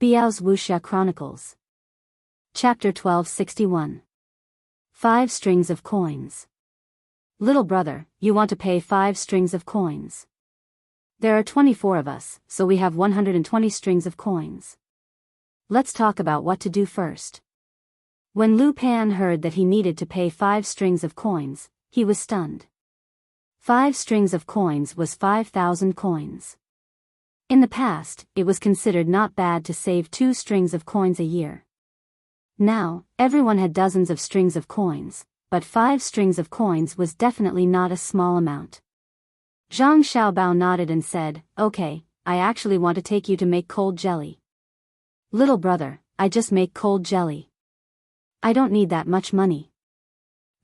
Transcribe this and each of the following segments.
Biyao's Wuxia Chronicles. Chapter 1261. 5 strings of coins. Little brother, you want to pay 5 strings of coins. There are 24 of us, so we have 120 strings of coins. Let's talk about what to do first. When Lu Pan heard that he needed to pay 5 strings of coins, he was stunned. 5 strings of coins was 5,000 coins. In the past, it was considered not bad to save 2 strings of coins a year. Now, everyone had dozens of strings of coins, but 5 strings of coins was definitely not a small amount. Zhang Xiaobao nodded and said, "Okay, I actually want to take you to make cold jelly." "Little brother, I just make cold jelly. I don't need that much money."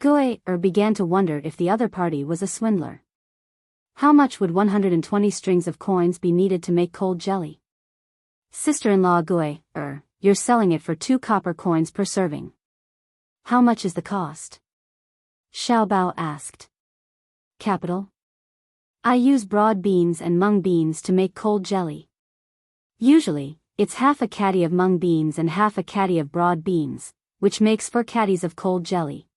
Gui began to wonder if the other party was a swindler. How much would 120 strings of coins be needed to make cold jelly? Sister-in-law Gui, you're selling it for 2 copper coins per serving. How much is the cost? Xiaobao asked. Capital? I use broad beans and mung beans to make cold jelly. Usually, it's half a caddy of mung beans and half a caddy of broad beans, which makes 4 caddies of cold jelly.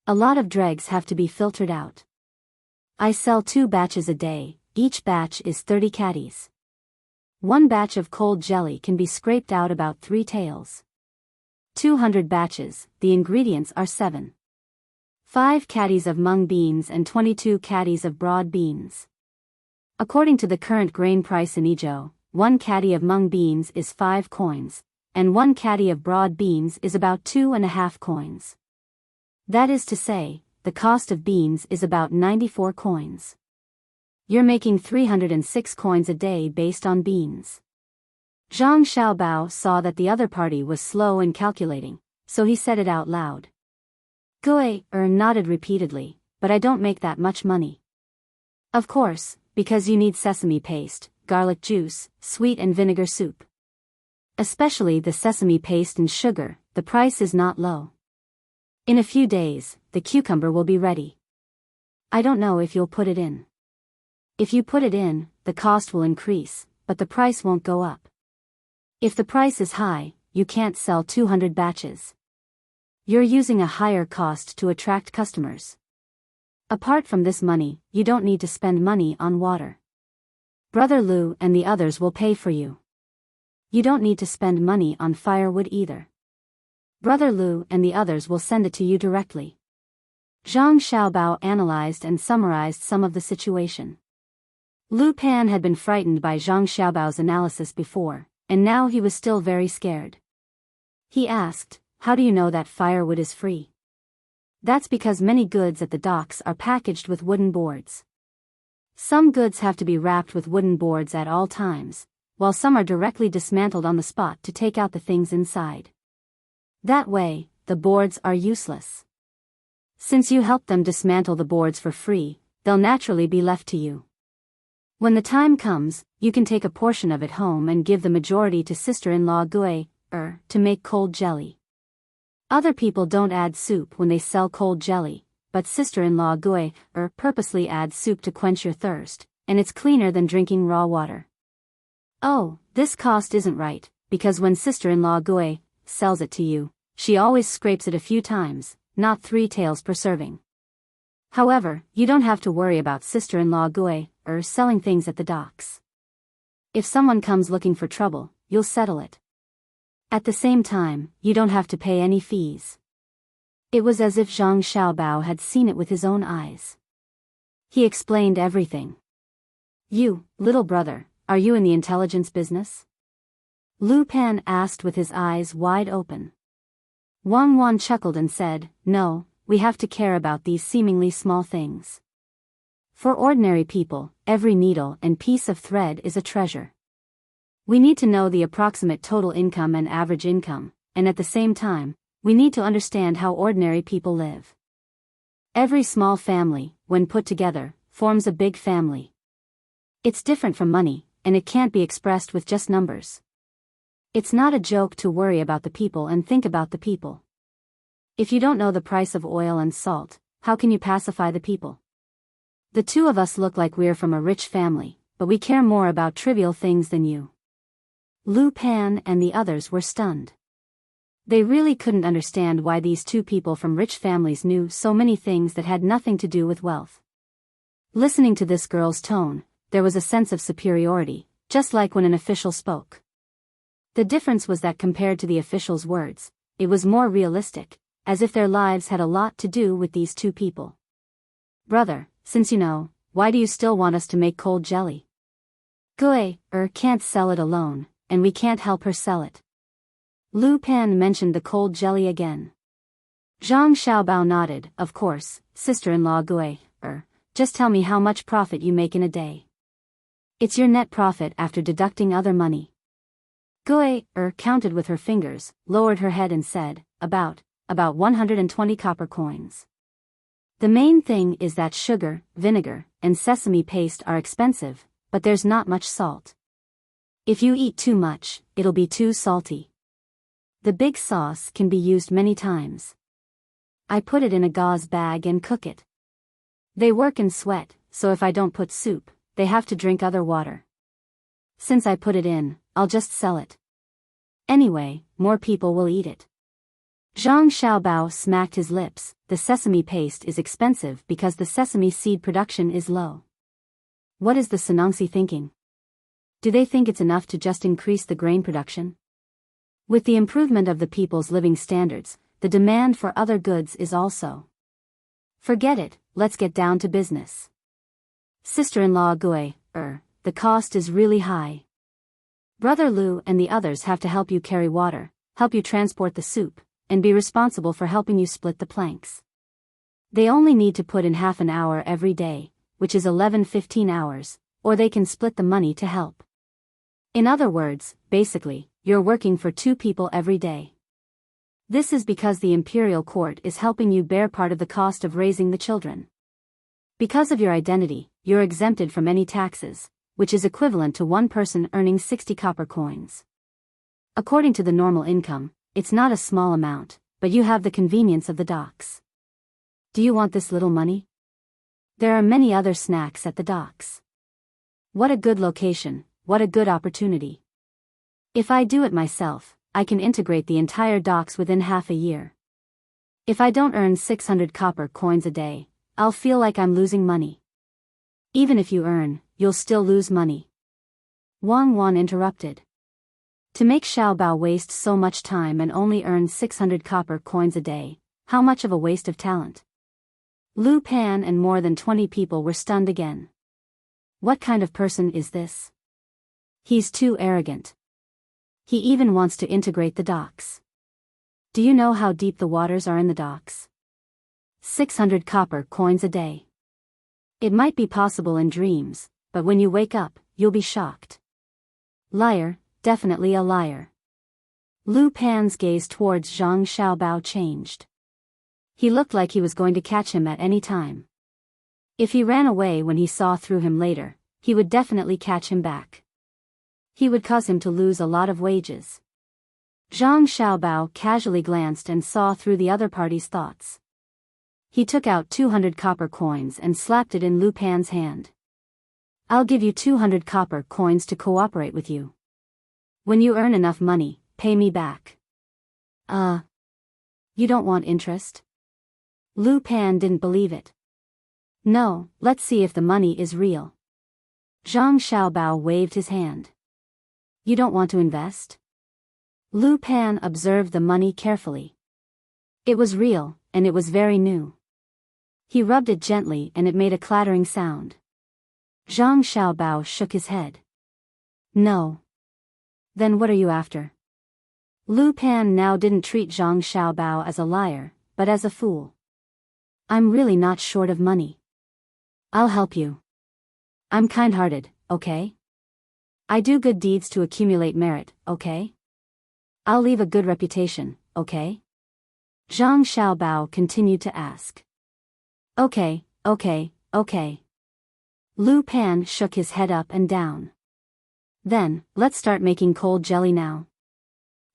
A lot of dregs have to be filtered out. I sell 2 batches a day, each batch is 30 caddies. 1 batch of cold jelly can be scraped out about 3 taels. 200 batches, the ingredients are 7. 5 caddies of mung beans and 22 caddies of broad beans. According to the current grain price in Izhou, 1 caddy of mung beans is 5 coins, and 1 caddy of broad beans is about 2.5 coins. That is to say, the cost of beans is about 94 coins. You're making 306 coins a day based on beans. Zhang Xiaobao saw that the other party was slow in calculating, so he said it out loud. Gui nodded repeatedly, but I don't make that much money. Of course, because you need sesame paste, garlic juice, sweet and vinegar soup. Especially the sesame paste and sugar, the price is not low. In a few days, the cucumber will be ready. I don't know if you'll put it in. If you put it in, the cost will increase, but the price won't go up. If the price is high, you can't sell 200 batches. You're using a higher cost to attract customers. Apart from this money, you don't need to spend money on water. Brother Lu and the others will pay for you. You don't need to spend money on firewood either. Brother Lu and the others will send it to you directly. Zhang Xiaobao analyzed and summarized some of the situation. Lu Pan had been frightened by Zhang Xiaobao's analysis before, and now he was still very scared. He asked, "How do you know that firewood is free?" "That's because many goods at the docks are packaged with wooden boards. Some goods have to be wrapped with wooden boards at all times, while some are directly dismantled on the spot to take out the things inside. That way, the boards are useless. Since you help them dismantle the boards for free, they'll naturally be left to you. When the time comes, you can take a portion of it home and give the majority to sister-in-law Gui, to make cold jelly. Other people don't add soup when they sell cold jelly, but sister-in-law Gui, purposely adds soup to quench your thirst, and it's cleaner than drinking raw water." "Oh, this cost isn't right, because when sister-in-law Gui sells it to you, she always scrapes it a few times, not 3 taels per serving. However, you don't have to worry about sister-in-law Gui, selling things at the docks. If someone comes looking for trouble, you'll settle it. At the same time, you don't have to pay any fees." It was as if Zhang Xiaobao had seen it with his own eyes. He explained everything. "You, little brother, are you in the intelligence business?" Lu Pan asked with his eyes wide open. Wang Wan chuckled and said, "No, we have to care about these seemingly small things. For ordinary people, every needle and piece of thread is a treasure. We need to know the approximate total income and average income, and at the same time, we need to understand how ordinary people live. Every small family, when put together, forms a big family. It's different from money, and it can't be expressed with just numbers. It's not a joke to worry about the people and think about the people. If you don't know the price of oil and salt, how can you pacify the people? The 2 of us look like we're from a rich family, but we care more about trivial things than you. Lu Pan and the others were stunned. They really couldn't understand why these two people from rich families knew so many things that had nothing to do with wealth. Listening to this girl's tone, there was a sense of superiority, just like when an official spoke. The difference was that compared to the official's words, it was more realistic, as if their lives had a lot to do with these two people. Brother, since you know, why do you still want us to make cold jelly? Gui can't sell it alone, and we can't help her sell it. Lu Pan mentioned the cold jelly again. Zhang Xiaobao nodded. Of course, sister-in-law Gui just tell me how much profit you make in a day. It's your net profit after deducting other money. Gui counted with her fingers, lowered her head and said, about 120 copper coins. The main thing is that sugar, vinegar, and sesame paste are expensive, but there's not much salt. If you eat too much, it'll be too salty. The big sauce can be used many times. I put it in a gauze bag and cook it. They work and sweat, so if I don't put soup, they have to drink other water. Since I put it in, I'll just sell it. Anyway, more people will eat it. Zhang Xiaobao smacked his lips. The sesame paste is expensive because the sesame seed production is low. What is the Sanongsi thinking? Do they think it's enough to just increase the grain production? With the improvement of the people's living standards, the demand for other goods is also. Forget it, let's get down to business. Sister-in-law Gui, the cost is really high. Brother Lu and the others have to help you carry water, help you transport the soup, and be responsible for helping you split the planks. They only need to put in half an hour every day, which is 15 hours, or they can split the money to help. In other words, basically, you're working for two people every day. This is because the imperial court is helping you bear part of the cost of raising the children. Because of your identity, you're exempted from any taxes, which is equivalent to one person earning 60 copper coins. According to the normal income, it's not a small amount, but you have the convenience of the docks. Do you want this little money? There are many other snacks at the docks. What a good location, what a good opportunity. If I do it myself, I can integrate the entire docks within half a year. If I don't earn 600 copper coins a day, I'll feel like I'm losing money. Even if you earn, you'll still lose money. Wang Wan interrupted. To make Xiaobao waste so much time and only earn 600 copper coins a day, how much of a waste of talent? Lu Pan and more than 20 people were stunned again. What kind of person is this? He's too arrogant. He even wants to integrate the docks. Do you know how deep the waters are in the docks? 600 copper coins a day. It might be possible in dreams, but when you wake up, you'll be shocked. Liar, definitely a liar. Lu Pan's gaze towards Zhang Xiaobao changed. He looked like he was going to catch him at any time. If he ran away when he saw through him later, he would definitely catch him back. He would cause him to lose a lot of wages. Zhang Xiaobao casually glanced and saw through the other party's thoughts. He took out 200 copper coins and slapped it in Lu Pan's hand. I'll give you 200 copper coins to cooperate with you. When you earn enough money, pay me back. You don't want interest? Lu Pan didn't believe it. No, let's see if the money is real. Zhang Xiaobao waved his hand. You don't want to invest? Lu Pan observed the money carefully. It was real, and it was very new. He rubbed it gently and it made a clattering sound. Zhang Xiaobao shook his head. No. Then what are you after? Lu Pan now didn't treat Zhang Xiaobao as a liar, but as a fool. I'm really not short of money. I'll help you. I'm kind-hearted, okay? I do good deeds to accumulate merit, okay? I'll leave a good reputation, okay? Zhang Xiaobao continued to ask. Okay. Lu Pan shook his head up and down. Then, let's start making cold jelly now.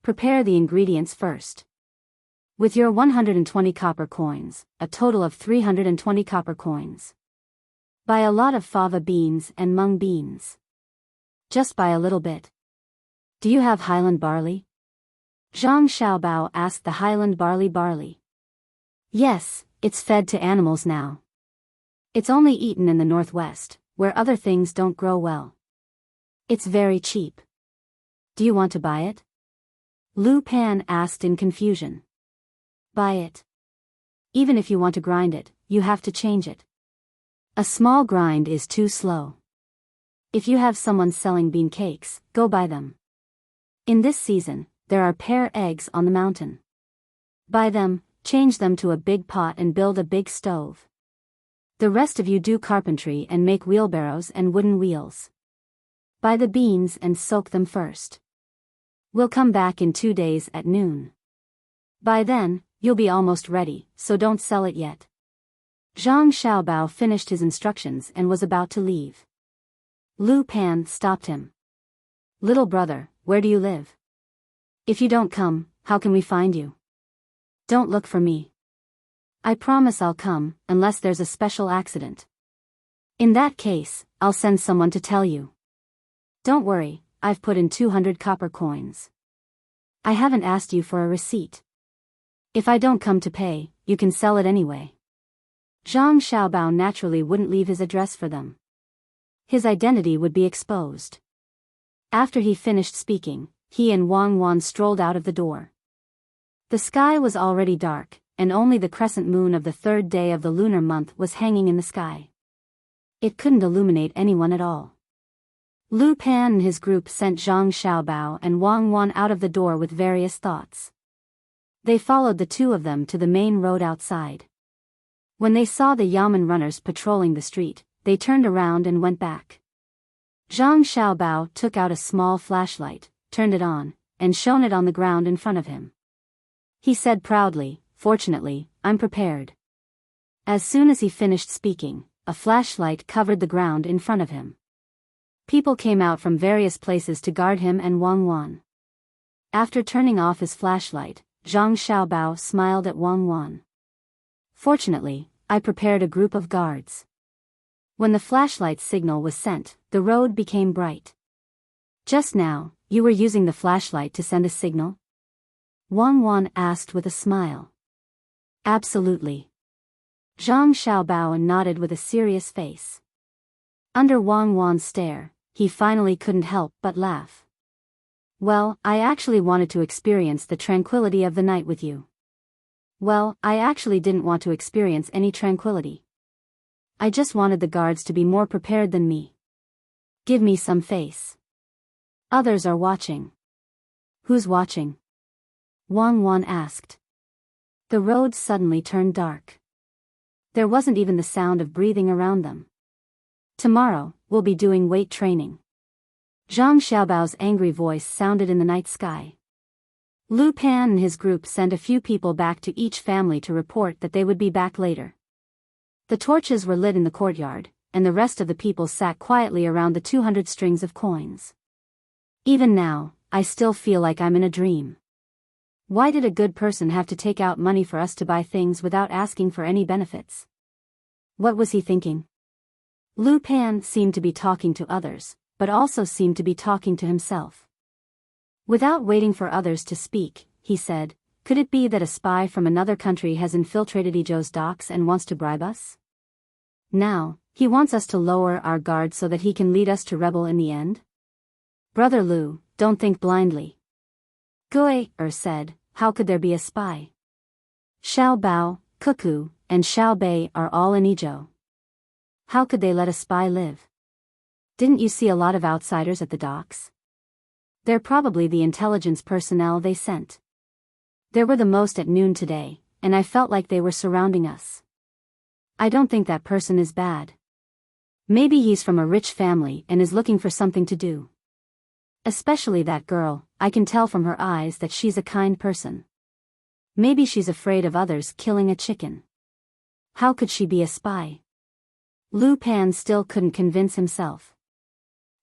Prepare the ingredients first. With your 120 copper coins, a total of 320 copper coins. Buy a lot of fava beans and mung beans. Just buy a little bit. Do you have Highland barley? Zhang Xiaobao asked the Highland barley. Yes, it's fed to animals now. It's only eaten in the northwest, where other things don't grow well. It's very cheap. Do you want to buy it? Lu Pan asked in confusion. Buy it. Even if you want to grind it, you have to change it. A small grind is too slow. If you have someone selling bean cakes, go buy them. In this season, there are pear eggs on the mountain. Buy them, change them to a big pot and build a big stove. The rest of you do carpentry and make wheelbarrows and wooden wheels. Buy the beans and soak them first. We'll come back in 2 days at noon. By then, you'll be almost ready, so don't sell it yet. Zhang Xiaobao finished his instructions and was about to leave. Lu Pan stopped him. Little brother, where do you live? If you don't come, how can we find you? Don't look for me. I promise I'll come, unless there's a special accident. In that case, I'll send someone to tell you. Don't worry, I've put in 200 copper coins. I haven't asked you for a receipt. If I don't come to pay, you can sell it anyway. Zhang Xiaobao naturally wouldn't leave his address for them. His identity would be exposed. After he finished speaking, he and Wang Wan strolled out of the door. The sky was already dark, and only the crescent moon of the 3rd day of the lunar month was hanging in the sky. It couldn't illuminate anyone at all. Lu Pan and his group sent Zhang Xiaobao and Wang Wan out of the door with various thoughts. They followed the two of them to the main road outside. When they saw the Yamen runners patrolling the street, they turned around and went back. Zhang Xiaobao took out a small flashlight, turned it on, and shone it on the ground in front of him. He said proudly, "Fortunately, I'm prepared." As soon as he finished speaking, a flashlight covered the ground in front of him. People came out from various places to guard him and Wang Wan. After turning off his flashlight, Zhang Xiaobao smiled at Wang Wan. "Fortunately, I prepared a group of guards." When the flashlight signal was sent, the road became bright. "Just now, you were using the flashlight to send a signal?" Wang Wan asked with a smile. "Absolutely." Zhang Xiaobao nodded with a serious face. Under Wang Wan's stare, he finally couldn't help but laugh. "Well, I actually wanted to experience the tranquility of the night with you." "Well, I actually didn't want to experience any tranquility. I just wanted the guards to be more prepared than me. Give me some face. Others are watching." "Who's watching?" Wang Wan asked. The road suddenly turned dark. There wasn't even the sound of breathing around them. "Tomorrow, we'll be doing weight training." Zhang Xiaobao's angry voice sounded in the night sky. Lu Pan and his group sent a few people back to each family to report that they would be back later. The torches were lit in the courtyard, and the rest of the people sat quietly around the 200 strings of coins. Even now, I still feel like I'm in a dream. Why did a good person have to take out money for us to buy things without asking for any benefits? What was he thinking? Lu Pan seemed to be talking to others, but also seemed to be talking to himself. Without waiting for others to speak, he said, "Could it be that a spy from another country has infiltrated Izhou's docks and wants to bribe us? Now, he wants us to lower our guard so that he can lead us to rebel in the end? Brother Lu, don't think blindly." Gui said, "How could there be a spy? Xiao Bao, Cuckoo, and Xiao Bei are all in Izhou. How could they let a spy live? Didn't you see a lot of outsiders at the docks? They're probably the intelligence personnel they sent. There were the most at noon today, and I felt like they were surrounding us. I don't think that person is bad. Maybe he's from a rich family and is looking for something to do. Especially that girl, I can tell from her eyes that she's a kind person. Maybe she's afraid of others killing a chicken. How could she be a spy?" Lu Pan still couldn't convince himself.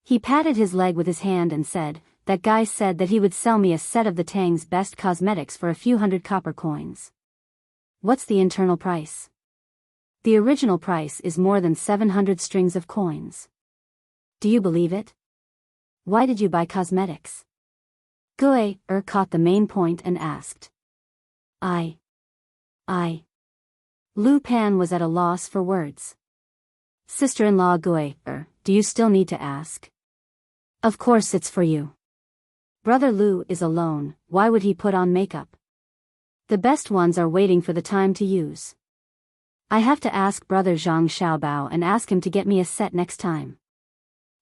He patted his leg with his hand and said, "That guy said that he would sell me a set of the Tang's best cosmetics for a few hundred copper coins. What's the internal price?" "The original price is more than 700 strings of coins." "Do you believe it? Why did you buy cosmetics?" Gue caught the main point and asked. I. Lu Pan was at a loss for words. Sister-in-law Gue, do you still need to ask? Of course it's for you. Brother Lu is alone, why would he put on makeup? The best ones are waiting for the time to use. I have to ask Brother Zhang Xiaobao and ask him to get me a set next time.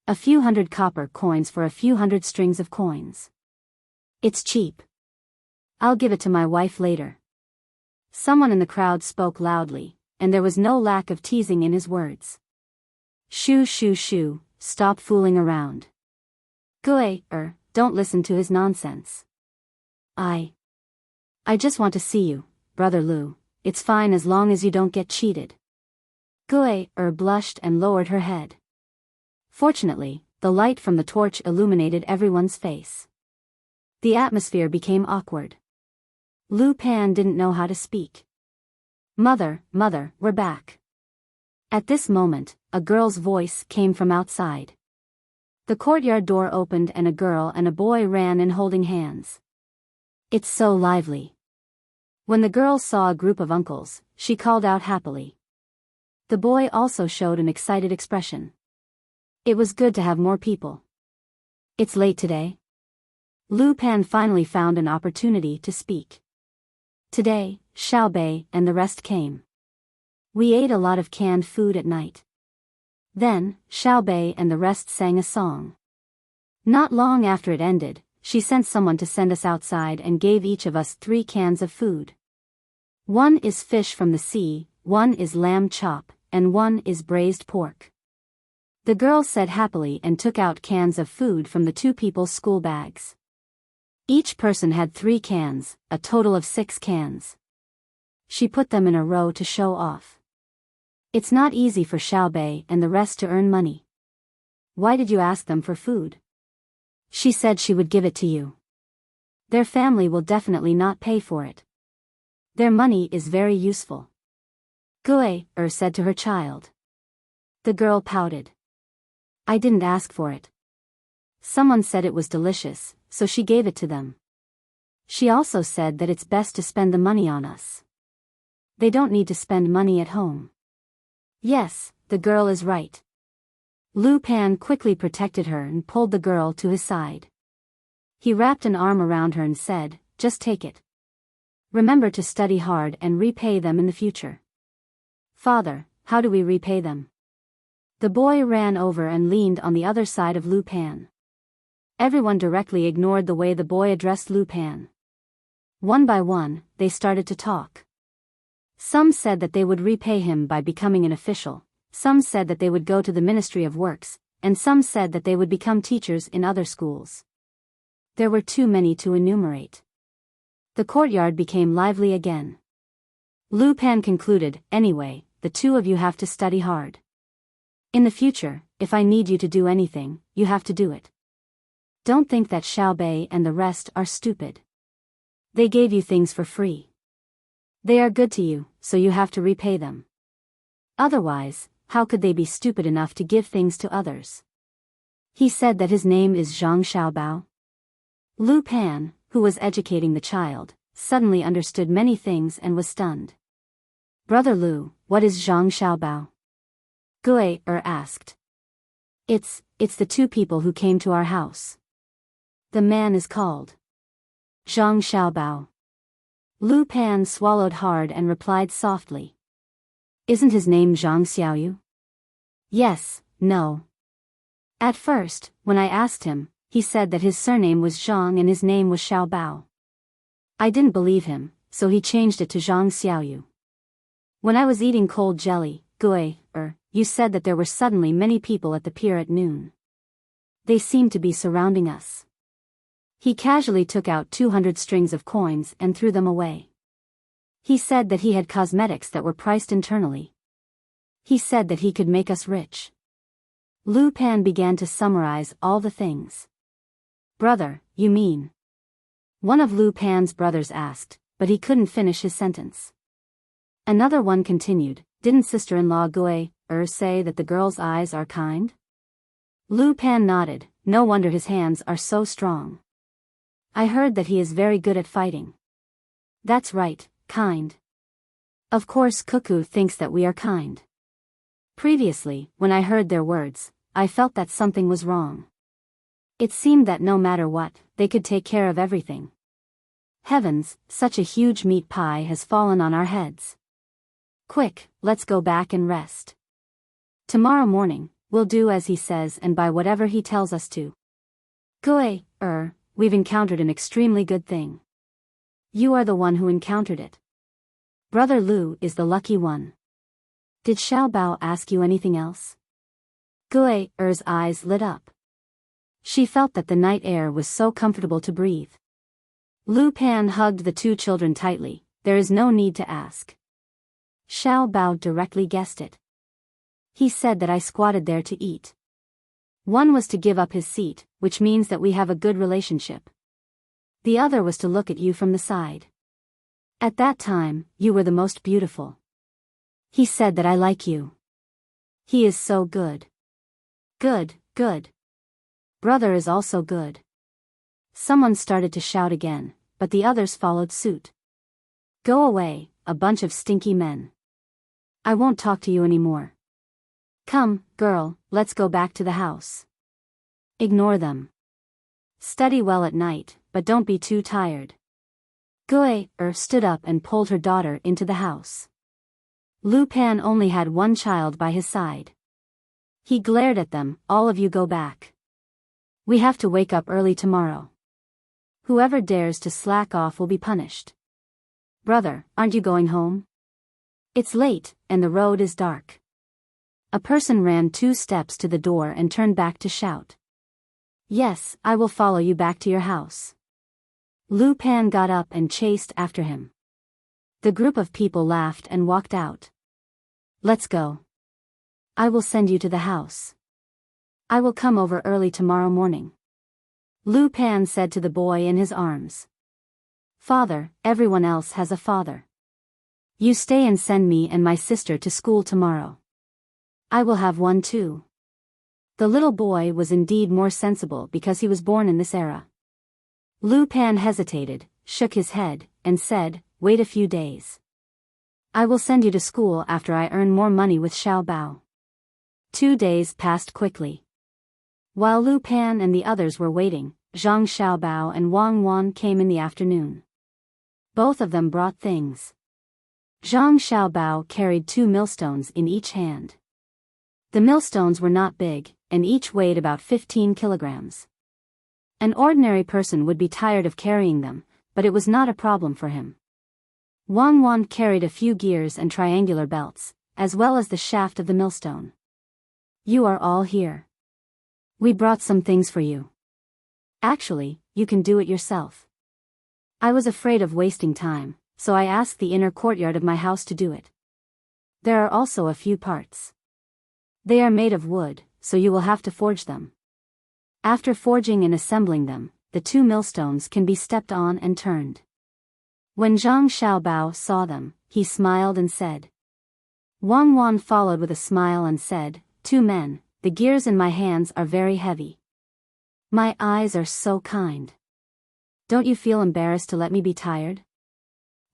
A few hundred copper coins for a few hundred strings of coins. It's cheap. I'll give it to my wife later. Someone in the crowd spoke loudly, and there was no lack of teasing in his words. Shoo shoo shoo, stop fooling around. Gue, don't listen to his nonsense. I just want to see you, Brother Lu, it's fine as long as you don't get cheated. Gue, blushed and lowered her head. Fortunately, the light from the torch illuminated everyone's face. The atmosphere became awkward. Lu Pan didn't know how to speak. Mother, we're back. At this moment, a girl's voice came from outside. The courtyard door opened and a girl and a boy ran in holding hands. It's so lively. When the girl saw a group of uncles, she called out happily. The boy also showed an excited expression. It was good to have more people. It's late today. Lu Pan finally found an opportunity to speak. Today, Xiaobei and the rest came. We ate a lot of canned food at night. Then, Xiaobei and the rest sang a song. Not long after it ended, she sent someone to send us outside and gave each of us 3 cans of food. One is fish from the sea, one is lamb chop, and one is braised pork. The girl said happily and took out cans of food from the 2 people's school bags. Each person had 3 cans, a total of 6 cans. She put them in a row to show off. It's not easy for Xiaobei and the rest to earn money. Why did you ask them for food? She said she would give it to you. Their family will definitely not pay for it. Their money is very useful. Gue said to her child. The girl pouted. I didn't ask for it. Someone said it was delicious, so she gave it to them. She also said that it's best to spend the money on us. They don't need to spend money at home. Yes, the girl is right. Lu Pan quickly protected her and pulled the girl to his side. He wrapped an arm around her and said, just take it. Remember to study hard and repay them in the future. Father, how do we repay them? The boy ran over and leaned on the other side of Lu Pan. Everyone directly ignored the way the boy addressed Lu Pan. One by one, they started to talk. Some said that they would repay him by becoming an official, some said that they would go to the Ministry of Works, and some said that they would become teachers in other schools. There were too many to enumerate. The courtyard became lively again. Lu Pan concluded, anyway, the 2 of you have to study hard. In the future, if I need you to do anything, you have to do it. Don't think that Xiaobei and the rest are stupid. They gave you things for free. They are good to you, so you have to repay them. Otherwise, how could they be stupid enough to give things to others? He said that his name is Zhang Xiaobao. Lu Pan, who was educating the child, suddenly understood many things and was stunned. Brother Lu, what is Zhang Xiaobao? Gue asked. It's the 2 people who came to our house. The man is called Zhang Xiaobao. Lu Pan swallowed hard and replied softly. Isn't his name Zhang Xiaoyu? Yes, no. At first, when I asked him, he said that his surname was Zhang and his name was Xiaobao. I didn't believe him, so he changed it to Zhang Xiaoyu. When I was eating cold jelly, Gue, you said that there were suddenly many people at the pier at noon. They seemed to be surrounding us. He casually took out 200 strings of coins and threw them away. He said that he had cosmetics that were priced internally. He said that he could make us rich. Lu Pan began to summarize all the things. Brother, you mean? One of Lu Pan's brothers asked, but he couldn't finish his sentence. Another one continued, didn't sister-in-law Gue say that the girl's eyes are kind? Lu Pan nodded, no wonder his hands are so strong. I heard that he is very good at fighting. That's right, kind. Of course Cuckoo thinks that we are kind. Previously, when I heard their words, I felt that something was wrong. It seemed that no matter what, they could take care of everything. Heavens, such a huge meat pie has fallen on our heads. Quick, let's go back and rest. Tomorrow morning, we'll do as he says and buy whatever he tells us to. Gui, we've encountered an extremely good thing. You are the one who encountered it. Brother Lu is the lucky one. Did Xiao Bao ask you anything else? Gui's eyes lit up. She felt that the night air was so comfortable to breathe. Lu Pan hugged the two children tightly. There is no need to ask. Xiao Bao directly guessed it. He said that I squatted there to eat. One was to give up his seat, which means that we have a good relationship. The other was to look at you from the side. At that time, you were the most beautiful. He said that I like you. He is so good. Good, good. Brother is also good. Someone started to shout again, but the others followed suit. Go away, a bunch of stinky men. I won't talk to you anymore. Come, girl, let's go back to the house. Ignore them. Study well at night, but don't be too tired. Gui stood up and pulled her daughter into the house. Lu Pan only had one child by his side. He glared at them. All of you go back. We have to wake up early tomorrow. Whoever dares to slack off will be punished. Brother, aren't you going home? It's late, and the road is dark. A person ran 2 steps to the door and turned back to shout. Yes, I will follow you back to your house. Lu Pan got up and chased after him. The group of people laughed and walked out. Let's go. I will send you to the house. I will come over early tomorrow morning. Lu Pan said to the boy in his arms. Father, everyone else has a father. You stay and send me and my sister to school tomorrow. I will have one too. The little boy was indeed more sensible because he was born in this era. Lu Pan hesitated, shook his head, and said, wait a few days. I will send you to school after I earn more money with Xiao Bao. 2 days passed quickly. While Lu Pan and the others were waiting, Zhang Xiaobao and Wang Wan came in the afternoon. Both of them brought things. Zhang Xiaobao carried 2 millstones in each hand. The millstones were not big, and each weighed about 15 kilograms. An ordinary person would be tired of carrying them, but it was not a problem for him. Wang Wan carried a few gears and triangular belts, as well as the shaft of the millstone. You are all here. We brought some things for you. Actually, you can do it yourself. I was afraid of wasting time, so I asked the inner courtyard of my house to do it. There are also a few parts. They are made of wood, so you will have to forge them. After forging and assembling them, the 2 millstones can be stepped on and turned. When Zhang Xiaobao saw them, he smiled and said. Wang Wan followed with a smile and said, 2 men, the gears in my hands are very heavy. My eyes are so kind. Don't you feel embarrassed to let me be tired?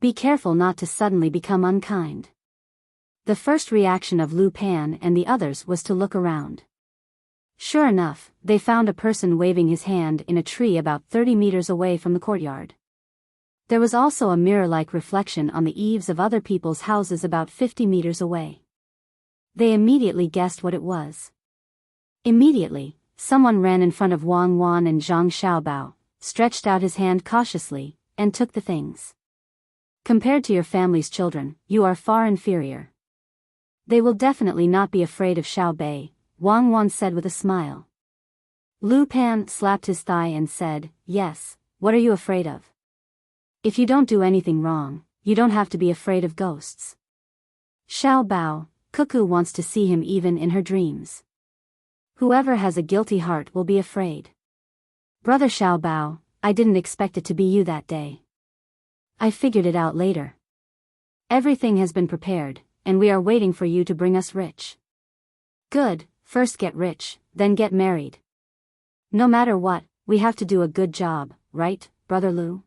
Be careful not to suddenly become unkind. The first reaction of Lu Pan and the others was to look around. Sure enough, they found a person waving his hand in a tree about 30 meters away from the courtyard. There was also a mirror-like reflection on the eaves of other people's houses about 50 meters away. They immediately guessed what it was. Immediately, someone ran in front of Wang Wan and Zhang Xiaobao, stretched out his hand cautiously, and took the things. Compared to your family's children, you are far inferior. They will definitely not be afraid of Xiao Bei, Wang Wan said with a smile. Lu Pan slapped his thigh and said, yes, what are you afraid of? If you don't do anything wrong, you don't have to be afraid of ghosts. Xiao Bao, Cuckoo wants to see him even in her dreams. Whoever has a guilty heart will be afraid. Brother Xiao Bao, I didn't expect it to be you that day. I figured it out later. Everything has been prepared, and we are waiting for you to bring us rich. Good, first get rich, then get married. No matter what, we have to do a good job, right, Brother Lu?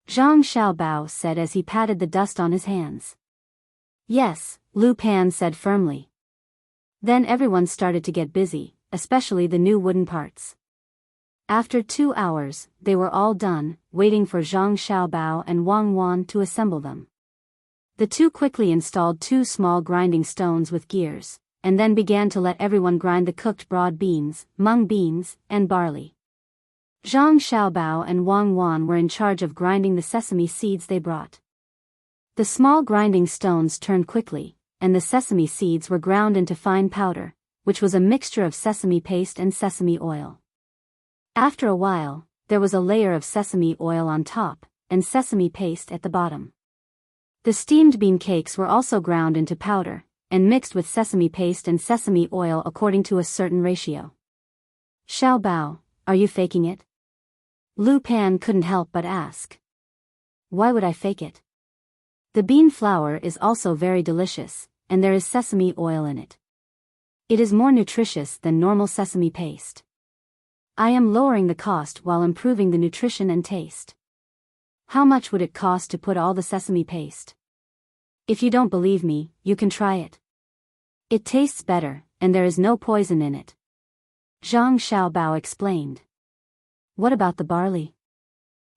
Zhang Xiaobao said as he patted the dust on his hands. Yes, Lu Pan said firmly. Then everyone started to get busy, especially the new wooden parts. After 2 hours, they were all done, waiting for Zhang Xiaobao and Wang Wan to assemble them. The two quickly installed 2 small grinding stones with gears, and then began to let everyone grind the cooked broad beans, mung beans, and barley. Zhang Xiaobao and Wang Wan were in charge of grinding the sesame seeds they brought. The small grinding stones turned quickly, and the sesame seeds were ground into fine powder, which was a mixture of sesame paste and sesame oil. After a while, there was a layer of sesame oil on top, and sesame paste at the bottom. The steamed bean cakes were also ground into powder, and mixed with sesame paste and sesame oil according to a certain ratio. Xiaobao, are you faking it? Lu Pan couldn't help but ask. Why would I fake it? The bean flour is also very delicious, and there is sesame oil in it. It is more nutritious than normal sesame paste. I am lowering the cost while improving the nutrition and taste. How much would it cost to put all the sesame paste? If you don't believe me, you can try it. It tastes better, and there is no poison in it. Zhang Xiaobao explained. What about the barley?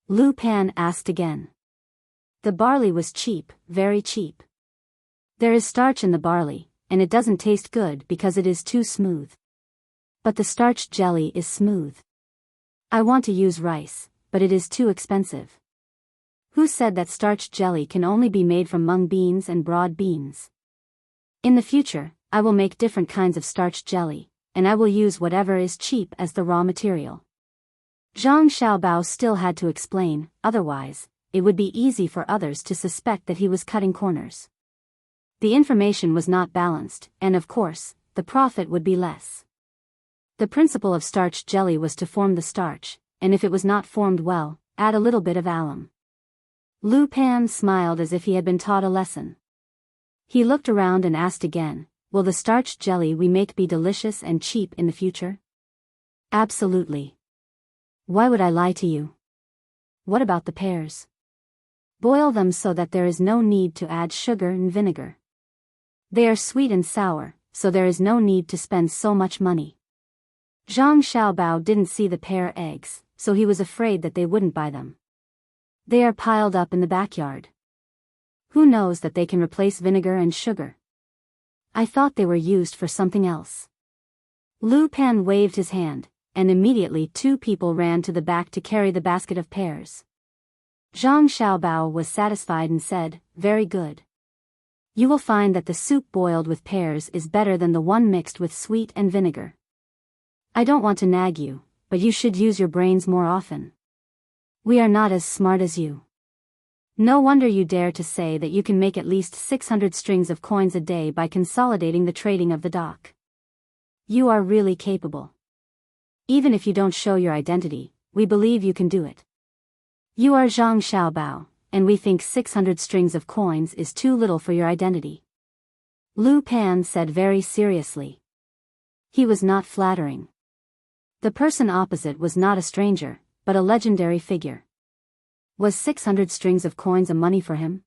Lu Pan asked again. The barley was cheap, very cheap. There is starch in the barley, and it doesn't taste good because it is too smooth. But the starch jelly is smooth. I want to use rice, but it is too expensive. Who said that starch jelly can only be made from mung beans and broad beans? In the future, I will make different kinds of starch jelly, and I will use whatever is cheap as the raw material. Zhang Xiaobao still had to explain, otherwise, it would be easy for others to suspect that he was cutting corners. The information was not balanced, and of course, the profit would be less. The principle of starch jelly was to form the starch, and if it was not formed well, add a little bit of alum. Lu Pan smiled as if he had been taught a lesson. He looked around and asked again, will the starch jelly we make be delicious and cheap in the future? Absolutely. Why would I lie to you? What about the pears? Boil them so that there is no need to add sugar and vinegar. They are sweet and sour, so there is no need to spend so much money. Zhang Xiaobao didn't see the pear eggs, so he was afraid that they wouldn't buy them. They are piled up in the backyard. Who knows that they can replace vinegar and sugar? I thought they were used for something else. Lu Pan waved his hand, and immediately 2 people ran to the back to carry the basket of pears. Zhang Xiaobao was satisfied and said, very good. You will find that the soup boiled with pears is better than the one mixed with sweet and vinegar. I don't want to nag you, but you should use your brains more often. We are not as smart as you. No wonder you dare to say that you can make at least 600 strings of coins a day by consolidating the trading of the dock. You are really capable. Even if you don't show your identity, we believe you can do it. You are Zhang Xiaobao, and we think 600 strings of coins is too little for your identity. Lu Pan said very seriously. He was not flattering. The person opposite was not a stranger, but a legendary figure. Was 600 strings of coins a money for him?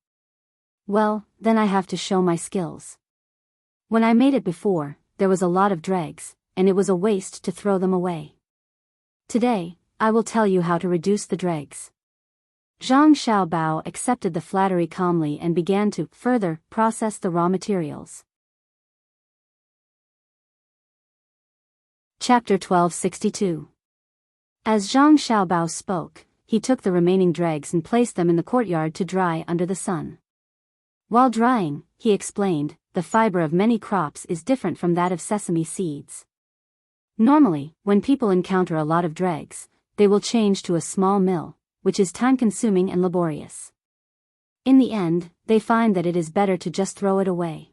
Well, then I have to show my skills. When I made it before, there was a lot of dregs, and it was a waste to throw them away. Today, I will tell you how to reduce the dregs. Zhang Xiaobao accepted the flattery calmly and began to further process the raw materials. Chapter 1262. As Zhang Xiaobao spoke, he took the remaining dregs and placed them in the courtyard to dry under the sun. While drying, he explained, the fiber of many crops is different from that of sesame seeds. Normally, when people encounter a lot of dregs, they will change to a small mill, which is time-consuming and laborious. In the end, they find that it is better to just throw it away.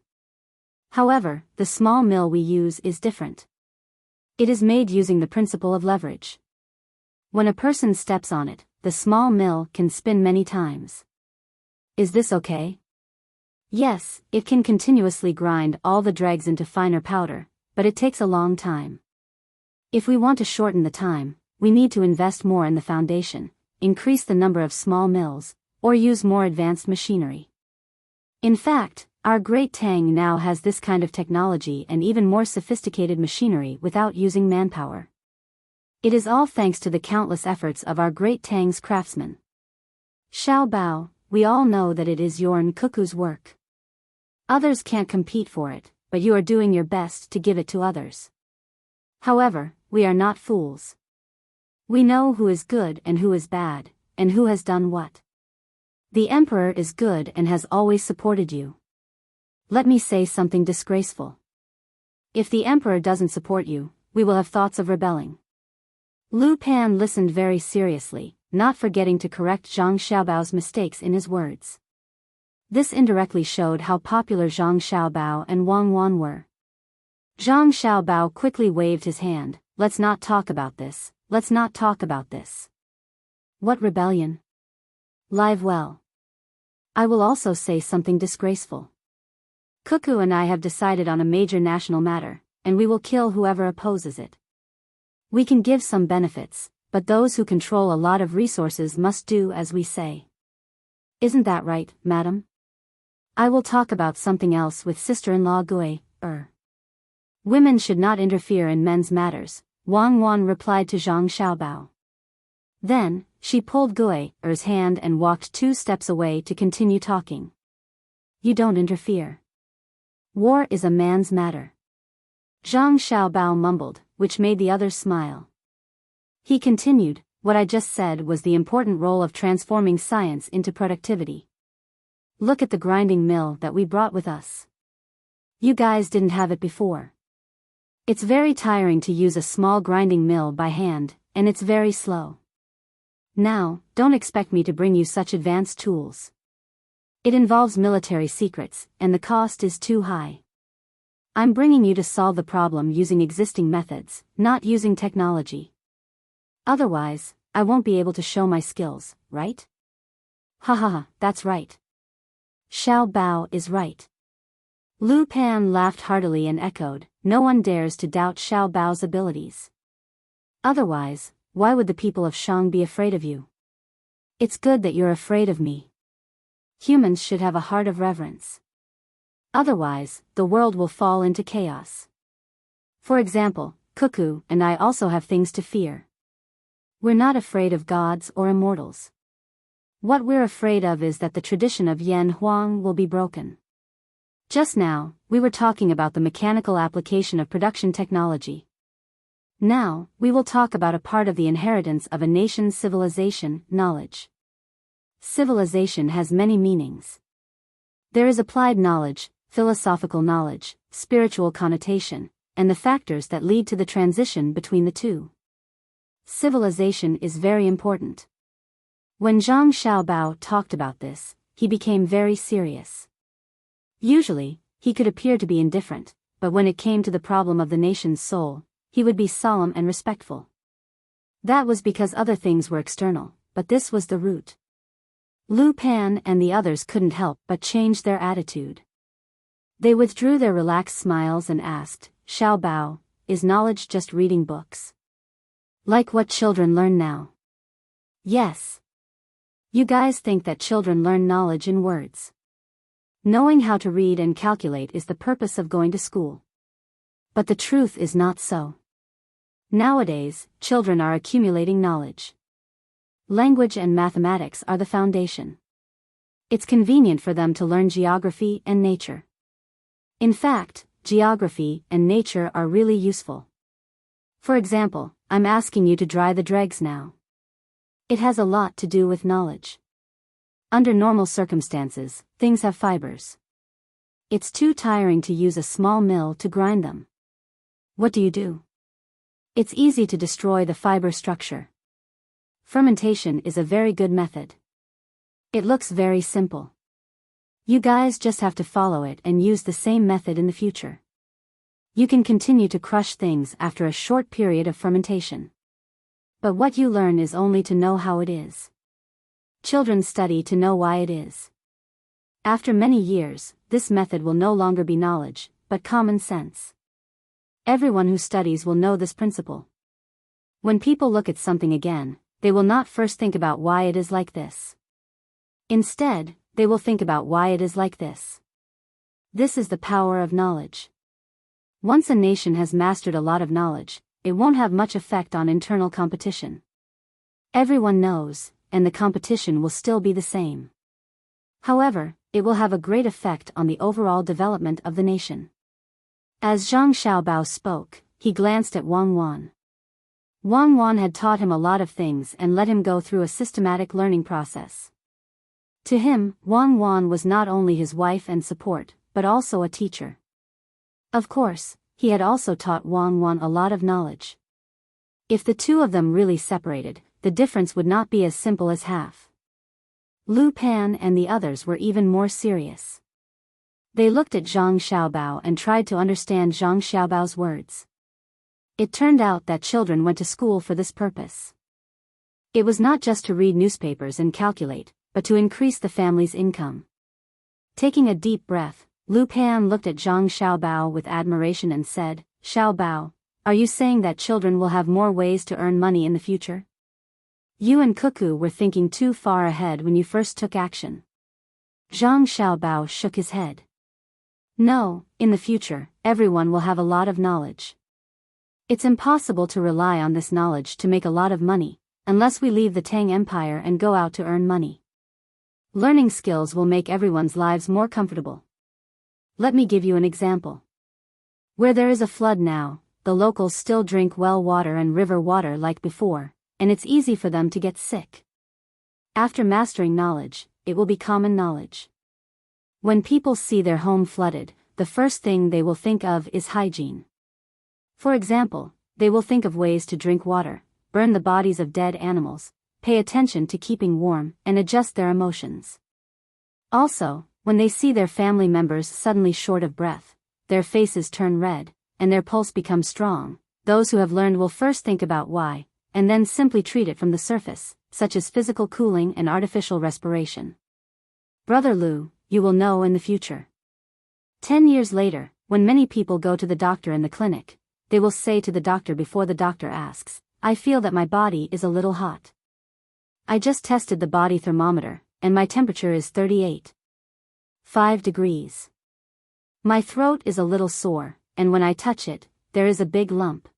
However, the small mill we use is different. It is made using the principle of leverage. When a person steps on it, the small mill can spin many times. Is this okay? Yes, it can continuously grind all the dregs into finer powder, but it takes a long time. If we want to shorten the time, we need to invest more in the foundation, increase the number of small mills, or use more advanced machinery. In fact, our great Tang now has this kind of technology and even more sophisticated machinery without using manpower. It is all thanks to the countless efforts of our great Tang's craftsmen. Xiao Bao, we all know that it is your Nkuku's work. Others can't compete for it, but you are doing your best to give it to others. However, we are not fools. We know who is good and who is bad, and who has done what. The emperor is good and has always supported you. Let me say something disgraceful. If the emperor doesn't support you, we will have thoughts of rebelling. Lu Pan listened very seriously, not forgetting to correct Zhang Xiaobao's mistakes in his words. This indirectly showed how popular Zhang Xiaobao and Wang Wan were. Zhang Xiaobao quickly waved his hand. Let's not talk about this, let's not talk about this. What rebellion? Live well. I will also say something disgraceful. Cuckoo and I have decided on a major national matter, and we will kill whoever opposes it. We can give some benefits, but those who control a lot of resources must do as we say. Isn't that right, madam? I will talk about something else with sister-in-law Gui. Women should not interfere in men's matters, Wang Wan replied to Zhang Xiaobao. Then, she pulled Gui's hand and walked 2 steps away to continue talking. You don't interfere. War is a man's matter. Zhang Xiaobao mumbled, which made the others smile. He continued, what I just said was the important role of transforming science into productivity. Look at the grinding mill that we brought with us. You guys didn't have it before. It's very tiring to use a small grinding mill by hand, and it's very slow. Now, don't expect me to bring you such advanced tools. It involves military secrets, and the cost is too high. I'm bringing you to solve the problem using existing methods, not using technology. Otherwise, I won't be able to show my skills, right? Ha ha ha, that's right. Xiao Bao is right. Lu Pan laughed heartily and echoed, no one dares to doubt Xiao Bao's abilities. Otherwise, why would the people of Shang be afraid of you? It's good that you're afraid of me. Humans should have a heart of reverence. Otherwise, the world will fall into chaos. For example, Cuckoo and I also have things to fear. We're not afraid of gods or immortals. What we're afraid of is that the tradition of Yan Huang will be broken. Just now, we were talking about the mechanical application of production technology. Now, we will talk about a part of the inheritance of a nation's civilization, knowledge. Civilization has many meanings. There is applied knowledge, philosophical knowledge, spiritual connotation, and the factors that lead to the transition between the two. Civilization is very important. When Zhang Xiaobao talked about this, he became very serious. Usually, he could appear to be indifferent, but when it came to the problem of the nation's soul, he would be solemn and respectful. That was because other things were external, but this was the root. Lu Pan and the others couldn't help but change their attitude. They withdrew their relaxed smiles and asked, Xiao Bao, is knowledge just reading books? Like what children learn now? Yes. You guys think that children learn knowledge in words. Knowing how to read and calculate is the purpose of going to school. But the truth is not so. Nowadays, children are accumulating knowledge. Language and mathematics are the foundation. It's convenient for them to learn geography and nature. In fact, geography and nature are really useful. For example, I'm asking you to dry the dregs now. It has a lot to do with knowledge. Under normal circumstances, things have fibers. It's too tiring to use a small mill to grind them. What do? It's easy to destroy the fiber structure. Fermentation is a very good method. It looks very simple. You guys just have to follow it and use the same method in the future. You can continue to crush things after a short period of fermentation. But what you learn is only to know how it is. Children study to know why it is. After many years, this method will no longer be knowledge, but common sense. Everyone who studies will know this principle. When people look at something again, they will not first think about why it is like this. Instead, they will think about why it is like this. This is the power of knowledge. Once a nation has mastered a lot of knowledge, it won't have much effect on internal competition. Everyone knows, and the competition will still be the same. However, it will have a great effect on the overall development of the nation. As Zhang Xiaobao spoke, he glanced at Wang Wan. Wang Wan had taught him a lot of things and let him go through a systematic learning process. To him, Wang Wan was not only his wife and support, but also a teacher. Of course, he had also taught Wang Wan a lot of knowledge. If the two of them really separated, the difference would not be as simple as half. Lu Pan and the others were even more serious. They looked at Zhang Xiaobao and tried to understand Zhang Xiaobao's words. It turned out that children went to school for this purpose. It was not just to read newspapers and calculate, but to increase the family's income. Taking a deep breath, Lu Pan looked at Zhang Xiaobao with admiration and said, "Xiaobao, are you saying that children will have more ways to earn money in the future? You and Cuckoo were thinking too far ahead when you first took action." Zhang Xiaobao shook his head. "No, in the future, everyone will have a lot of knowledge. It's impossible to rely on this knowledge to make a lot of money, unless we leave the Tang Empire and go out to earn money. Learning skills will make everyone's lives more comfortable. Let me give you an example. Where there is a flood now, the locals still drink well water and river water like before, and it's easy for them to get sick. After mastering knowledge, it will be common knowledge. When people see their home flooded, the first thing they will think of is hygiene. For example, they will think of ways to drink water, burn the bodies of dead animals, pay attention to keeping warm, and adjust their emotions. Also, when they see their family members suddenly short of breath, their faces turn red, and their pulse becomes strong, those who have learned will first think about why, and then simply treat it from the surface, such as physical cooling and artificial respiration. Brother Lu, you will know in the future. 10 years later, when many people go to the doctor in the clinic, they will say to the doctor before the doctor asks, "I feel that my body is a little hot. I just tested the body thermometer, and my temperature is 38.5 degrees. My throat is a little sore, and when I touch it, there is a big lump.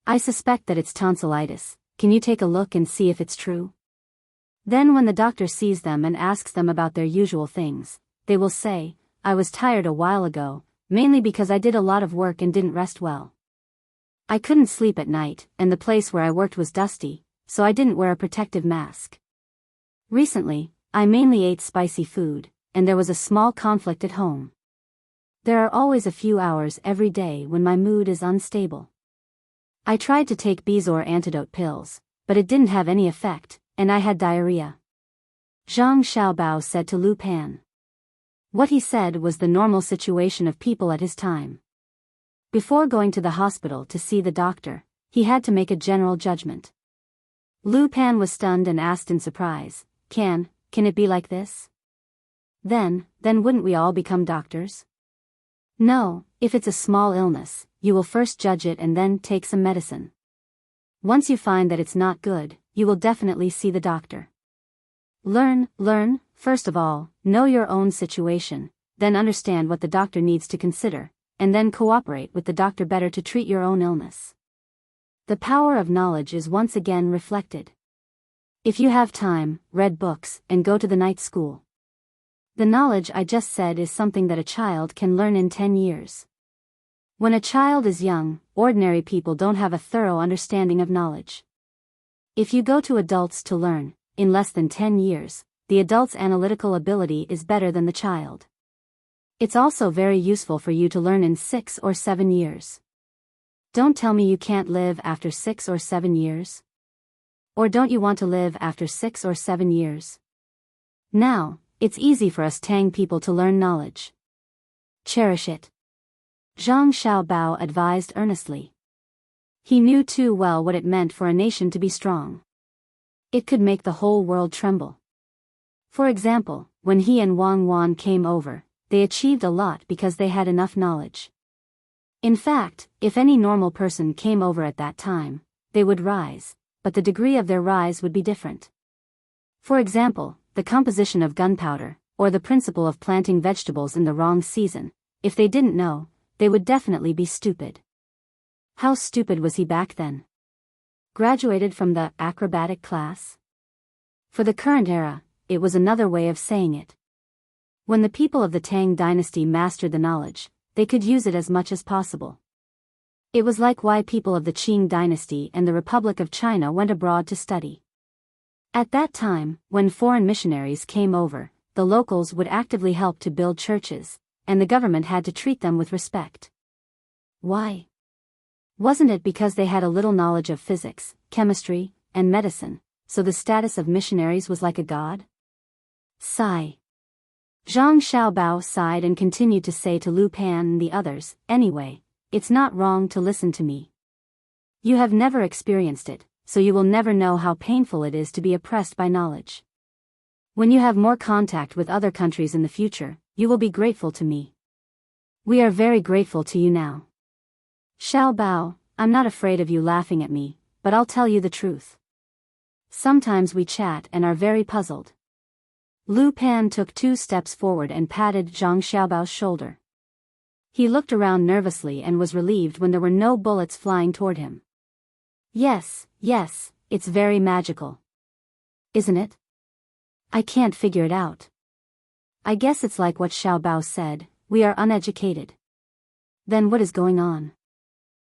I suspect that it's tonsillitis. Can you take a look and see if it's true?" Then when the doctor sees them and asks them about their usual things, they will say, "I was tired a while ago, mainly because I did a lot of work and didn't rest well. I couldn't sleep at night, and the place where I worked was dusty, so I didn't wear a protective mask. Recently, I mainly ate spicy food, and there was a small conflict at home. There are always a few hours every day when my mood is unstable. I tried to take Bezor antidote pills, but it didn't have any effect, and I had diarrhea." Zhang Xiaobao said to Lu Pan. What he said was the normal situation of people at his time. Before going to the hospital to see the doctor, he had to make a general judgment. Lu Pan was stunned and asked in surprise, Can it be like this? Then wouldn't we all become doctors?" "No, if it's a small illness, you will first judge it and then take some medicine. Once you find that it's not good, you will definitely see the doctor. Learn, first of all, know your own situation, then understand what the doctor needs to consider, and then cooperate with the doctor better to treat your own illness." The power of knowledge is once again reflected. If you have time, read books, and go to the night school. The knowledge I just said is something that a child can learn in 10 years. When a child is young, ordinary people don't have a thorough understanding of knowledge. If you go to adults to learn, in less than 10 years, the adult's analytical ability is better than the child. It's also very useful for you to learn in 6 or 7 years. Don't tell me you can't live after 6 or 7 years. Or don't you want to live after 6 or 7 years? Now, it's easy for us Tang people to learn knowledge. Cherish it. Zhang Xiaobao advised earnestly. He knew too well what it meant for a nation to be strong. It could make the whole world tremble. For example, when he and Wang Wan came over, they achieved a lot because they had enough knowledge. In fact, if any normal person came over at that time, they would rise, but the degree of their rise would be different. For example, the composition of gunpowder, or the principle of planting vegetables in the wrong season. If they didn't know, they would definitely be stupid. How stupid was he back then? Graduated from the acrobatic class? For the current era, it was another way of saying it. When the people of the Tang Dynasty mastered the knowledge, they could use it as much as possible. It was like why people of the Qing Dynasty and the Republic of China went abroad to study. At that time, when foreign missionaries came over, the locals would actively help to build churches, and the government had to treat them with respect. Why? Wasn't it because they had a little knowledge of physics, chemistry, and medicine, so the status of missionaries was like a god? Sigh. Zhang Xiaobao sighed and continued to say to Lu Pan and the others, "Anyway, it's not wrong to listen to me. You have never experienced it, so you will never know how painful it is to be oppressed by knowledge. When you have more contact with other countries in the future, you will be grateful to me. We are very grateful to you now. Xiaobao, I'm not afraid of you laughing at me, but I'll tell you the truth. Sometimes we chat and are very puzzled." Lu Pan took 2 steps forward and patted Zhang Xiaobao's shoulder. He looked around nervously and was relieved when there were no bullets flying toward him. Yes, it's very magical. Isn't it? I can't figure it out. I guess it's like what Xiaobao said, we are uneducated. Then what is going on?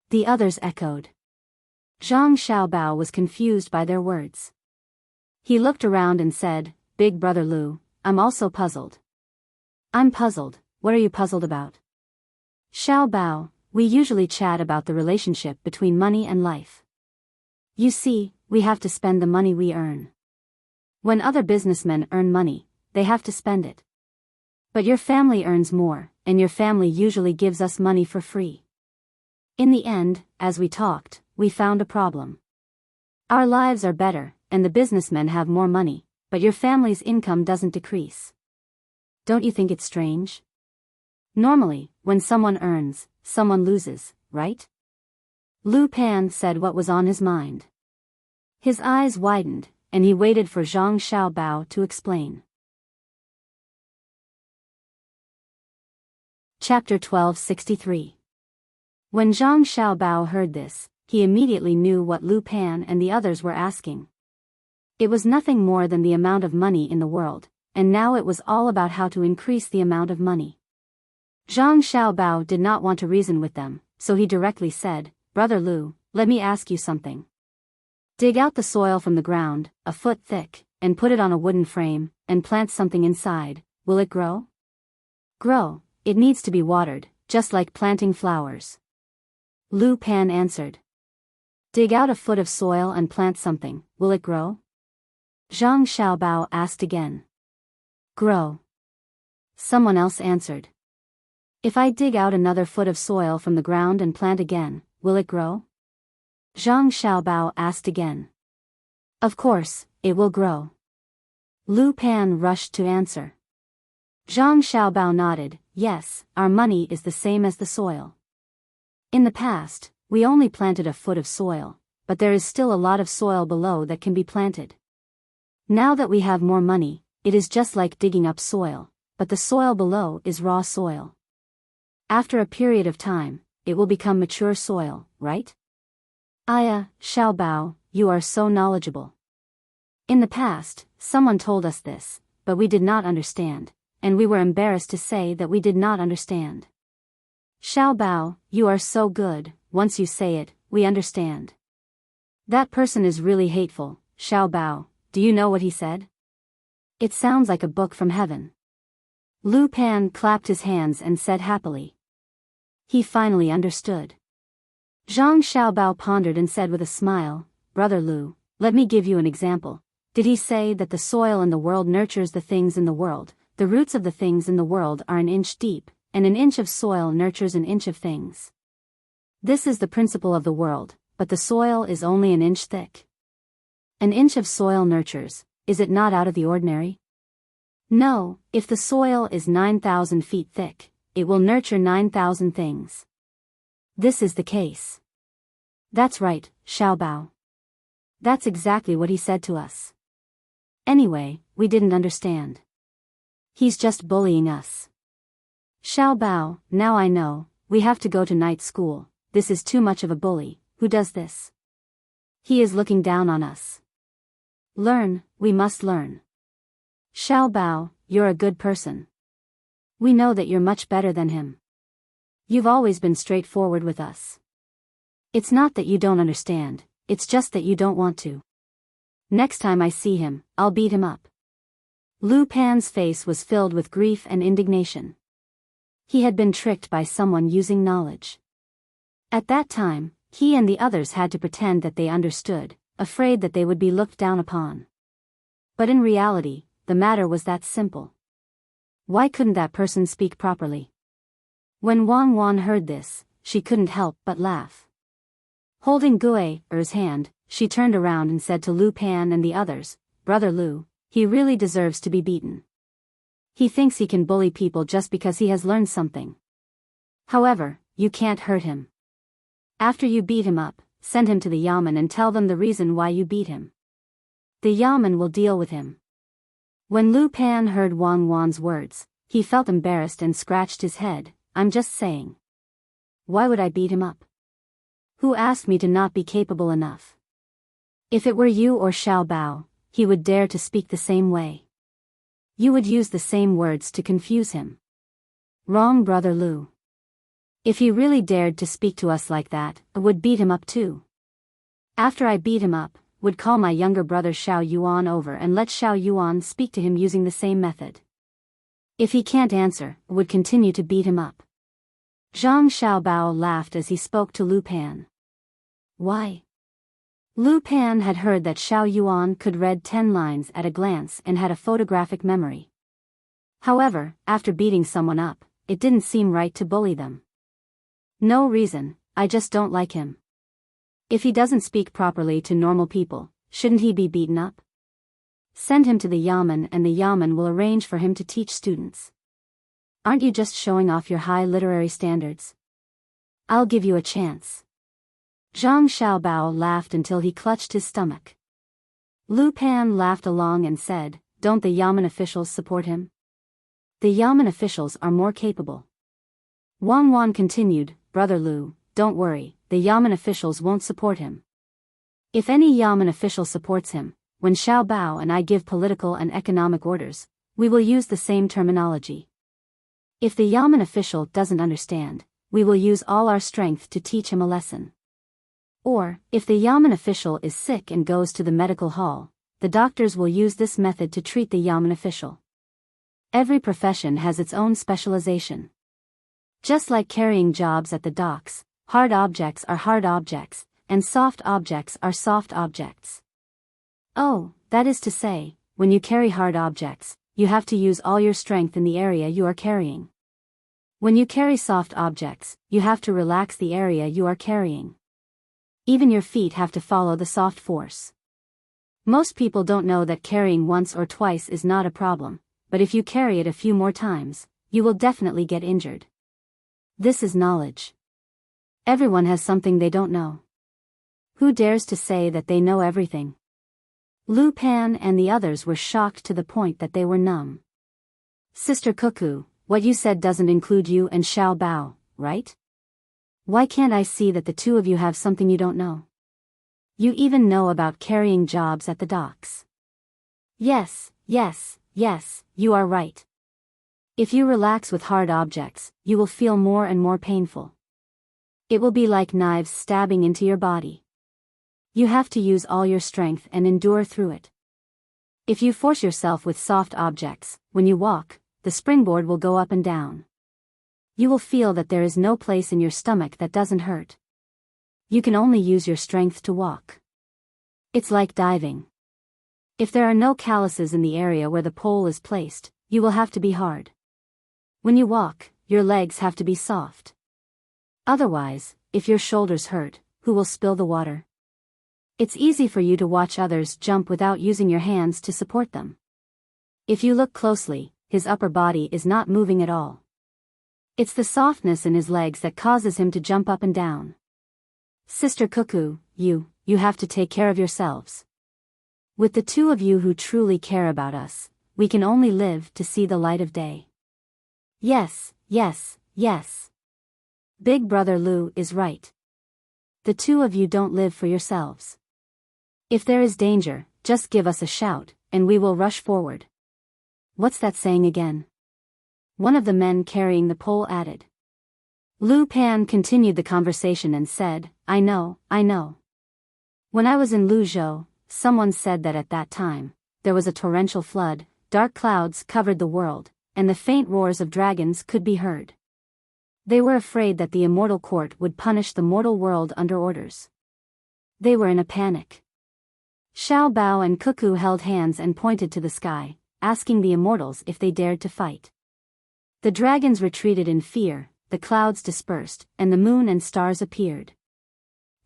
The others echoed. Zhang Xiaobao was confused by their words. He looked around and said, "Big brother Lu, I'm also puzzled." "I'm puzzled, what are you puzzled about?" "Xiaobao, we usually chat about the relationship between money and life. You see, we have to spend the money we earn. When other businessmen earn money, they have to spend it. But your family earns more, and your family usually gives us money for free. In the end, as we talked, we found a problem. Our lives are better, and the businessmen have more money, but your family's income doesn't decrease. Don't you think it's strange? Normally, when someone earns, someone loses, right?" Lu Pan said what was on his mind. His eyes widened, and he waited for Zhang Xiaobao to explain. Chapter 1263. When Zhang Xiaobao heard this, he immediately knew what Lu Pan and the others were asking. It was nothing more than the amount of money in the world, and now it was all about how to increase the amount of money. Zhang Xiaobao did not want to reason with them, so he directly said, "Brother Lu, let me ask you something. Dig out the soil from the ground, a foot thick, and put it on a wooden frame, and plant something inside. Will it grow?" "Grow, it needs to be watered, just like planting flowers." Lu Pan answered. "Dig out a foot of soil and plant something, will it grow?" Zhang Xiaobao asked again. "Grow." Someone else answered. "If I dig out another foot of soil from the ground and plant again, will it grow?" Zhang Xiaobao asked again. "Of course, it will grow." Lu Pan rushed to answer. Zhang Xiaobao nodded, "Yes, our money is the same as the soil. In the past, we only planted a foot of soil, but there is still a lot of soil below that can be planted. Now that we have more money, it is just like digging up soil, but the soil below is raw soil. After a period of time, it will become mature soil, right?" Xiaobao, you are so knowledgeable. In the past, someone told us this, but we did not understand, and we were embarrassed to say that we did not understand. Xiaobao, you are so good, once you say it, we understand. That person is really hateful, Xiaobao, do you know what he said? It sounds like a book from heaven. Lu Pan clapped his hands and said happily. He finally understood. Zhang Xiaobao pondered and said with a smile, "Brother Lu, let me give you an example. Did he say that the soil in the world nurtures the things in the world? The roots of the things in the world are an inch deep, and an inch of soil nurtures an inch of things. This is the principle of the world, but the soil is only an inch thick. An inch of soil nurtures, is it not out of the ordinary? No, if the soil is 9,000 feet thick, it will nurture 9,000 things. This is the case." "That's right, Xiaobao. That's exactly what he said to us. Anyway, we didn't understand. He's just bullying us. Xiao Bao, now I know, we have to go to night school. This is too much of a bully. Who does this? He is looking down on us. Learn, we must learn. Xiao Bao, you're a good person. We know that you're much better than him. You've always been straightforward with us. It's not that you don't understand, it's just that you don't want to. Next time I see him, I'll beat him up. Lu Pan's face was filled with grief and indignation. He had been tricked by someone using knowledge. At that time, he and the others had to pretend that they understood, afraid that they would be looked down upon. But in reality, the matter was that simple. Why couldn't that person speak properly? When Wang Wan heard this, she couldn't help but laugh. Holding Gui's hand, she turned around and said to Lu Pan and the others, "Brother Lu, he really deserves to be beaten. He thinks he can bully people just because he has learned something. However, you can't hurt him. After you beat him up, send him to the yamen and tell them the reason why you beat him. The yamen will deal with him." When Lu Pan heard Wang Wan's words, he felt embarrassed and scratched his head. "I'm just saying. Why would I beat him up? Who asked me to not be capable enough? If it were you or Xiao Bao, he would dare to speak the same way. You would use the same words to confuse him. Wrong, Brother Lu. If he really dared to speak to us like that, I would beat him up too. After I beat him up, would call my younger brother Xiao Yuan over and let Xiao Yuan speak to him using the same method. If he can't answer, would continue to beat him up." Zhang Xiaobao laughed as he spoke to Lu Pan. Why? Lu Pan had heard that Xiao Yuan could read 10 lines at a glance and had a photographic memory. However, after beating someone up, it didn't seem right to bully them. No reason, I just don't like him. If he doesn't speak properly to normal people, shouldn't he be beaten up? Send him to the yamen and the yamen will arrange for him to teach students. Aren't you just showing off your high literary standards? I'll give you a chance. Zhang Xiaobao laughed until he clutched his stomach. Lu Pan laughed along and said, "Don't the yamen officials support him? The yamen officials are more capable." Wang Wan continued, "Brother Lu, don't worry, the yamen officials won't support him. If any yamen official supports him, when Xiao Bao and I give political and economic orders, we will use the same terminology. If the yamen official doesn't understand, we will use all our strength to teach him a lesson. Or, if the yamen official is sick and goes to the medical hall, the doctors will use this method to treat the yamen official. Every profession has its own specialization. Just like carrying jobs at the docks, hard objects are hard objects, and soft objects are soft objects. Oh, that is to say, when you carry hard objects, you have to use all your strength in the area you are carrying. When you carry soft objects, you have to relax the area you are carrying. Even your feet have to follow the soft force. Most people don't know that carrying once or twice is not a problem, but if you carry it a few more times, you will definitely get injured. This is knowledge. Everyone has something they don't know. Who dares to say that they know everything? Lu Pan and the others were shocked to the point that they were numb. Sister Cuckoo, what you said doesn't include you and Xiao Bao, right? Why can't I see that the two of you have something you don't know? You even know about carrying jobs at the docks. Yes, you are right. If you relax with hard objects, you will feel more and more painful. It will be like knives stabbing into your body. You have to use all your strength and endure through it. If you force yourself with soft objects, when you walk, the springboard will go up and down. You will feel that there is no place in your stomach that doesn't hurt. You can only use your strength to walk. It's like diving. If there are no calluses in the area where the pole is placed, you will have to be hard. When you walk, your legs have to be soft. Otherwise, if your shoulders hurt, who will spill the water? It's easy for you to watch others jump without using your hands to support them. If you look closely, his upper body is not moving at all. It's the softness in his legs that causes him to jump up and down. Sister Cuckoo, you you have to take care of yourselves. With the two of you who truly care about us, we can only live to see the light of day. Yes, yes, yes. Big brother Lu is right. The two of you don't live for yourselves. If there is danger, just give us a shout, and we will rush forward. What's that saying again? One of the men carrying the pole added. Lu Pan continued the conversation and said, I know. When I was in Luzhou, someone said that at that time, there was a torrential flood, dark clouds covered the world, and the faint roars of dragons could be heard. They were afraid that the immortal court would punish the mortal world under orders. They were in a panic. Xiao Bao and Cuckoo held hands and pointed to the sky, asking the immortals if they dared to fight. The dragons retreated in fear, the clouds dispersed, and the moon and stars appeared.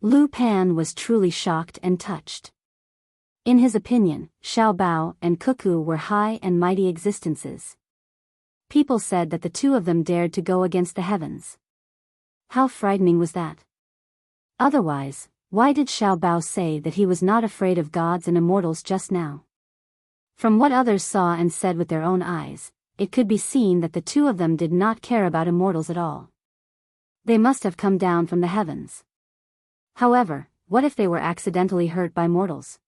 Lu Pan was truly shocked and touched. In his opinion, Xiao Bao and Cuckoo were high and mighty existences. People said that the two of them dared to go against the heavens. How frightening was that? Otherwise, why did Xiao Bao say that he was not afraid of gods and immortals just now? From what others saw and said with their own eyes, it could be seen that the two of them did not care about immortals at all. They must have come down from the heavens. However, what if they were accidentally hurt by mortals?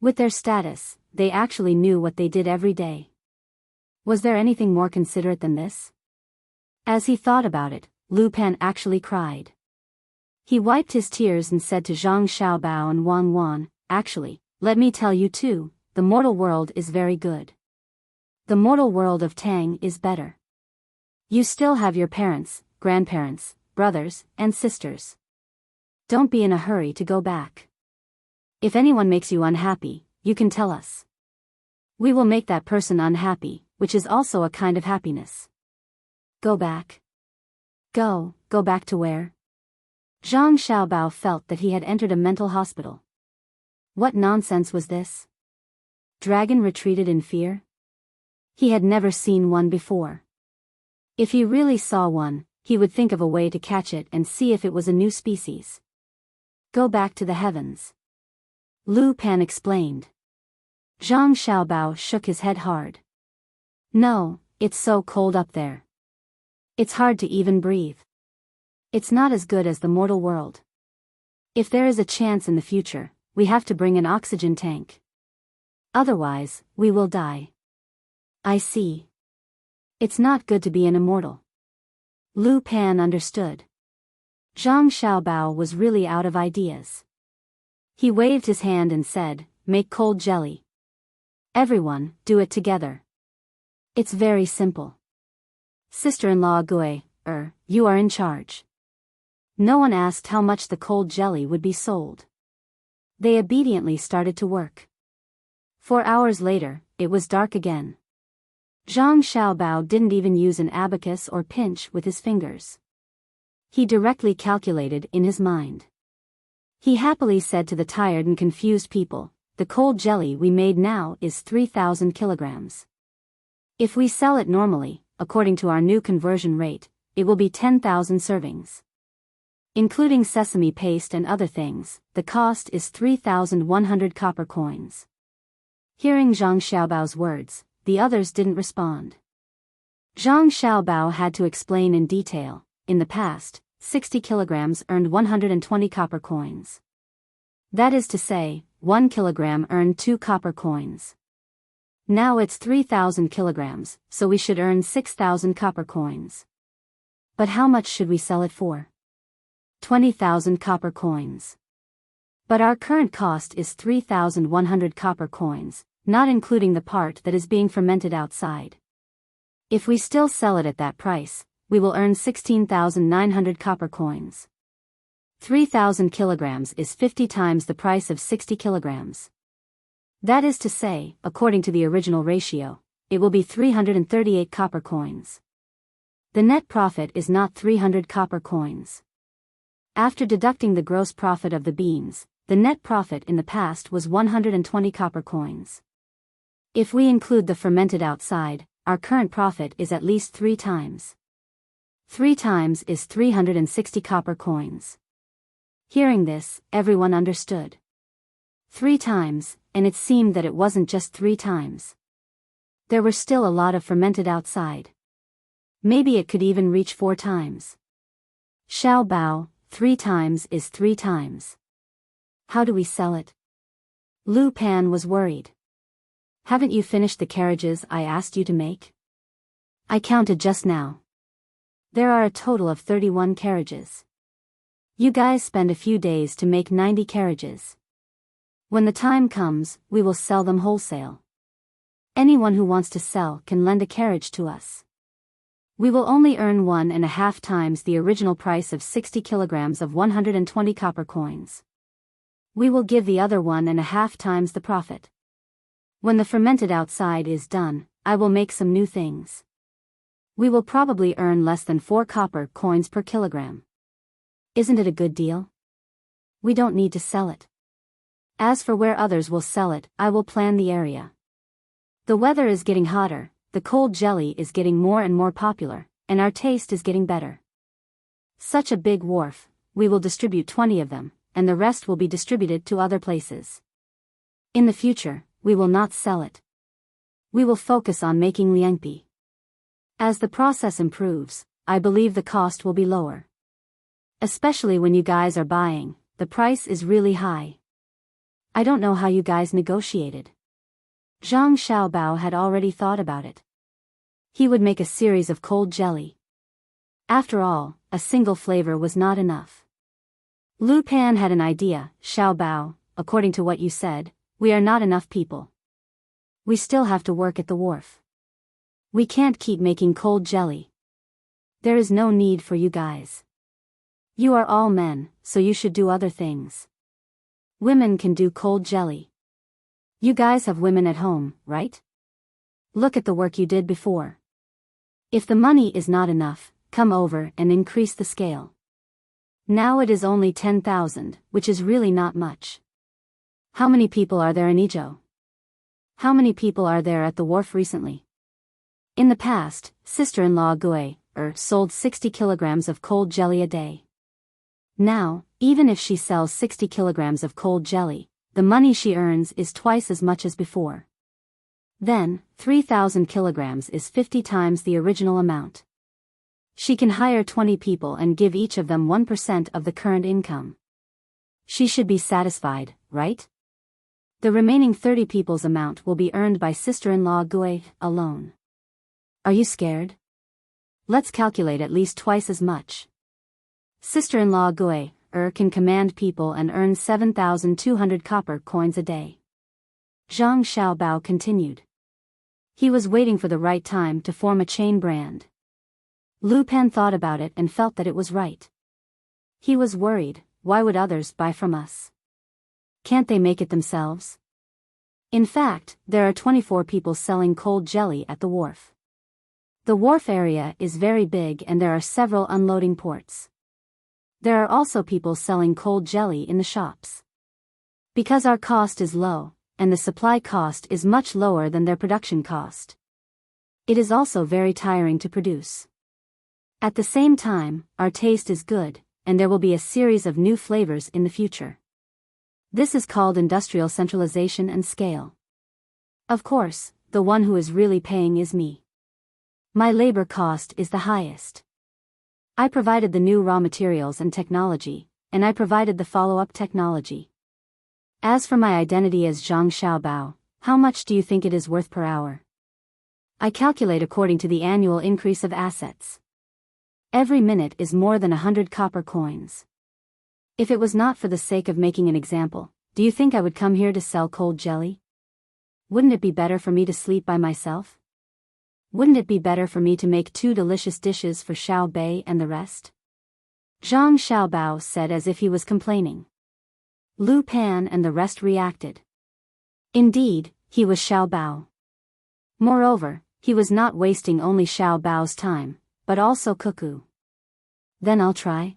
With their status, they actually knew what they did every day. Was there anything more considerate than this? As he thought about it, Lu Pan actually cried. He wiped his tears and said to Zhang Xiaobao and Wang Wan, actually, let me tell you too, the mortal world is very good. The mortal world of Tang is better. You still have your parents, grandparents, brothers, and sisters. Don't be in a hurry to go back. If anyone makes you unhappy, you can tell us. We will make that person unhappy, which is also a kind of happiness. Go back. Go back to where? Zhang Xiaobao felt that he had entered a mental hospital. What nonsense was this? Dragon retreated in fear? He had never seen one before. If he really saw one, he would think of a way to catch it and see if it was a new species. Go back to the heavens. Lu Pan explained. Zhang Xiaobao shook his head hard. No, it's so cold up there. It's hard to even breathe. It's not as good as the mortal world. If there is a chance in the future, we have to bring an oxygen tank. Otherwise, we will die. I see. It's not good to be an immortal. Lu Pan understood. Zhang Xiaobao was really out of ideas. He waved his hand and said, make cold jelly. Everyone, do it together. It's very simple. Sister-in-law Gui, you are in charge. No one asked how much the cold jelly would be sold. They obediently started to work. 4 hours later, it was dark again. Zhang Xiaobao didn't even use an abacus or pinch with his fingers. He directly calculated in his mind. He happily said to the tired and confused people, the cold jelly we made now is 3,000 kilograms. If we sell it normally, according to our new conversion rate, it will be 10,000 servings. Including sesame paste and other things, the cost is 3,100 copper coins. Hearing Zhang Xiaobao's words, the others didn't respond. Zhang Xiaobao had to explain in detail. In the past, 60 kilograms earned 120 copper coins. That is to say, 1 kilogram earned 2 copper coins. Now it's 3,000 kilograms, so we should earn 6,000 copper coins. But how much should we sell it for? 20,000 copper coins. But our current cost is 3,100 copper coins, not including the part that is being fermented outside. If we still sell it at that price, we will earn 16,900 copper coins. 3,000 kilograms is 50 times the price of 60 kilograms. That is to say, according to the original ratio, it will be 338 copper coins. The net profit is not 300 copper coins. After deducting the gross profit of the beans, the net profit in the past was 120 copper coins. If we include the fermented outside, our current profit is at least 3 times. 3 times is 360 copper coins. Hearing this, everyone understood. 3 times, and it seemed that it wasn't just 3 times. There were still a lot of fermented outside. Maybe it could even reach 4 times. Xiao Bao, 3 times is 3 times. How do we sell it? Lu Pan was worried. Haven't you finished the carriages I asked you to make? I counted just now. There are a total of 31 carriages. You guys spend a few days to make 90 carriages. When the time comes, we will sell them wholesale. Anyone who wants to sell can lend a carriage to us. We will only earn 1.5 times the original price of 60 kilograms of 120 copper coins. We will give the other 1.5 times the profit. When the fermented outside is done, I will make some new things. We will probably earn less than 4 copper coins per kilogram. Isn't it a good deal? We don't need to sell it. As for where others will sell it, I will plan the area. The weather is getting hotter, the cold jelly is getting more and more popular, and our taste is getting better. Such a big wharf, we will distribute 20 of them, and the rest will be distributed to other places. In the future, we will not sell it. We will focus on making liangpi. As the process improves, I believe the cost will be lower. Especially when you guys are buying, the price is really high. I don't know how you guys negotiated. Zhang Xiaobao had already thought about it. He would make a series of cold jelly. After all, a single flavor was not enough. Lu Pan had an idea. Xiaobao, according to what you said, we are not enough people. We still have to work at the wharf. We can't keep making cold jelly. There is no need for you guys. You are all men, so you should do other things. Women can do cold jelly. You guys have women at home, right? Look at the work you did before. If the money is not enough, come over and increase the scale. Now it is only 10,000, which is really not much. How many people are there in Ijo? How many people are there at the wharf recently? In the past, sister-in-law Gui sold 60 kilograms of cold jelly a day. Now, even if she sells 60 kilograms of cold jelly, the money she earns is twice as much as before. Then, 3,000 kilograms is 50 times the original amount. She can hire 20 people and give each of them 1% of the current income. She should be satisfied, right? The remaining 30 people's amount will be earned by sister-in-law Gui alone. Are you scared? Let's calculate at least twice as much. Sister-in-law Gui can command people and earn 7,200 copper coins a day. Zhang Xiaobao continued. He was waiting for the right time to form a chain brand. Lu Pan thought about it and felt that it was right. He was worried, why would others buy from us? Can't they make it themselves? In fact, there are 24 people selling cold jelly at the wharf. The wharf area is very big and there are several unloading ports. There are also people selling cold jelly in the shops. Because our cost is low, and the supply cost is much lower than their production cost. It is also very tiring to produce. At the same time, our taste is good, and there will be a series of new flavors in the future. This is called industrial centralization and scale. Of course, the one who is really paying is me. My labor cost is the highest. I provided the new raw materials and technology, and I provided the follow-up technology. As for my identity as Zhang Xiaobao, how much do you think it is worth per hour? I calculate according to the annual increase of assets. Every minute is more than 100 copper coins. If it was not for the sake of making an example, do you think I would come here to sell cold jelly? Wouldn't it be better for me to sleep by myself? Wouldn't it be better for me to make 2 delicious dishes for Xiao Bei and the rest? Zhang Xiaobao said as if he was complaining. Lu Pan and the rest reacted. Indeed, he was Xiaobao. Moreover, he was not wasting only Xiaobao's time, but also Cuckoo. Then I'll try.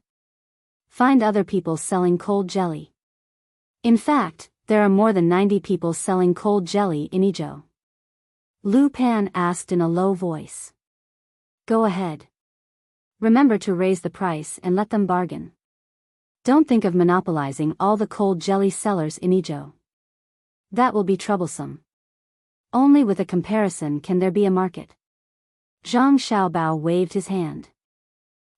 Find other people selling cold jelly. In fact, there are more than 90 people selling cold jelly in Ijo. Lu Pan asked in a low voice. Go ahead. Remember to raise the price and let them bargain. Don't think of monopolizing all the cold jelly sellers in Izhou. That will be troublesome. Only with a comparison can there be a market. Zhang Xiaobao waved his hand.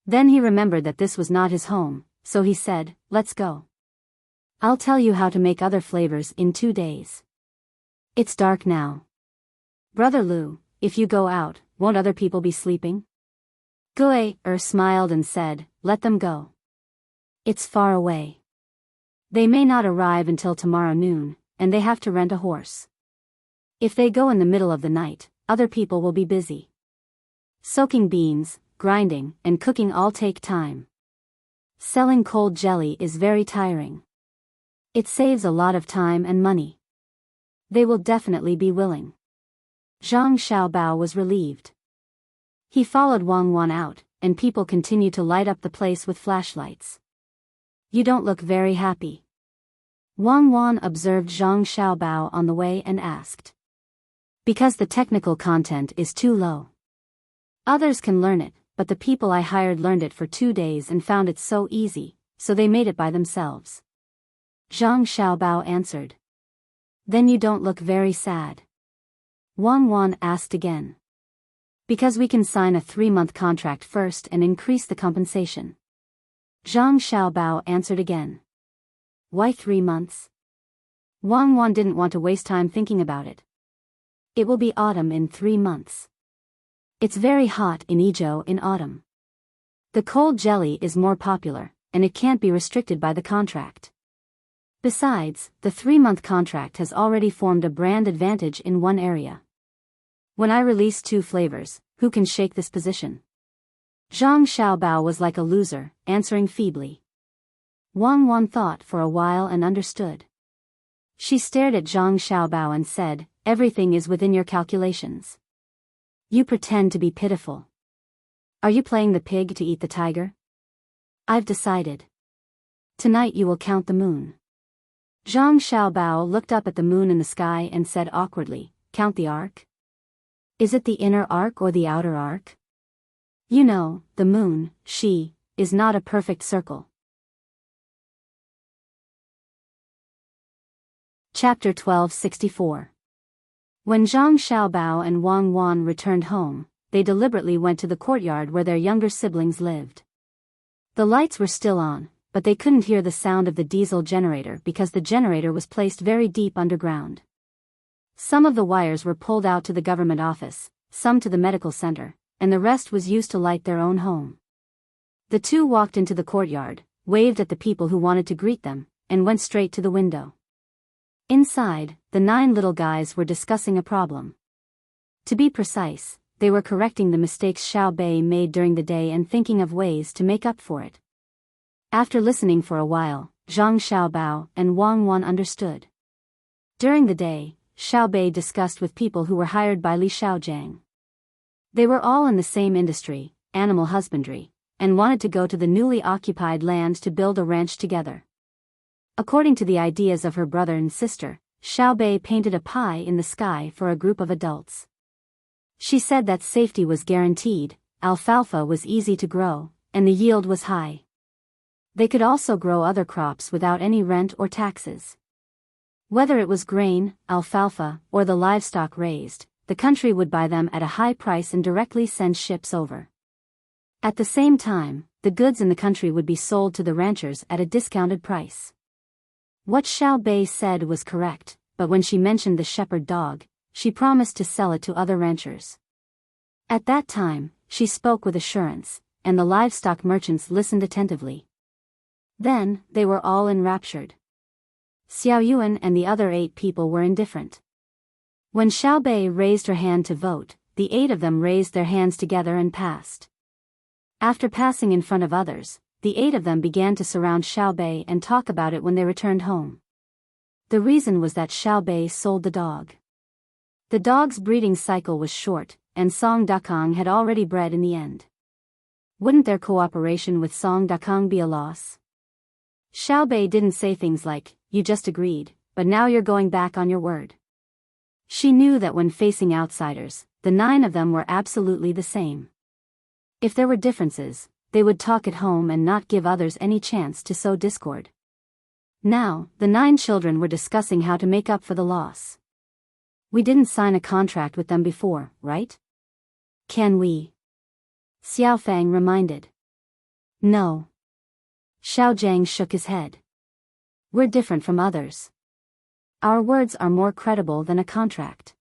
Then he remembered that this was not his home, so he said, "Let's go. I'll tell you how to make other flavors in 2 days. It's dark now. Brother Lu, if you go out, won't other people be sleeping?" Gue smiled and said, "Let them go. It's far away. They may not arrive until tomorrow noon, and they have to rent a horse. If they go in the middle of the night, other people will be busy. Soaking beans, grinding, and cooking all take time. Selling cold jelly is very tiring. It saves a lot of time and money. They will definitely be willing." Zhang Xiaobao was relieved. He followed Wang Wan out, and people continued to light up the place with flashlights. "You don't look very happy." Wang Wan observed Zhang Xiaobao on the way and asked. "Because the technical content is too low. Others can learn it, but the people I hired learned it for 2 days and found it so easy, so they made it by themselves." Zhang Xiaobao answered. "Then you don't look very sad." Wang Wan asked again. "Because we can sign a 3-month contract first and increase the compensation." Zhang Xiaobao answered again. "Why 3 months?" Wang Wan didn't want to waste time thinking about it. "It will be autumn in 3 months. It's very hot in Izhou in autumn. The cold jelly is more popular, and it can't be restricted by the contract. Besides, the 3-month contract has already formed a brand advantage in one area. When I release 2 flavors, who can shake this position?" Zhang Xiaobao was like a loser, answering feebly. Wang Wan thought for a while and understood. She stared at Zhang Xiaobao and said, "Everything is within your calculations. You pretend to be pitiful. Are you playing the pig to eat the tiger?" "I've decided. Tonight you will count the moon." Zhang Xiaobao looked up at the moon in the sky and said awkwardly, "Count the arc? Is it the inner arc or the outer arc? You know, the moon, she, is not a perfect circle." Chapter 1264. When Zhang Xiaobao and Wang Wan returned home, they deliberately went to the courtyard where their younger siblings lived. The lights were still on, but they couldn't hear the sound of the diesel generator because the generator was placed very deep underground. Some of the wires were pulled out to the government office, some to the medical center, and the rest was used to light their own home. The two walked into the courtyard, waved at the people who wanted to greet them, and went straight to the window. Inside, the 9 little guys were discussing a problem. To be precise, they were correcting the mistakes Xiao Bei made during the day and thinking of ways to make up for it. After listening for a while, Zhang Xiaobao and Wang Wan understood. During the day, Xiao Bei discussed with people who were hired by Li Xiaojiang. They were all in the same industry, animal husbandry, and wanted to go to the newly occupied land to build a ranch together. According to the ideas of her brother and sister, Xiao Bei painted a pie in the sky for a group of adults. She said that safety was guaranteed, alfalfa was easy to grow, and the yield was high. They could also grow other crops without any rent or taxes. Whether it was grain, alfalfa, or the livestock raised, the country would buy them at a high price and directly send ships over. At the same time, the goods in the country would be sold to the ranchers at a discounted price. What Xiao Bei said was correct, but when she mentioned the shepherd dog, she promised to sell it to other ranchers. At that time, she spoke with assurance, and the livestock merchants listened attentively. Then, they were all enraptured. Xiao Yuan and the other 8 people were indifferent. When Xiao Bei raised her hand to vote, the 8 of them raised their hands together and passed. After passing in front of others, the 8 of them began to surround Xiao Bei and talk about it when they returned home. The reason was that Xiao Bei sold the dog. The dog's breeding cycle was short, and Song Dakong had already bred in the end. Wouldn't their cooperation with Song Dakong be a loss? Xiao Bei didn't say things like, "You just agreed, but now you're going back on your word." She knew that when facing outsiders, the 9 of them were absolutely the same. If there were differences, they would talk at home and not give others any chance to sow discord. Now, the 9 children were discussing how to make up for the loss. We didn't sign a contract with them before, right? Can we? Xiao Fang reminded. No. Xiao Jiang shook his head. We're different from others. Our words are more credible than a contract.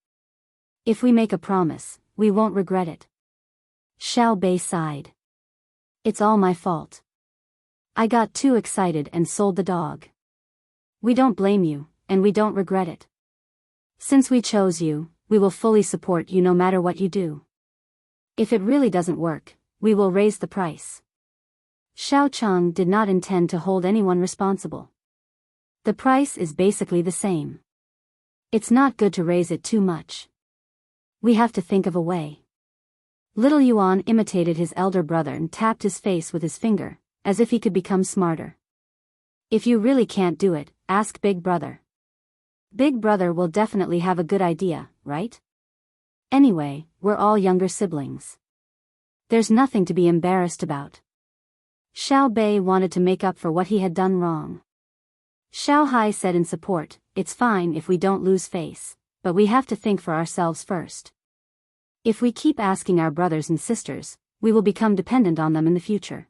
If we make a promise, we won't regret it. Xiao Bei sighed. It's all my fault. I got too excited and sold the dog. We don't blame you, and we don't regret it. Since we chose you, we will fully support you no matter what you do. If it really doesn't work, we will raise the price. Xiao Cheng did not intend to hold anyone responsible. The price is basically the same. It's not good to raise it too much. We have to think of a way. Little Yuan imitated his elder brother and tapped his face with his finger, as if he could become smarter. If you really can't do it, ask Big Brother. Big Brother will definitely have a good idea, right? Anyway, we're all younger siblings. There's nothing to be embarrassed about. Xiao Bei wanted to make up for what he had done wrong. Xiao Hai said in support, it's fine if we don't lose face, but we have to think for ourselves first. If we keep asking our brothers and sisters, we will become dependent on them in the future.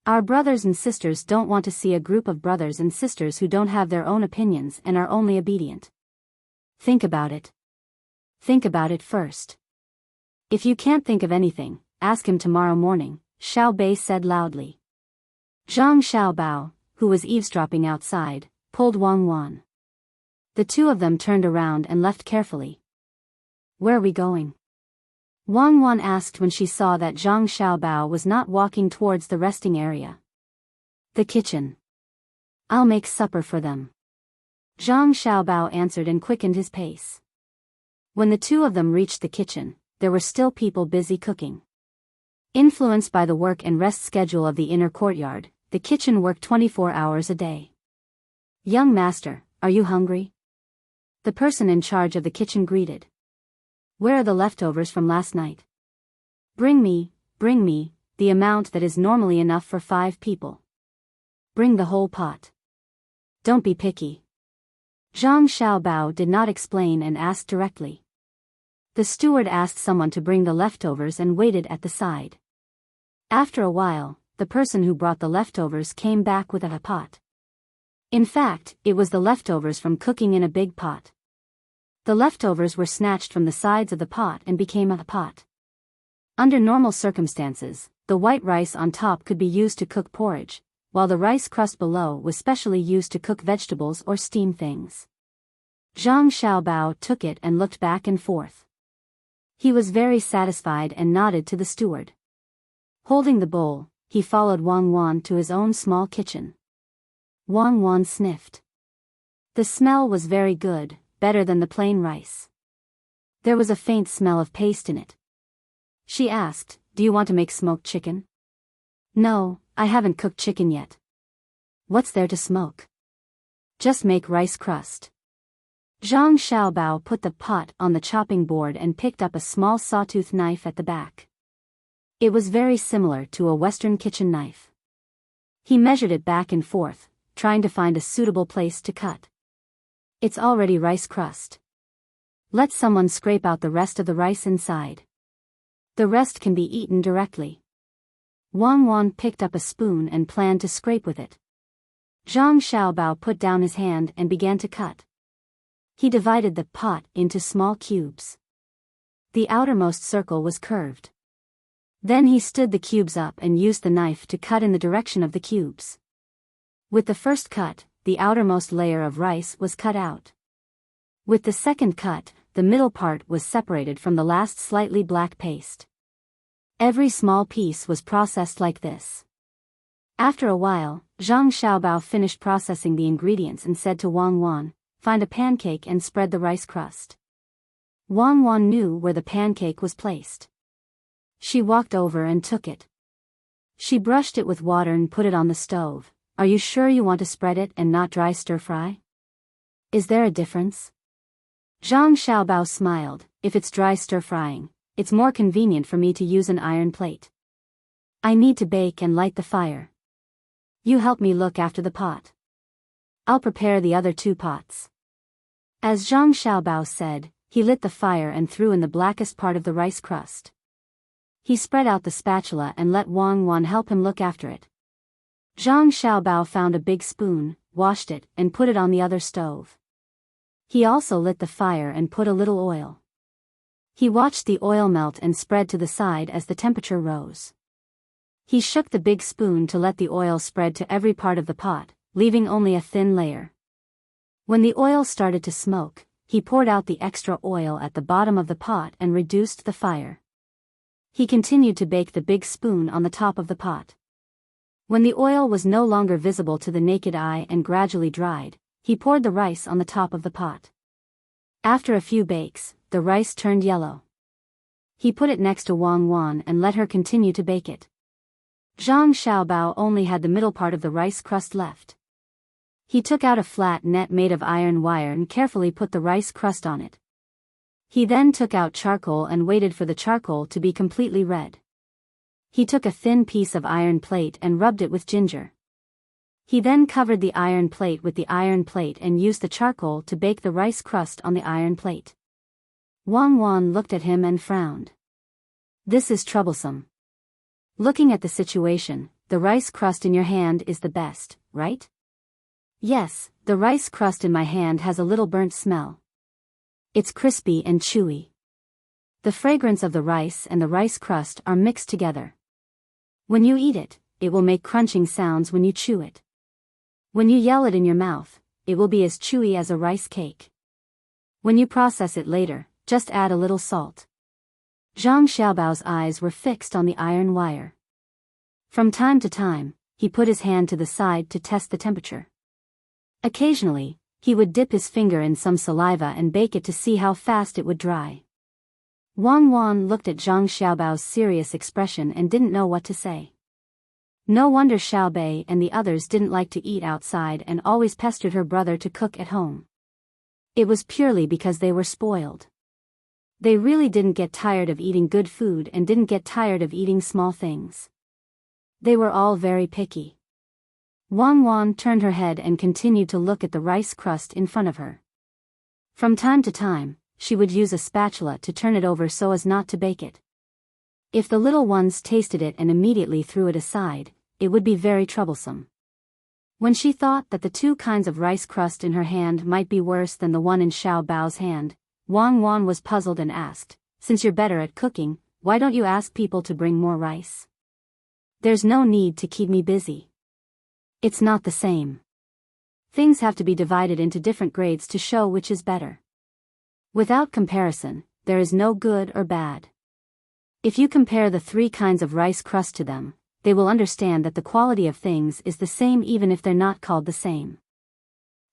Our brothers and sisters don't want to see a group of brothers and sisters who don't have their own opinions and are only obedient. Think about it. Think about it first. If you can't think of anything, ask him tomorrow morning, Xiao Bei said loudly. Zhang Xiaobao, who was eavesdropping outside, pulled Wang Wan. The two of them turned around and left carefully. Where are we going? Wang Wan asked when she saw that Zhang Xiaobao was not walking towards the resting area. The kitchen. I'll make supper for them. Zhang Xiaobao answered and quickened his pace. When the two of them reached the kitchen, there were still people busy cooking. Influenced by the work and rest schedule of the inner courtyard, the kitchen worked 24 hours a day. Young master, are you hungry? The person in charge of the kitchen greeted. Where are the leftovers from last night? Bring me, the amount that is normally enough for 5 people. Bring the whole pot. Don't be picky. Zhang Xiaobao did not explain and asked directly. The steward asked someone to bring the leftovers and waited at the side. After a while, the person who brought the leftovers came back with a pot. In fact, it was the leftovers from cooking in a big pot. The leftovers were snatched from the sides of the pot and became a pot. Under normal circumstances, the white rice on top could be used to cook porridge, while the rice crust below was specially used to cook vegetables or steam things. Zhang Xiaobao took it and looked back and forth. He was very satisfied and nodded to the steward. Holding the bowl, he followed Wang Wan to his own small kitchen. Wang Wan sniffed. The smell was very good, better than the plain rice. There was a faint smell of paste in it. She asked, do you want to make smoked chicken? No, I haven't cooked chicken yet. What's there to smoke? Just make rice crust. Zhang Xiaobao put the pot on the chopping board and picked up a small sawtooth knife at the back. It was very similar to a Western kitchen knife. He measured it back and forth, trying to find a suitable place to cut. It's already rice crust. Let someone scrape out the rest of the rice inside. The rest can be eaten directly. Wang Wan picked up a spoon and planned to scrape with it. Zhang Xiaobao put down his hand and began to cut. He divided the pot into small cubes. The outermost circle was curved. Then he stood the cubes up and used the knife to cut in the direction of the cubes. With the first cut, the outermost layer of rice was cut out. With the second cut, the middle part was separated from the last slightly black paste. Every small piece was processed like this. After a while, Zhang Xiaobao finished processing the ingredients and said to Wang Wan, find a pancake and spread the rice crust. Wang Wan knew where the pancake was placed. She walked over and took it. She brushed it with water and put it on the stove. Are you sure you want to spread it and not dry stir-fry? Is there a difference? Zhang Xiaobao smiled. If it's dry stir-frying, it's more convenient for me to use an iron plate. I need to bake and light the fire. You help me look after the pot. I'll prepare the other 2 pots. As Zhang Xiaobao said, he lit the fire and threw in the blackest part of the rice crust. He spread out the spatula and let Wang Wan help him look after it. Zhang Xiaobao found a big spoon, washed it, and put it on the other stove. He also lit the fire and put a little oil. He watched the oil melt and spread to the side as the temperature rose. He shook the big spoon to let the oil spread to every part of the pot, leaving only a thin layer. When the oil started to smoke, he poured out the extra oil at the bottom of the pot and reduced the fire. He continued to bake the big spoon on the top of the pot. When the oil was no longer visible to the naked eye and gradually dried, he poured the rice on the top of the pot. After a few bakes, the rice turned yellow. He put it next to Wang Wan and let her continue to bake it. Zhang Xiaobao only had the middle part of the rice crust left. He took out a flat net made of iron wire and carefully put the rice crust on it. He then took out charcoal and waited for the charcoal to be completely red. He took a thin piece of iron plate and rubbed it with ginger. He then covered the iron plate with the iron plate and used the charcoal to bake the rice crust on the iron plate. Wang Wan looked at him and frowned. This is troublesome. Looking at the situation, the rice crust in your hand is the best, right? Yes, the rice crust in my hand has a little burnt smell. It's crispy and chewy. The fragrance of the rice and the rice crust are mixed together. When you eat it, it will make crunching sounds when you chew it. When you yell it in your mouth, it will be as chewy as a rice cake. When you process it later, just add a little salt. Zhang Xiaobao's eyes were fixed on the iron wire. From time to time, he put his hand to the side to test the temperature. Occasionally, he would dip his finger in some saliva and bake it to see how fast it would dry. Wang Wan looked at Zhang Xiaobao's serious expression and didn't know what to say. No wonder Xiaobei and the others didn't like to eat outside and always pestered her brother to cook at home. It was purely because they were spoiled. They really didn't get tired of eating good food and didn't get tired of eating small things. They were all very picky. Wang Wan turned her head and continued to look at the rice crust in front of her. From time to time, she would use a spatula to turn it over so as not to bake it. If the little ones tasted it and immediately threw it aside, it would be very troublesome. When she thought that the 2 kinds of rice crust in her hand might be worse than the one in Xiao Bao's hand, Wang Wan was puzzled and asked, "Since you're better at cooking, why don't you ask people to bring more rice? There's no need to keep me busy. It's not the same. Things have to be divided into different grades to show which is better. Without comparison, there is no good or bad. If you compare the 3 kinds of rice crust to them, they will understand that the quality of things is the same even if they're not called the same.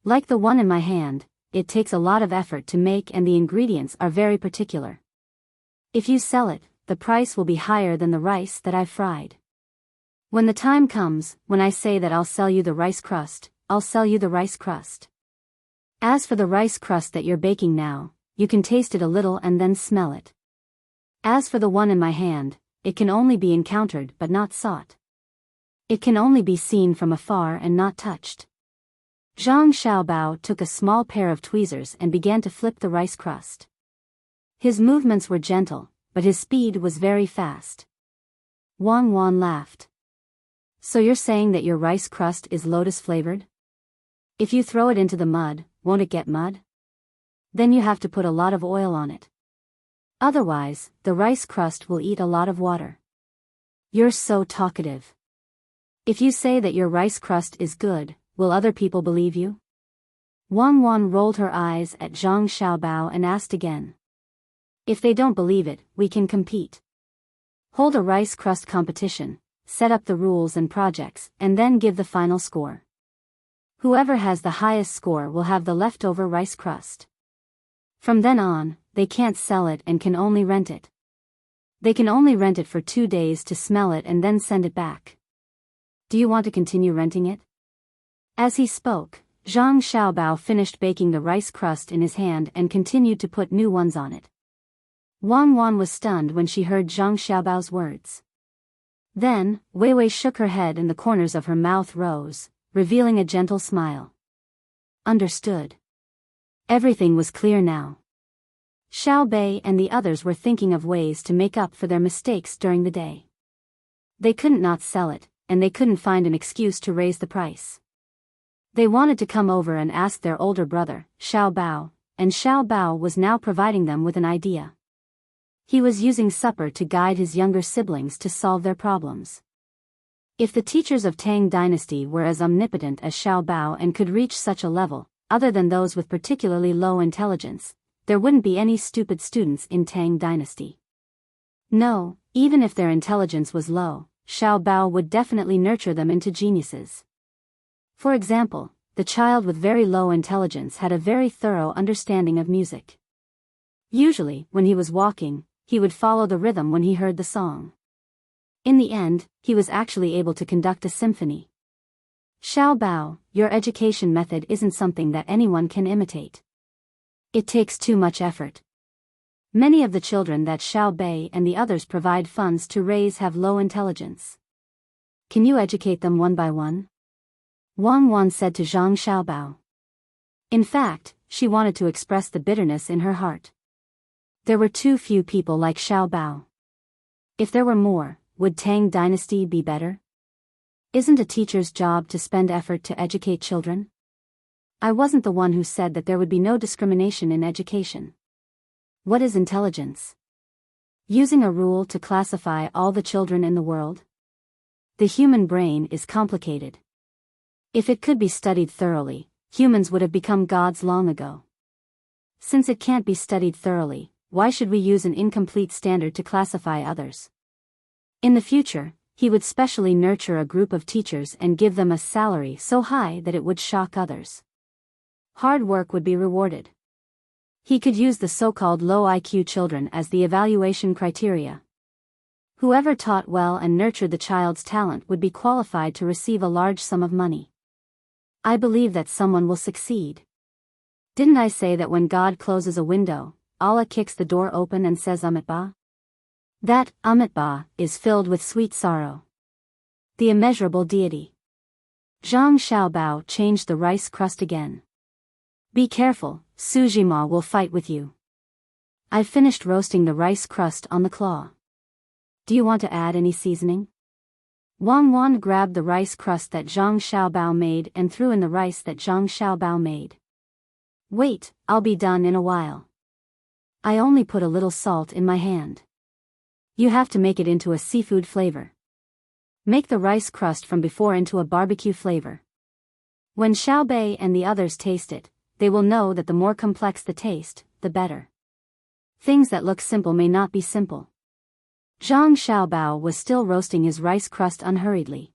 Like the one in my hand, it takes a lot of effort to make and the ingredients are very particular. If you sell it, the price will be higher than the rice that I've fried. When the time comes, when I say that I'll sell you the rice crust, I'll sell you the rice crust. As for the rice crust that you're baking now, you can taste it a little and then smell it. As for the one in my hand, it can only be encountered but not sought. It can only be seen from afar and not touched." Zhang Xiaobao took a small pair of tweezers and began to flip the rice crust. His movements were gentle, but his speed was very fast. Wang Wan laughed. "So you're saying that your rice crust is lotus-flavored? If you throw it into the mud, won't it get mud? Then you have to put a lot of oil on it. Otherwise, the rice crust will eat a lot of water. You're so talkative. If you say that your rice crust is good, will other people believe you?" Wang Wan rolled her eyes at Zhang Xiaobao and asked again. "If they don't believe it, we can compete. Hold a rice crust competition, set up the rules and projects, and then give the final score. Whoever has the highest score will have the leftover rice crust. From then on, they can't sell it and can only rent it. They can only rent it for 2 days to smell it and then send it back. Do you want to continue renting it?" As he spoke, Zhang Xiaobao finished baking the rice crust in his hand and continued to put new ones on it. Wang Wan was stunned when she heard Zhang Xiaobao's words. Then, Weiwei shook her head and the corners of her mouth rose, revealing a gentle smile. Understood. Everything was clear now. Xiao Bei and the others were thinking of ways to make up for their mistakes during the day. They couldn't not sell it, and they couldn't find an excuse to raise the price. They wanted to come over and ask their older brother, Xiao Bao, and Xiao Bao was now providing them with an idea. He was using supper to guide his younger siblings to solve their problems. If the teachers of Tang Dynasty were as omnipotent as Xiao Bao and could reach such a level, other than those with particularly low intelligence, there wouldn't be any stupid students in Tang Dynasty. No, even if their intelligence was low, Xiao Bao would definitely nurture them into geniuses. For example, the child with very low intelligence had a very thorough understanding of music. Usually, when he was walking, he would follow the rhythm when he heard the song. In the end, he was actually able to conduct a symphony. Xiao Bao, your education method isn't something that anyone can imitate. It takes too much effort. Many of the children that Xiao Bei and the others provide funds to raise have low intelligence. Can you educate them one by one? Wang Wan said to Zhang Xiaobao. In fact, she wanted to express the bitterness in her heart. There were too few people like Xiaobao. If there were more, would Tang Dynasty be better? Isn't a teacher's job to spend effort to educate children? I wasn't the one who said that there would be no discrimination in education. What is intelligence? Using a rule to classify all the children in the world? The human brain is complicated. If it could be studied thoroughly, humans would have become gods long ago. Since it can't be studied thoroughly, why should we use an incomplete standard to classify others? In the future, he would specially nurture a group of teachers and give them a salary so high that it would shock others. Hard work would be rewarded. He could use the so-called low IQ children as the evaluation criteria. Whoever taught well and nurtured the child's talent would be qualified to receive a large sum of money. I believe that someone will succeed. Didn't I say that when God closes a window, Allah kicks the door open and says Amitba? That, Amitba, is filled with sweet sorrow. The immeasurable deity. Zhang Xiaobao changed the rice crust again. Be careful, Sujima will fight with you. I've finished roasting the rice crust on the claw. Do you want to add any seasoning? Wang Wan grabbed the rice crust that Zhang Xiaobao made and threw in the rice that Zhang Xiaobao made. Wait, I'll be done in a while. I only put a little salt in my hand. You have to make it into a seafood flavor. Make the rice crust from before into a barbecue flavor. When Xiao Bei and the others taste it, they will know that the more complex the taste, the better. Things that look simple may not be simple. Zhang Xiaobao was still roasting his rice crust unhurriedly.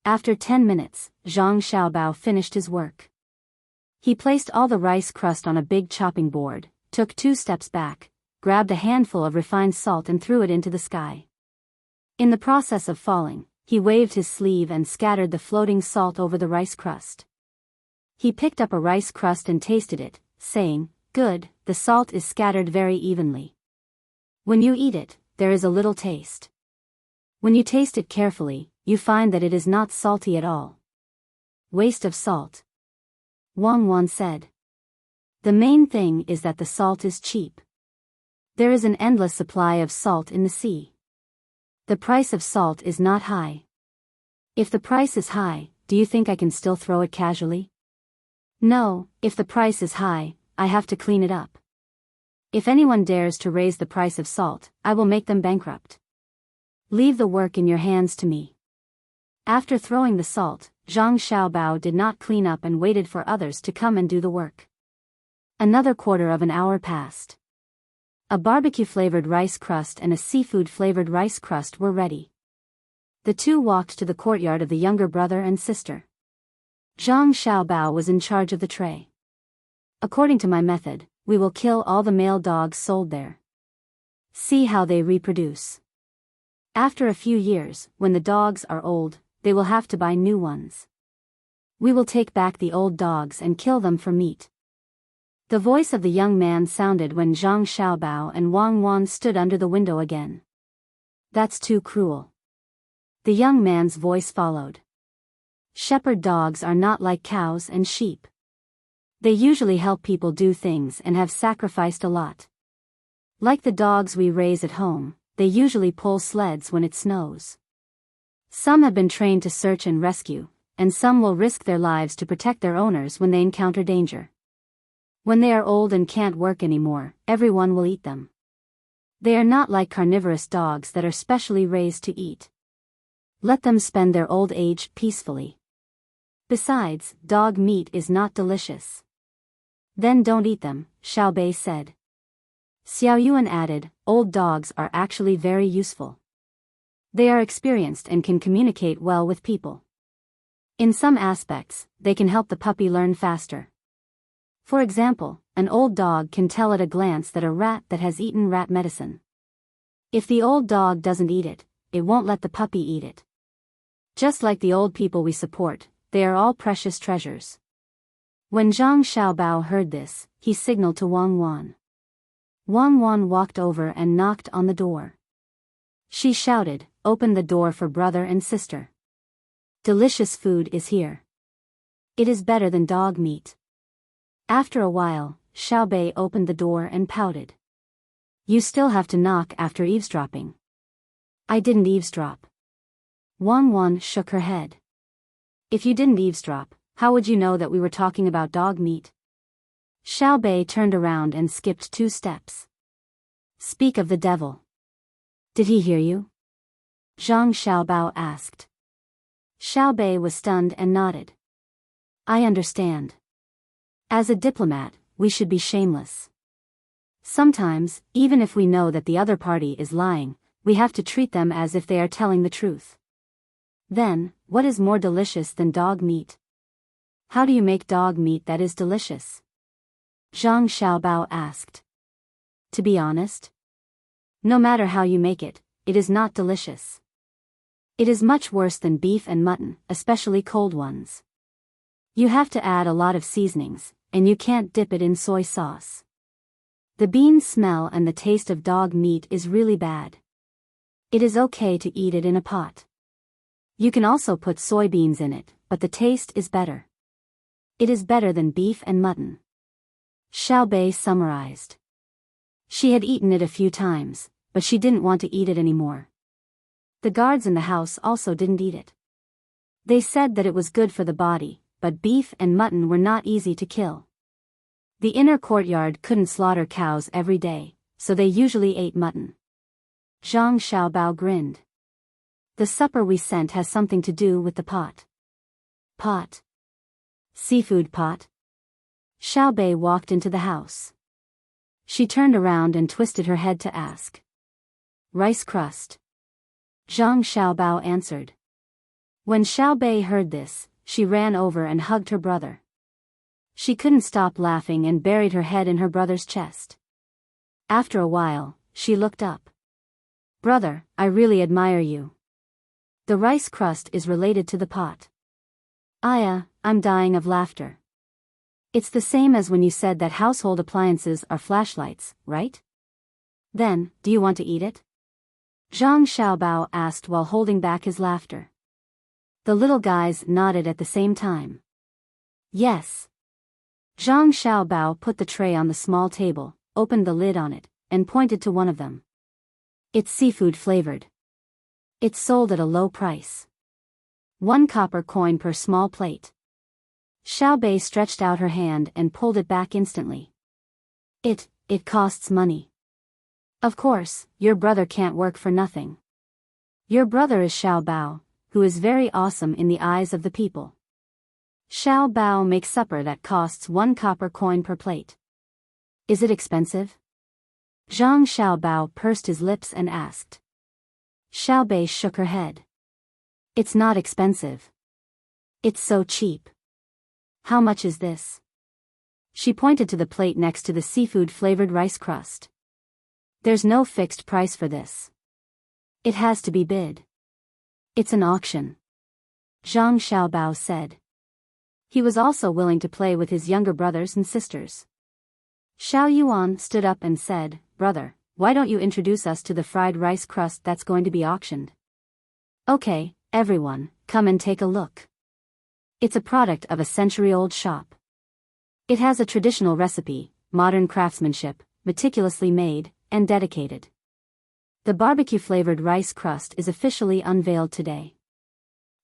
After 10 minutes, Zhang Xiaobao finished his work. He placed all the rice crust on a big chopping board, took 2 steps back, grabbed a handful of refined salt and threw it into the sky. In the process of falling, he waved his sleeve and scattered the floating salt over the rice crust. He picked up a rice crust and tasted it, saying, "Good, the salt is scattered very evenly. When you eat it, there is a little taste. When you taste it carefully, you find that it is not salty at all." Waste of salt. Wang Wan said. The main thing is that the salt is cheap. There is an endless supply of salt in the sea. The price of salt is not high. If the price is high, do you think I can still throw it casually? No, if the price is high, I have to clean it up. If anyone dares to raise the price of salt, I will make them bankrupt. Leave the work in your hands to me. After throwing the salt, Zhang Xiaobao did not clean up and waited for others to come and do the work. Another quarter of an hour passed. A barbecue-flavored rice crust and a seafood-flavored rice crust were ready. The two walked to the courtyard of the younger brother and sister. Zhang Xiaobao was in charge of the tray. According to my method, we will kill all the male dogs sold there. See how they reproduce. After a few years, when the dogs are old, they will have to buy new ones. We will take back the old dogs and kill them for meat. The voice of the young man sounded when Zhang Xiaobao and Wang Wan stood under the window again. That's too cruel. The young man's voice followed. Shepherd dogs are not like cows and sheep. They usually help people do things and have sacrificed a lot. Like the dogs we raise at home, they usually pull sleds when it snows. Some have been trained to search and rescue, and some will risk their lives to protect their owners when they encounter danger. When they are old and can't work anymore, everyone will eat them. They are not like carnivorous dogs that are specially raised to eat. Let them spend their old age peacefully. Besides, dog meat is not delicious. Then don't eat them, Xiao Bei said. Xiao Yuan added, old dogs are actually very useful. They are experienced and can communicate well with people. In some aspects, they can help the puppy learn faster. For example, an old dog can tell at a glance that a rat that has eaten rat medicine. If the old dog doesn't eat it, it won't let the puppy eat it. Just like the old people we support, they are all precious treasures. When Zhang Xiaobao heard this, he signaled to Wang Wan. Wang Wan walked over and knocked on the door. She shouted, "Open the door for brother and sister. Delicious food is here. It is better than dog meat." After a while, Xiao Bei opened the door and pouted. "You still have to knock after eavesdropping." "I didn't eavesdrop." Wang Wan shook her head. "If you didn't eavesdrop, how would you know that we were talking about dog meat?" Xiao Bei turned around and skipped 2 steps. "Speak of the devil. Did he hear you?" Zhang Xiaobao asked. Xiao Bei was stunned and nodded. "I understand. As a diplomat, we should be shameless. Sometimes, even if we know that the other party is lying, we have to treat them as if they are telling the truth. Then, what is more delicious than dog meat? How do you make dog meat that is delicious?" Zhang Xiaobao asked. "To be honest, no matter how you make it, it is not delicious. It is much worse than beef and mutton, especially cold ones. You have to add a lot of seasonings, and you can't dip it in soy sauce. The bean smell and the taste of dog meat is really bad. It is okay to eat it in a pot. You can also put soybeans in it, but the taste is better. It is better than beef and mutton." Xiao Bei summarized. She had eaten it a few times, but she didn't want to eat it anymore. The guards in the house also didn't eat it. They said that it was good for the body, but beef and mutton were not easy to kill. The inner courtyard couldn't slaughter cows every day, so they usually ate mutton. Zhang Xiaobao grinned. "The supper we sent has something to do with the pot." "Pot? Seafood pot?" Xiao Bei walked into the house. She turned around and twisted her head to ask. "Rice crust?" Zhang Xiaobao answered. When Xiao Bei heard this, she ran over and hugged her brother. She couldn't stop laughing and buried her head in her brother's chest. After a while, she looked up. "Brother, I really admire you. The rice crust is related to the pot." I'm dying of laughter. "It's the same as when you said that household appliances are flashlights, right? Then, do you want to eat it?" Zhang Xiaobao asked while holding back his laughter. The little guys nodded at the same time. "Yes." Zhang Xiaobao put the tray on the small table, opened the lid on it, and pointed to one of them. "It's seafood flavored. It's sold at a low price. 1 copper coin per small plate." Xiao Bei stretched out her hand and pulled it back instantly. It costs money. Of course, your brother can't work for nothing. Your brother is Xiao Bao, who is very awesome in the eyes of the people. Xiao Bao makes supper that costs 1 copper coin per plate. Is it expensive? Zhang Xiaobao pursed his lips and asked. Xiao Bei shook her head. It's not expensive. It's so cheap. How much is this? She pointed to the plate next to the seafood-flavored rice crust. There's no fixed price for this. It has to be bid. It's an auction. Zhang Xiaobao said. He was also willing to play with his younger brothers and sisters. Xiao Yuan stood up and said, Brother, why don't you introduce us to the fried rice crust that's going to be auctioned? Okay, everyone, come and take a look. It's a product of a century-old shop. It has a traditional recipe, modern craftsmanship, meticulously made, and dedicated. The barbecue-flavored rice crust is officially unveiled today.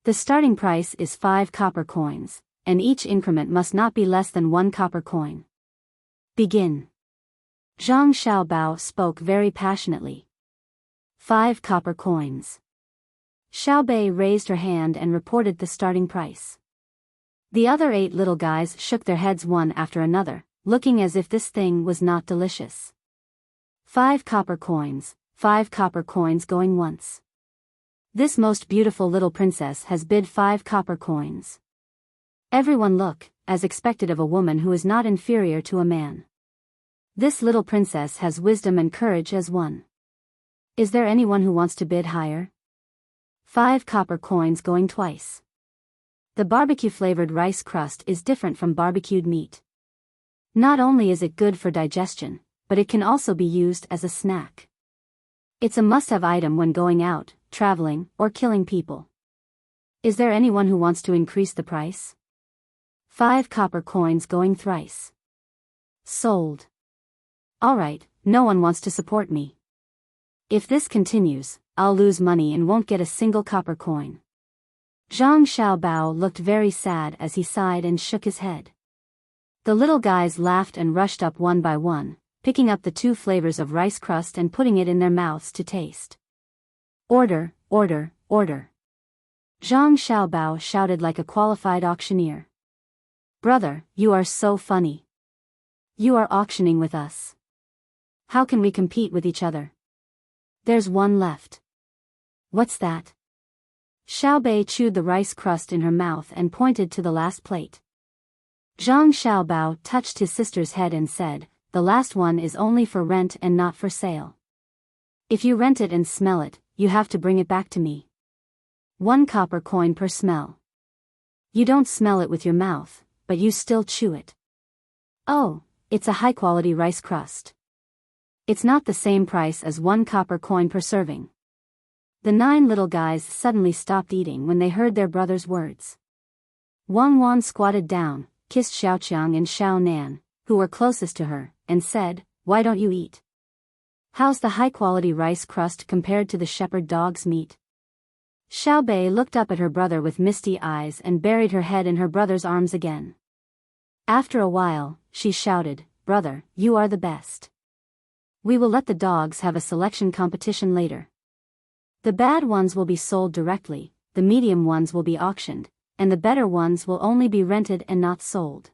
The starting price is 5 copper coins, and each increment must not be less than 1 copper coin. Begin. Zhang Xiaobao spoke very passionately. 5 copper coins. Xiaobei raised her hand and reported the starting price. The other 8 little guys shook their heads one after another, looking as if this thing was not delicious. 5 copper coins, 5 copper coins going once. This most beautiful little princess has bid 5 copper coins. Everyone look, as expected of a woman who is not inferior to a man. This little princess has wisdom and courage as one. Is there anyone who wants to bid higher? 5 copper coins going twice. The barbecue-flavored rice crust is different from barbecued meat. Not only is it good for digestion, but it can also be used as a snack. It's a must-have item when going out, traveling, or killing people. Is there anyone who wants to increase the price? 5 copper coins going thrice. Sold. Alright, no one wants to support me. If this continues, I'll lose money and won't get a single copper coin. Zhang Xiaobao looked very sad as he sighed and shook his head. The little guys laughed and rushed up one by one, picking up the 2 flavors of rice crust and putting it in their mouths to taste. Order, order, order. Zhang Xiaobao shouted like a qualified auctioneer. Brother, you are so funny. You are auctioning with us. How can we compete with each other? There's one left. What's that? Xiaobei chewed the rice crust in her mouth and pointed to the last plate. Zhang Xiaobao touched his sister's head and said, the last one is only for rent and not for sale. If you rent it and smell it, you have to bring it back to me. 1 copper coin per smell. You don't smell it with your mouth, but you still chew it. Oh, it's a high-quality rice crust. It's not the same price as 1 copper coin per serving. The 9 little guys suddenly stopped eating when they heard their brother's words. Wang Wan squatted down, kissed Xiaoqiang and Xiao Nan, who were closest to her, and said, why don't you eat? How's the high-quality rice crust compared to the shepherd dog's meat? Xiaobei looked up at her brother with misty eyes and buried her head in her brother's arms again. After a while, she shouted, brother, you are the best. We will let the dogs have a selection competition later. The bad ones will be sold directly, the medium ones will be auctioned, and the better ones will only be rented and not sold.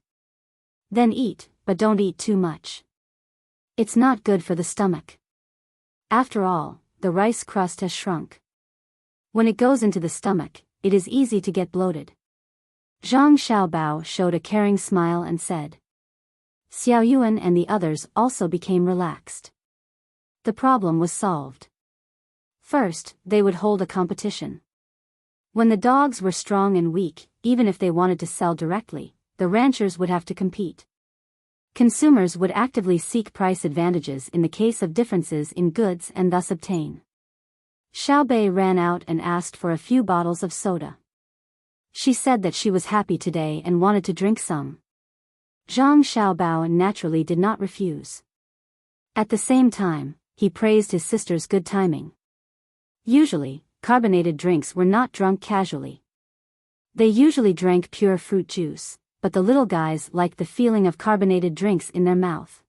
Then eat, but don't eat too much. It's not good for the stomach. After all, the rice crust has shrunk. When it goes into the stomach, it is easy to get bloated. Zhang Xiaobao showed a caring smile and said. Xiao Yuan and the others also became relaxed. The problem was solved. First, they would hold a competition. When the dogs were strong and weak, even if they wanted to sell directly, the ranchers would have to compete. Consumers would actively seek price advantages in the case of differences in goods and thus obtain. Xiaobei ran out and asked for a few bottles of soda. She said that she was happy today and wanted to drink some. Zhang Xiaobao naturally did not refuse. At the same time, he praised his sister's good timing. Usually, carbonated drinks were not drunk casually. They usually drank pure fruit juice, but the little guys liked the feeling of carbonated drinks in their mouth.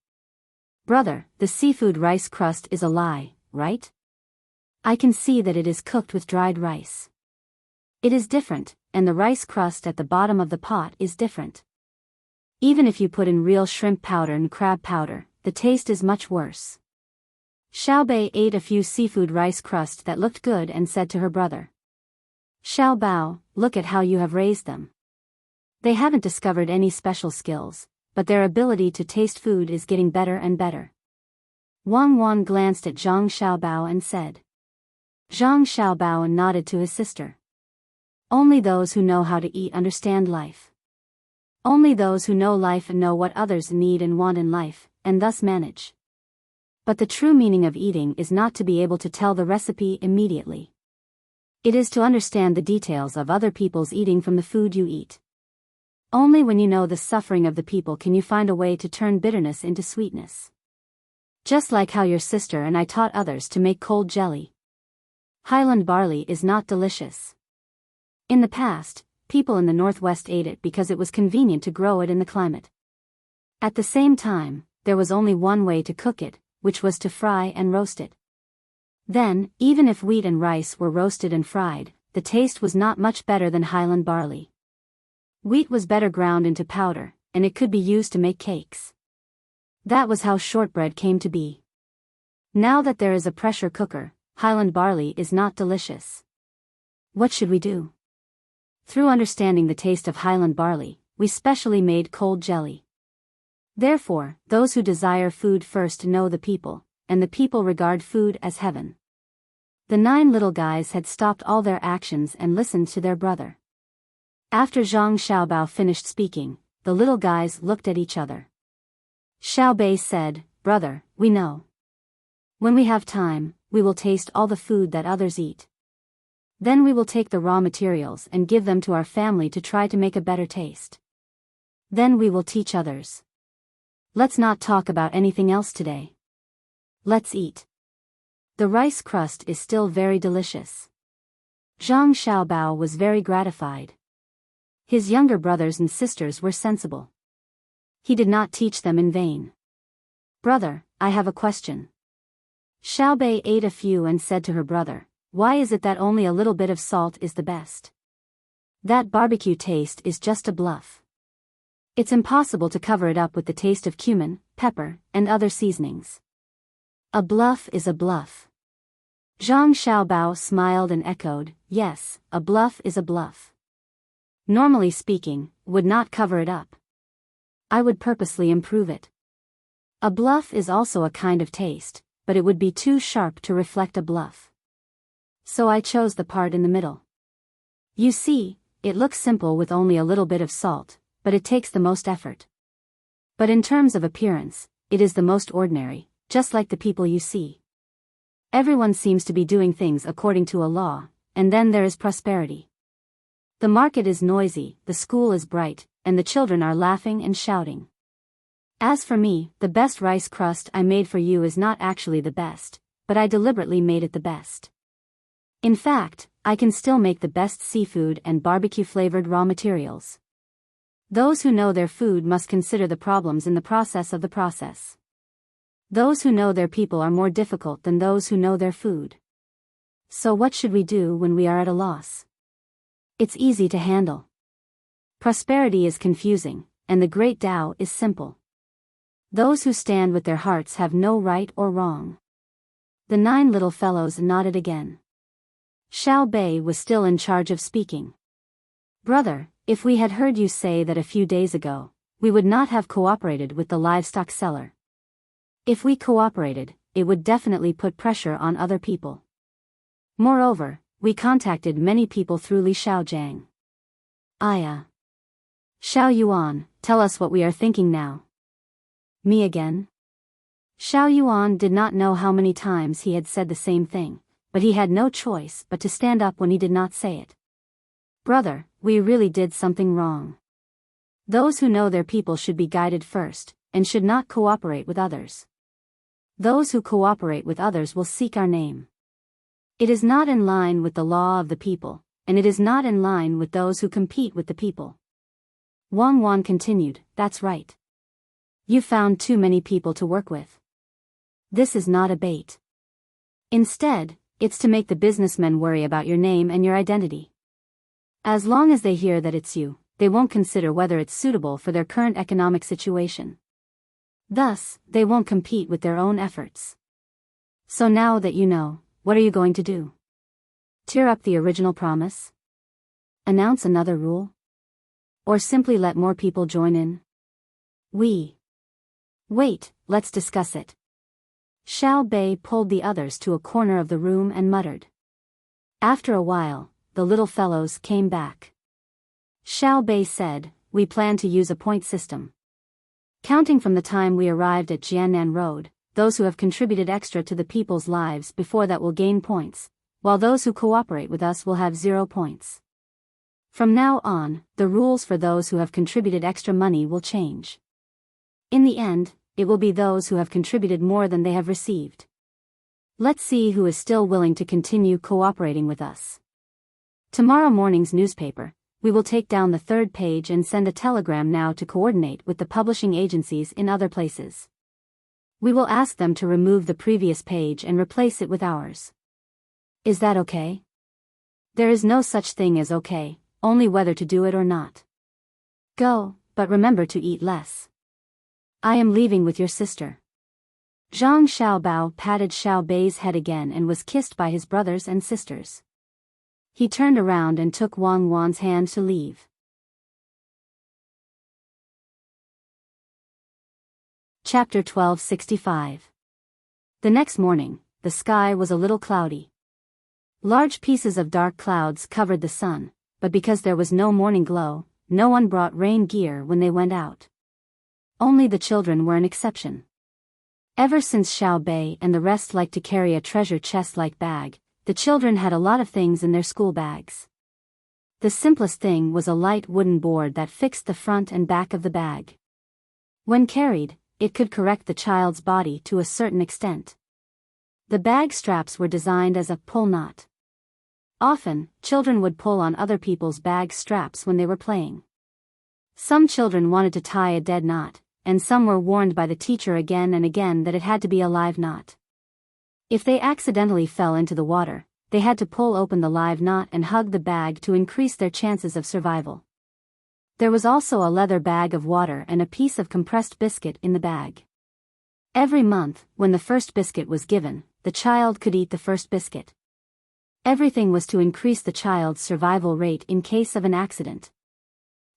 Brother, the seafood rice crust is a lie, right? I can see that it is cooked with dried rice. It is different, and the rice crust at the bottom of the pot is different. Even if you put in real shrimp powder and crab powder, the taste is much worse. Xiaobei ate a few seafood rice crust that looked good and said to her brother. Xiaobao, look at how you have raised them. They haven't discovered any special skills, but their ability to taste food is getting better and better. Wang Wan glanced at Zhang Xiaobao and said. Zhang Xiaobao nodded to his sister. Only those who know how to eat understand life. Only those who know life and know what others need and want in life, and thus manage. But the true meaning of eating is not to be able to tell the recipe immediately. It is to understand the details of other people's eating from the food you eat. Only when you know the suffering of the people can you find a way to turn bitterness into sweetness. Just like how your sister and I taught others to make cold jelly. Highland barley is not delicious. In the past, people in the Northwest ate it because it was convenient to grow it in the climate. At the same time, there was only one way to cook it, which was to fry and roast it. Then, even if wheat and rice were roasted and fried, the taste was not much better than Highland barley. Wheat was better ground into powder, and it could be used to make cakes. That was how shortbread came to be. Now that there is a pressure cooker, Highland barley is not delicious. What should we do? Through understanding the taste of Highland barley, we specially made cold jelly. Therefore, those who desire food first know the people, and the people regard food as heaven. The 9 little guys had stopped all their actions and listened to their brother. After Zhang Xiaobao finished speaking, the little guys looked at each other. Xiaobei said, "Brother, we know. When we have time, we will taste all the food that others eat. Then we will take the raw materials and give them to our family to try to make a better taste. Then we will teach others. Let's not talk about anything else today. Let's eat." The rice crust is still very delicious. Zhang Xiaobao was very gratified. His younger brothers and sisters were sensible. He did not teach them in vain. "Brother, I have a question." Xiaobei ate a few and said to her brother, "Why is it that only a little bit of salt is the best? That barbecue taste is just a bluff. It's impossible to cover it up with the taste of cumin, pepper, and other seasonings. A bluff is a bluff." Zhang Xiaobao smiled and echoed, "Yes, a bluff is a bluff. Normally speaking, would not cover it up. I would purposely improve it. A bluff is also a kind of taste, but it would be too sharp to reflect a bluff. So I chose the part in the middle. You see, it looks simple with only a little bit of salt, but it takes the most effort. But in terms of appearance, it is the most ordinary, just like the people you see. Everyone seems to be doing things according to a law, and then there is prosperity. The market is noisy, the school is bright, and the children are laughing and shouting. As for me, the best rice crust I made for you is not actually the best, but I deliberately made it the best. In fact, I can still make the best seafood and barbecue-flavored raw materials. Those who know their food must consider the problems in the process of the process. Those who know their people are more difficult than those who know their food. So what should we do when we are at a loss? It's easy to handle. Prosperity is confusing, and the great Tao is simple. Those who stand with their hearts have no right or wrong." The 9 little fellows nodded again. Xiaobei was still in charge of speaking. "Brother, if we had heard you say that a few days ago, we would not have cooperated with the livestock seller. If we cooperated, it would definitely put pressure on other people. Moreover, we contacted many people through Li Xiaojiang. Aya. Xiao Yuan, tell us what we are thinking now." "Me again?" Xiao Yuan did not know how many times he had said the same thing, but he had no choice but to stand up when he did not say it. "Brother, we really did something wrong. Those who know their people should be guided first, and should not cooperate with others. Those who cooperate with others will seek our name. It is not in line with the law of the people, and it is not in line with those who compete with the people." Wang Wan continued, "That's right. You found too many people to work with. This is not a bait. Instead, it's to make the businessmen worry about your name and your identity. As long as they hear that it's you, they won't consider whether it's suitable for their current economic situation. Thus, they won't compete with their own efforts. So now that you know, what are you going to do? Tear up the original promise? Announce another rule? Or simply let more people join in? Wait, let's discuss it." Xiaobei pulled the others to a corner of the room and muttered. After a while, the little fellows came back. Xiaobei said, "We plan to use a point system. Counting from the time we arrived at Jiannan Road, those who have contributed extra to the people's lives before that will gain points, while those who cooperate with us will have 0 points. From now on, the rules for those who have contributed extra money will change. In the end, it will be those who have contributed more than they have received. Let's see who is still willing to continue cooperating with us. Tomorrow morning's newspaper, we will take down the 3rd page and send a telegram now to coordinate with the publishing agencies in other places. We will ask them to remove the previous page and replace it with ours. Is that okay? There is no such thing as okay, only whether to do it or not. Go, but remember to eat less. I am leaving with your sister. Zhang Xiaobao patted Xiao Bei's head again and was kissed by his brothers and sisters. He turned around and took Wang Wan's hand to leave. Chapter 1265. The next morning, the sky was a little cloudy. Large pieces of dark clouds covered the sun, but because there was no morning glow, no one brought rain gear when they went out. Only the children were an exception. Ever since Xiao Bei and the rest liked to carry a treasure chest-like bag, the children had a lot of things in their school bags. The simplest thing was a light wooden board that fixed the front and back of the bag. When carried, it could correct the child's body to a certain extent. The bag straps were designed as a pull knot. Often, children would pull on other people's bag straps when they were playing. Some children wanted to tie a dead knot, and some were warned by the teacher again and again that it had to be a live knot. If they accidentally fell into the water, they had to pull open the live knot and hug the bag to increase their chances of survival. There was also a leather bag of water and a piece of compressed biscuit in the bag. Every month, when the first biscuit was given, the child could eat the first biscuit. Everything was to increase the child's survival rate in case of an accident.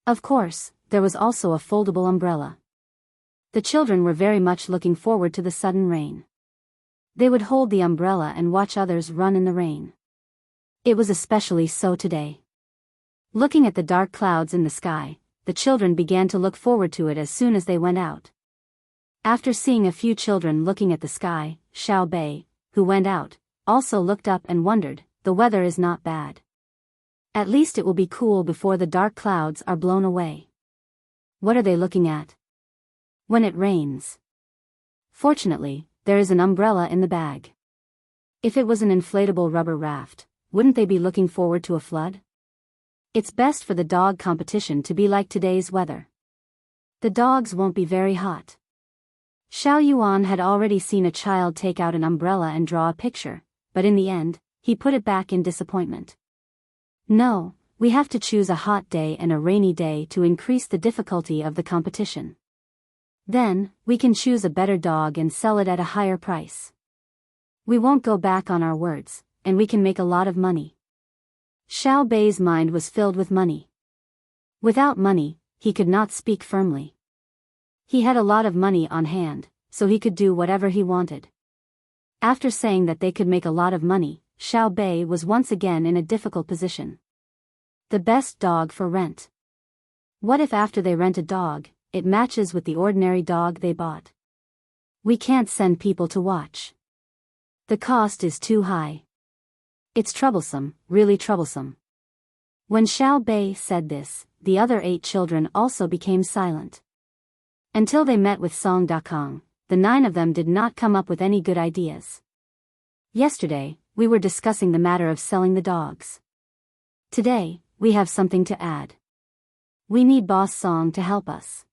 Of course, there was also a foldable umbrella. The children were very much looking forward to the sudden rain. They would hold the umbrella and watch others run in the rain. It was especially so today. Looking at the dark clouds in the sky, the children began to look forward to it as soon as they went out. After seeing a few children looking at the sky, Xiao Bei, who went out, also looked up and wondered, the weather is not bad. At least it will be cool before the dark clouds are blown away. What are they looking at? When it rains. Fortunately, there is an umbrella in the bag. If it was an inflatable rubber raft, wouldn't they be looking forward to a flood? It's best for the dog competition to be like today's weather. The dogs won't be very hot. Xiao Yuan had already seen a child take out an umbrella and draw a picture, but in the end, he put it back in disappointment. No, we have to choose a hot day and a rainy day to increase the difficulty of the competition. Then, we can choose a better dog and sell it at a higher price. We won't go back on our words, and we can make a lot of money. Xiao Bei's mind was filled with money. Without money, he could not speak firmly. He had a lot of money on hand, so he could do whatever he wanted. After saying that they could make a lot of money, Xiao Bei was once again in a difficult position. The best dog for rent. What if after they rent a dog, it matches with the ordinary dog they bought? We can't send people to watch. The cost is too high. It's troublesome, really troublesome. When Xiao Bei said this, the other 8 children also became silent. Until they met with Song Dakong, the 9 of them did not come up with any good ideas. Yesterday, we were discussing the matter of selling the dogs. Today, we have something to add. We need Boss Song to help us.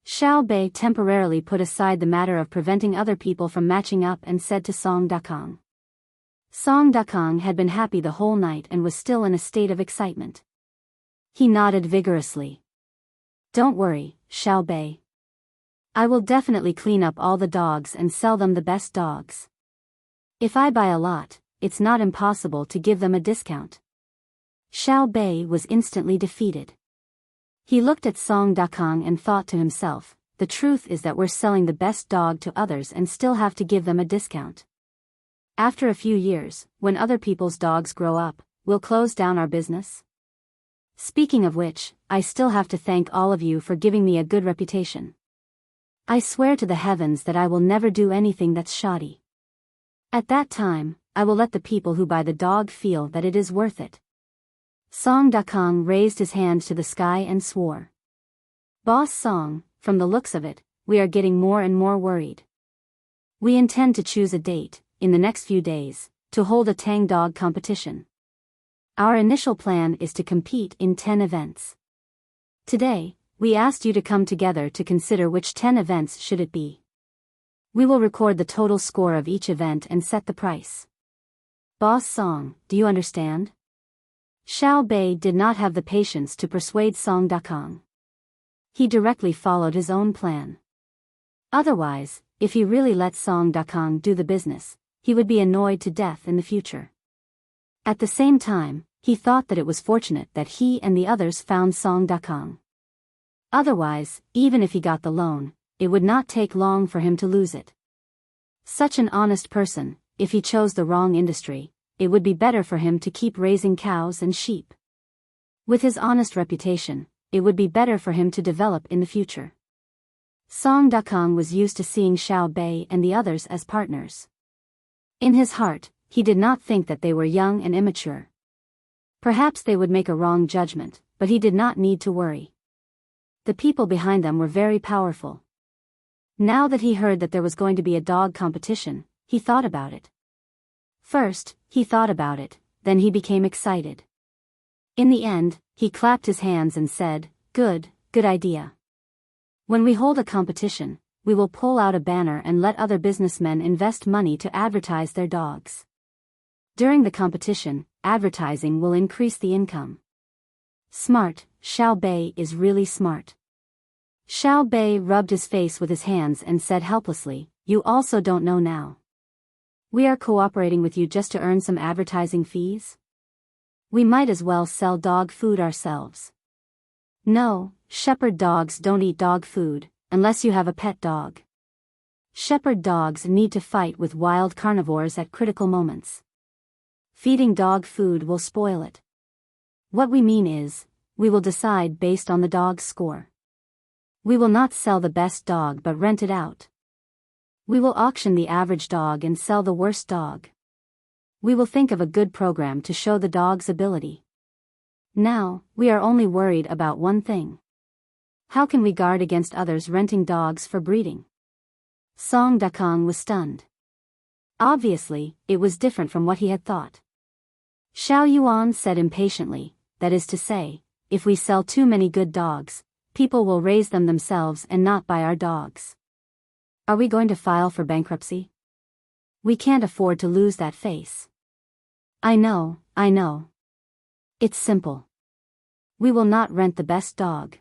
Xiao Bei temporarily put aside the matter of preventing other people from matching up and said to Song Dakong. Song Dakong had been happy the whole night and was still in a state of excitement. He nodded vigorously. Don't worry, Xiao Bei. I will definitely clean up all the dogs and sell them the best dogs. If I buy a lot, it's not impossible to give them a discount. Xiao Bei was instantly defeated. He looked at Song Dakong and thought to himself, the truth is that we're selling the best dog to others and still have to give them a discount. After a few years, when other people's dogs grow up, we'll close down our business. Speaking of which, I still have to thank all of you for giving me a good reputation. I swear to the heavens that I will never do anything that's shoddy. At that time, I will let the people who buy the dog feel that it is worth it. Song Dakong raised his hand to the sky and swore. Boss Song, from the looks of it, we are getting more and more worried. We intend to choose a date, in the next few days, to hold a Tang dog competition. Our initial plan is to compete in 10 events. Today, we asked you to come together to consider which 10 events should it be. We will record the total score of each event and set the price. Boss Song, do you understand? Xiao Bei did not have the patience to persuade Song Dakong. He directly followed his own plan. Otherwise, if he really let Song Dakong do the business, he would be annoyed to death in the future. At the same time, he thought that it was fortunate that he and the others found Song Dakong. Otherwise, even if he got the loan, it would not take long for him to lose it. Such an honest person, if he chose the wrong industry, it would be better for him to keep raising cows and sheep. With his honest reputation, it would be better for him to develop in the future. Song Dakong was used to seeing Xiao Bei and the others as partners. In his heart, he did not think that they were young and immature. Perhaps they would make a wrong judgment, but he did not need to worry. The people behind them were very powerful. Now that he heard that there was going to be a dog competition, he thought about it. First, he thought about it, then he became excited. In the end, he clapped his hands and said, good idea. When we hold a competition, we will pull out a banner and let other businessmen invest money to advertise their dogs. During the competition, advertising will increase the income. Smart, Xiao Bei is really smart. Xiao Bei rubbed his face with his hands and said helplessly, you also don't know now. We are cooperating with you just to earn some advertising fees? We might as well sell dog food ourselves. No, shepherd dogs don't eat dog food, unless you have a pet dog. Shepherd dogs need to fight with wild carnivores at critical moments. Feeding dog food will spoil it. What we mean is, we will decide based on the dog's score. We will not sell the best dog but rent it out. We will auction the average dog and sell the worst dog. We will think of a good program to show the dog's ability. Now, we are only worried about one thing. How can we guard against others renting dogs for breeding? Song Dakong was stunned. Obviously, it was different from what he had thought. Xiao Yuan said impatiently, that is to say, if we sell too many good dogs, people will raise them themselves and not buy our dogs. Are we going to file for bankruptcy? We can't afford to lose that face. I know. It's simple. We will not rent the best dog.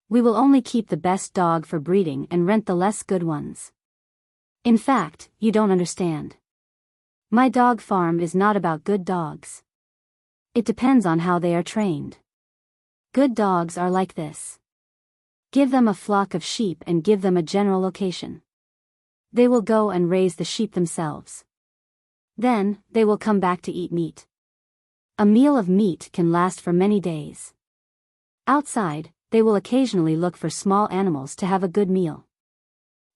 We will only keep the best dog for breeding and rent the less good ones. In fact, you don't understand. My dog farm is not about good dogs. It depends on how they are trained. Good dogs are like this. Give them a flock of sheep and give them a general location. They will go and raise the sheep themselves. Then, they will come back to eat meat. A meal of meat can last for many days. Outside, they will occasionally look for small animals to have a good meal.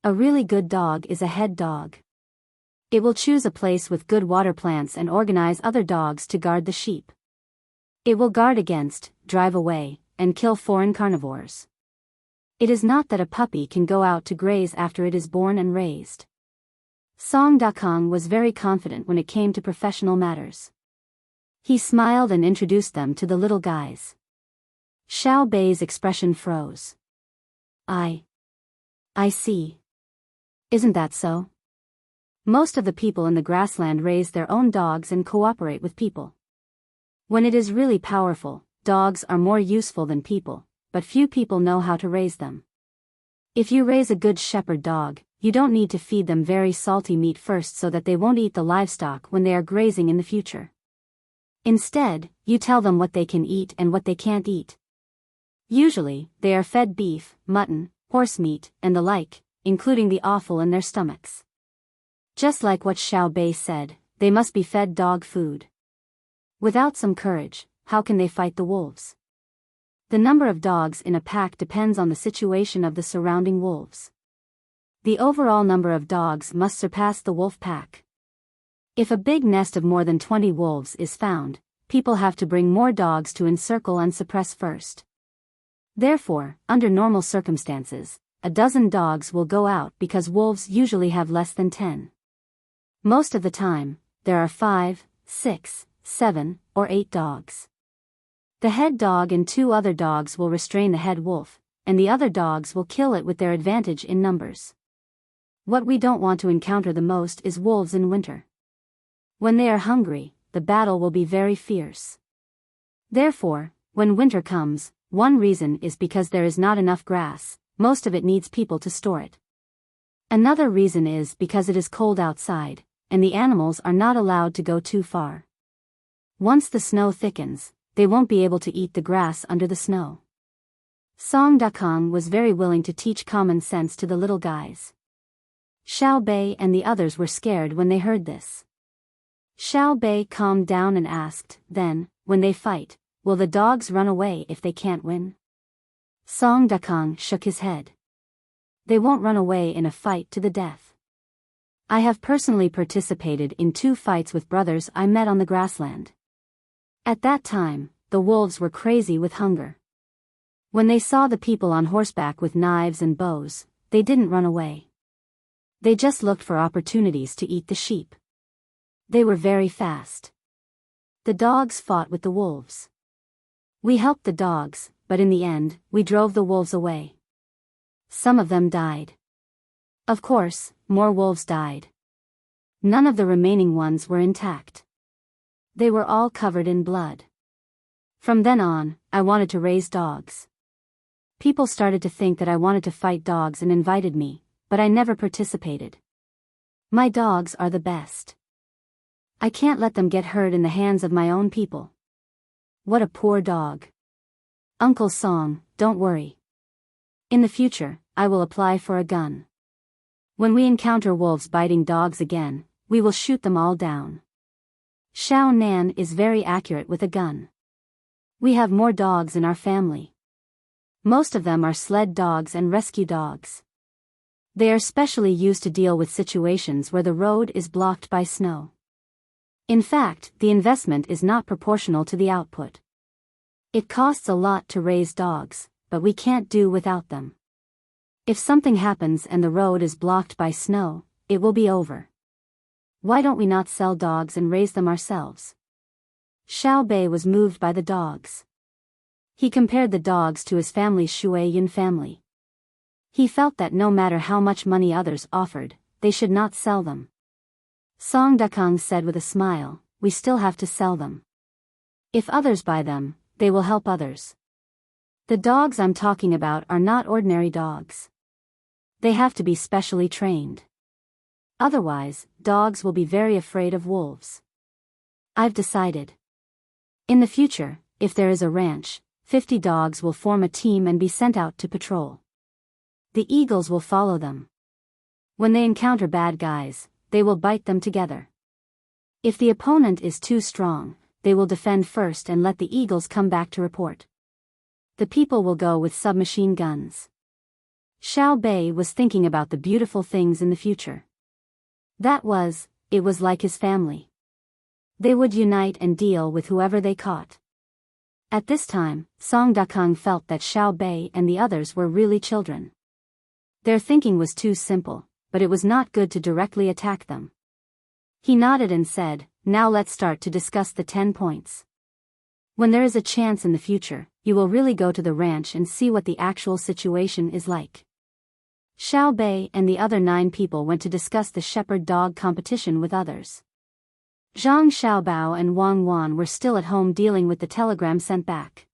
A really good dog is a head dog. It will choose a place with good water plants and organize other dogs to guard the sheep. It will guard against, drive away, and kill foreign carnivores. It is not that a puppy can go out to graze after it is born and raised. Song Dakong was very confident when it came to professional matters. He smiled and introduced them to the little guys. Xiao Bei's expression froze. I see. Isn't that so? Most of the people in the grassland raise their own dogs and cooperate with people. When it is really powerful, dogs are more useful than people, but few people know how to raise them. If you raise a good shepherd dog, you don't need to feed them very salty meat first so that they won't eat the livestock when they are grazing in the future. Instead, you tell them what they can eat and what they can't eat. Usually, they are fed beef, mutton, horse meat, and the like, including the offal in their stomachs. Just like what Xiao Bei said, they must be fed dog food. Without some courage, how can they fight the wolves? The number of dogs in a pack depends on the situation of the surrounding wolves. The overall number of dogs must surpass the wolf pack. If a big nest of more than 20 wolves is found, people have to bring more dogs to encircle and suppress first. Therefore, under normal circumstances, a dozen dogs will go out because wolves usually have less than 10. Most of the time, there are 5, 6, 7, or 8 dogs. The head dog and 2 other dogs will restrain the head wolf, and the other dogs will kill it with their advantage in numbers. What we don't want to encounter the most is wolves in winter. When they are hungry, the battle will be very fierce. Therefore, when winter comes, one reason is because there is not enough grass, most of it needs people to store it. Another reason is because it is cold outside, and the animals are not allowed to go too far. Once the snow thickens, they won't be able to eat the grass under the snow. Song Dakong was very willing to teach common sense to the little guys. Xiao Bei and the others were scared when they heard this. Xiao Bei calmed down and asked, then, when they fight, will the dogs run away if they can't win? Song Dakong shook his head. They won't run away in a fight to the death. I have personally participated in 2 fights with brothers I met on the grassland. At that time, the wolves were crazy with hunger. When they saw the people on horseback with knives and bows, they didn't run away. They just looked for opportunities to eat the sheep. They were very fast. The dogs fought with the wolves. We helped the dogs, but in the end, we drove the wolves away. Some of them died. Of course, more wolves died. None of the remaining ones were intact. They were all covered in blood. From then on, I wanted to raise dogs. People started to think that I wanted to fight dogs and invited me, but I never participated. My dogs are the best. I can't let them get hurt in the hands of my own people. What a poor dog. Uncle Song, don't worry. In the future, I will apply for a gun. When we encounter wolves biting dogs again, we will shoot them all down. Xiao Nan is very accurate with a gun. We have more dogs in our family. Most of them are sled dogs and rescue dogs. They are specially used to deal with situations where the road is blocked by snow. In fact, the investment is not proportional to the output. It costs a lot to raise dogs, but we can't do without them. If something happens and the road is blocked by snow, it will be over. Why don't we not sell dogs and raise them ourselves? Xiao Bei was moved by the dogs. He compared the dogs to his family's Shui Yun family. He felt that no matter how much money others offered, they should not sell them. Song Dakong said with a smile, we still have to sell them. If others buy them, they will help others. The dogs I'm talking about are not ordinary dogs. They have to be specially trained. Otherwise, dogs will be very afraid of wolves. I've decided. In the future, if there is a ranch, 50 dogs will form a team and be sent out to patrol. The eagles will follow them. When they encounter bad guys, they will bite them together. If the opponent is too strong, they will defend first and let the eagles come back to report. The people will go with submachine guns. Xiao Bei was thinking about the beautiful things in the future. It was like his family. They would unite and deal with whoever they caught. At this time, Song Dakong felt that Xiao Bei and the others were really children. Their thinking was too simple, but it was not good to directly attack them. He nodded and said, now let's start to discuss the 10 points. When there is a chance in the future, you will really go to the ranch and see what the actual situation is like. Xiao Bei and the other 9 people went to discuss the shepherd dog competition with others. Zhang Xiaobao and Wang Wan were still at home dealing with the telegram sent back.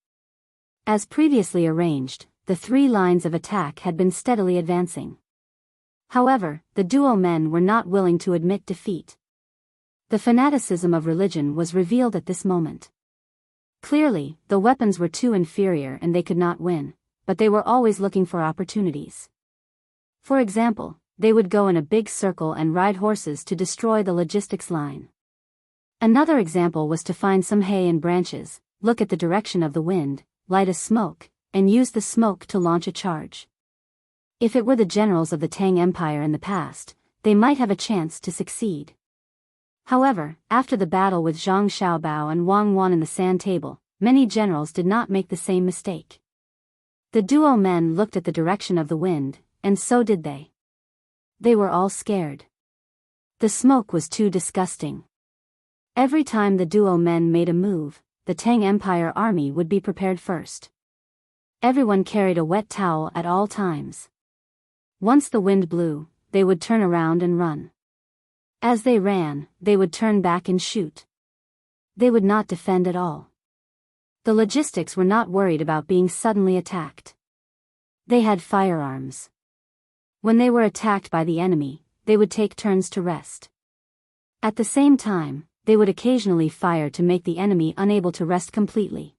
As previously arranged, the 3 lines of attack had been steadily advancing. However, the duo men were not willing to admit defeat. The fanaticism of religion was revealed at this moment. Clearly, the weapons were too inferior and they could not win, but they were always looking for opportunities. For example, they would go in a big circle and ride horses to destroy the logistics line. Another example was to find some hay and branches, look at the direction of the wind, light a smoke, and use the smoke to launch a charge. If it were the generals of the Tang Empire in the past, they might have a chance to succeed. However, after the battle with Zhang Xiaobao and Wang Wan in the Sand Table, many generals did not make the same mistake. The duo men looked at the direction of the wind, and so did they. They were all scared. The smoke was too disgusting. Every time the duo men made a move, the Tang Empire army would be prepared first. Everyone carried a wet towel at all times. Once the wind blew, they would turn around and run. As they ran, they would turn back and shoot. They would not defend at all. The logistics were not worried about being suddenly attacked. They had firearms. When they were attacked by the enemy, they would take turns to rest. At the same time, they would occasionally fire to make the enemy unable to rest completely.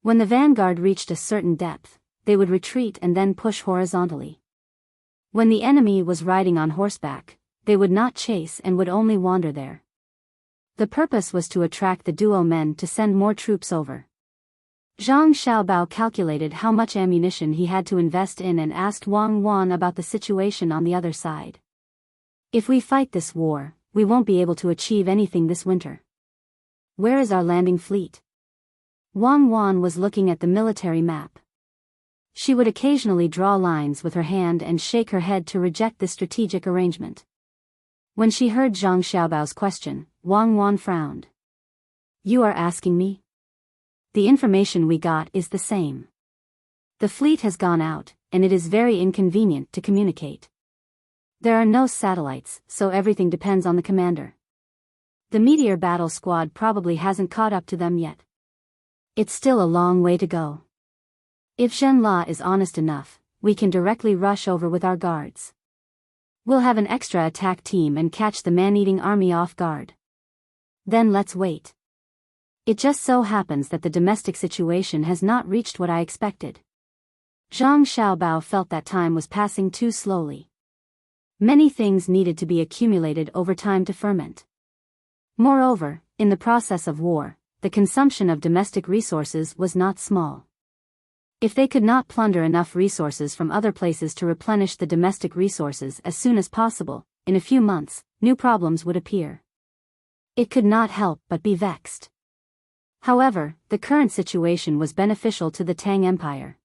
When the vanguard reached a certain depth, they would retreat and then push horizontally. When the enemy was riding on horseback, they would not chase and would only wander there. The purpose was to attract the duo men to send more troops over. Zhang Xiaobao calculated how much ammunition he had to invest in and asked Wang Wan about the situation on the other side. If we fight this war, we won't be able to achieve anything this winter. Where is our landing fleet? Wang Wan was looking at the military map. She would occasionally draw lines with her hand and shake her head to reject this strategic arrangement. When she heard Zhang Xiaobao's question, Wang Wan frowned. You are asking me? The information we got is the same. The fleet has gone out, and it is very inconvenient to communicate. There are no satellites, so everything depends on the commander. The meteor battle squad probably hasn't caught up to them yet. It's still a long way to go. If Zhen La is honest enough, we can directly rush over with our guards. We'll have an extra attack team and catch the man-eating army off guard. Then let's wait. It just so happens that the domestic situation has not reached what I expected. Zhang Xiaobao felt that time was passing too slowly. Many things needed to be accumulated over time to ferment. Moreover, in the process of war, the consumption of domestic resources was not small. If they could not plunder enough resources from other places to replenish the domestic resources as soon as possible, in a few months, new problems would appear. It could not help but be vexed. However, the current situation was beneficial to the Tang Empire.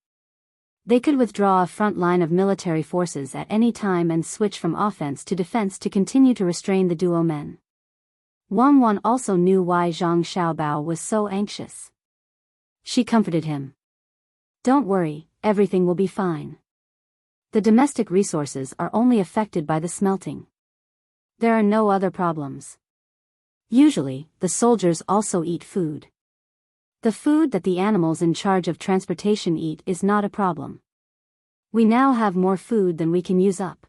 They could withdraw a front line of military forces at any time and switch from offense to defense to continue to restrain the duo men. Wang Wan also knew why Zhang Xiaobao was so anxious. She comforted him. Don't worry, everything will be fine. The domestic resources are only affected by the smelting. There are no other problems. Usually, the soldiers also eat food. The food that the animals in charge of transportation eat is not a problem. We now have more food than we can use up.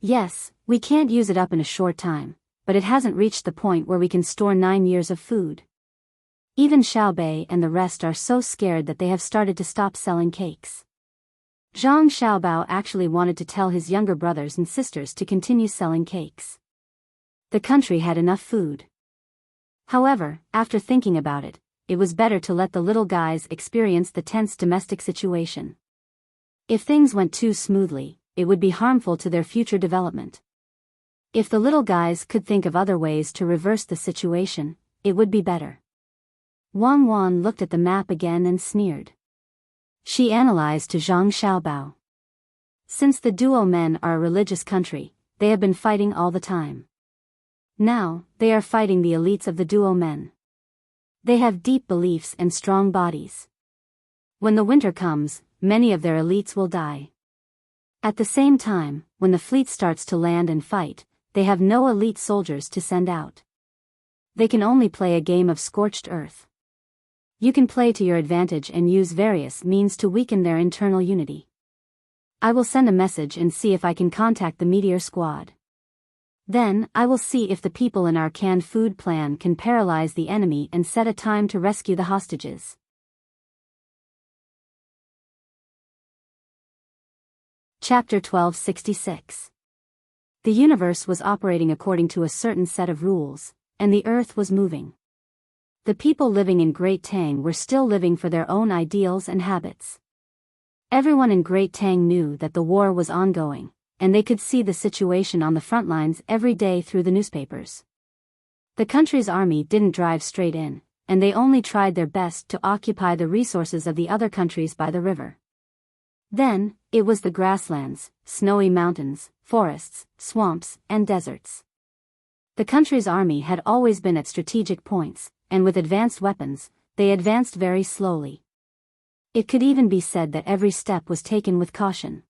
Yes, we can't use it up in a short time, but it hasn't reached the point where we can store 9 years of food. Even Xiaobei and the rest are so scared that they have started to stop selling cakes. Zhang Xiaobao actually wanted to tell his younger brothers and sisters to continue selling cakes. The country had enough food. However, after thinking about it, it was better to let the little guys experience the tense domestic situation. If things went too smoothly, it would be harmful to their future development. If the little guys could think of other ways to reverse the situation, it would be better. Wang Wan looked at the map again and sneered. She analyzed to Zhang Xiaobao. Since the duo men are a religious country, they have been fighting all the time. Now, they are fighting the elites of the duo men. They have deep beliefs and strong bodies. When the winter comes, many of their elites will die. At the same time, when the fleet starts to land and fight, they have no elite soldiers to send out. They can only play a game of scorched earth. You can play to your advantage and use various means to weaken their internal unity. I will send a message and see if I can contact the meteor squad. Then, I will see if the people in our canned food plan can paralyze the enemy and set a time to rescue the hostages. Chapter 1266. The universe was operating according to a certain set of rules, and the earth was moving. The people living in Great Tang were still living for their own ideals and habits. Everyone in Great Tang knew that the war was ongoing, and they could see the situation on the front lines every day through the newspapers. The country's army didn't drive straight in, and they only tried their best to occupy the resources of the other countries by the river. Then, it was the grasslands, snowy mountains, forests, swamps, and deserts. The country's army had always been at strategic points, and with advanced weapons, they advanced very slowly. It could even be said that every step was taken with caution.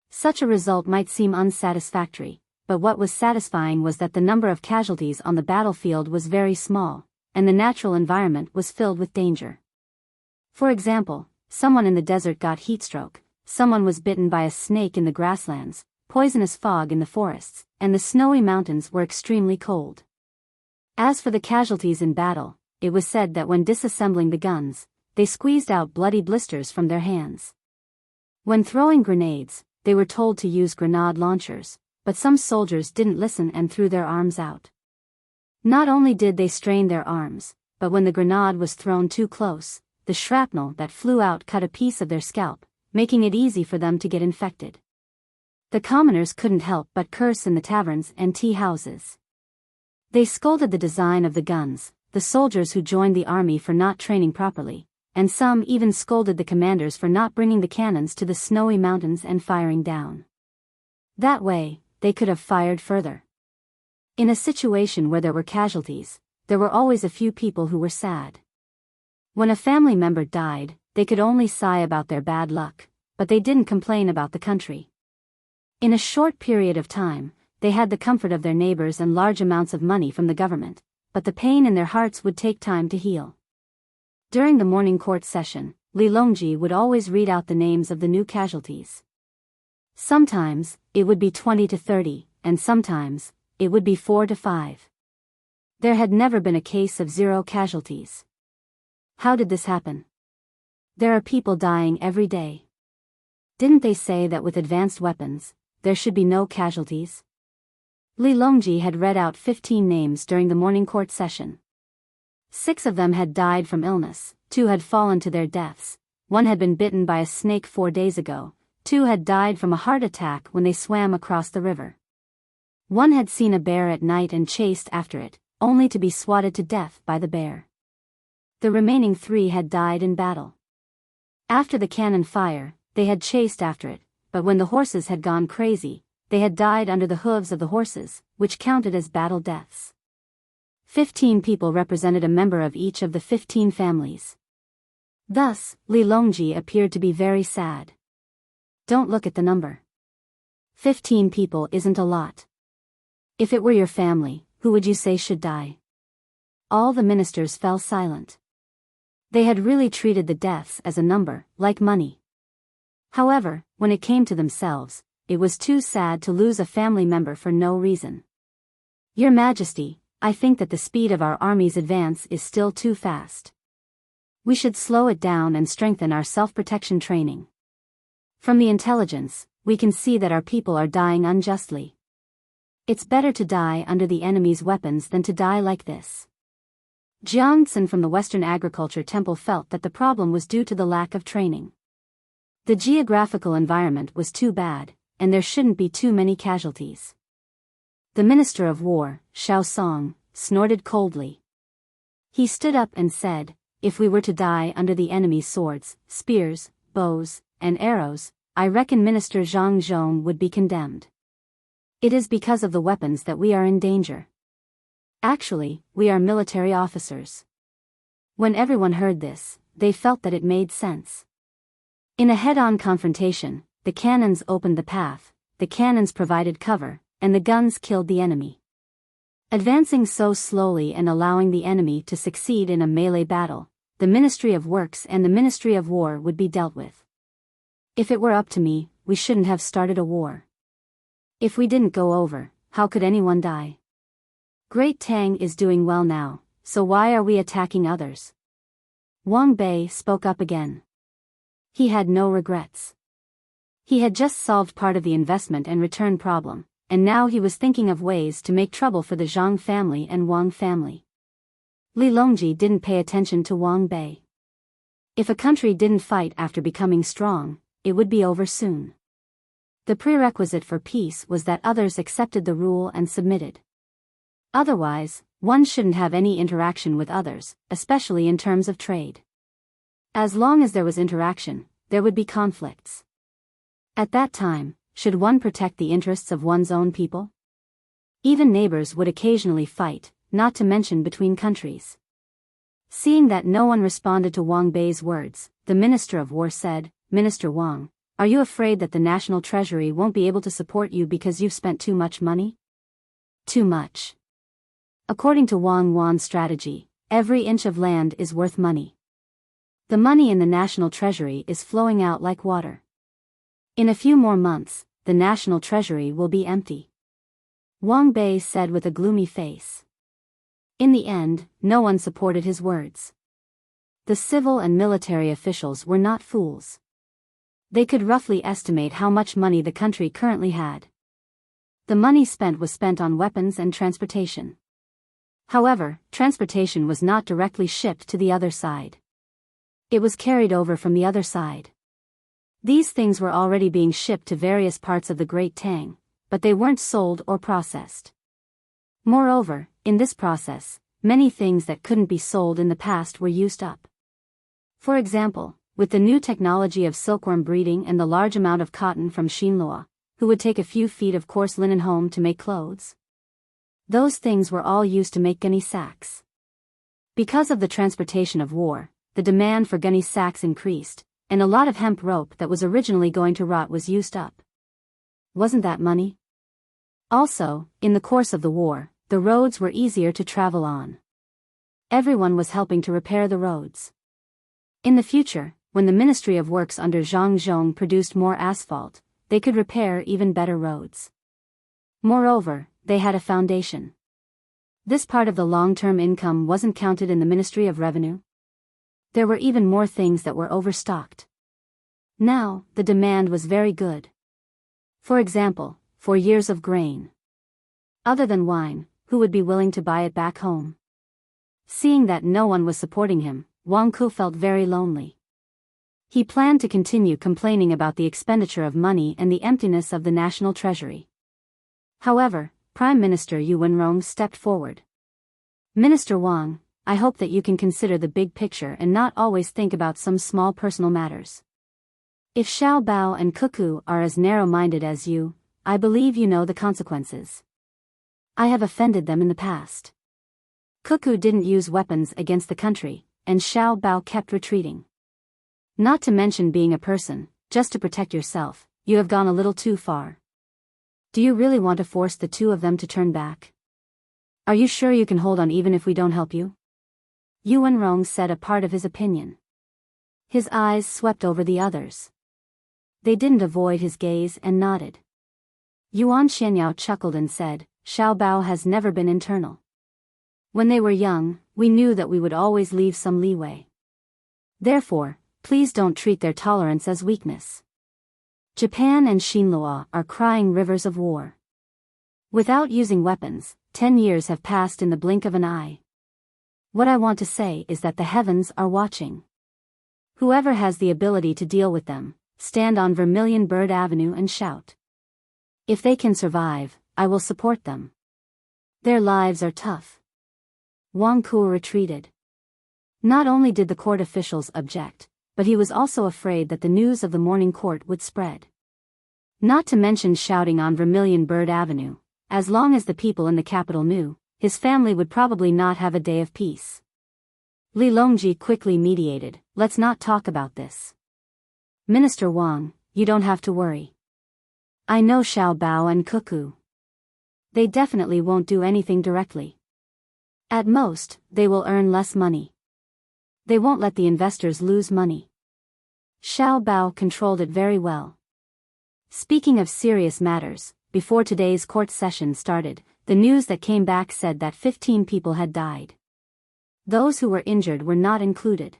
Such a result might seem unsatisfactory, but what was satisfying was that the number of casualties on the battlefield was very small, and the natural environment was filled with danger. For example, someone in the desert got heatstroke, someone was bitten by a snake in the grasslands, poisonous fog in the forests, and the snowy mountains were extremely cold. As for the casualties in battle, it was said that when disassembling the guns, they squeezed out bloody blisters from their hands. When throwing grenades, they were told to use grenade launchers, but some soldiers didn't listen and threw their arms out. Not only did they strain their arms, but when the grenade was thrown too close, the shrapnel that flew out cut a piece of their scalp, making it easy for them to get infected. The commoners couldn't help but curse in the taverns and tea houses. They scolded the design of the guns, the soldiers who joined the army for not training properly, and some even scolded the commanders for not bringing the cannons to the snowy mountains and firing down. That way, they could have fired further. In a situation where there were casualties, there were always a few people who were sad. When a family member died, they could only sigh about their bad luck, but they didn't complain about the country. In a short period of time, they had the comfort of their neighbors and large amounts of money from the government, but the pain in their hearts would take time to heal. During the morning court session, Li Longji would always read out the names of the new casualties. Sometimes, it would be 20 to 30, and sometimes, it would be 4 to 5. There had never been a case of 0 casualties. How did this happen? There are people dying every day. Didn't they say that with advanced weapons, there should be no casualties? Li Longji had read out 15 names during the morning court session. 6 of them had died from illness, 2 had fallen to their deaths, 1 had been bitten by a snake 4 days ago, 2 had died from a heart attack when they swam across the river. 1 had seen a bear at night and chased after it, only to be swatted to death by the bear. The remaining 3 had died in battle. After the cannon fire, they had chased after it, but when the horses had gone crazy, they had died under the hooves of the horses, which counted as battle deaths. 15 people represented a member of each of the 15 families. Thus, Li Longji appeared to be very sad. Don't look at the number. 15 people isn't a lot. If it were your family, who would you say should die? All the ministers fell silent. They had really treated the deaths as a number, like money. However, when it came to themselves, it was too sad to lose a family member for no reason. Your Majesty, I think that the speed of our army's advance is still too fast. We should slow it down and strengthen our self-protection training. From the intelligence, we can see that our people are dying unjustly. It's better to die under the enemy's weapons than to die like this. Jiang Tsun from the Western Agriculture Temple felt that the problem was due to the lack of training. The geographical environment was too bad, and there shouldn't be too many casualties. The Minister of War, Xiao Song, snorted coldly. He stood up and said, "If we were to die under the enemy's swords, spears, bows, and arrows, I reckon Minister Zhang Zhong would be condemned. It is because of the weapons that we are in danger. Actually, we are military officers." When everyone heard this, they felt that it made sense. In a head-on confrontation, the cannons opened the path, the cannons provided cover, and the guns killed the enemy. Advancing so slowly and allowing the enemy to succeed in a melee battle, the Ministry of Works and the Ministry of War would be dealt with. If it were up to me, we shouldn't have started a war. If we didn't go over, how could anyone die? Great Tang is doing well now, so why are we attacking others? Wang Bei spoke up again. He had no regrets. He had just solved part of the investment and return problem, and now he was thinking of ways to make trouble for the Zhang family and Wang family. Li Longji didn't pay attention to Wang Bei. If a country didn't fight after becoming strong, it would be over soon. The prerequisite for peace was that others accepted the rule and submitted. Otherwise, one shouldn't have any interaction with others, especially in terms of trade. As long as there was interaction, there would be conflicts. At that time, should one protect the interests of one's own people? Even neighbors would occasionally fight, not to mention between countries. Seeing that no one responded to Wang Bei's words, the Minister of War said, "Minister Wang, are you afraid that the National Treasury won't be able to support you because you've spent too much money?" Too much. According to Wang Wan's strategy, every inch of land is worth money. The money in the National Treasury is flowing out like water. In a few more months, the National Treasury will be empty. Wang Bei said with a gloomy face. In the end, no one supported his words. The civil and military officials were not fools. They could roughly estimate how much money the country currently had. The money spent was spent on weapons and transportation. However, transportation was not directly shipped to the other side. It was carried over from the other side. These things were already being shipped to various parts of the Great Tang, but they weren't sold or processed. Moreover, in this process, many things that couldn't be sold in the past were used up. For example, with the new technology of silkworm breeding and the large amount of cotton from Xinlua, who would take a few feet of coarse linen home to make clothes. Those things were all used to make gunny sacks. Because of the transportation of war, the demand for gunny sacks increased, and a lot of hemp rope that was originally going to rot was used up. Wasn't that money? Also, in the course of the war, the roads were easier to travel on. Everyone was helping to repair the roads. In the future, when the Ministry of Works under Zhang Zhong produced more asphalt, they could repair even better roads. Moreover, they had a foundation. This part of the long-term income wasn't counted in the Ministry of Revenue. There were even more things that were overstocked. Now, the demand was very good. For example, 4 years of grain. Other than wine, who would be willing to buy it back home? Seeing that no one was supporting him, Wang Ku felt very lonely. He planned to continue complaining about the expenditure of money and the emptiness of the national treasury. However, Prime Minister Yu Wenrong stepped forward. "Minister Wang, I hope that you can consider the big picture and not always think about some small personal matters. If Xiao Bao and Cuckoo are as narrow-minded as you, I believe you know the consequences. I have offended them in the past." Cuckoo didn't use weapons against the country, and Xiao Bao kept retreating. Not to mention being a person, just to protect yourself, you have gone a little too far. Do you really want to force the two of them to turn back? Are you sure you can hold on even if we don't help you? Yu Wenrong said a part of his opinion. His eyes swept over the others. They didn't avoid his gaze and nodded. Yuan Xianyao chuckled and said, "Xiao Bao has never been internal. When they were young, we knew that we would always leave some leeway. Therefore, please don't treat their tolerance as weakness. Japan and Xinlua are crying rivers of war. Without using weapons, 10 years have passed in the blink of an eye. What I want to say is that the heavens are watching. Whoever has the ability to deal with them, stand on Vermilion Bird Avenue and shout. If they can survive, I will support them. Their lives are tough." Wang Ku retreated. Not only did the court officials object, but he was also afraid that the news of the morning court would spread. Not to mention shouting on Vermilion Bird Avenue, as long as the people in the capital knew, his family would probably not have a day of peace. Li Longji quickly mediated, "Let's not talk about this. Minister Wang, you don't have to worry. I know Xiao Bao and Cuckoo. They definitely won't do anything directly. At most, they will earn less money. They won't let the investors lose money." Xiao Bao controlled it very well. Speaking of serious matters, before today's court session started, the news that came back said that 15 people had died. Those who were injured were not included.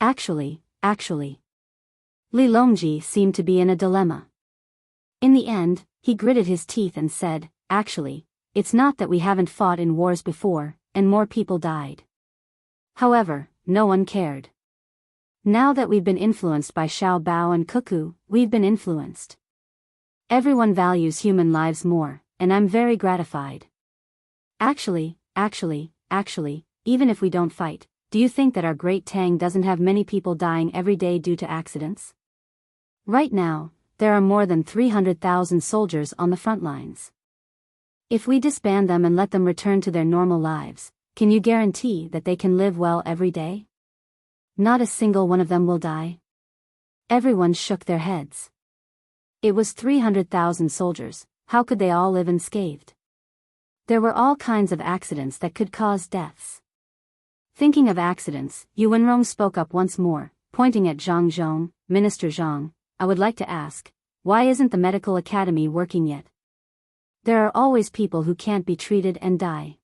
Actually, Li Longji seemed to be in a dilemma. In the end, he gritted his teeth and said, "Actually, it's not that we haven't fought in wars before, and more people died. However, no one cared. Now that we've been influenced by Xiao Bao and Cuckoo, we've been influenced. Everyone values human lives more, and I'm very gratified. Actually, even if we don't fight, do you think that our great Tang doesn't have many people dying every day due to accidents? Right now, there are more than 300,000 soldiers on the front lines. If we disband them and let them return to their normal lives, can you guarantee that they can live well every day? Not a single one of them will die. Everyone shook their heads. It was 300,000 soldiers, how could they all live unscathed? There were all kinds of accidents that could cause deaths. Thinking of accidents, Yu Wenrong spoke up once more, pointing at Zhang Zhong. Minister Zhang, I would like to ask, why isn't the medical academy working yet? There are always people who can't be treated and die.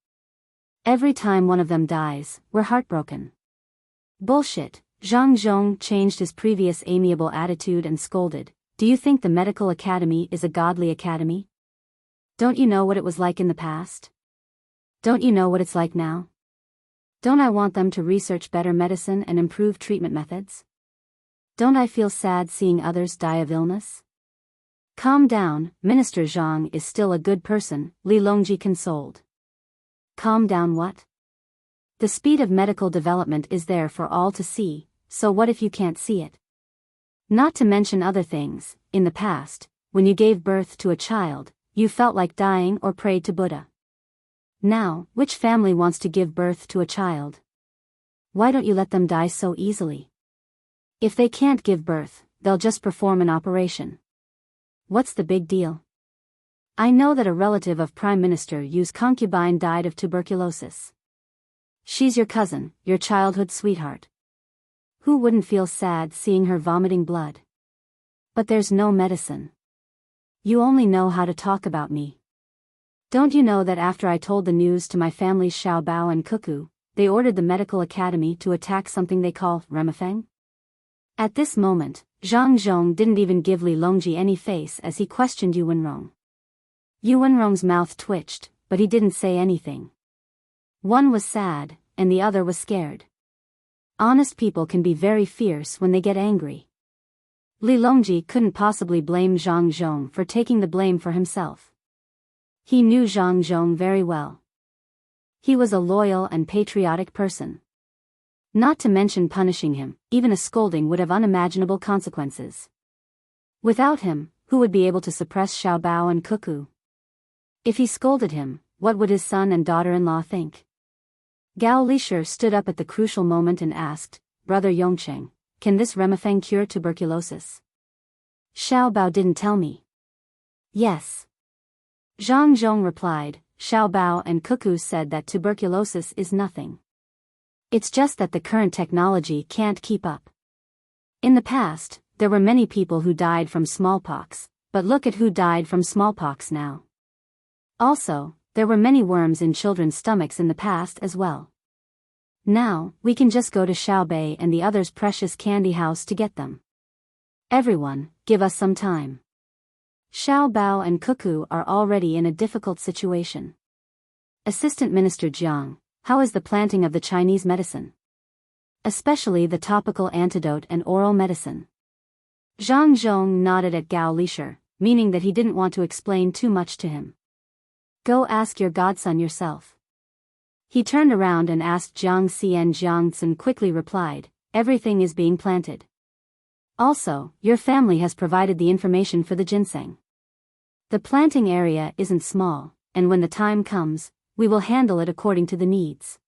Every time one of them dies, we're heartbroken. Bullshit. Zhang Zhong changed his previous amiable attitude and scolded. Do you think the medical academy is a godly academy? Don't you know what it was like in the past? Don't you know what it's like now? Don't I want them to research better medicine and improve treatment methods? Don't I feel sad seeing others die of illness? Calm down, Minister Zhang is still a good person, Li Longji consoled. Calm down what? The speed of medical development is there for all to see, so what if you can't see it? Not to mention other things, in the past, when you gave birth to a child, you felt like dying or prayed to Buddha. Now, which family wants to give birth to a child? Why don't you let them die so easily? If they can't give birth, they'll just perform an operation. What's the big deal? I know that a relative of Prime Minister Yu's concubine died of tuberculosis. She's your cousin, your childhood sweetheart. Who wouldn't feel sad seeing her vomiting blood? But there's no medicine. You only know how to talk about me. Don't you know that after I told the news to my families Xiao Bao and Cuckoo, they ordered the medical academy to attack something they call Remifeng? At this moment, Zhang Zhong didn't even give Li Longji any face as he questioned Yu Wenrong. Yu Wenrong's mouth twitched, but he didn't say anything. One was sad, and the other was scared. Honest people can be very fierce when they get angry. Li Longji couldn't possibly blame Zhang Zhong for taking the blame for himself. He knew Zhang Zhong very well. He was a loyal and patriotic person. Not to mention punishing him, even a scolding would have unimaginable consequences. Without him, who would be able to suppress Xiao Bao and Cuckoo? If he scolded him, what would his son and daughter-in-law think? Gao Lisher stood up at the crucial moment and asked, Brother Yongcheng, can this Remifeng cure tuberculosis? Xiao Bao didn't tell me. Yes. Zhang Zhong replied, Xiao Bao and Cuckoo said that tuberculosis is nothing. It's just that the current technology can't keep up. In the past, there were many people who died from smallpox, but look at who died from smallpox now. Also, there were many worms in children's stomachs in the past as well. Now, we can just go to Xiaobei and the others' precious candy house to get them. Everyone, give us some time. Xiao Bao and Cuckoo are already in a difficult situation. Assistant Minister Jiang, how is the planting of the Chinese medicine? Especially the topical antidote and oral medicine. Zhang Zhong nodded at Gao Lisher, meaning that he didn't want to explain too much to him. Go ask your godson yourself. He turned around and asked Jiang Si, and Jiang Tsun quickly replied, everything is being planted. Also, your family has provided the information for the ginseng. The planting area isn't small, and when the time comes, we will handle it according to the needs.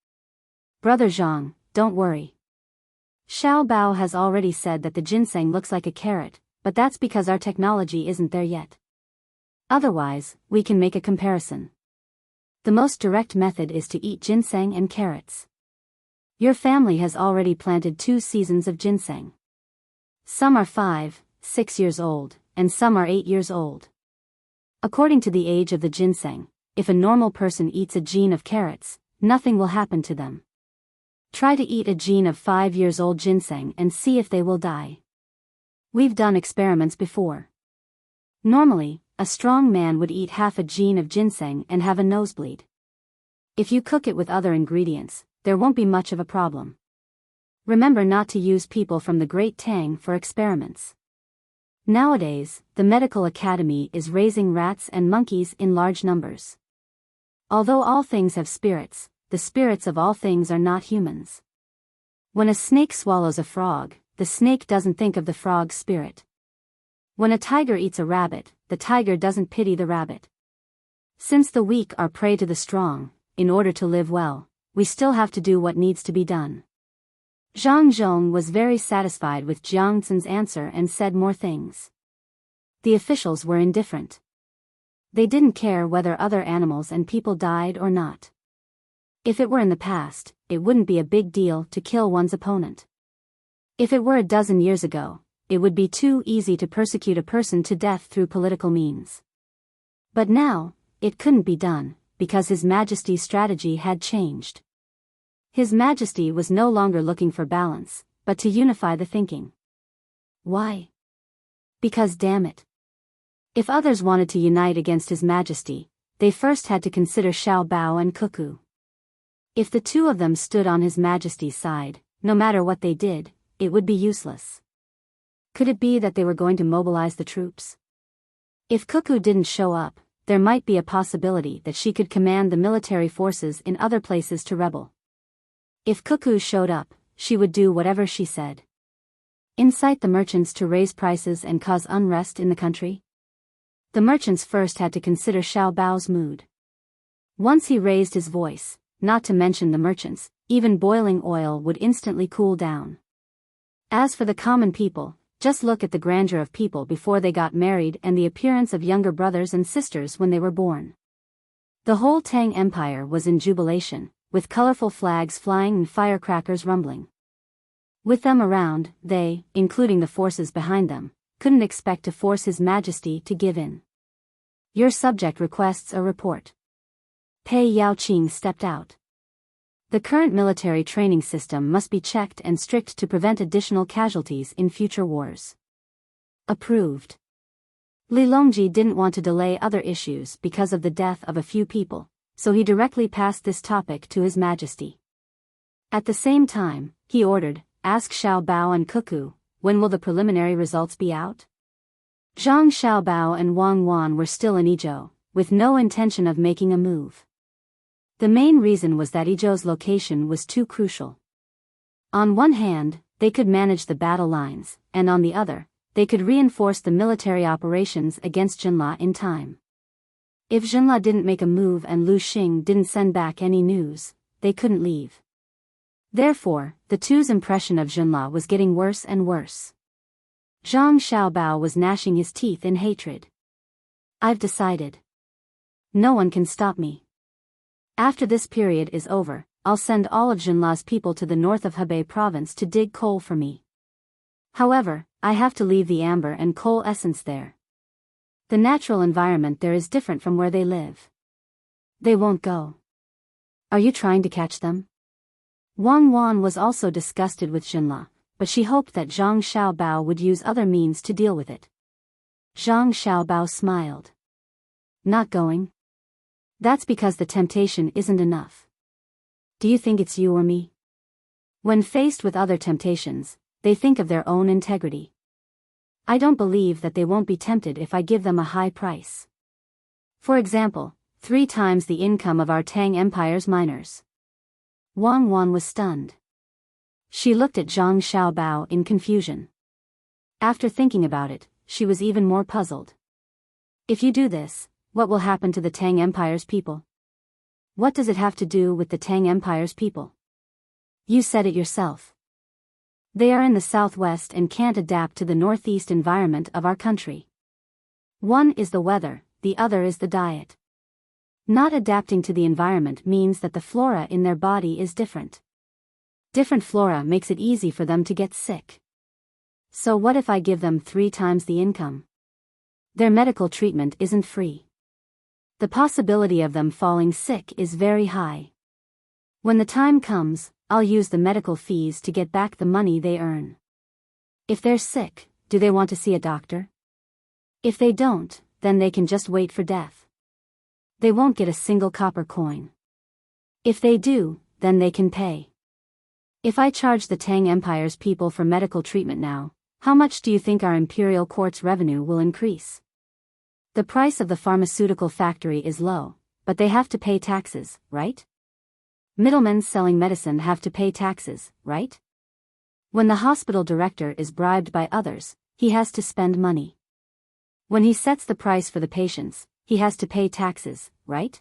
Brother Zhang, don't worry. Xiao Bao has already said that the ginseng looks like a carrot, but that's because our technology isn't there yet. Otherwise, we can make a comparison. The most direct method is to eat ginseng and carrots. Your family has already planted 2 seasons of ginseng. Some are 5, 6 years old, and some are 8 years old. According to the age of the ginseng, if a normal person eats a gene of carrots, nothing will happen to them. Try to eat a gene of 5 years old ginseng and see if they will die. We've done experiments before. Normally, a strong man would eat half a gene of ginseng and have a nosebleed. If you cook it with other ingredients, there won't be much of a problem. Remember not to use people from the Great Tang for experiments. Nowadays, the medical academy is raising rats and monkeys in large numbers. Although all things have spirits, the spirits of all things are not humans. When a snake swallows a frog, the snake doesn't think of the frog's spirit. When a tiger eats a rabbit, the tiger doesn't pity the rabbit. Since the weak are prey to the strong, in order to live well, we still have to do what needs to be done. Zhang Zhong was very satisfied with Jiang Tsun's answer and said more things. The officials were indifferent. They didn't care whether other animals and people died or not. If it were in the past, it wouldn't be a big deal to kill one's opponent. If it were a dozen years ago, it would be too easy to persecute a person to death through political means. But now, it couldn't be done, because His Majesty's strategy had changed. His Majesty was no longer looking for balance, but to unify the thinking. Why? Because damn it. If others wanted to unite against His Majesty, they first had to consider Xiao Bao and Cuckoo. If the two of them stood on His Majesty's side, no matter what they did, it would be useless. Could it be that they were going to mobilize the troops? If Cuckoo didn't show up, there might be a possibility that she could command the military forces in other places to rebel. If Cuckoo showed up, she would do whatever she said. Incite the merchants to raise prices and cause unrest in the country? The merchants first had to consider Xiao Bao's mood. Once he raised his voice, not to mention the merchants, even boiling oil would instantly cool down. As for the common people, just look at the grandeur of people before they got married and the appearance of younger brothers and sisters when they were born. The whole Tang Empire was in jubilation, with colorful flags flying and firecrackers rumbling. With them around, they, including the forces behind them, couldn't expect to force His Majesty to give in. Your subject requests a report. Pei Yaoqing stepped out. The current military training system must be checked and strict to prevent additional casualties in future wars. Approved. Li Longji didn't want to delay other issues because of the death of a few people, so he directly passed this topic to His Majesty. At the same time, he ordered, ask Xiao Bao and Cuckoo, when will the preliminary results be out? Zhang Xiaobao and Wang Wan were still in Izhou, with no intention of making a move. The main reason was that Izhou's location was too crucial. On one hand, they could manage the battle lines, and on the other, they could reinforce the military operations against Jinla in time. If Jinla didn't make a move and Lu Xing didn't send back any news, they couldn't leave. Therefore, the two's impression of Jinla was getting worse and worse. Zhang Xiaobao was gnashing his teeth in hatred. I've decided. No one can stop me. After this period is over, I'll send all of Jinla's people to the north of Hebei province to dig coal for me. However, I have to leave the amber and coal essence there. The natural environment there is different from where they live. They won't go. Are you trying to catch them? Wang Wan was also disgusted with Jinla, but she hoped that Zhang Xiaobao would use other means to deal with it. Zhang Xiaobao smiled. Not going? That's because the temptation isn't enough. Do you think it's you or me? When faced with other temptations, they think of their own integrity. I don't believe that they won't be tempted if I give them a high price. For example, 3 times the income of our Tang Empire's miners. Wang Wan was stunned. She looked at Zhang Xiaobao in confusion. After thinking about it, she was even more puzzled. If you do this, what will happen to the Tang Empire's people? What does it have to do with the Tang Empire's people? You said it yourself. They are in the southwest and can't adapt to the northeast environment of our country. One is the weather, the other is the diet. Not adapting to the environment means that the flora in their body is different. Different flora makes it easy for them to get sick. So what if I give them 3 times the income? Their medical treatment isn't free. The possibility of them falling sick is very high. When the time comes, I'll use the medical fees to get back the money they earn. If they're sick, do they want to see a doctor? If they don't, then they can just wait for death. They won't get a single copper coin. If they do, then they can pay. If I charge the Tang Empire's people for medical treatment now, how much do you think our imperial court's revenue will increase? The price of the pharmaceutical factory is low, but they have to pay taxes, right? Middlemen selling medicine have to pay taxes, right? When the hospital director is bribed by others, he has to spend money. When he sets the price for the patients, he has to pay taxes, right?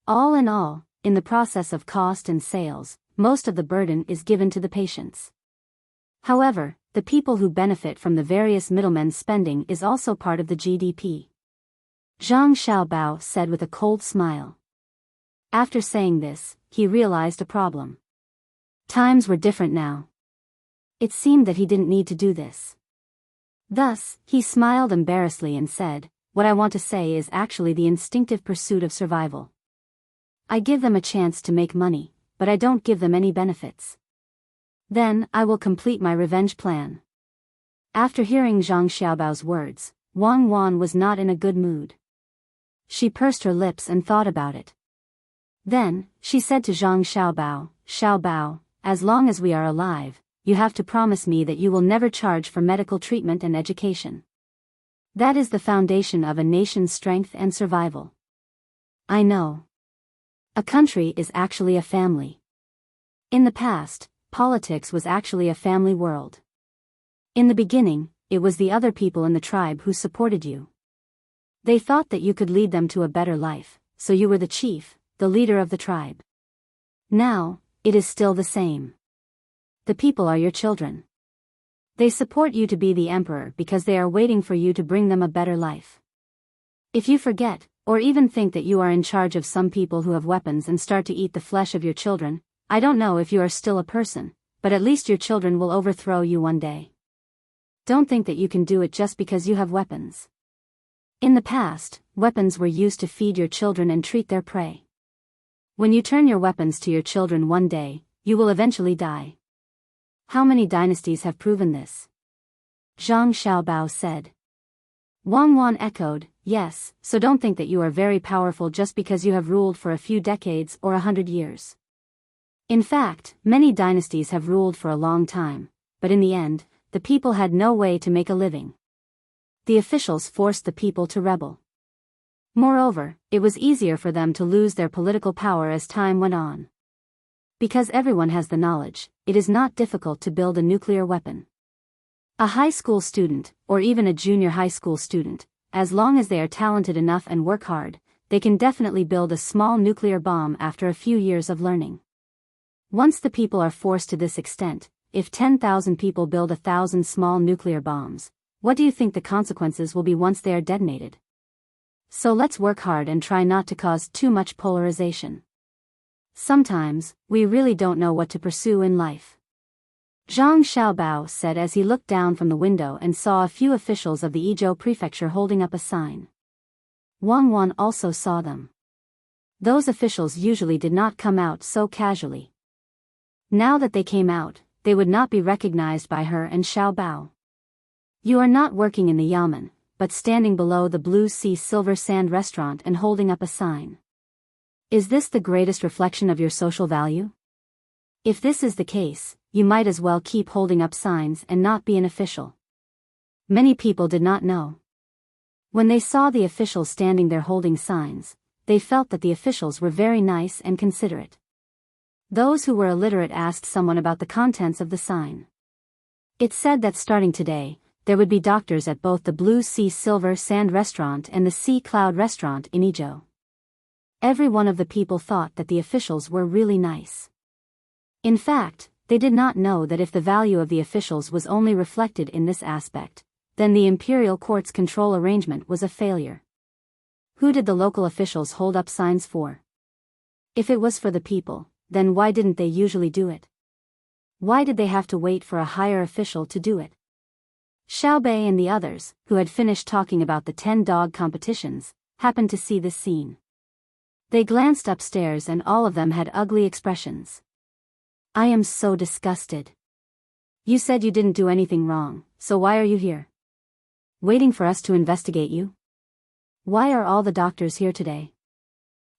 All in all, in the process of cost and sales, most of the burden is given to the patients. However, the people who benefit from the various middlemen's spending is also part of the GDP. Zhang Xiaobao said with a cold smile. After saying this, he realized a problem. Times were different now. It seemed that he didn't need to do this. Thus, he smiled embarrassedly and said, "What I want to say is actually the instinctive pursuit of survival. I give them a chance to make money, but I don't give them any benefits. Then, I will complete my revenge plan." After hearing Zhang Xiaobao's words, Wang Wan was not in a good mood. She pursed her lips and thought about it. Then, she said to Zhang Xiaobao, "Xiaobao, as long as we are alive, you have to promise me that you will never charge for medical treatment and education. That is the foundation of a nation's strength and survival." "I know. A country is actually a family. In the past, politics was actually a family world. In the beginning, it was the other people in the tribe who supported you. They thought that you could lead them to a better life, so you were the chief, the leader of the tribe. Now, it is still the same. The people are your children. They support you to be the emperor because they are waiting for you to bring them a better life. If you forget, or even think that you are in charge of some people who have weapons and start to eat the flesh of your children, I don't know if you are still a person, but at least your children will overthrow you one day. Don't think that you can do it just because you have weapons. In the past, weapons were used to feed your children and treat their prey. When you turn your weapons to your children one day, you will eventually die. How many dynasties have proven this?" Zhang Xiaobao said. Wang Wan echoed, "Yes, so don't think that you are very powerful just because you have ruled for a few decades or 100 years. In fact, many dynasties have ruled for a long time, but in the end, the people had no way to make a living. The officials forced the people to rebel. Moreover, it was easier for them to lose their political power as time went on. Because everyone has the knowledge, it is not difficult to build a nuclear weapon. A high school student, or even a junior high school student, as long as they are talented enough and work hard, they can definitely build a small nuclear bomb after a few years of learning. Once the people are forced to this extent, if 10,000 people build 1,000 small nuclear bombs, what do you think the consequences will be once they are detonated? So let's work hard and try not to cause too much polarization. Sometimes, we really don't know what to pursue in life." Zhang Xiaobao said as he looked down from the window and saw a few officials of the Yizhou prefecture holding up a sign. Wang Wan also saw them. Those officials usually did not come out so casually. Now that they came out, they would not be recognized by her and Xiaobao. "You are not working in the yamen, but standing below the Blue Sea Silver Sand restaurant and holding up a sign. Is this the greatest reflection of your social value? If this is the case, you might as well keep holding up signs and not be an official." Many people did not know. When they saw the officials standing there holding signs, they felt that the officials were very nice and considerate. Those who were illiterate asked someone about the contents of the sign. It said that starting today, there would be doctors at both the Blue Sea Silver Sand restaurant and the Sea Cloud restaurant in Yizhou. Every one of the people thought that the officials were really nice. In fact, they did not know that if the value of the officials was only reflected in this aspect, then the imperial court's control arrangement was a failure. Who did the local officials hold up signs for? If it was for the people, then why didn't they usually do it? Why did they have to wait for a higher official to do it? Xiaobei and the others, who had finished talking about the 10-dog competitions, happened to see this scene. They glanced upstairs and all of them had ugly expressions. "I am so disgusted. You said you didn't do anything wrong, so why are you here? Waiting for us to investigate you? Why are all the doctors here today?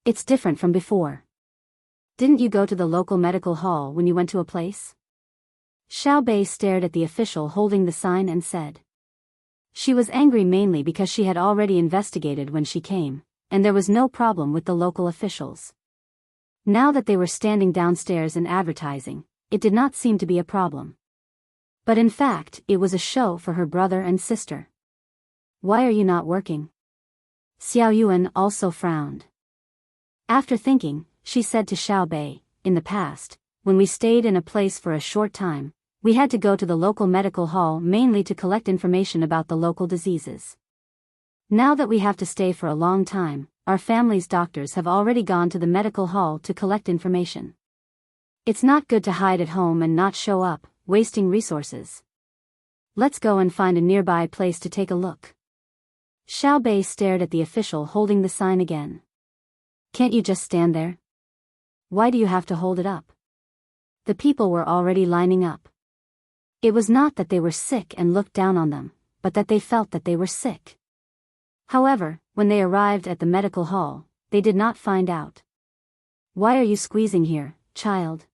It's different from before. Didn't you go to the local medical hall when you went to a place?" Xiaobei stared at the official holding the sign and said. She was angry mainly because she had already investigated when she came, and there was no problem with the local officials. Now that they were standing downstairs and advertising, it did not seem to be a problem. But in fact, it was a show for her brother and sister. Why are you not working? Xiao Yuan also frowned. After thinking, she said to Xiao Bei, in the past, when we stayed in a place for a short time, we had to go to the local medical hall mainly to collect information about the local diseases. Now that we have to stay for a long time, our family's doctors have already gone to the medical hall to collect information. It's not good to hide at home and not show up, wasting resources. Let's go and find a nearby place to take a look. Xiao Bei stared at the official holding the sign again. Can't you just stand there? Why do you have to hold it up? The people were already lining up. It was not that they were sick and looked down on them, but that they felt that they were sick. However, when they arrived at the medical hall, they did not find out. Why are you squeezing here, child?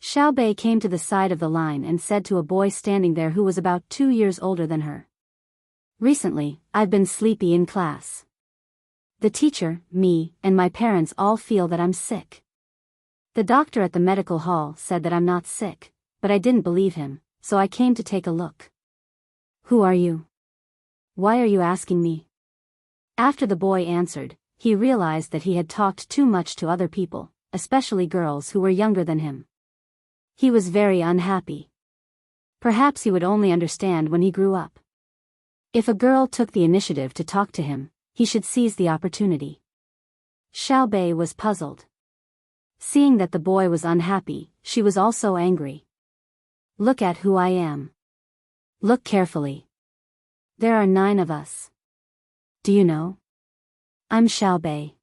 Xiao Bei came to the side of the line and said to a boy standing there who was about 2 years older than her. Recently, I've been sleepy in class. The teacher, me, and my parents all feel that I'm sick. The doctor at the medical hall said that I'm not sick, but I didn't believe him, so I came to take a look. Who are you? Why are you asking me? After the boy answered, he realized that he had talked too much to other people, especially girls who were younger than him. He was very unhappy. Perhaps he would only understand when he grew up. If a girl took the initiative to talk to him, he should seize the opportunity. Xiao Bei was puzzled. Seeing that the boy was unhappy, she was also angry. Look at who I am. Look carefully. There are 9 of us. Do you know? I'm Xiao Bei.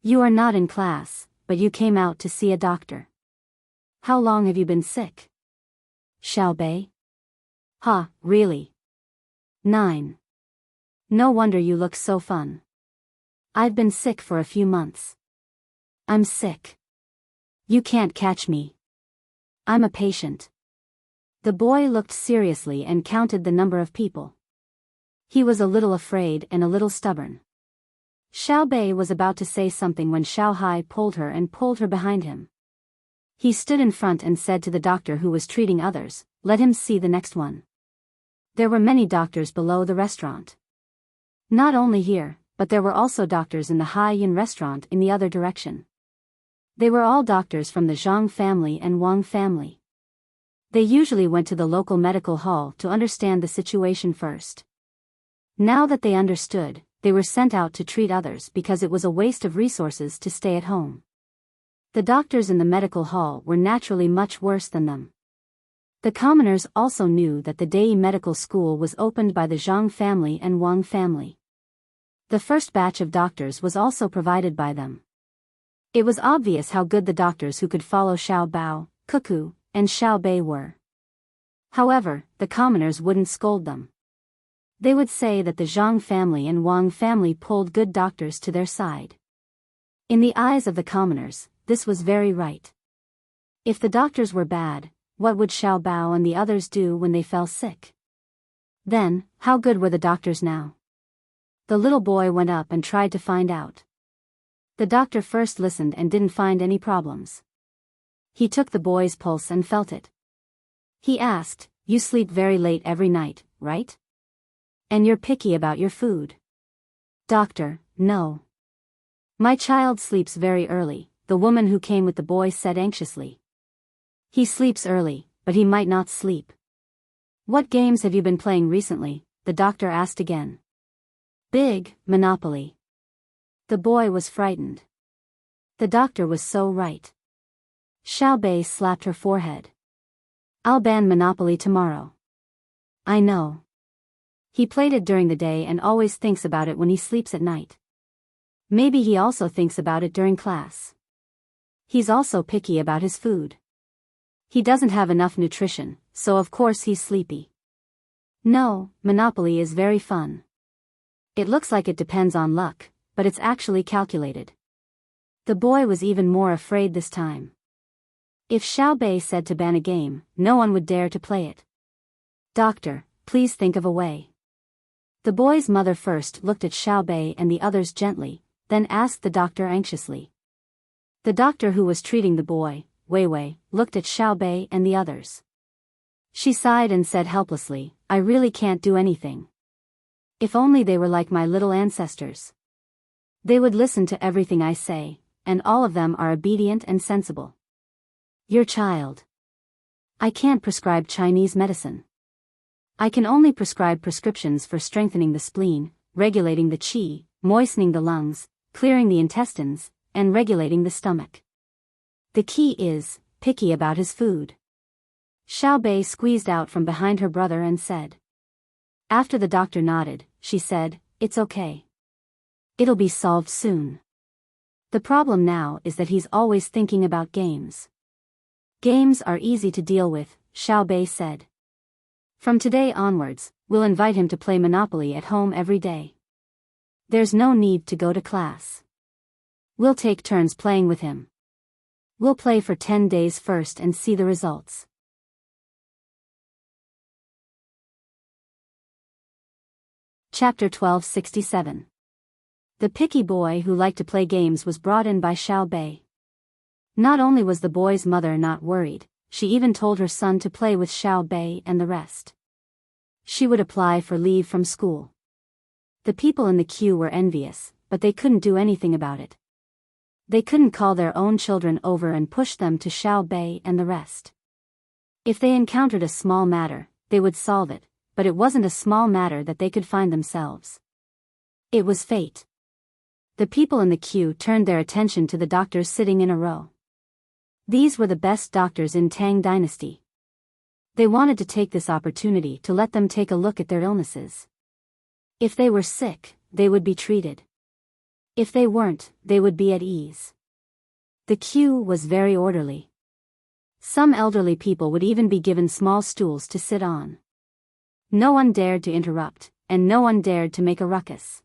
You are not in class, but you came out to see a doctor. How long have you been sick? Xiao Bei? Ha, really? 9. No wonder you look so fun. I've been sick for a few months. I'm sick. You can't catch me. I'm a patient. The boy looked seriously and counted the number of people. He was a little afraid and a little stubborn. Xiao Bei was about to say something when Xiao Hai pulled her and pulled her behind him. He stood in front and said to the doctor who was treating others, let him see the next one. There were many doctors below the restaurant. Not only here, but there were also doctors in the Hai Yin restaurant in the other direction. They were all doctors from the Zhang family and Wang family. They usually went to the local medical hall to understand the situation first. Now that they understood, they were sent out to treat others because it was a waste of resources to stay at home. The doctors in the medical hall were naturally much worse than them. The commoners also knew that the Dai Medical School was opened by the Zhang family and Wang family. The first batch of doctors was also provided by them. It was obvious how good the doctors who could follow Xiao Bao, Cuckoo, and Xiao Bei were. However, the commoners wouldn't scold them. They would say that the Zhang family and Wang family pulled good doctors to their side. In the eyes of the commoners, this was very right. If the doctors were bad, what would Xiao Bao and the others do when they fell sick? Then, how good were the doctors now? The little boy went up and tried to find out. The doctor first listened and didn't find any problems. He took the boy's pulse and felt it. He asked, you sleep very late every night, right? And you're picky about your food. Doctor, no. My child sleeps very early, the woman who came with the boy said anxiously. He sleeps early, but he might not sleep. What games have you been playing recently? The doctor asked again. Big, Monopoly. The boy was frightened. The doctor was so right. Xiao Bei slapped her forehead. I'll ban Monopoly tomorrow. I know. He played it during the day and always thinks about it when he sleeps at night. Maybe he also thinks about it during class. He's also picky about his food. He doesn't have enough nutrition, so of course he's sleepy. No, Monopoly is very fun. It looks like it depends on luck, but it's actually calculated. The boy was even more afraid this time. If Xiao Bei said to ban a game, no one would dare to play it. Doctor, please think of a way. The boy's mother first looked at Xiaobei and the others gently, then asked the doctor anxiously. The doctor who was treating the boy, Weiwei, looked at Xiaobei and the others. She sighed and said helplessly, I really can't do anything. If only they were like my little ancestors. They would listen to everything I say, and all of them are obedient and sensible. Your child. I can't prescribe Chinese medicine. I can only prescribe prescriptions for strengthening the spleen, regulating the qi, moistening the lungs, clearing the intestines, and regulating the stomach. The key is, picky about his food. Xiaobei squeezed out from behind her brother and said. After the doctor nodded, she said, it's okay. It'll be solved soon. The problem now is that he's always thinking about games. Games are easy to deal with, Xiaobei said. From today onwards, we'll invite him to play Monopoly at home every day. There's no need to go to class. We'll take turns playing with him. We'll play for 10 days first and see the results. Chapter 1267. The picky boy who liked to play games was brought in by Xiaobei. Not only was the boy's mother not worried, she even told her son to play with Xiaobei and the rest. She would apply for leave from school. The people in the queue were envious, but they couldn't do anything about it. They couldn't call their own children over and push them to Xiaobei and the rest. If they encountered a small matter, they would solve it, but it wasn't a small matter that they could find themselves. It was fate. The people in the queue turned their attention to the doctors sitting in a row. These were the best doctors in Tang Dynasty. They wanted to take this opportunity to let them take a look at their illnesses. If they were sick, they would be treated. If they weren't, they would be at ease. The queue was very orderly. Some elderly people would even be given small stools to sit on. No one dared to interrupt, and no one dared to make a ruckus.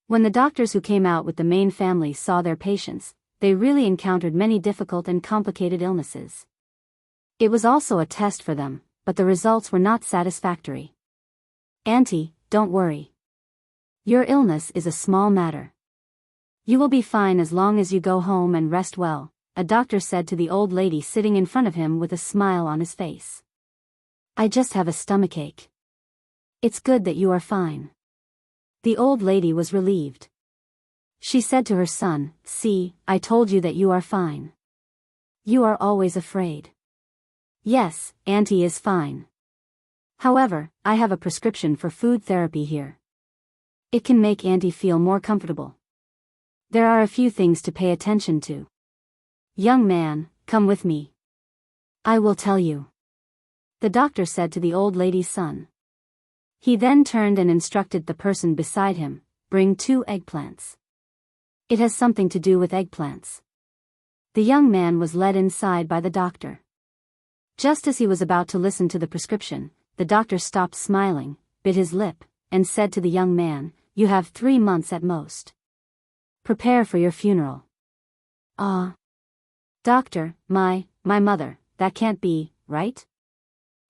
When the doctors who came out with the main family saw their patients, they really encountered many difficult and complicated illnesses. It was also a test for them, but the results were not satisfactory. Auntie, don't worry. Your illness is a small matter. You will be fine as long as you go home and rest well, a doctor said to the old lady sitting in front of him with a smile on his face. I just have a stomachache. It's good that you are fine. The old lady was relieved. She said to her son, see, I told you that you are fine. You are always afraid. Yes, Auntie is fine. However, I have a prescription for food therapy here. It can make Auntie feel more comfortable. There are a few things to pay attention to. Young man, come with me. I will tell you. The doctor said to the old lady's son. He then turned and instructed the person beside him, bring 2 eggplants. It has something to do with eggplants. The young man was led inside by the doctor. Just as he was about to listen to the prescription, the doctor stopped smiling, bit his lip, and said to the young man, you have 3 months at most. Prepare for your funeral. Ah. Doctor, my mother, that can't be, right?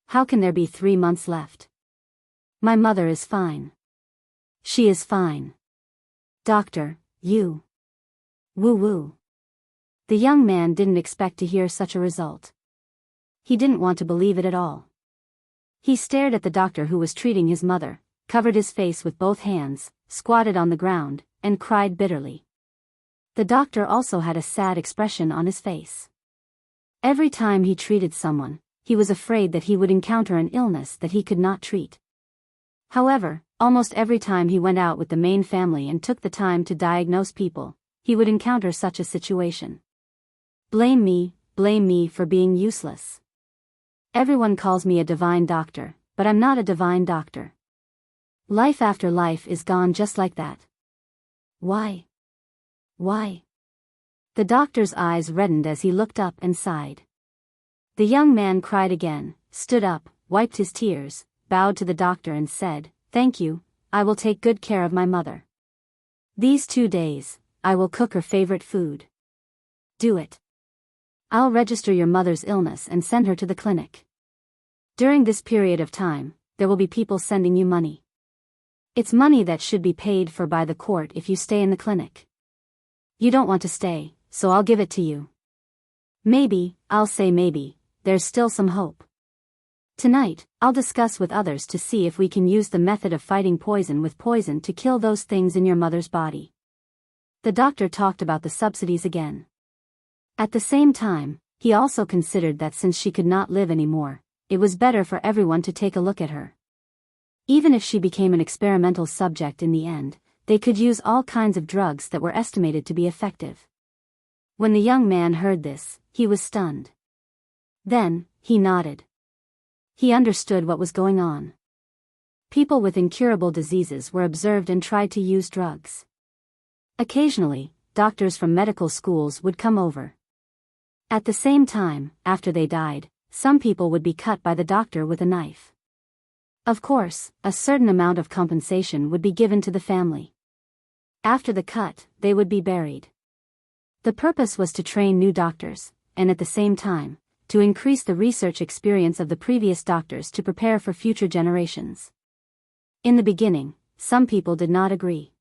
How can there be 3 months left? My mother is fine. She is fine. Doctor, you. Woo-woo. The young man didn't expect to hear such a result. He didn't want to believe it at all. He stared at the doctor who was treating his mother, covered his face with both hands, squatted on the ground, and cried bitterly. The doctor also had a sad expression on his face. Every time he treated someone, he was afraid that he would encounter an illness that he could not treat. However, almost every time he went out with the main family and took the time to diagnose people, he would encounter such a situation. Blame me for being useless. Everyone calls me a divine doctor, but I'm not a divine doctor. Life after life is gone just like that. Why? Why? The doctor's eyes reddened as he looked up and sighed. The young man cried again, stood up, wiped his tears, bowed to the doctor and said, thank you, I will take good care of my mother. These 2 days, I will cook her favorite food. Do it. I'll register your mother's illness and send her to the clinic. During this period of time, there will be people sending you money. It's money that should be paid for by the court if you stay in the clinic. You don't want to stay, so I'll give it to you. Maybe, I'll say maybe, there's still some hope. Tonight, I'll discuss with others to see if we can use the method of fighting poison with poison to kill those things in your mother's body. The doctor talked about the subsidies again. At the same time, he also considered that since she could not live anymore, it was better for everyone to take a look at her. Even if she became an experimental subject in the end, they could use all kinds of drugs that were estimated to be effective. When the young man heard this, he was stunned. Then, he nodded. He understood what was going on. People with incurable diseases were observed and tried to use drugs. Occasionally, doctors from medical schools would come over. At the same time, after they died, some people would be cut by the doctor with a knife. Of course, a certain amount of compensation would be given to the family. After the cut, they would be buried. The purpose was to train new doctors, and at the same time, to increase the research experience of the previous doctors to prepare for future generations. In the beginning, some people did not agree.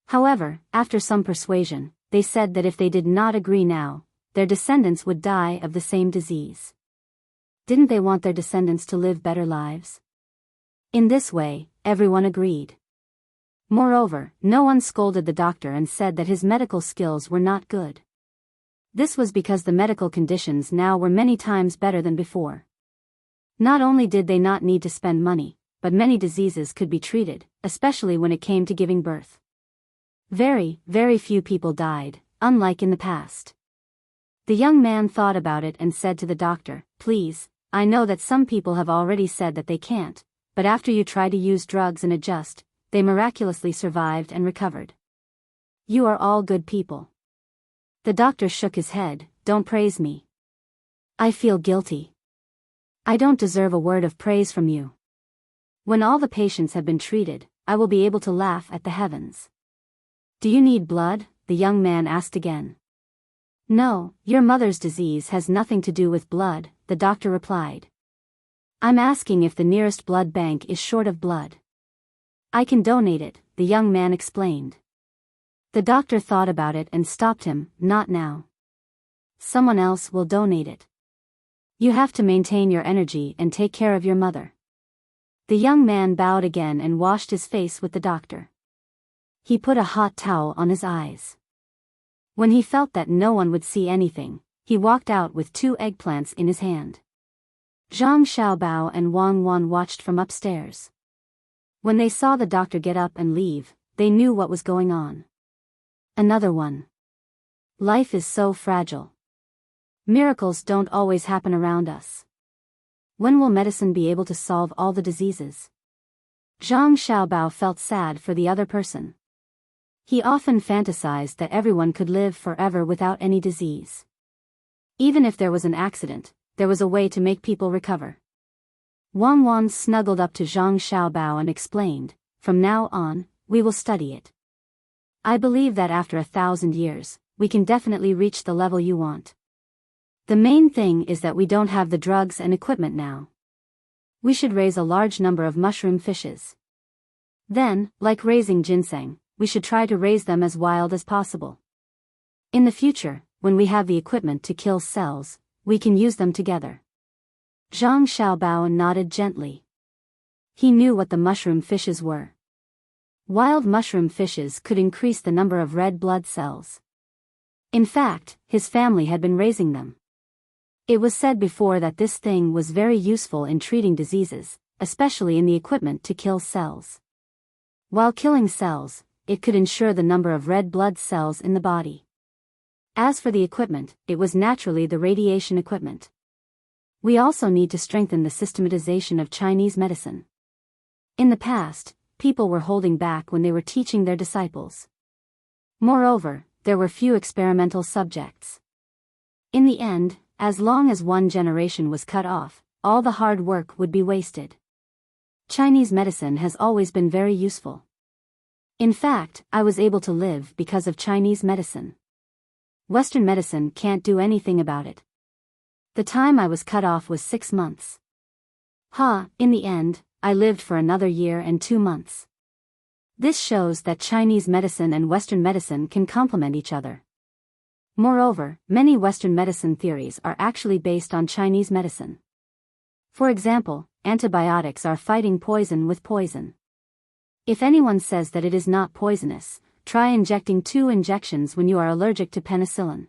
However, after some persuasion, they said that if they did not agree now, their descendants would die of the same disease. Didn't they want their descendants to live better lives? In this way, everyone agreed. Moreover, no one scolded the doctor and said that his medical skills were not good. This was because the medical conditions now were many times better than before. Not only did they not need to spend money, but many diseases could be treated, especially when it came to giving birth. Very, very few people died, unlike in the past. The young man thought about it and said to the doctor, "Please, I know that some people have already said that they can't, but after you try to use drugs and adjust, they miraculously survived and recovered. You are all good people." The doctor shook his head. "Don't praise me. I feel guilty. I don't deserve a word of praise from you. When all the patients have been treated, I will be able to laugh at the heavens." "Do you need blood?" the young man asked again. "No, your mother's disease has nothing to do with blood," the doctor replied. "I'm asking if the nearest blood bank is short of blood." "I can donate it," the young man explained. The doctor thought about it and stopped him. "Not now. Someone else will donate it. You have to maintain your energy and take care of your mother." The young man bowed again and washed his face with the doctor. He put a hot towel on his eyes. When he felt that no one would see anything, he walked out with 2 eggplants in his hand. Zhang Xiaobao and Wang Wan watched from upstairs. When they saw the doctor get up and leave, they knew what was going on. Another one. Life is so fragile. Miracles don't always happen around us. When will medicine be able to solve all the diseases? Zhang Xiaobao felt sad for the other person. He often fantasized that everyone could live forever without any disease. Even if there was an accident, there was a way to make people recover. Wang Wan snuggled up to Zhang Xiaobao and explained, "From now on, we will study it. I believe that after 1,000 years, we can definitely reach the level you want. The main thing is that we don't have the drugs and equipment now. We should raise a large number of mushroom fishes. Then, like raising ginseng, we should try to raise them as wild as possible. In the future, when we have the equipment to kill cells, we can use them together." Zhang Xiaobao nodded gently. He knew what the mushroom fishes were. Wild mushroom fishes could increase the number of red blood cells. In fact, his family had been raising them. It was said before that this thing was very useful in treating diseases, especially in the equipment to kill cells. While killing cells, it could ensure the number of red blood cells in the body. As for the equipment, it was naturally the radiation equipment. We also need to strengthen the systematization of Chinese medicine. In the past, people were holding back when they were teaching their disciples. Moreover, there were few experimental subjects. In the end, as long as one generation was cut off, all the hard work would be wasted. Chinese medicine has always been very useful. In fact, I was able to live because of Chinese medicine. Western medicine can't do anything about it. The time I was cut off was 6 months. In the end, I lived for another year and 2 months. This shows that Chinese medicine and Western medicine can complement each other. Moreover, many Western medicine theories are actually based on Chinese medicine. For example, antibiotics are fighting poison with poison. If anyone says that it is not poisonous, try injecting 2 injections when you are allergic to penicillin.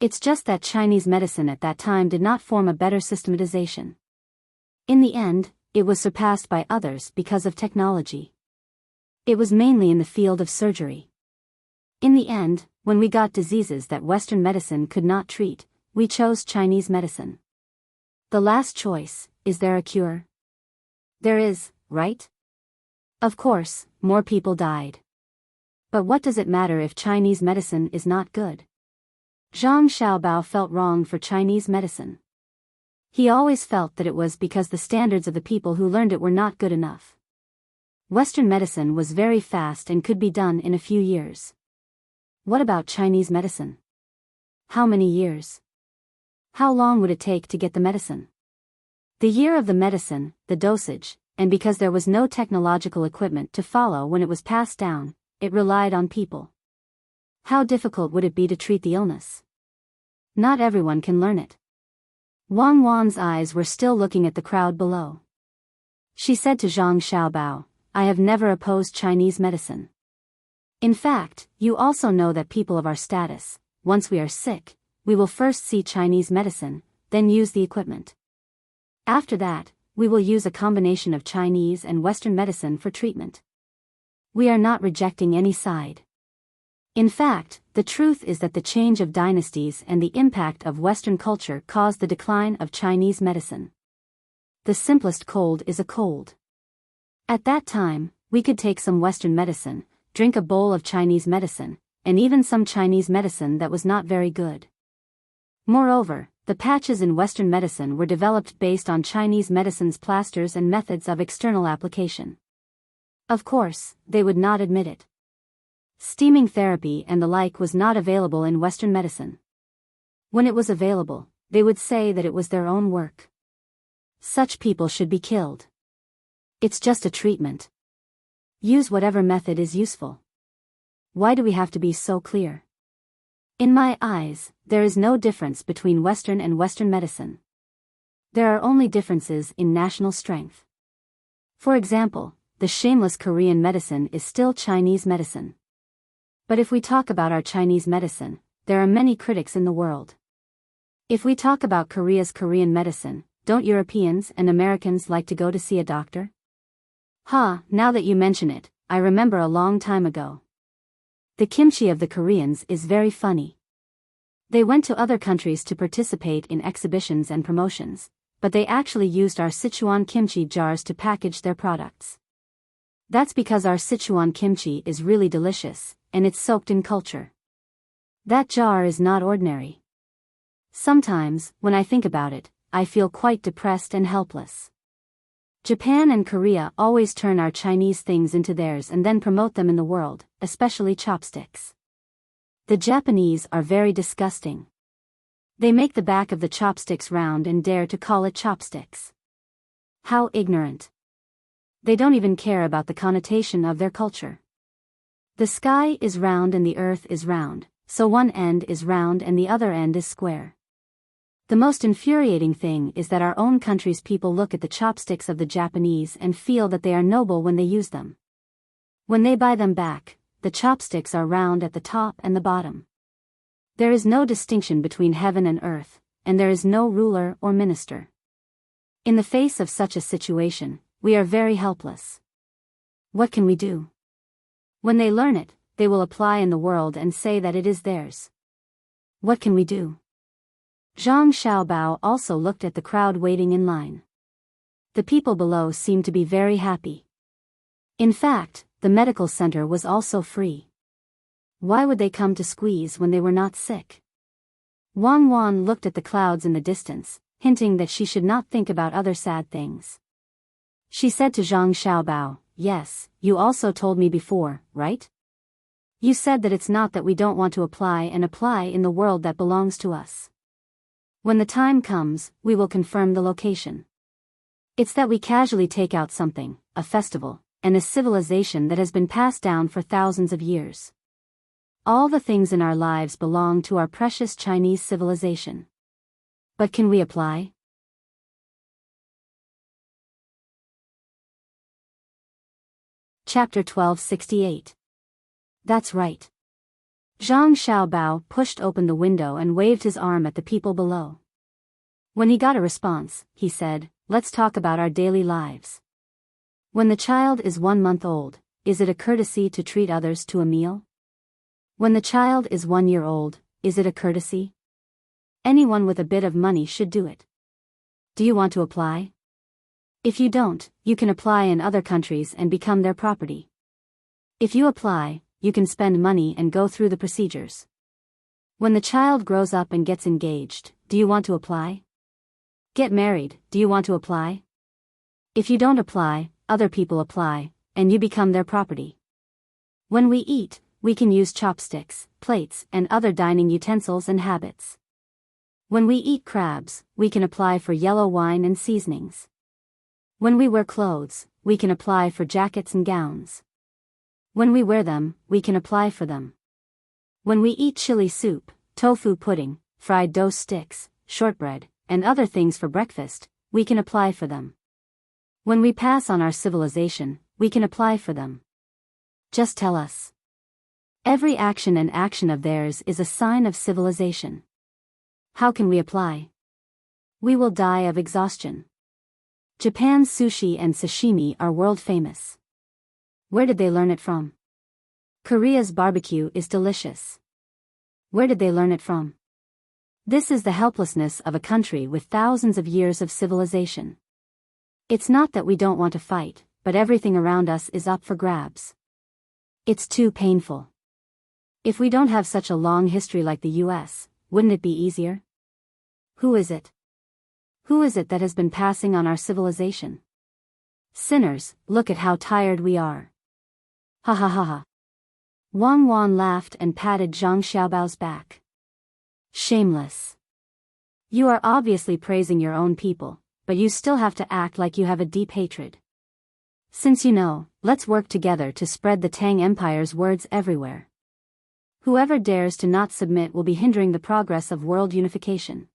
It's just that Chinese medicine at that time did not form a better systematization. In the end, it was surpassed by others because of technology. It was mainly in the field of surgery. In the end, when we got diseases that Western medicine could not treat, we chose Chinese medicine. The last choice, is there a cure? There is, right? Of course, more people died. But what does it matter if Chinese medicine is not good? Zhang Xiaobao felt wrong for Chinese medicine. He always felt that it was because the standards of the people who learned it were not good enough. Western medicine was very fast and could be done in a few years. What about Chinese medicine? How many years? How long would it take to get the medicine? The year of the medicine, the dosage, and because there was no technological equipment to follow when it was passed down, it relied on people. How difficult would it be to treat the illness? Not everyone can learn it. Wang Wan's eyes were still looking at the crowd below. She said to Zhang Xiaobao, I have never opposed Chinese medicine. In fact, you also know that people of our status, once we are sick, we will first see Chinese medicine, then use the equipment. After that, we will use a combination of Chinese and Western medicine for treatment. We are not rejecting any side. In fact, the truth is that the change of dynasties and the impact of Western culture caused the decline of Chinese medicine. The simplest cold is a cold. At that time, we could take some Western medicine, drink a bowl of Chinese medicine, and even some Chinese medicine that was not very good. Moreover, the patches in Western medicine were developed based on Chinese medicine's plasters and methods of external application. Of course, they would not admit it. Steaming therapy and the like was not available in Western medicine. When it was available, they would say that it was their own work. Such people should be killed. It's just a treatment. Use whatever method is useful. Why do we have to be so clear? In my eyes, there is no difference between Western and Western medicine. There are only differences in national strength. For example, the shameless Korean medicine is still Chinese medicine. But if we talk about our Chinese medicine, there are many critics in the world. If we talk about Korea's Korean medicine, don't Europeans and Americans like to go to see a doctor? Now that you mention it, I remember a long time ago. The kimchi of the Koreans is very funny. They went to other countries to participate in exhibitions and promotions, but they actually used our Sichuan kimchi jars to package their products. That's because our Sichuan kimchi is really delicious, and it's soaked in culture. That jar is not ordinary. Sometimes, when I think about it, I feel quite depressed and helpless. Japan and Korea always turn our Chinese things into theirs and then promote them in the world, especially chopsticks. The Japanese are very disgusting. They make the back of the chopsticks round and dare to call it chopsticks. How ignorant. They don't even care about the connotation of their culture. The sky is round and the earth is round, so one end is round and the other end is square. The most infuriating thing is that our own country's people look at the chopsticks of the Japanese and feel that they are noble when they use them. When they buy them back, the chopsticks are round at the top and the bottom. There is no distinction between heaven and earth, and there is no ruler or minister. In the face of such a situation, we are very helpless. What can we do? When they learn it, they will apply in the world and say that it is theirs. What can we do? Zhang Xiaobao also looked at the crowd waiting in line. The people below seemed to be very happy. In fact, the medical center was also free. Why would they come to squeeze when they were not sick? Wang Wan looked at the clouds in the distance, hinting that she should not think about other sad things. She said to Zhang Xiaobao, yes, you also told me before, right? You said that it's not that we don't want to apply in the world that belongs to us. When the time comes, we will confirm the location. It's that we casually take out something, a festival, and a civilization that has been passed down for thousands of years. All the things in our lives belong to our precious Chinese civilization. But can we apply? Chapter 1268. That's right. Zhang Xiaobao pushed open the window and waved his arm at the people below. When he got a response, he said, "Let's talk about our daily lives. When the child is 1 month old, is it a courtesy to treat others to a meal? When the child is 1 year old, is it a courtesy? Anyone with a bit of money should do it. Do you want to apply? If you don't, you can apply in other countries and become their property. If you apply, you can spend money and go through the procedures. When the child grows up and gets engaged, do you want to apply? Get married, do you want to apply? If you don't apply, other people apply, and you become their property. When we eat, we can use chopsticks, plates, and other dining utensils and habits. When we eat crabs, we can apply for yellow wine and seasonings. When we wear clothes, we can apply for jackets and gowns. When we wear them, we can apply for them. When we eat chili soup, tofu pudding, fried dough sticks, shortbread, and other things for breakfast, we can apply for them. When we pass on our civilization, we can apply for them. Just tell us. Every action and action of theirs is a sign of civilization. How can we apply? We will die of exhaustion. Japan's sushi and sashimi are world famous. Where did they learn it from? Korea's barbecue is delicious. Where did they learn it from? This is the helplessness of a country with thousands of years of civilization. It's not that we don't want to fight, but everything around us is up for grabs. It's too painful. If we don't have such a long history like the US, wouldn't it be easier? Who is it? Who is it that has been passing on our civilization? Sinners, look at how tired we are. Ha ha ha ha. Wang Wan laughed and patted Zhang Xiaobao's back. Shameless. You are obviously praising your own people, but you still have to act like you have a deep hatred. Since you know, let's work together to spread the Tang Empire's words everywhere. Whoever dares to not submit will be hindering the progress of world unification.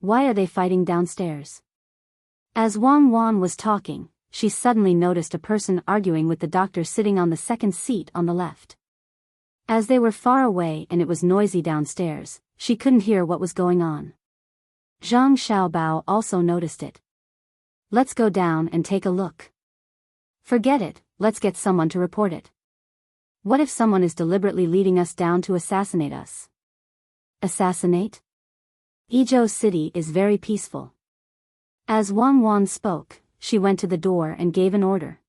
Why are they fighting downstairs? As Wang Wan was talking, she suddenly noticed a person arguing with the doctor sitting on the second seat on the left. As they were far away and it was noisy downstairs, she couldn't hear what was going on. Zhang Xiaobao also noticed it. Let's go down and take a look. Forget it, let's get someone to report it. What if someone is deliberately leading us down to assassinate us? Assassinate? Izhou City is very peaceful. As Wang Wan spoke, she went to the door and gave an order.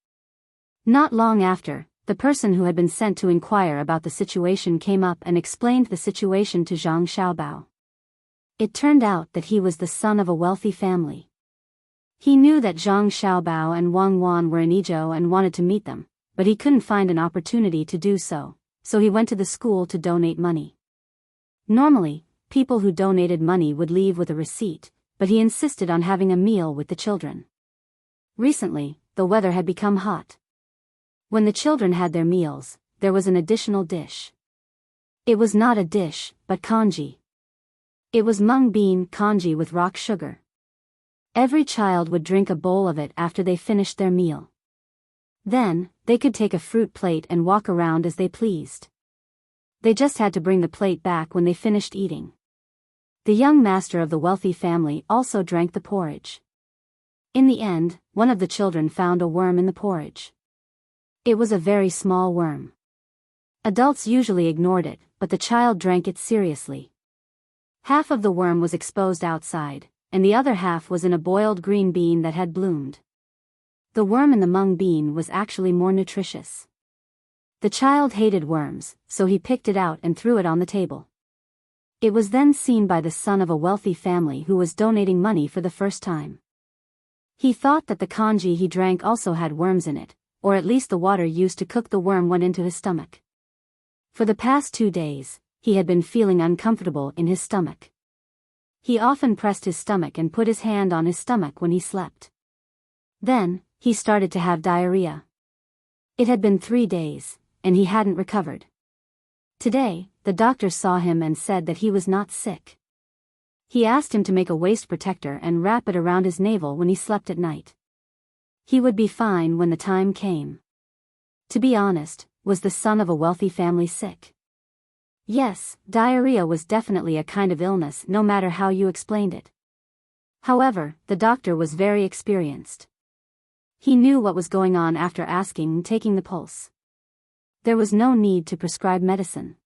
Not long after, the person who had been sent to inquire about the situation came up and explained the situation to Zhang Xiaobao. It turned out that he was the son of a wealthy family. He knew that Zhang Xiaobao and Wang Wan were in Izhou and wanted to meet them, but he couldn't find an opportunity to do so, so he went to the school to donate money. Normally, people who donated money would leave with a receipt, but he insisted on having a meal with the children. Recently, the weather had become hot. When the children had their meals, there was an additional dish. It was not a dish, but congee. It was mung bean congee with rock sugar. Every child would drink a bowl of it after they finished their meal. Then, they could take a fruit plate and walk around as they pleased. They just had to bring the plate back when they finished eating. The young master of the wealthy family also drank the porridge. In the end, one of the children found a worm in the porridge. It was a very small worm. Adults usually ignored it, but the child drank it seriously. Half of the worm was exposed outside, and the other half was in a boiled green bean that had bloomed. The worm in the mung bean was actually more nutritious. The child hated worms, so he picked it out and threw it on the table. It was then seen by the son of a wealthy family who was donating money for the first time. He thought that the congee he drank also had worms in it, or at least the water used to cook the worm went into his stomach. For the past 2 days, he had been feeling uncomfortable in his stomach. He often pressed his stomach and put his hand on his stomach when he slept. Then, he started to have diarrhea. It had been 3 days, and he hadn't recovered. Today, the doctor saw him and said that he was not sick. He asked him to make a waist protector and wrap it around his navel when he slept at night. He would be fine when the time came. To be honest, was the son of a wealthy family sick? Yes, diarrhea was definitely a kind of illness no matter how you explained it. However, the doctor was very experienced. He knew what was going on after asking and taking the pulse. There was no need to prescribe medicine.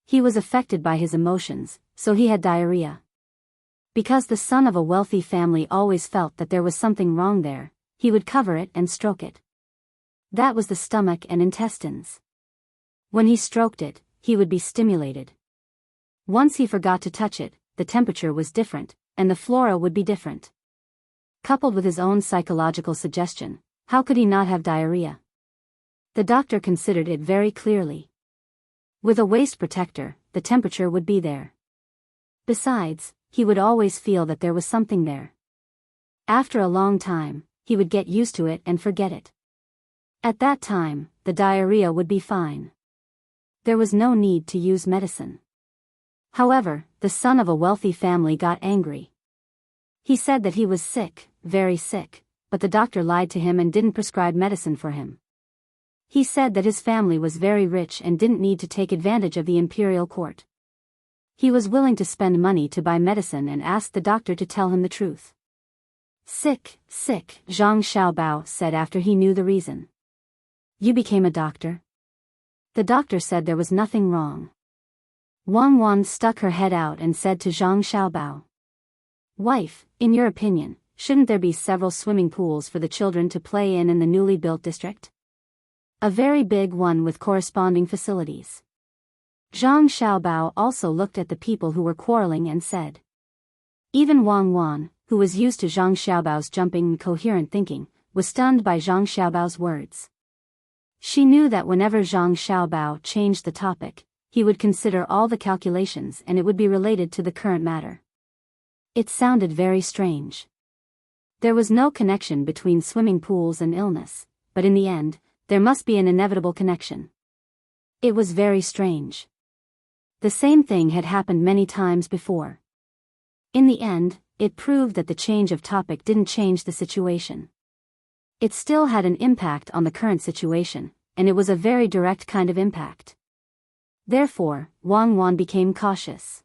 He was affected by his emotions, so he had diarrhea. Because the son of a wealthy family always felt that there was something wrong there, he would cover it and stroke it. That was the stomach and intestines. When he stroked it, he would be stimulated. Once he forgot to touch it, the temperature was different, and the flora would be different. Coupled with his own psychological suggestion, how could he not have diarrhea? The doctor considered it very clearly. With a waist protector, the temperature would be there. Besides, he would always feel that there was something there. After a long time, he would get used to it and forget it. At that time, the diarrhea would be fine. There was no need to use medicine. However, the son of a wealthy family got angry. He said that he was sick, very sick, but the doctor lied to him and didn't prescribe medicine for him. He said that his family was very rich and didn't need to take advantage of the imperial court. He was willing to spend money to buy medicine and asked the doctor to tell him the truth. Sick, Zhang Xiaobao said after he knew the reason. You became a doctor? The doctor said there was nothing wrong. Wang Wan stuck her head out and said to Zhang Xiaobao. Wife, in your opinion, shouldn't there be several swimming pools for the children to play in the newly built district? A very big one with corresponding facilities. Zhang Xiaobao also looked at the people who were quarreling and said. Even Wang Wan, who was used to Zhang Xiaobao's jumping and coherent thinking, was stunned by Zhang Xiaobao's words. She knew that whenever Zhang Xiaobao changed the topic, he would consider all the calculations and it would be related to the current matter. It sounded very strange. There was no connection between swimming pools and illness, but in the end, there must be an inevitable connection. It was very strange. The same thing had happened many times before. In the end, it proved that the change of topic didn't change the situation. It still had an impact on the current situation, and it was a very direct kind of impact. Therefore, Wang Wan became cautious.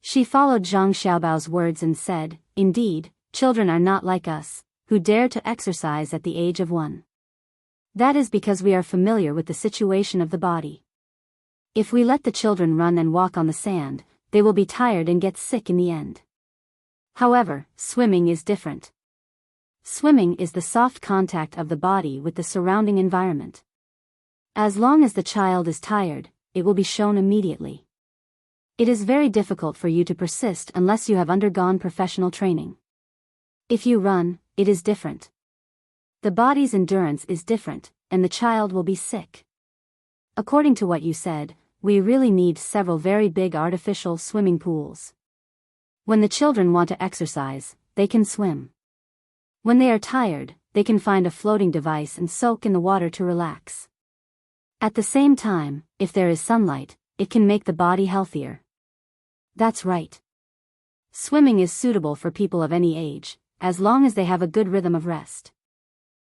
She followed Zhang Xiaobao's words and said, Indeed, children are not like us, who dare to exercise at the age of 1. That is because we are familiar with the situation of the body. If we let the children run and walk on the sand, they will be tired and get sick in the end. However, swimming is different. Swimming is the soft contact of the body with the surrounding environment. As long as the child is tired, it will be shown immediately. It is very difficult for you to persist unless you have undergone professional training. If you run, it is different. The body's endurance is different, and the child will be sick. According to what you said, we really need several very big artificial swimming pools. When the children want to exercise, they can swim. When they are tired, they can find a floating device and soak in the water to relax. At the same time, if there is sunlight, it can make the body healthier. That's right. Swimming is suitable for people of any age, as long as they have a good rhythm of rest.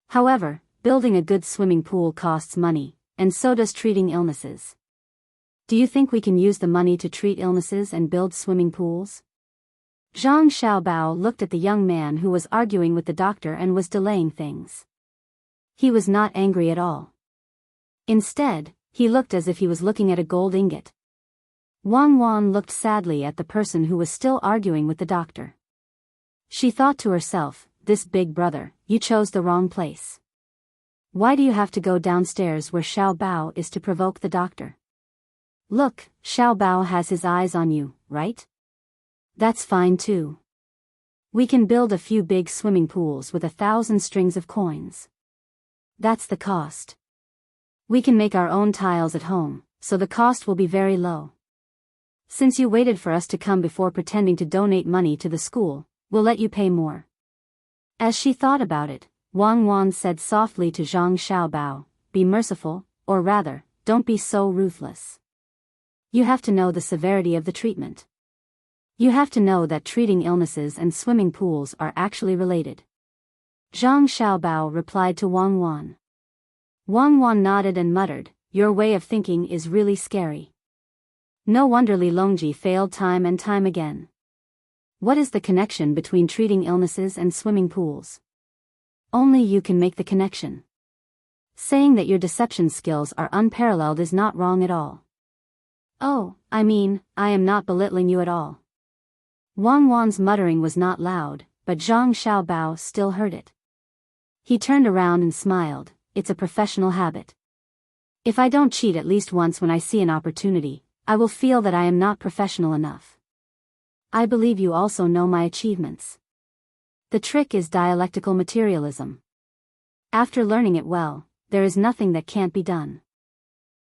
However, building a good swimming pool costs money, and so does treating illnesses. Do you think we can use the money to treat illnesses and build swimming pools? Zhang Xiaobao looked at the young man who was arguing with the doctor and was delaying things. He was not angry at all. Instead, he looked as if he was looking at a gold ingot. Wang Wan looked sadly at the person who was still arguing with the doctor. She thought to herself, this big brother, you chose the wrong place. Why do you have to go downstairs where Xiao Bao is to provoke the doctor? Look, Xiao Bao has his eyes on you, right? That's fine too. We can build a few big swimming pools with 1,000 strings of coins. That's the cost. We can make our own tiles at home, so the cost will be very low. Since you waited for us to come before pretending to donate money to the school, we'll let you pay more. As she thought about it, Wang Wan said softly to Zhang Xiaobao, be merciful, or rather, don't be so ruthless. You have to know the severity of the treatment. You have to know that treating illnesses and swimming pools are actually related. Zhang Xiaobao replied to Wang Wan. Wang Wan nodded and muttered, your way of thinking is really scary. No wonder Li Longji failed time and time again. What is the connection between treating illnesses and swimming pools? Only you can make the connection. Saying that your deception skills are unparalleled is not wrong at all. Oh, I am not belittling you at all. Wang Wan's muttering was not loud, but Zhang Xiaobao still heard it. He turned around and smiled, it's a professional habit. If I don't cheat at least once when I see an opportunity, I will feel that I am not professional enough. I believe you also know my achievements. The trick is dialectical materialism. After learning it well, there is nothing that can't be done.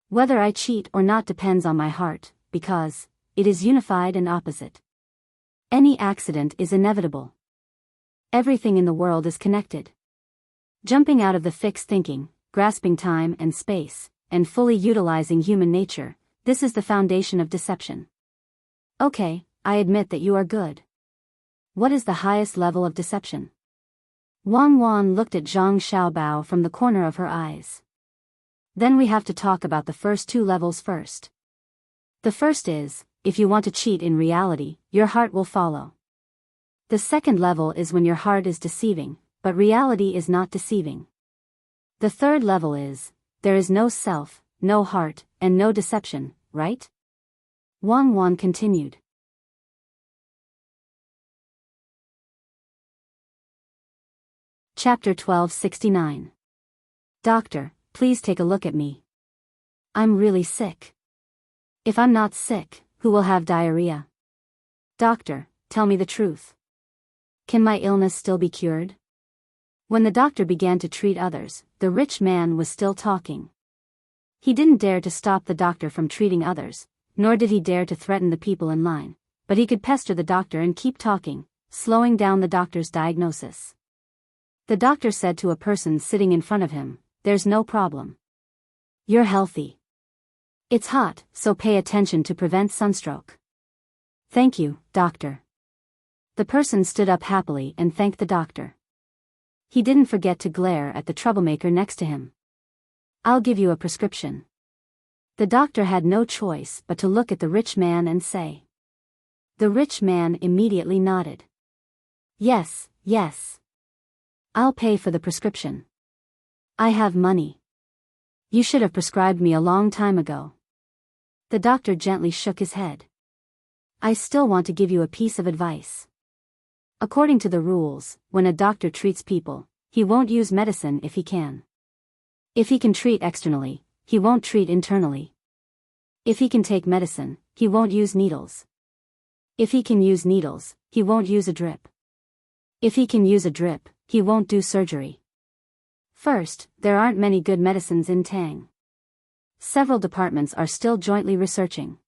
Whether I cheat or not depends on my heart, because it is unified and opposite. Any accident is inevitable. Everything in the world is connected. Jumping out of the fixed thinking, grasping time and space, and fully utilizing human nature, this is the foundation of deception. Okay, I admit that you are good. What is the highest level of deception? Wang Wan looked at Zhang Xiaobao from the corner of her eyes. Then we have to talk about the first two levels first. The first is, if you want to cheat in reality, your heart will follow. The second level is when your heart is deceiving, but reality is not deceiving. The third level is, there is no self, no heart, and no deception, right? Wang Wan continued. Chapter 1269. Doctor, please take a look at me. I'm really sick. If I'm not sick, who will have diarrhea? Doctor, tell me the truth. Can my illness still be cured? When the doctor began to treat others, the rich man was still talking. He didn't dare to stop the doctor from treating others, nor did he dare to threaten the people in line, but he could pester the doctor and keep talking, slowing down the doctor's diagnosis. The doctor said to a person sitting in front of him, there's no problem. You're healthy. It's hot, so pay attention to prevent sunstroke. Thank you, doctor. The person stood up happily and thanked the doctor. He didn't forget to glare at the troublemaker next to him. I'll give you a prescription. The doctor had no choice but to look at the rich man and say. The rich man immediately nodded. Yes, yes. I'll pay for the prescription. I have money. You should have prescribed me a long time ago. The doctor gently shook his head. I still want to give you a piece of advice. According to the rules, when a doctor treats people, he won't use medicine if he can. If he can treat externally, he won't treat internally. If he can take medicine, he won't use needles. If he can use needles, he won't use a drip. If he can use a drip, he won't do surgery. First, there aren't many good medicines in Tang. Several departments are still jointly researching.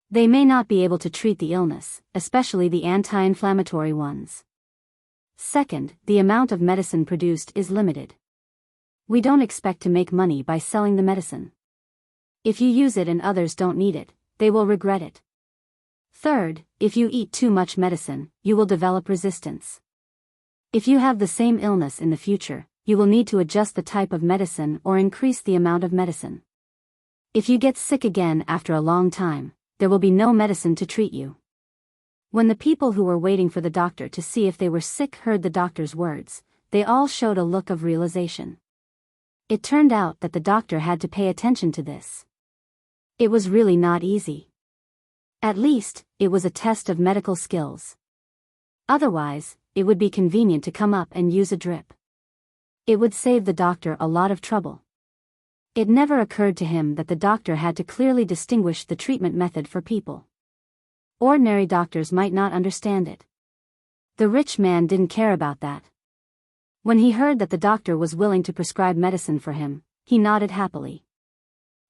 They may not be able to treat the illness, especially the anti-inflammatory ones. Second, the amount of medicine produced is limited. We don't expect to make money by selling the medicine. If you use it and others don't need it, they will regret it. Third, if you eat too much medicine, you will develop resistance. If you have the same illness in the future, you will need to adjust the type of medicine or increase the amount of medicine. If you get sick again after a long time, there will be no medicine to treat you. When the people who were waiting for the doctor to see if they were sick heard the doctor's words, they all showed a look of realization. It turned out that the doctor had to pay attention to this. It was really not easy. At least, it was a test of medical skills. Otherwise, it would be convenient to come up and use a drip. It would save the doctor a lot of trouble. It never occurred to him that the doctor had to clearly distinguish the treatment method for people. Ordinary doctors might not understand it. The rich man didn't care about that. When he heard that the doctor was willing to prescribe medicine for him, he nodded happily.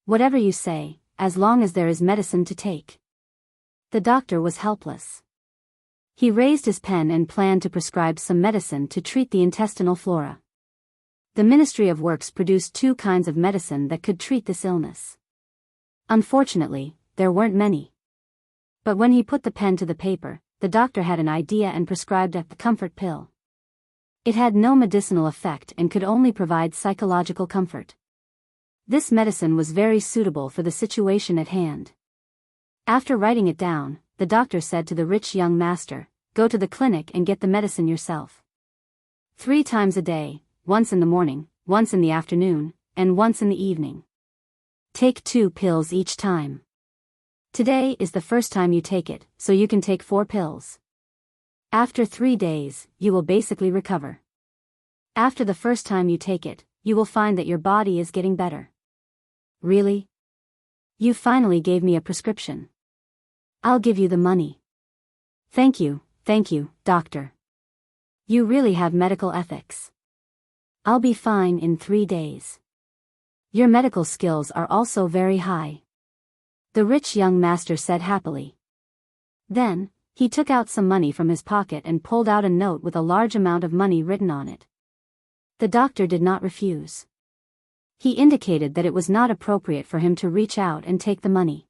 Whatever you say, as long as there is medicine to take. The doctor was helpless. He raised his pen and planned to prescribe some medicine to treat the intestinal flora. The Ministry of Works produced 2 kinds of medicine that could treat this illness. Unfortunately, there weren't many. But when he put the pen to the paper, the doctor had an idea and prescribed the comfort pill. It had no medicinal effect and could only provide psychological comfort. This medicine was very suitable for the situation at hand. After writing it down, the doctor said to the rich young master, "Go to the clinic and get the medicine yourself. 3 times a day, once in the morning, once in the afternoon, and once in the evening. Take 2 pills each time. Today is the first time you take it, so you can take 4 pills. After 3 days, you will basically recover. After the first time you take it, you will find that your body is getting better." "Really? You finally gave me a prescription. I'll give you the money." Thank you, doctor. You really have medical ethics. I'll be fine in 3 days. Your medical skills are also very high," the rich young master said happily. Then, he took out some money from his pocket and pulled out a note with a large amount of money written on it. The doctor did not refuse. He indicated that it was not appropriate for him to reach out and take the money.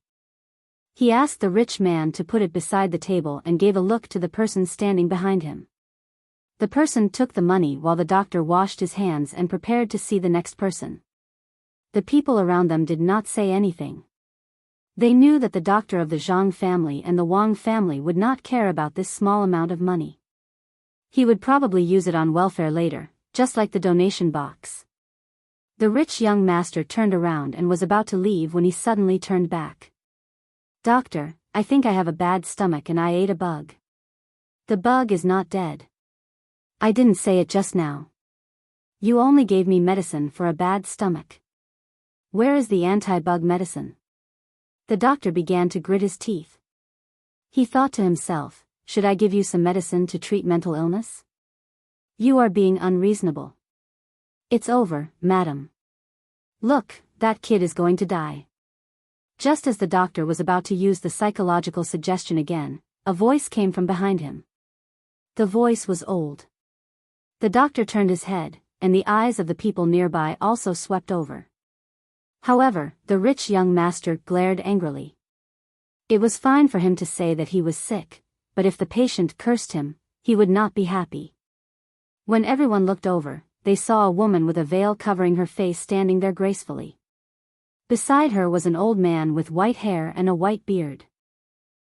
He asked the rich man to put it beside the table and gave a look to the person standing behind him. The person took the money while the doctor washed his hands and prepared to see the next person. The people around them did not say anything. They knew that the doctor of the Zhang family and the Wang family would not care about this small amount of money. He would probably use it on welfare later, just like the donation box. The rich young master turned around and was about to leave when he suddenly turned back. "Doctor, I think I have a bad stomach and I ate a bug." "The bug is not dead." "I didn't say it just now. You only gave me medicine for a bad stomach. Where is the anti-bug medicine?" The doctor began to grit his teeth. He thought to himself, "Should I give you some medicine to treat mental illness? You are being unreasonable." "It's over, madam. Look, that kid is going to die." Just as the doctor was about to use the psychological suggestion again, a voice came from behind him. The voice was old. The doctor turned his head, and the eyes of the people nearby also swept over. However, the rich young master glared angrily. It was fine for him to say that he was sick, but if the patient cursed him, he would not be happy. When everyone looked over, they saw a woman with a veil covering her face standing there gracefully. Beside her was an old man with white hair and a white beard.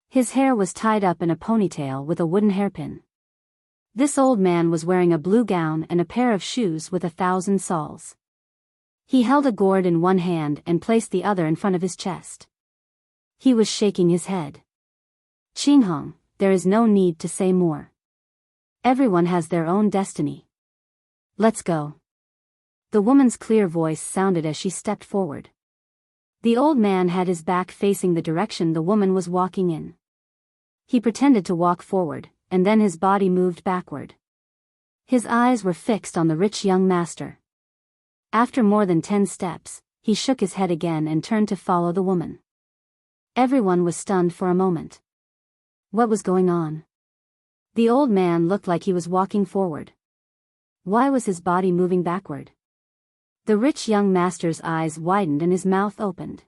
His hair was tied up in a ponytail with a wooden hairpin. This old man was wearing a blue gown and a pair of shoes with 1,000 soles. He held a gourd in one hand and placed the other in front of his chest. He was shaking his head. "Qinghong, there is no need to say more. Everyone has their own destiny. Let's go." The woman's clear voice sounded as she stepped forward. The old man had his back facing the direction the woman was walking in. He pretended to walk forward, and then his body moved backward. His eyes were fixed on the rich young master. After more than 10 steps, he shook his head again and turned to follow the woman. Everyone was stunned for a moment. What was going on? The old man looked like he was walking forward. Why was his body moving backward? The rich young master's eyes widened and his mouth opened.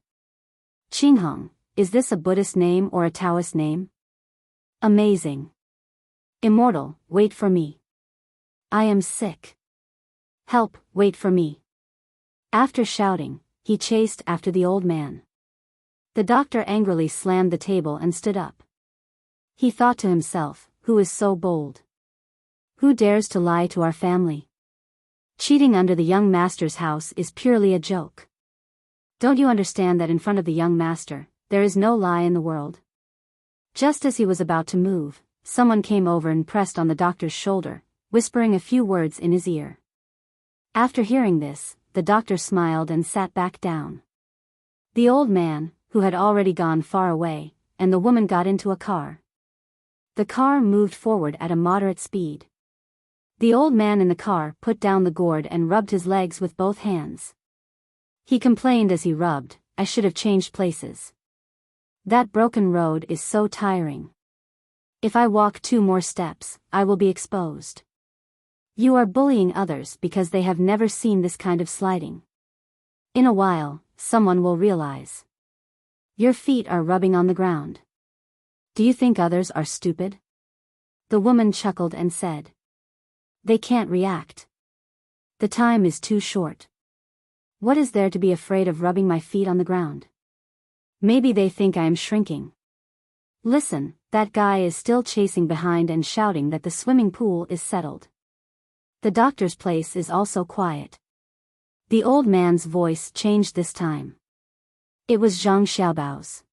"Qinghong, is this a Buddhist name or a Taoist name? Amazing. Immortal, wait for me. I am sick. Help, wait for me." After shouting, he chased after the old man. The doctor angrily slammed the table and stood up. He thought to himself, "Who is so bold? Who dares to lie to our family? Cheating under the young master's house is purely a joke. Don't you understand that in front of the young master, there is no lie in the world?" Just as he was about to move, someone came over and pressed on the doctor's shoulder, whispering a few words in his ear. After hearing this, the doctor smiled and sat back down. The old man, who had already gone far away, and the woman got into a car. The car moved forward at a moderate speed. The old man in the car put down the gourd and rubbed his legs with both hands. He complained as he rubbed, "I should have changed places. That broken road is so tiring. If I walk 2 more steps, I will be exposed." You are bullying others because they have never seen this kind of sliding. In a while, someone will realize. Your feet are rubbing on the ground. Do you think others are stupid? The woman chuckled and said. They can't react. The time is too short. What is there to be afraid of rubbing my feet on the ground? Maybe they think I am shrinking. Listen, that guy is still chasing behind and shouting that the swimming pool is settled. The doctor's place is also quiet. The old man's voice changed this time. It was Zhang Xiaobao's.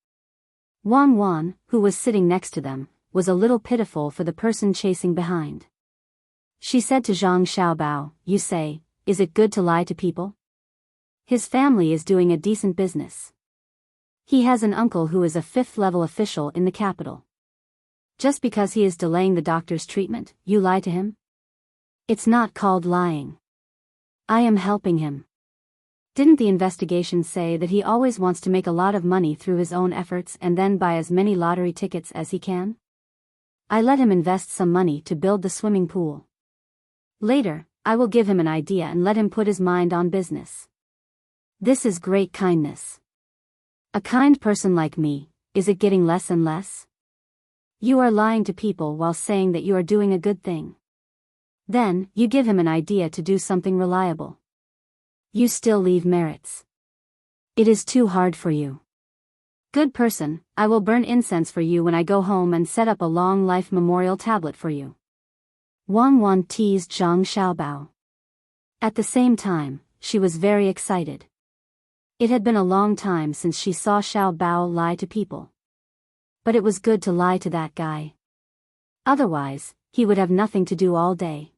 Wan Wan, who was sitting next to them, was a little pitiful for the person chasing behind. She said to Zhang Xiaobao, "You say, is it good to lie to people? His family is doing a decent business. He has an uncle who is a fifth-level official in the capital. Just because he is delaying the doctor's treatment, you lie to him? It's not called lying. I am helping him. Didn't the investigation say that he always wants to make a lot of money through his own efforts and then buy as many lottery tickets as he can? I let him invest some money to build the swimming pool. Later, I will give him an idea and let him put his mind on business. This is great kindness. A kind person like me, is it getting less and less? You are lying to people while saying that you are doing a good thing. Then, you give him an idea to do something reliable. You still leave merits. It is too hard for you. Good person, I will burn incense for you when I go home and set up a long life memorial tablet for you. Wan Wan teased Zhang Xiaobao. At the same time, she was very excited. It had been a long time since she saw Xiaobao lie to people. But it was good to lie to that guy. Otherwise, he would have nothing to do all day.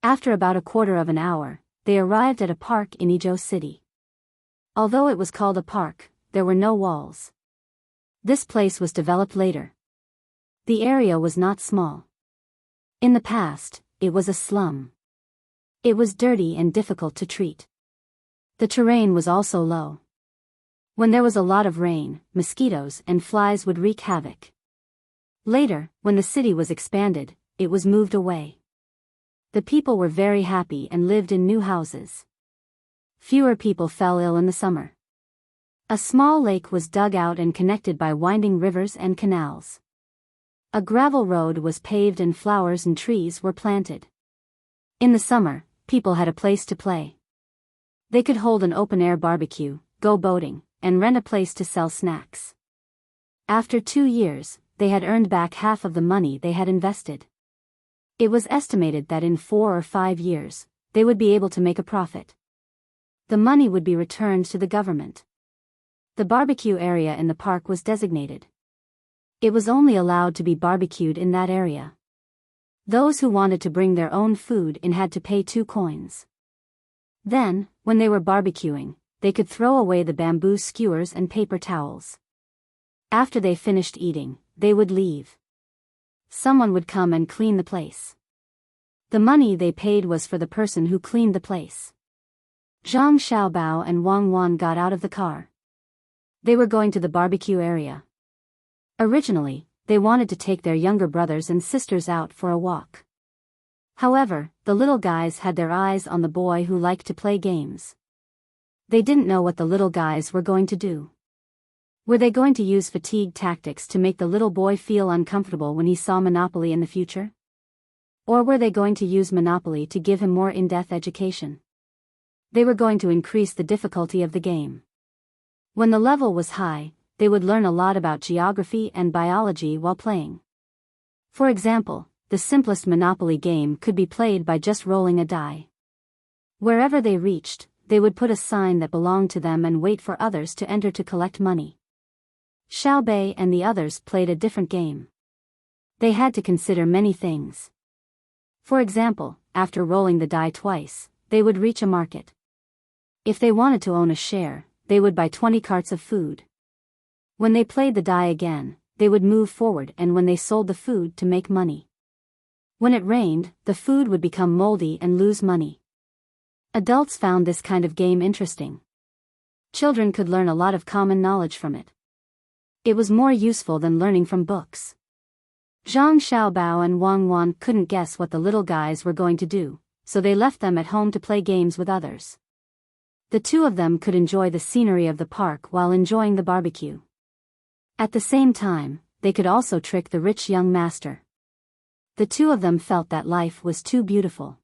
After about a quarter of an hour, they arrived at a park in Izhou City. Although it was called a park, there were no walls. This place was developed later. The area was not small. In the past, it was a slum. It was dirty and difficult to treat. The terrain was also low. When there was a lot of rain, mosquitoes and flies would wreak havoc. Later, when the city was expanded, it was moved away. The people were very happy and lived in new houses. Fewer people fell ill in the summer. A small lake was dug out and connected by winding rivers and canals. A gravel road was paved and flowers and trees were planted. In the summer, people had a place to play. They could hold an open-air barbecue, go boating, and rent a place to sell snacks. After 2 years, they had earned back half of the money they had invested. It was estimated that in 4 or 5 years, they would be able to make a profit. The money would be returned to the government. The barbecue area in the park was designated. It was only allowed to be barbecued in that area. Those who wanted to bring their own food in had to pay 2 coins. Then, when they were barbecuing, they could throw away the bamboo skewers and paper towels. After they finished eating, they would leave. Someone would come and clean the place. The money they paid was for the person who cleaned the place. Zhang Xiaobao and Wang Wan got out of the car. They were going to the barbecue area. Originally, they wanted to take their younger brothers and sisters out for a walk. However, the little guys had their eyes on the boy who liked to play games. They didn't know what the little guys were going to do. Were they going to use fatigue tactics to make the little boy feel uncomfortable when he saw Monopoly in the future? Or were they going to use Monopoly to give him more in-depth education? They were going to increase the difficulty of the game. When the level was high, they would learn a lot about geography and biology while playing. For example, the simplest Monopoly game could be played by just rolling a die. Wherever they reached, they would put a sign that belonged to them and wait for others to enter to collect money. Xiaobei and the others played a different game. They had to consider many things. For example, after rolling the die twice, they would reach a market. If they wanted to own a share, they would buy 20 carts of food. When they played the die again, they would move forward and when they sold the food to make money. When it rained, the food would become moldy and lose money. Adults found this kind of game interesting. Children could learn a lot of common knowledge from it. It was more useful than learning from books. Zhang Xiaobao and Wang Wan couldn't guess what the little guys were going to do, so they left them at home to play games with others. The two of them could enjoy the scenery of the park while enjoying the barbecue. At the same time, they could also trick the rich young master. The two of them felt that life was too beautiful.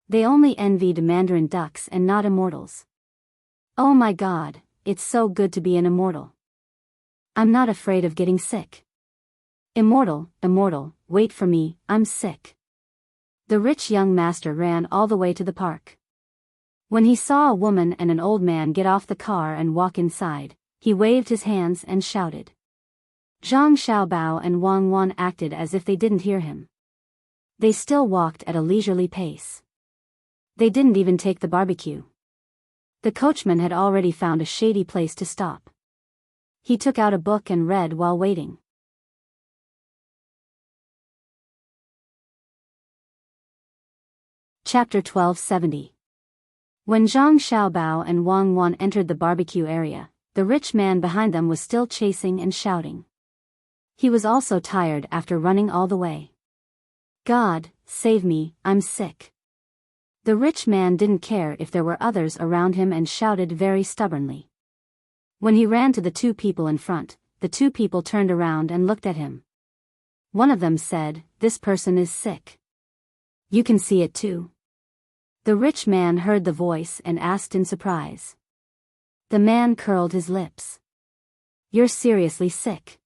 They only envied mandarin ducks and not immortals. Oh my God, it's so good to be an immortal. I'm not afraid of getting sick. Immortal, wait for me, I'm sick. The rich young master ran all the way to the park. When he saw a woman and an old man get off the car and walk inside, he waved his hands and shouted. Zhang Xiaobao and Wang Wan acted as if they didn't hear him. They still walked at a leisurely pace. They didn't even take the barbecue. The coachman had already found a shady place to stop. He took out a book and read while waiting. Chapter 1270. When Zhang Xiaobao and Wang Wan entered the barbecue area, the rich man behind them was still chasing and shouting. He was also tired after running all the way. God, save me, I'm sick. The rich man didn't care if there were others around him and shouted very stubbornly. When he ran to the two people in front, the two people turned around and looked at him. One of them said, "This person is sick. You can see it too." The rich man heard the voice and asked in surprise. The man curled his lips. "You're seriously sick?"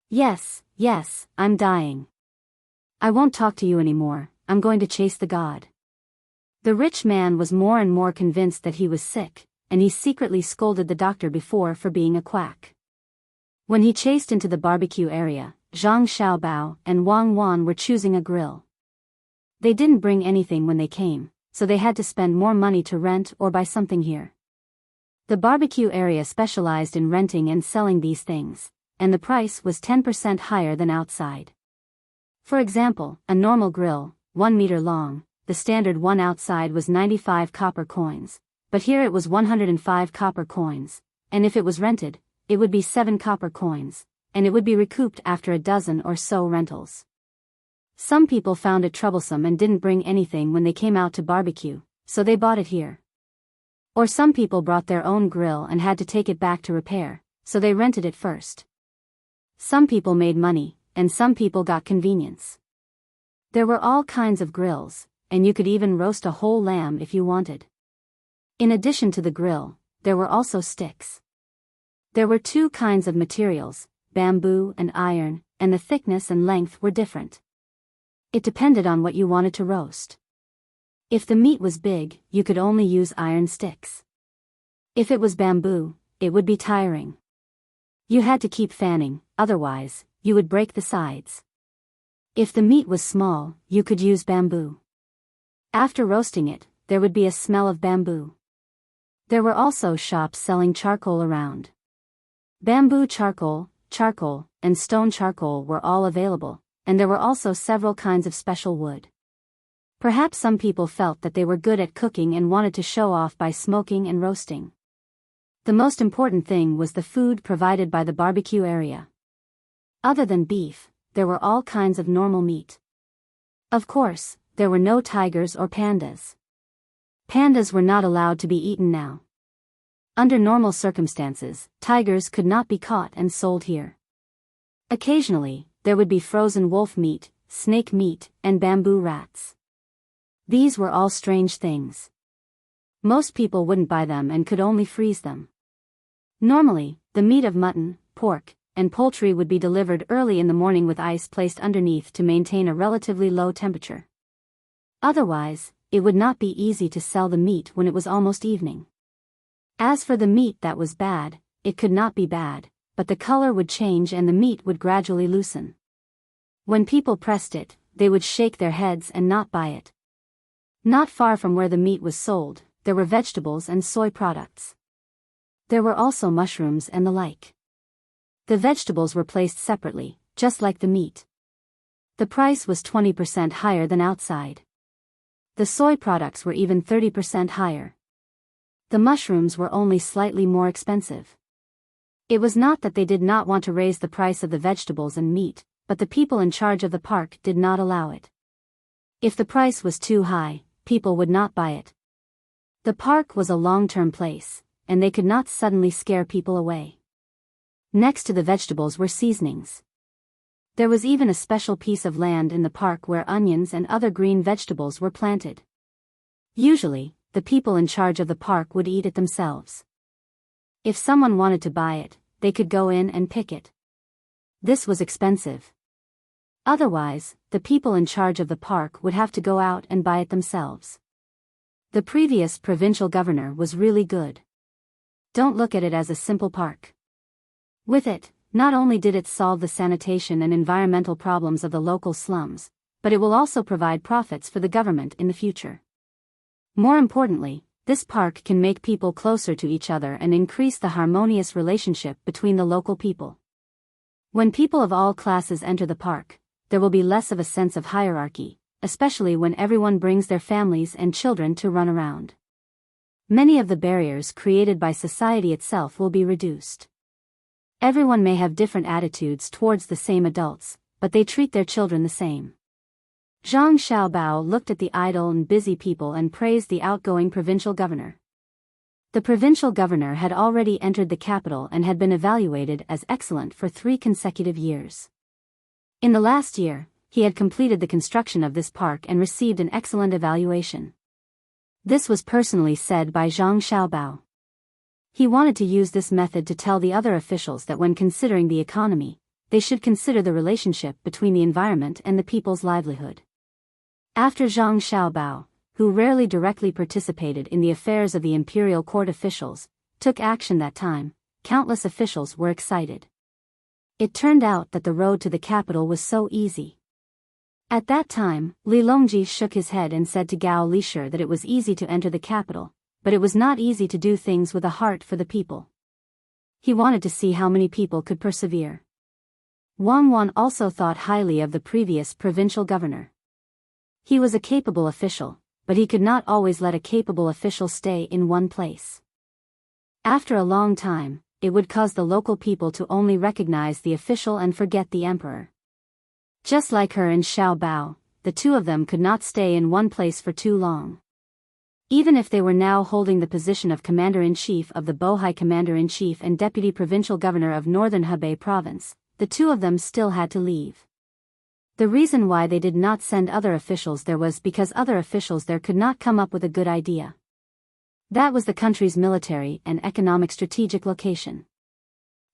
Yes, I'm dying. I won't talk to you anymore, I'm going to chase the god." The rich man was more and more convinced that he was sick, and he secretly scolded the doctor before for being a quack. When he chased into the barbecue area, Zhang Xiaobao and Wang Wan were choosing a grill. They didn't bring anything when they came, so they had to spend more money to rent or buy something here. The barbecue area specialized in renting and selling these things, and the price was 10% higher than outside. For example, a normal grill, 1 meter long, the standard one outside was 95 copper coins, but here it was 105 copper coins, and if it was rented, it would be 7 copper coins, and it would be recouped after a dozen or so rentals. Some people found it troublesome and didn't bring anything when they came out to barbecue, so they bought it here. Or some people brought their own grill and had to take it back to repair, so they rented it first. Some people made money, and some people got convenience. There were all kinds of grills, and you could even roast a whole lamb if you wanted. In addition to the grill, there were also sticks. There were 2 kinds of materials, bamboo and iron, and the thickness and length were different. It depended on what you wanted to roast. If the meat was big, you could only use iron sticks. If it was bamboo, it would be tiring. You had to keep fanning, otherwise, you would break the sides. If the meat was small, you could use bamboo. After roasting it, there would be a smell of bamboo. There were also shops selling charcoal around. Bamboo charcoal, and stone charcoal were all available, and there were also several kinds of special wood. Perhaps some people felt that they were good at cooking and wanted to show off by smoking and roasting. The most important thing was the food provided by the barbecue area. Other than beef, there were all kinds of normal meat. Of course, there were no tigers or pandas. Pandas were not allowed to be eaten now. Under normal circumstances, tigers could not be caught and sold here. Occasionally, there would be frozen wolf meat, snake meat, and bamboo rats. These were all strange things. Most people wouldn't buy them and could only freeze them. Normally, the meat of mutton, pork, and poultry would be delivered early in the morning with ice placed underneath to maintain a relatively low temperature. Otherwise, it would not be easy to sell the meat when it was almost evening. As for the meat that was bad, it could not be bad, but the color would change and the meat would gradually loosen. When people pressed it, they would shake their heads and not buy it. Not far from where the meat was sold, there were vegetables and soy products. There were also mushrooms and the like. The vegetables were placed separately, just like the meat. The price was 20% higher than outside. The soy products were even 30% higher. The mushrooms were only slightly more expensive. It was not that they did not want to raise the price of the vegetables and meat, but the people in charge of the park did not allow it. If the price was too high, people would not buy it. The park was a long-term place, and they could not suddenly scare people away. Next to the vegetables were seasonings. There was even a special piece of land in the park where onions and other green vegetables were planted. Usually, the people in charge of the park would eat it themselves. If someone wanted to buy it, they could go in and pick it. This was expensive. Otherwise, the people in charge of the park would have to go out and buy it themselves. The previous provincial governor was really good. Don't look at it as a simple park. With it, not only did it solve the sanitation and environmental problems of the local slums, but it will also provide profits for the government in the future. More importantly, this park can make people closer to each other and increase the harmonious relationship between the local people. When people of all classes enter the park, there will be less of a sense of hierarchy, especially when everyone brings their families and children to run around. Many of the barriers created by society itself will be reduced. Everyone may have different attitudes towards the same adults, but they treat their children the same. Zhang Xiaobao looked at the idle and busy people and praised the outgoing provincial governor. The provincial governor had already entered the capital and had been evaluated as excellent for 3 consecutive years. In the last year, he had completed the construction of this park and received an excellent evaluation. This was personally said by Zhang Xiaobao. He wanted to use this method to tell the other officials that when considering the economy, they should consider the relationship between the environment and the people's livelihood. After Zhang Xiaobao, who rarely directly participated in the affairs of the imperial court officials, took action that time, countless officials were excited. It turned out that the road to the capital was so easy. At that time, Li Longji shook his head and said to Gao Lishur that it was easy to enter the capital, but it was not easy to do things with a heart for the people. He wanted to see how many people could persevere. Wang Wan also thought highly of the previous provincial governor. He was a capable official, but he could not always let a capable official stay in one place. After a long time, it would cause the local people to only recognize the official and forget the emperor. Just like her and Xiao Bao, the two of them could not stay in one place for too long. Even if they were now holding the position of Commander-in-Chief of the Bohai Commander-in-Chief and Deputy Provincial Governor of Northern Hebei Province, the two of them still had to leave. The reason why they did not send other officials there was because other officials there could not come up with a good idea. That was the country's military and economic strategic location.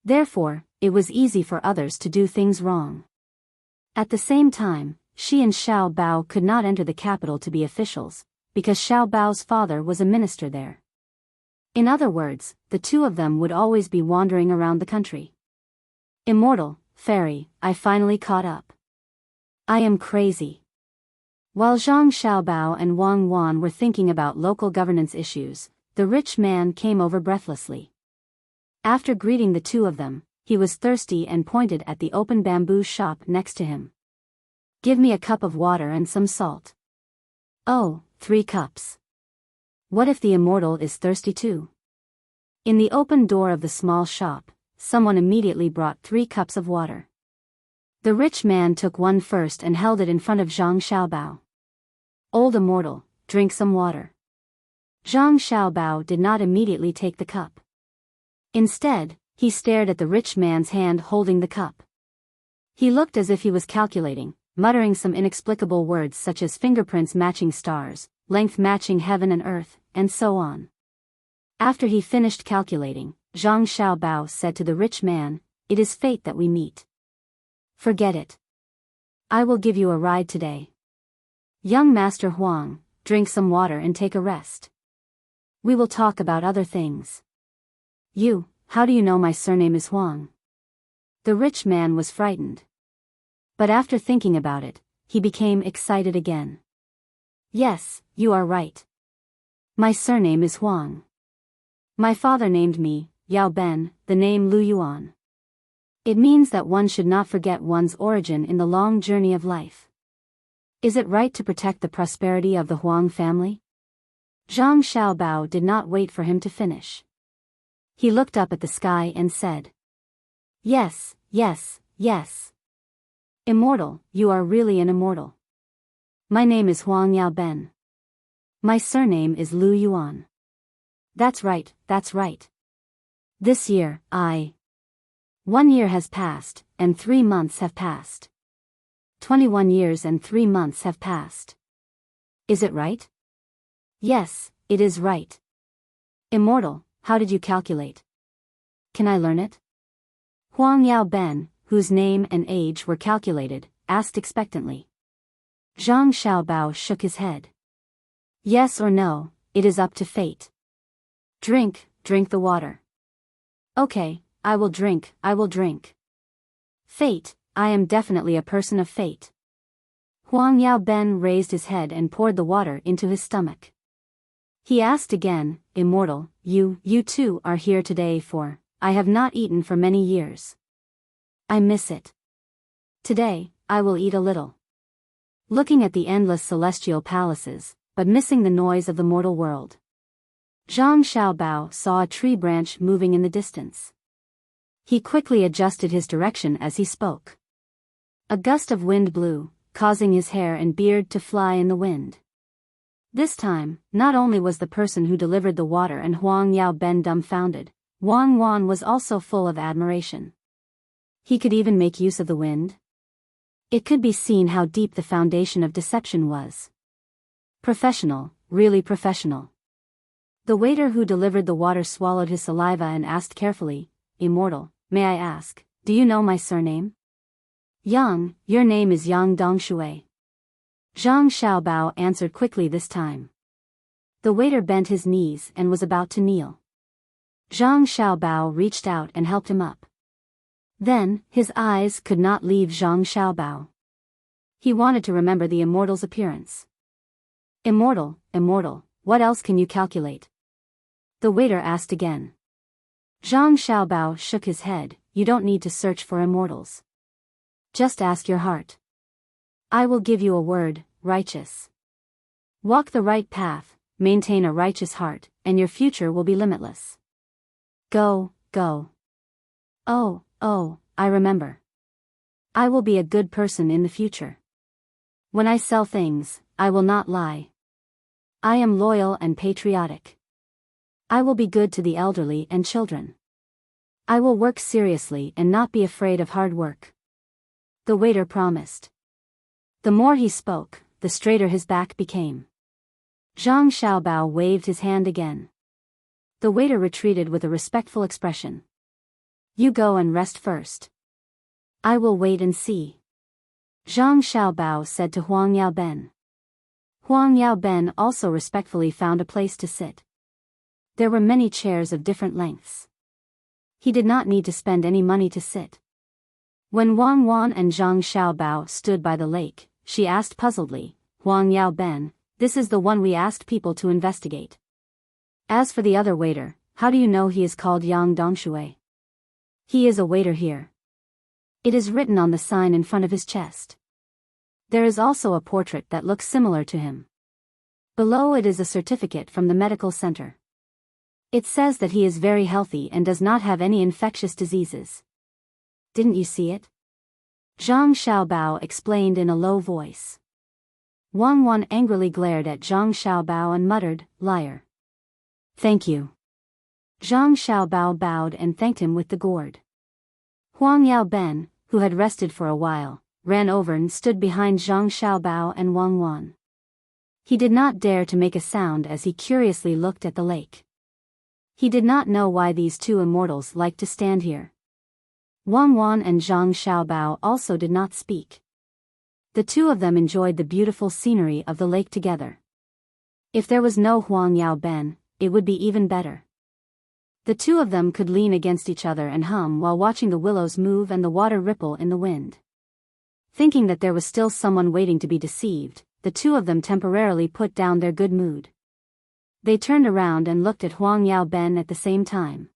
Therefore, it was easy for others to do things wrong. At the same time, Shi and Xiao Bao could not enter the capital to be officials, because Xiao Bao's father was a minister there. In other words, the two of them would always be wandering around the country. Immortal, fairy, I finally caught up. I am crazy. While Zhang Xiaobao and Wang Wan were thinking about local governance issues, the rich man came over breathlessly. After greeting the two of them, he was thirsty and pointed at the open bamboo shop next to him. Give me a cup of water and some salt. Oh, 3 cups. What if the immortal is thirsty too? In the open door of the small shop, someone immediately brought 3 cups of water. The rich man took one first and held it in front of Zhang Xiaobao. Old immortal, drink some water. Zhang Xiaobao did not immediately take the cup. Instead, he stared at the rich man's hand holding the cup. He looked as if he was calculating, muttering some inexplicable words such as fingerprints matching stars, length matching heaven and earth, and so on. After he finished calculating, Zhang Xiaobao said to the rich man, "It is fate that we meet. Forget it. I will give you a ride today. Young Master Huang, drink some water and take a rest. We will talk about other things." "You, how do you know my surname is Huang?" The rich man was frightened. But after thinking about it, he became excited again. "Yes, you are right. My surname is Huang. My father named me, Yao Ben, the name Lu Yuan. It means that one should not forget one's origin in the long journey of life. Is it right to protect the prosperity of the Huang family?" Zhang Xiaobao did not wait for him to finish. He looked up at the sky and said, "Yes, yes, yes. Immortal, you are really an immortal. My name is Huang Yao Ben. My surname is Lu Yuan. That's right, that's right. This year, 1 year has passed, and 3 months have passed. 21 years and 3 months have passed. Is it right? Yes, it is right. Immortal, how did you calculate? Can I learn it? Huang Yao Ben, whose name and age were calculated, asked expectantly. Zhang Xiaobao shook his head. Yes or no, it is up to fate. Drink the water. Okay, I will drink. Fate, I am definitely a person of fate. Huang Yao Ben raised his head and poured the water into his stomach. He asked again, Immortal, you too are here today for, I have not eaten for many years. I miss it. Today, I will eat a little. Looking at the endless celestial palaces, but missing the noise of the mortal world. Zhang Xiaobao saw a tree branch moving in the distance. He quickly adjusted his direction as he spoke. A gust of wind blew, causing his hair and beard to fly in the wind. This time, not only was the person who delivered the water and Huang Yao Ben dumbfounded, Wang Wan was also full of admiration. He could even make use of the wind. It could be seen how deep the foundation of deception was. Professional, really professional. The waiter who delivered the water swallowed his saliva and asked carefully, Immortal, may I ask, do you know my surname? Yang, your name is Yang Dongshui. Zhang Xiaobao answered quickly this time. The waiter bent his knees and was about to kneel. Zhang Xiaobao reached out and helped him up. Then, his eyes could not leave Zhang Xiaobao. He wanted to remember the immortal's appearance. Immortal, what else can you calculate? The waiter asked again. Zhang Xiaobao shook his head, you don't need to search for immortals. Just ask your heart. I will give you a word, righteous. Walk the right path, maintain a righteous heart, and your future will be limitless. Go. Oh, I remember. I will be a good person in the future. When I sell things, I will not lie. I am loyal and patriotic. I will be good to the elderly and children. I will work seriously and not be afraid of hard work. The waiter promised. The more he spoke, the straighter his back became. Zhang Xiaobao waved his hand again. The waiter retreated with a respectful expression. You go and rest first. I will wait and see. Zhang Xiaobao said to Huang Yao Ben. Huang Yao Ben also respectfully found a place to sit. There were many chairs of different lengths. He did not need to spend any money to sit. When Wang Wan and Zhang Xiaobao stood by the lake, she asked puzzledly, Huang Yao Ben, this is the one we asked people to investigate. As for the other waiter, how do you know he is called Yang Dongshui? He is a waiter here. It is written on the sign in front of his chest. There is also a portrait that looks similar to him. Below it is a certificate from the medical center. It says that he is very healthy and does not have any infectious diseases. Didn't you see it? Zhang Xiaobao explained in a low voice. Wang Wan angrily glared at Zhang Xiaobao and muttered, liar. Thank you. Zhang Xiaobao bowed and thanked him with the gourd. Huang Yao Ben, who had rested for a while, ran over and stood behind Zhang Xiaobao and Wang Wan. He did not dare to make a sound as he curiously looked at the lake. He did not know why these two immortals liked to stand here. Wang Wan and Zhang Xiaobao also did not speak. The two of them enjoyed the beautiful scenery of the lake together. If there was no Huang Yao Ben, it would be even better. The two of them could lean against each other and hum while watching the willows move and the water ripple in the wind. Thinking that there was still someone waiting to be deceived, the two of them temporarily put down their good mood. They turned around and looked at Huang Yao Ben at the same time.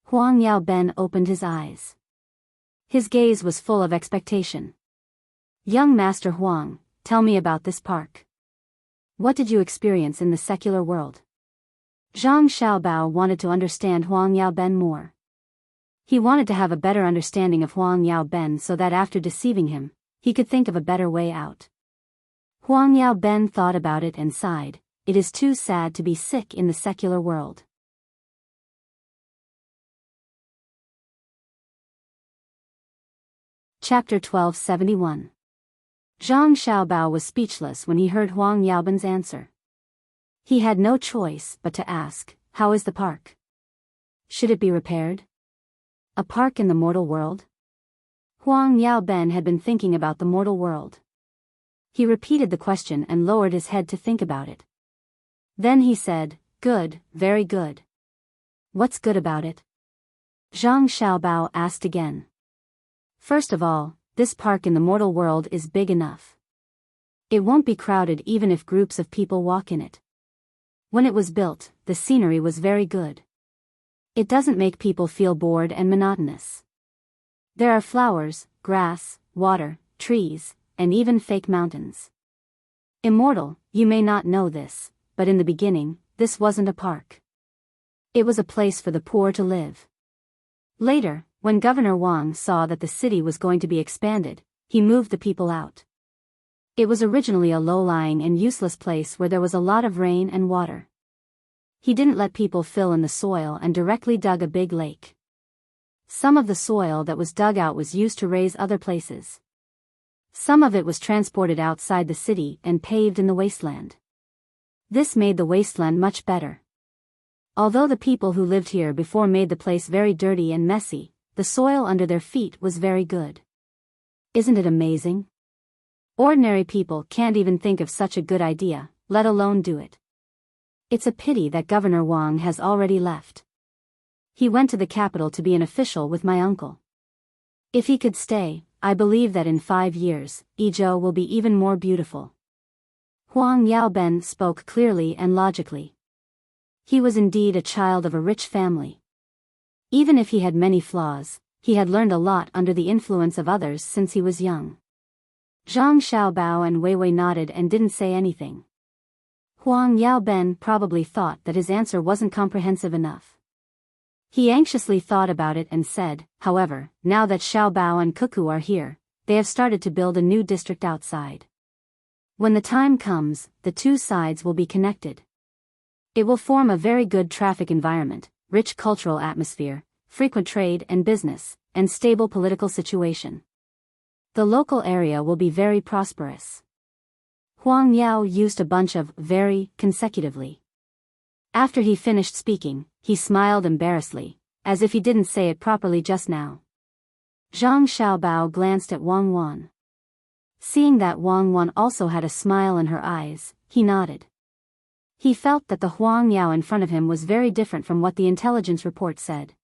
Huang Yao Ben opened his eyes. His gaze was full of expectation. Young Master Huang, tell me about this park. What did you experience in the secular world? Zhang Xiaobao wanted to understand Huang Yao Ben more. He wanted to have a better understanding of Huang Yao Ben so that after deceiving him, he could think of a better way out. Huang Yaoben thought about it and sighed. It is too sad to be sick in the secular world. Chapter 1271. Zhang Xiaobao was speechless when he heard Huang Yaoben's answer. He had no choice but to ask, how is the park? Should it be repaired? A park in the mortal world? Huang Yaoben had been thinking about the mortal world. He repeated the question and lowered his head to think about it. Then he said, good, very good. What's good about it? Zhang Xiaobao asked again. First of all, this park in the mortal world is big enough. It won't be crowded even if groups of people walk in it. When it was built, the scenery was very good. It doesn't make people feel bored and monotonous. There are flowers, grass, water, trees, and even fake mountains. Immortal, you may not know this, but in the beginning, this wasn't a park. It was a place for the poor to live. Later, when Governor Wang saw that the city was going to be expanded, he moved the people out. It was originally a low-lying and useless place where there was a lot of rain and water. He didn't let people fill in the soil and directly dug a big lake. Some of the soil that was dug out was used to raise other places. Some of it was transported outside the city and paved in the wasteland. This made the wasteland much better. Although the people who lived here before made the place very dirty and messy, the soil under their feet was very good. Isn't it amazing? Ordinary people can't even think of such a good idea, let alone do it. It's a pity that Governor Wang has already left. He went to the capital to be an official with my uncle. If he could stay, I believe that in 5 years, Yizhou will be even more beautiful. Huang Yaoben spoke clearly and logically. He was indeed a child of a rich family. Even if he had many flaws, he had learned a lot under the influence of others since he was young. Zhang Xiaobao and Weiwei nodded and didn't say anything. Huang Yaoben probably thought that his answer wasn't comprehensive enough. He anxiously thought about it and said, however, now that Xiaobao and Cuckoo are here, they have started to build a new district outside. When the time comes, the two sides will be connected. It will form a very good traffic environment, rich cultural atmosphere, frequent trade and business, and stable political situation. The local area will be very prosperous. Huang Yao used a bunch of very consecutively. After he finished speaking, he smiled embarrassedly, as if he didn't say it properly just now. Zhang Xiaobao glanced at Wang Wan. Seeing that Wang Wan also had a smile in her eyes, he nodded. He felt that the Huang Yao in front of him was very different from what the intelligence report said.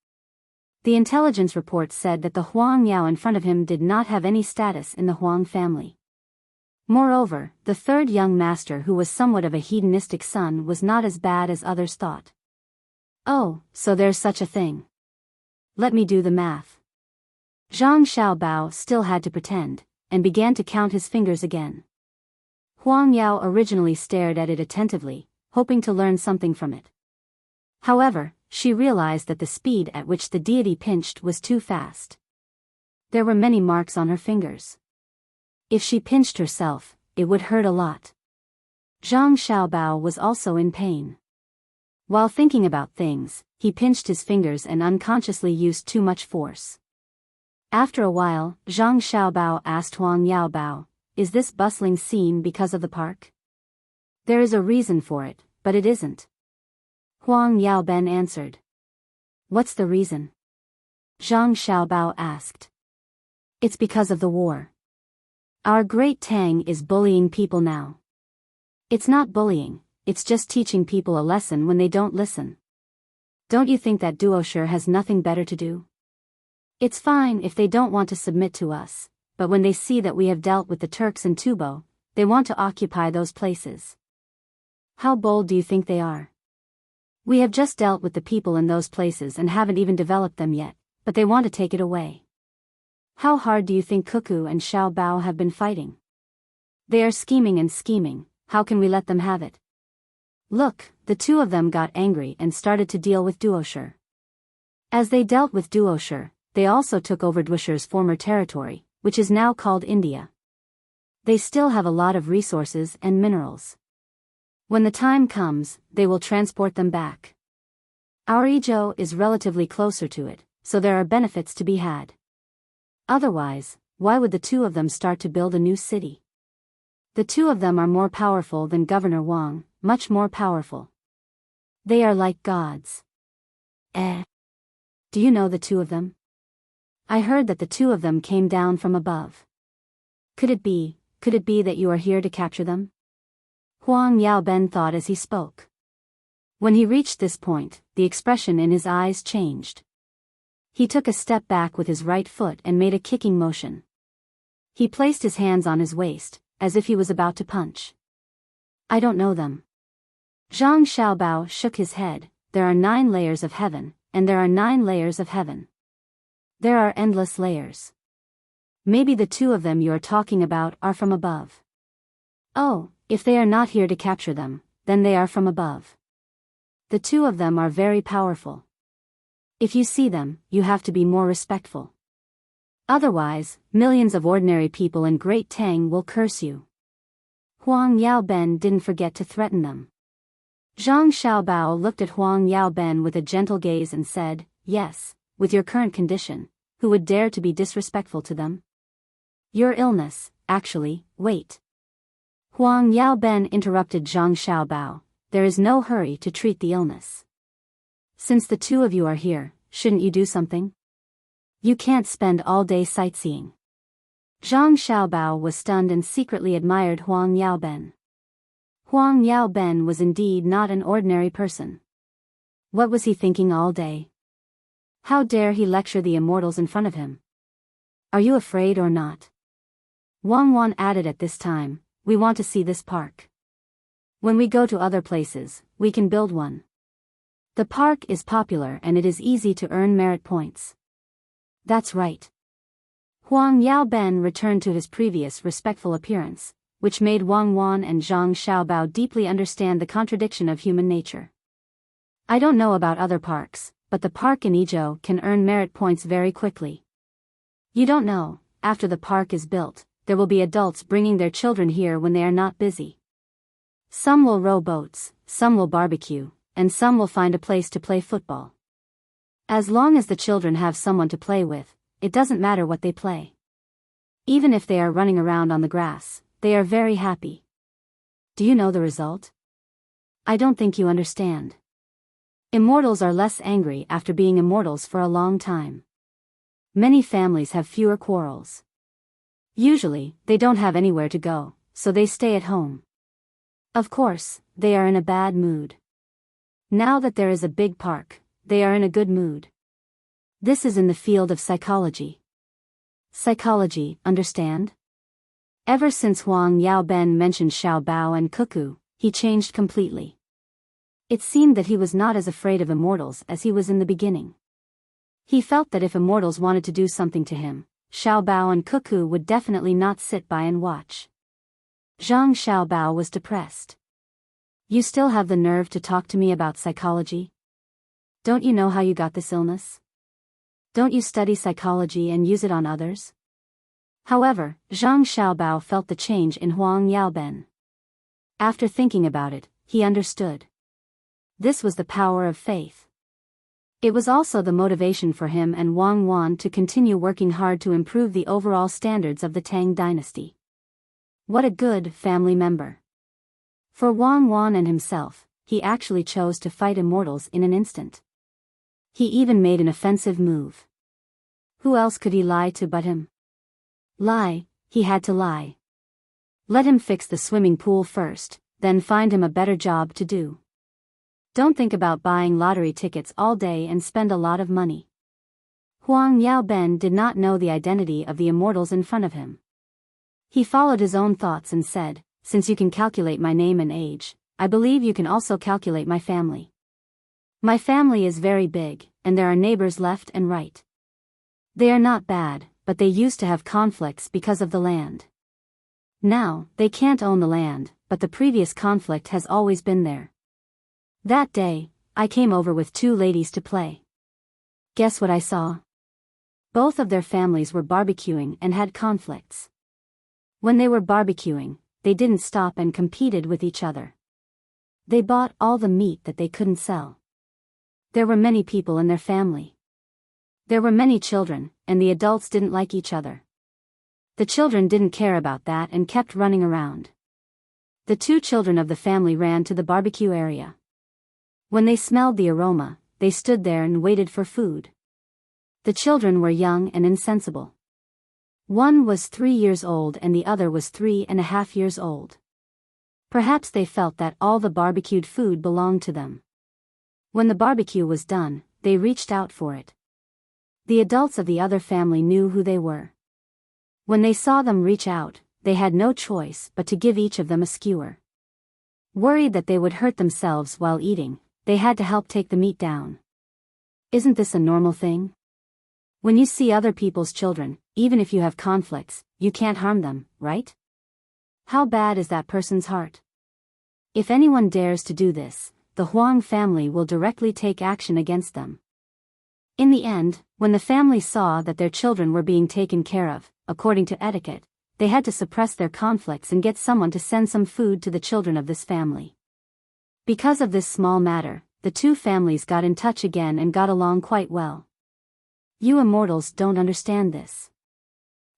The intelligence report said that the Huang Yao in front of him did not have any status in the Huang family. Moreover, the third young master who was somewhat of a hedonistic son was not as bad as others thought. Oh, so there's such a thing. Let me do the math. Zhang Xiaobao still had to pretend, and began to count his fingers again. Huang Yao originally stared at it attentively, hoping to learn something from it. However, she realized that the speed at which the deity pinched was too fast. There were many marks on her fingers. If she pinched herself, it would hurt a lot. Zhang Xiaobao was also in pain. While thinking about things, he pinched his fingers and unconsciously used too much force. After a while, Zhang Xiaobao asked Huang Yaobao, "Is this bustling scene because of the park?" "There is a reason for it, but it isn't." Huang Yaoben answered. "What's the reason?" Zhang Xiaobao asked. "It's because of the war. Our great Tang is bullying people now. It's not bullying, it's just teaching people a lesson when they don't listen. Don't you think that Duosher has nothing better to do? It's fine if they don't want to submit to us, but when they see that we have dealt with the Turks in Tubo, they want to occupy those places. How bold do you think they are? We have just dealt with the people in those places and haven't even developed them yet, but they want to take it away. How hard do you think Cuckoo and Xiao Bao have been fighting? They are scheming and scheming, how can we let them have it? Look, the two of them got angry and started to deal with Duosher. As they dealt with Duosher, they also took over Duosher's former territory, which is now called India. They still have a lot of resources and minerals. When the time comes, they will transport them back. Our Izhou is relatively closer to it, so there are benefits to be had. Otherwise, why would the two of them start to build a new city? The two of them are more powerful than Governor Wang, much more powerful. They are like gods. Do you know the two of them? I heard that the two of them came down from above. Could it be that you are here to capture them? Huang Yaoben thought as he spoke. When he reached this point, the expression in his eyes changed. He took a step back with his right foot and made a kicking motion. He placed his hands on his waist, as if he was about to punch. I don't know them. Zhang Xiaobao shook his head. There are 9 layers of heaven, and there are 9 layers of heaven. There are endless layers. Maybe the two of them you are talking about are from above. Oh, if they are not here to capture them, then they are from above. The two of them are very powerful. If you see them, you have to be more respectful. Otherwise, millions of ordinary people in Great Tang will curse you. Huang Yaoben didn't forget to threaten them. Zhang Xiaobao looked at Huang Yaoben with a gentle gaze and said, yes, with your current condition, who would dare to be disrespectful to them? Your illness, actually, wait. Huang Yaoben interrupted Zhang Xiaobao, there is no hurry to treat the illness. Since the two of you are here, shouldn't you do something? You can't spend all day sightseeing. Zhang Xiaobao was stunned and secretly admired Huang Yaoben. Huang Yaoben was indeed not an ordinary person. What was he thinking all day? How dare he lecture the immortals in front of him? Are you afraid or not? Wang Wan added at this time, we want to see this park. When we go to other places, we can build one. The park is popular and it is easy to earn merit points. That's right. Huang Yaoben returned to his previous respectful appearance, which made Wang Wan and Zhang Xiaobao deeply understand the contradiction of human nature. I don't know about other parks, but the park in Izhou can earn merit points very quickly. You don't know, after the park is built, there will be adults bringing their children here when they are not busy. Some will row boats, some will barbecue, and some will find a place to play football. As long as the children have someone to play with, it doesn't matter what they play. Even if they are running around on the grass, they are very happy. Do you know the result? I don't think you understand. Immortals are less angry after being immortals for a long time. Many families have fewer quarrels. Usually, they don't have anywhere to go, so they stay at home. Of course, they are in a bad mood. Now that there is a big park, they are in a good mood. This is in the field of psychology. Psychology, understand? Ever since Huang Yaoben mentioned Xiaobao and Cuckoo, he changed completely. It seemed that he was not as afraid of immortals as he was in the beginning. He felt that if immortals wanted to do something to him, Xiaobao and Cuckoo would definitely not sit by and watch. Zhang Xiaobao was depressed. You still have the nerve to talk to me about psychology? Don't you know how you got this illness? Don't you study psychology and use it on others? However, Zhang Xiaobao felt the change in Huang Yaoben. After thinking about it, he understood. This was the power of faith. It was also the motivation for him and Wang Wan to continue working hard to improve the overall standards of the Tang Dynasty. What a good family member. For Wang Wan and himself, he actually chose to fight immortals in an instant. He even made an offensive move. Who else could he lie to but him? Lie, he had to lie. Let him fix the swimming pool first, then find him a better job to do. Don't think about buying lottery tickets all day and spend a lot of money. Huang Yaoben did not know the identity of the immortals in front of him. He followed his own thoughts and said, since you can calculate my name and age, I believe you can also calculate my family. My family is very big, and there are neighbors left and right. They are not bad, but they used to have conflicts because of the land. Now, they can't own the land, but the previous conflict has always been there. That day, I came over with 2 ladies to play. Guess what I saw? Both of their families were barbecuing and had conflicts. When they were barbecuing, they didn't stop and competed with each other. They bought all the meat that they couldn't sell. There were many people in their family. There were many children, and the adults didn't like each other. The children didn't care about that and kept running around. The two children of the family ran to the barbecue area. When they smelled the aroma, they stood there and waited for food. The children were young and insensible. One was 3 years old and the other was 3.5 years old. Perhaps they felt that all the barbecued food belonged to them. When the barbecue was done, they reached out for it. The adults of the other family knew who they were. When they saw them reach out, they had no choice but to give each of them a skewer. Worried that they would hurt themselves while eating, they had to help take the meat down. Isn't this a normal thing? When you see other people's children, even if you have conflicts, you can't harm them, right? How bad is that person's heart? If anyone dares to do this, the Huang family will directly take action against them. In the end, when the family saw that their children were being taken care of, according to etiquette, they had to suppress their conflicts and get someone to send some food to the children of this family. Because of this small matter, the two families got in touch again and got along quite well. You immortals don't understand this.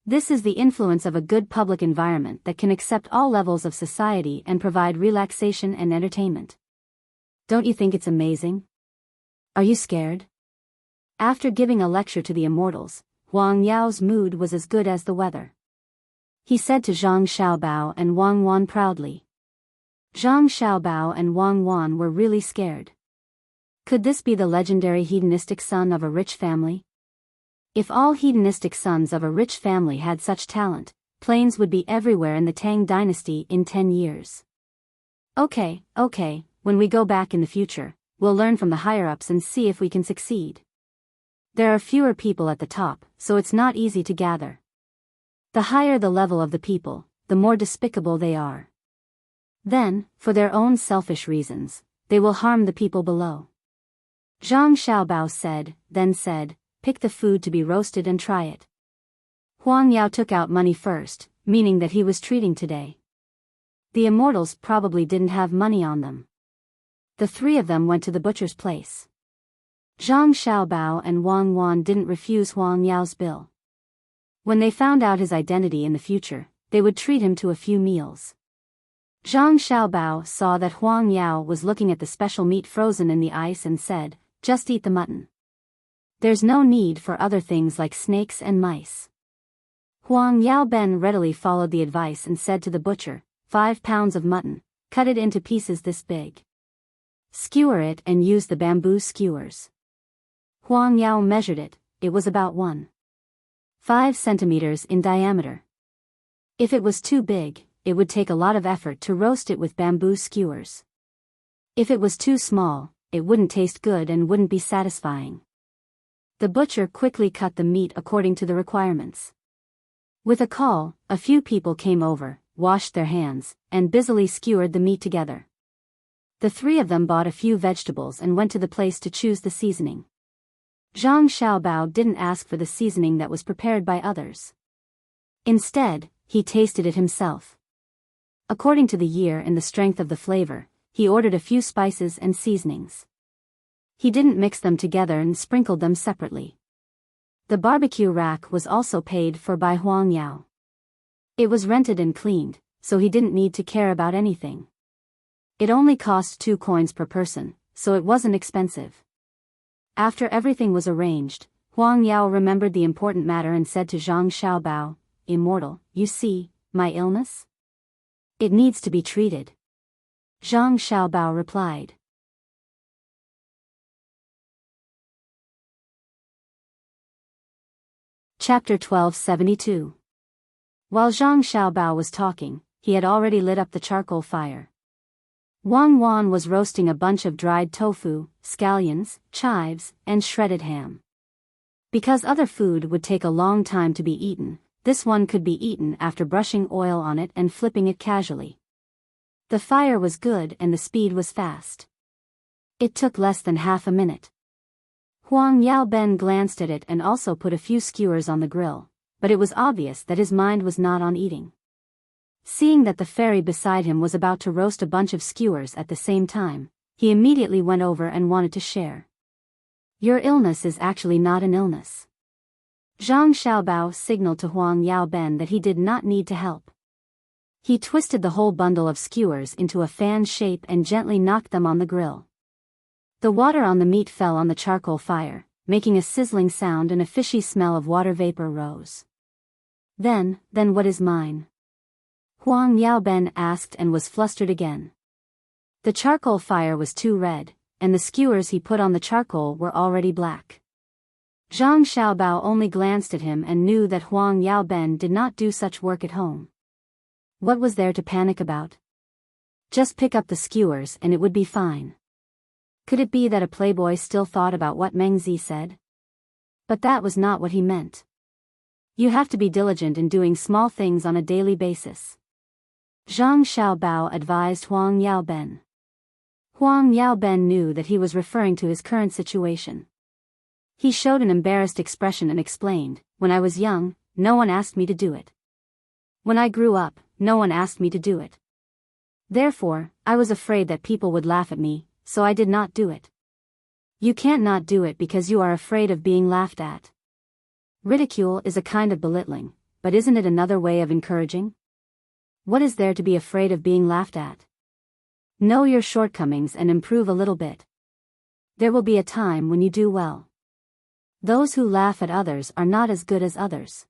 This is the influence of a good public environment that can accept all levels of society and provide relaxation and entertainment. Don't you think it's amazing? Are you scared? After giving a lecture to the immortals, Huang Yao's mood was as good as the weather. He said to Zhang Xiaobao and Wang Wan proudly. Zhang Xiaobao and Wang Wan were really scared. Could this be the legendary hedonistic son of a rich family? If all hedonistic sons of a rich family had such talent, planes would be everywhere in the Tang Dynasty in 10 years. Okay, when we go back in the future, we'll learn from the higher-ups and see if we can succeed. There are fewer people at the top, so it's not easy to gather. The higher the level of the people, the more despicable they are. Then, for their own selfish reasons, they will harm the people below. Zhang Xiaobao said, pick the food to be roasted and try it. Huang Yao took out money first, meaning that he was treating today. The immortals probably didn't have money on them. The three of them went to the butcher's place. Zhang Xiaobao and Wang Wan didn't refuse Huang Yao's bill. When they found out his identity in the future, they would treat him to a few meals. Zhang Xiaobao saw that Huang Yao was looking at the special meat frozen in the ice and said, just eat the mutton. There's no need for other things like snakes and mice. Huang Yao Ben readily followed the advice and said to the butcher, 5 pounds of mutton, cut it into pieces this big. Skewer it and use the bamboo skewers. Huang Yao measured it, it was about 1.5 centimeters in diameter. If it was too big, it would take a lot of effort to roast it with bamboo skewers. If it was too small, it wouldn't taste good and wouldn't be satisfying. The butcher quickly cut the meat according to the requirements. With a call, a few people came over, washed their hands, and busily skewered the meat together. The three of them bought a few vegetables and went to the place to choose the seasoning. Zhang Xiaobao didn't ask for the seasoning that was prepared by others. Instead, he tasted it himself. According to the year and the strength of the flavor, he ordered a few spices and seasonings. He didn't mix them together and sprinkled them separately. The barbecue rack was also paid for by Huang Yao. It was rented and cleaned, so he didn't need to care about anything. It only cost 2 coins per person, so it wasn't expensive. After everything was arranged, Huang Yao remembered the important matter and said to Zhang Xiaobao, Immortal, you see, my illness? It needs to be treated. Zhang Xiaobao replied. Chapter 1272. While Zhang Xiaobao was talking, he had already lit up the charcoal fire. Wang Wan was roasting a bunch of dried tofu, scallions, chives, and shredded ham. Because other food would take a long time to be eaten, this one could be eaten after brushing oil on it and flipping it casually. The fire was good and the speed was fast. It took less than half a minute. Huang Yao Ben glanced at it and also put a few skewers on the grill, but it was obvious that his mind was not on eating. Seeing that the fairy beside him was about to roast a bunch of skewers at the same time, he immediately went over and wanted to share. Your illness is actually not an illness. Zhang Xiaobao signaled to Huang Yaoben that he did not need to help. He twisted the whole bundle of skewers into a fan shape and gently knocked them on the grill. The water on the meat fell on the charcoal fire, making a sizzling sound, and a fishy smell of water vapor rose. Then what is mine? Huang Yaoben asked and was flustered again. The charcoal fire was too red, and the skewers he put on the charcoal were already black. Zhang Xiaobao only glanced at him and knew that Huang Yaoben did not do such work at home. What was there to panic about? Just pick up the skewers and it would be fine. Could it be that a playboy still thought about what Meng Zi said? But that was not what he meant. You have to be diligent in doing small things on a daily basis. Zhang Xiaobao advised Huang Yaoben. Huang Yaoben knew that he was referring to his current situation. He showed an embarrassed expression and explained, when I was young, no one asked me to do it. When I grew up, no one asked me to do it. Therefore, I was afraid that people would laugh at me, so I did not do it. You can't not do it because you are afraid of being laughed at. Ridicule is a kind of belittling, but isn't it another way of encouraging? What is there to be afraid of being laughed at? Know your shortcomings and improve a little bit. There will be a time when you do well. Those who laugh at others are not as good as others.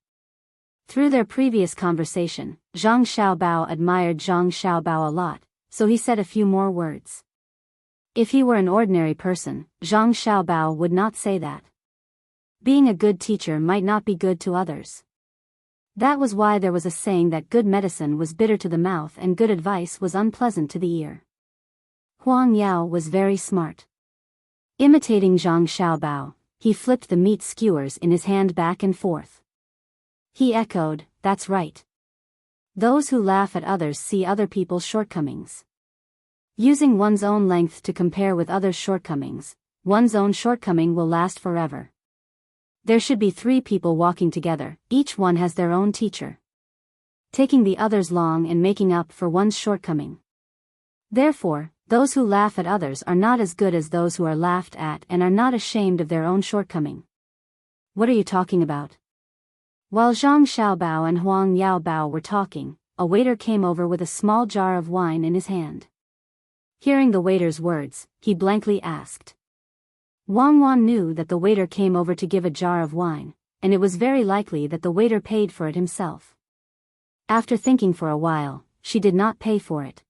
Through their previous conversation, Zhang Xiaobao admired Zhang Xiaobao a lot, so he said a few more words. If he were an ordinary person, Zhang Xiaobao would not say that. Being a good teacher might not be good to others. That was why there was a saying that good medicine was bitter to the mouth and good advice was unpleasant to the ear. Huang Yao was very smart. Imitating Zhang Xiaobao, he flipped the meat skewers in his hand back and forth. He echoed, that's right. Those who laugh at others see other people's shortcomings. Using one's own length to compare with others' shortcomings, one's own shortcoming will last forever. There should be 3 people walking together, each one has their own teacher. Taking the others long and making up for one's shortcoming. Therefore, those who laugh at others are not as good as those who are laughed at and are not ashamed of their own shortcoming. What are you talking about? While Zhang Xiaobao and Huang Yaobao were talking, a waiter came over with a small jar of wine in his hand. Hearing the waiter's words, he blankly asked. Wang Wan knew that the waiter came over to give a jar of wine, and it was very likely that the waiter paid for it himself. After thinking for a while, she did not pay for it.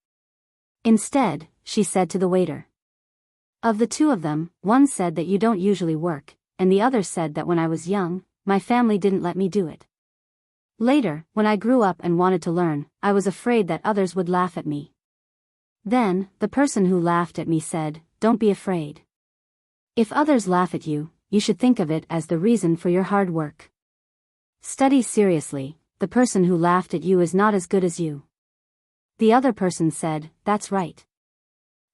Instead, she said to the waiter. Of the 2 of them, one said that you don't usually work, and the other said that when I was young, my family didn't let me do it. Later, when I grew up and wanted to learn, I was afraid that others would laugh at me. Then, the person who laughed at me said, don't be afraid. If others laugh at you, you should think of it as the reason for your hard work. Study seriously, the person who laughed at you is not as good as you. The other person said, that's right.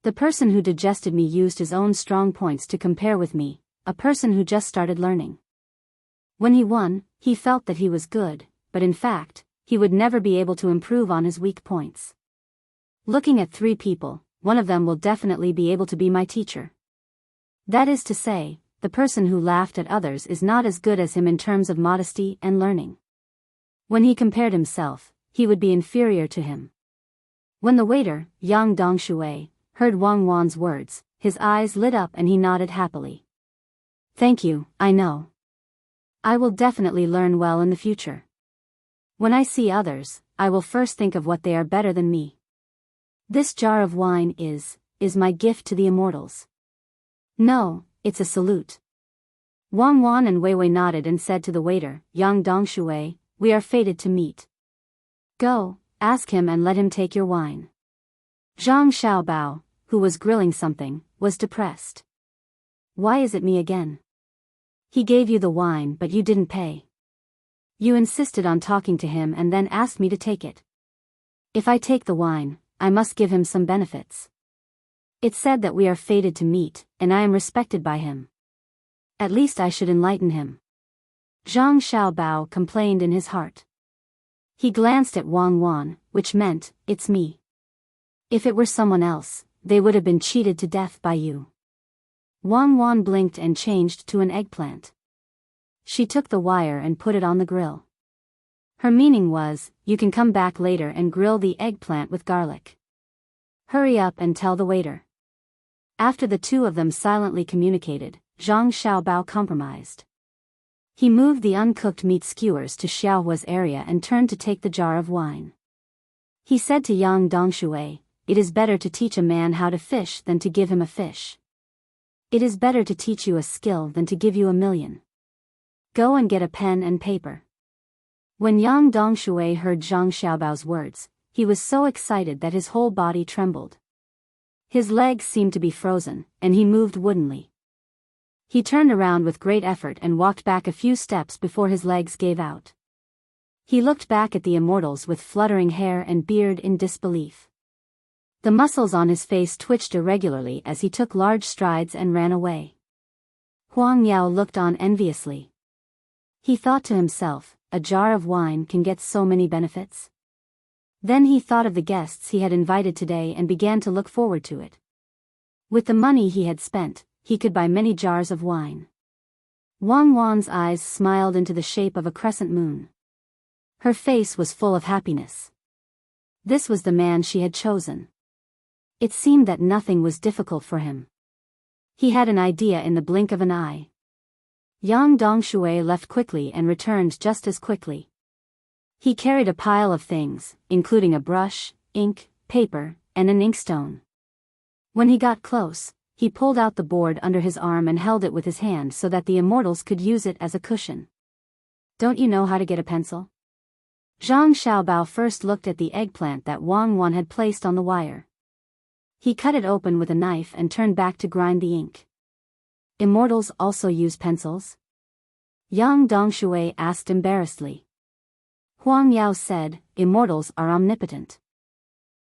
The person who digested me used his own strong points to compare with me, a person who just started learning. When he won, he felt that he was good, but in fact, he would never be able to improve on his weak points. Looking at 3 people, one of them will definitely be able to be my teacher. That is to say, the person who laughed at others is not as good as him in terms of modesty and learning. When he compared himself, he would be inferior to him. When the waiter, Yang Dongshui, heard Wang Wan's words, his eyes lit up and he nodded happily. Thank you, I know. I will definitely learn well in the future. When I see others, I will first think of what they are better than me. This jar of wine is my gift to the immortals. No, it's a salute. Wang Wan and Wei Wei nodded and said to the waiter, Yang Dongshui, we are fated to meet. Go, ask him and let him take your wine. Zhang Xiaobao, who was grilling something, was depressed. Why is it me again? He gave you the wine but you didn't pay. You insisted on talking to him and then asked me to take it. If I take the wine, I must give him some benefits. It's said that we are fated to meet, and I am respected by him. At least I should enlighten him. Zhang Xiaobao complained in his heart. He glanced at Wang Wan, which meant, "It's me. If it were someone else, they would have been cheated to death by you." Wang Wan blinked and changed to an eggplant. She took the wire and put it on the grill. Her meaning was, "You can come back later and grill the eggplant with garlic. Hurry up and tell the waiter." After the two of them silently communicated, Zhang Xiaobao compromised. He moved the uncooked meat skewers to Xiaohua's area and turned to take the jar of wine. He said to Yang Dongshui, "It is better to teach a man how to fish than to give him a fish. It is better to teach you a skill than to give you 1,000,000. Go and get a pen and paper." When Yang Dongshui heard Zhang Xiaobao's words, he was so excited that his whole body trembled. His legs seemed to be frozen, and he moved woodenly. He turned around with great effort and walked back a few steps before his legs gave out. He looked back at the immortals with fluttering hair and beard in disbelief. The muscles on his face twitched irregularly as he took large strides and ran away. Huang Yao looked on enviously. He thought to himself, a jar of wine can get so many benefits. Then he thought of the guests he had invited today and began to look forward to it. With the money he had spent, he could buy many jars of wine. Wang Wan's eyes smiled into the shape of a crescent moon. Her face was full of happiness. This was the man she had chosen. It seemed that nothing was difficult for him. He had an idea in the blink of an eye. Yang Dongshui left quickly and returned just as quickly. He carried a pile of things, including a brush, ink, paper, and an inkstone. When he got close, he pulled out the board under his arm and held it with his hand so that the immortals could use it as a cushion. "Don't you know how to get a pencil?" Zhang Xiaobao first looked at the eggplant that Wang Wan had placed on the wire. He cut it open with a knife and turned back to grind the ink. "Immortals also use pencils?" Yang Dongshui asked embarrassedly. Huang Yao said, "Immortals are omnipotent."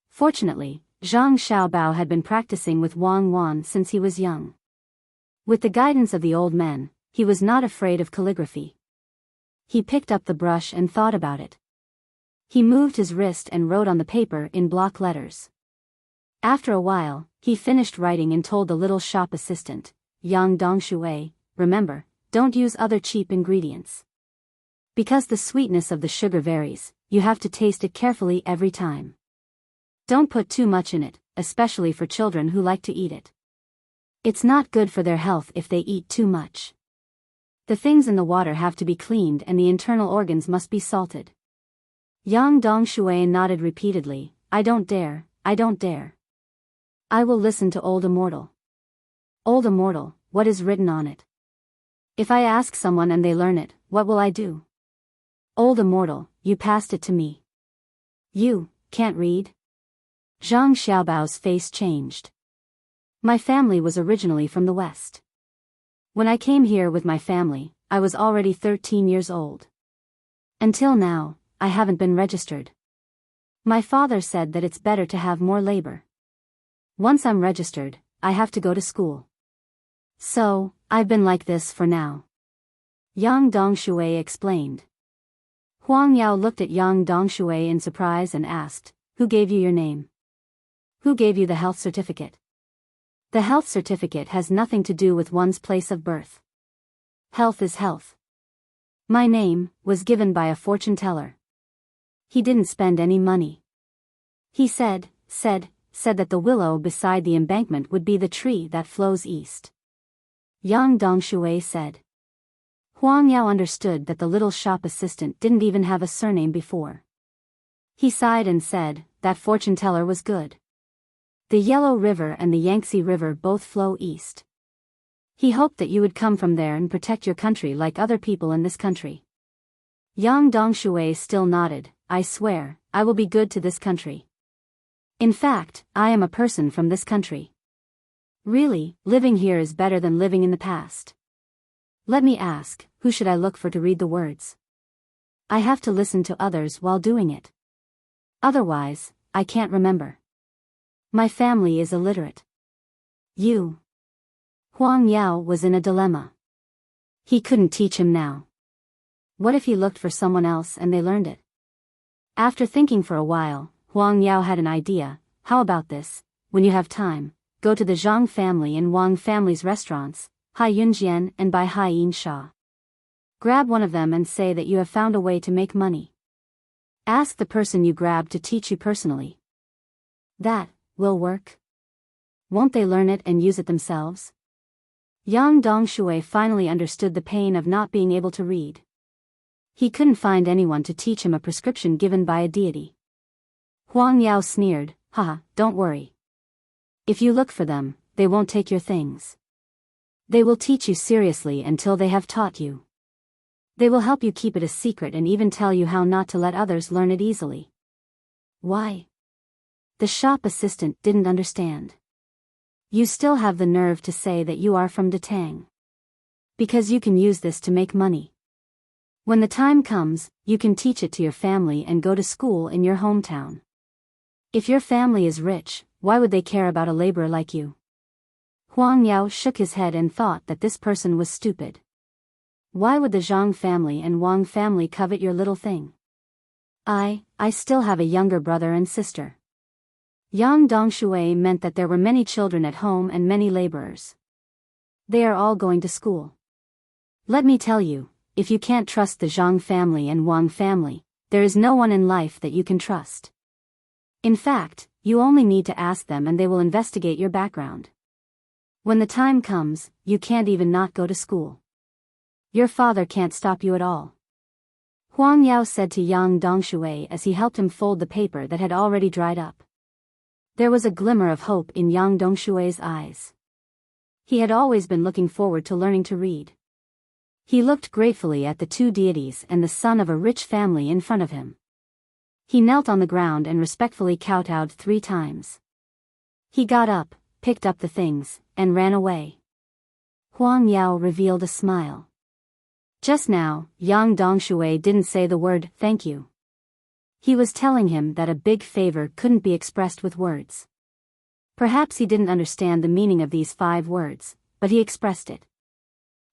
Fortunately, Zhang Xiaobao had been practicing with Wang Wan since he was young. With the guidance of the old men, he was not afraid of calligraphy. He picked up the brush and thought about it. He moved his wrist and wrote on the paper in block letters. After a while, he finished writing and told the little shop assistant, "Yang Dongshui, remember, don't use other cheap ingredients. Because the sweetness of the sugar varies, you have to taste it carefully every time. Don't put too much in it, especially for children who like to eat it. It's not good for their health if they eat too much. The things in the water have to be cleaned and the internal organs must be salted." Yang Dongshui nodded repeatedly, "I don't dare, I don't dare. I will listen to Old Immortal." "Old Immortal, what is written on it? If I ask someone and they learn it, what will I do?" "Old Immortal, you passed it to me. You can't read?" Zhang Xiaobao's face changed. "My family was originally from the West. When I came here with my family, I was already 13 years old. Until now, I haven't been registered. My father said that it's better to have more labor. Once I'm registered, I have to go to school. So, I've been like this for now." Yang Dongshui explained. Huang Yao looked at Yang Dongshui in surprise and asked, "Who gave you your name? Who gave you the health certificate?" "The health certificate has nothing to do with one's place of birth. Health is health. My name was given by a fortune teller. He didn't spend any money. He said that the willow beside the embankment would be the tree that flows east." Yang Dongshui said. Huang Yao understood that the little shop assistant didn't even have a surname before. He sighed and said, "That fortune teller was good. The Yellow River and the Yangtze River both flow east. He hoped that you would come from there and protect your country like other people in this country." Yang Dongshui still nodded, "I swear, I will be good to this country. In fact, I am a person from this country. Really, living here is better than living in the past. Let me ask, who should I look for to read the words? I have to listen to others while doing it. Otherwise, I can't remember. My family is illiterate." "You." Huang Yao was in a dilemma. He couldn't teach him now. What if he looked for someone else and they learned it? After thinking for a while, Huang Yao had an idea. How about this? When you have time, go to the Zhang family and Wang family's restaurants, Hai Yunjian and Bai Hai Yin Sha. Grab one of them and say that you have found a way to make money. Ask the person you grabbed to teach you personally. That will work. Won't they learn it and use it themselves? Yang Dongshui finally understood the pain of not being able to read. He couldn't find anyone to teach him a prescription given by a deity. Huang Yao sneered, haha, don't worry. If you look for them, they won't take your things. They will teach you seriously until they have taught you. They will help you keep it a secret and even tell you how not to let others learn it easily. Why? The shop assistant didn't understand. You still have the nerve to say that you are from Tang. Because you can use this to make money. When the time comes, you can teach it to your family and go to school in your hometown. If your family is rich, why would they care about a laborer like you? Huang Yao shook his head and thought that this person was stupid. Why would the Zhang family and Wang family covet your little thing? I still have a younger brother and sister. Yang Dongshui meant that there were many children at home and many laborers. They are all going to school. Let me tell you, if you can't trust the Zhang family and Wang family, there is no one in life that you can trust. In fact, you only need to ask them and they will investigate your background. When the time comes, you can't even not go to school. Your father can't stop you at all. Huang Yao said to Yang Dongshui as he helped him fold the paper that had already dried up. There was a glimmer of hope in Yang Dongshui's eyes. He had always been looking forward to learning to read. He looked gratefully at the two deities and the son of a rich family in front of him. He knelt on the ground and respectfully kowtowed 3 times. He got up, picked up the things, and ran away. Huang Yao revealed a smile. Just now, Yang Dongshui didn't say the word thank you. He was telling him that a big favor couldn't be expressed with words. Perhaps he didn't understand the meaning of these 5 words, but he expressed it.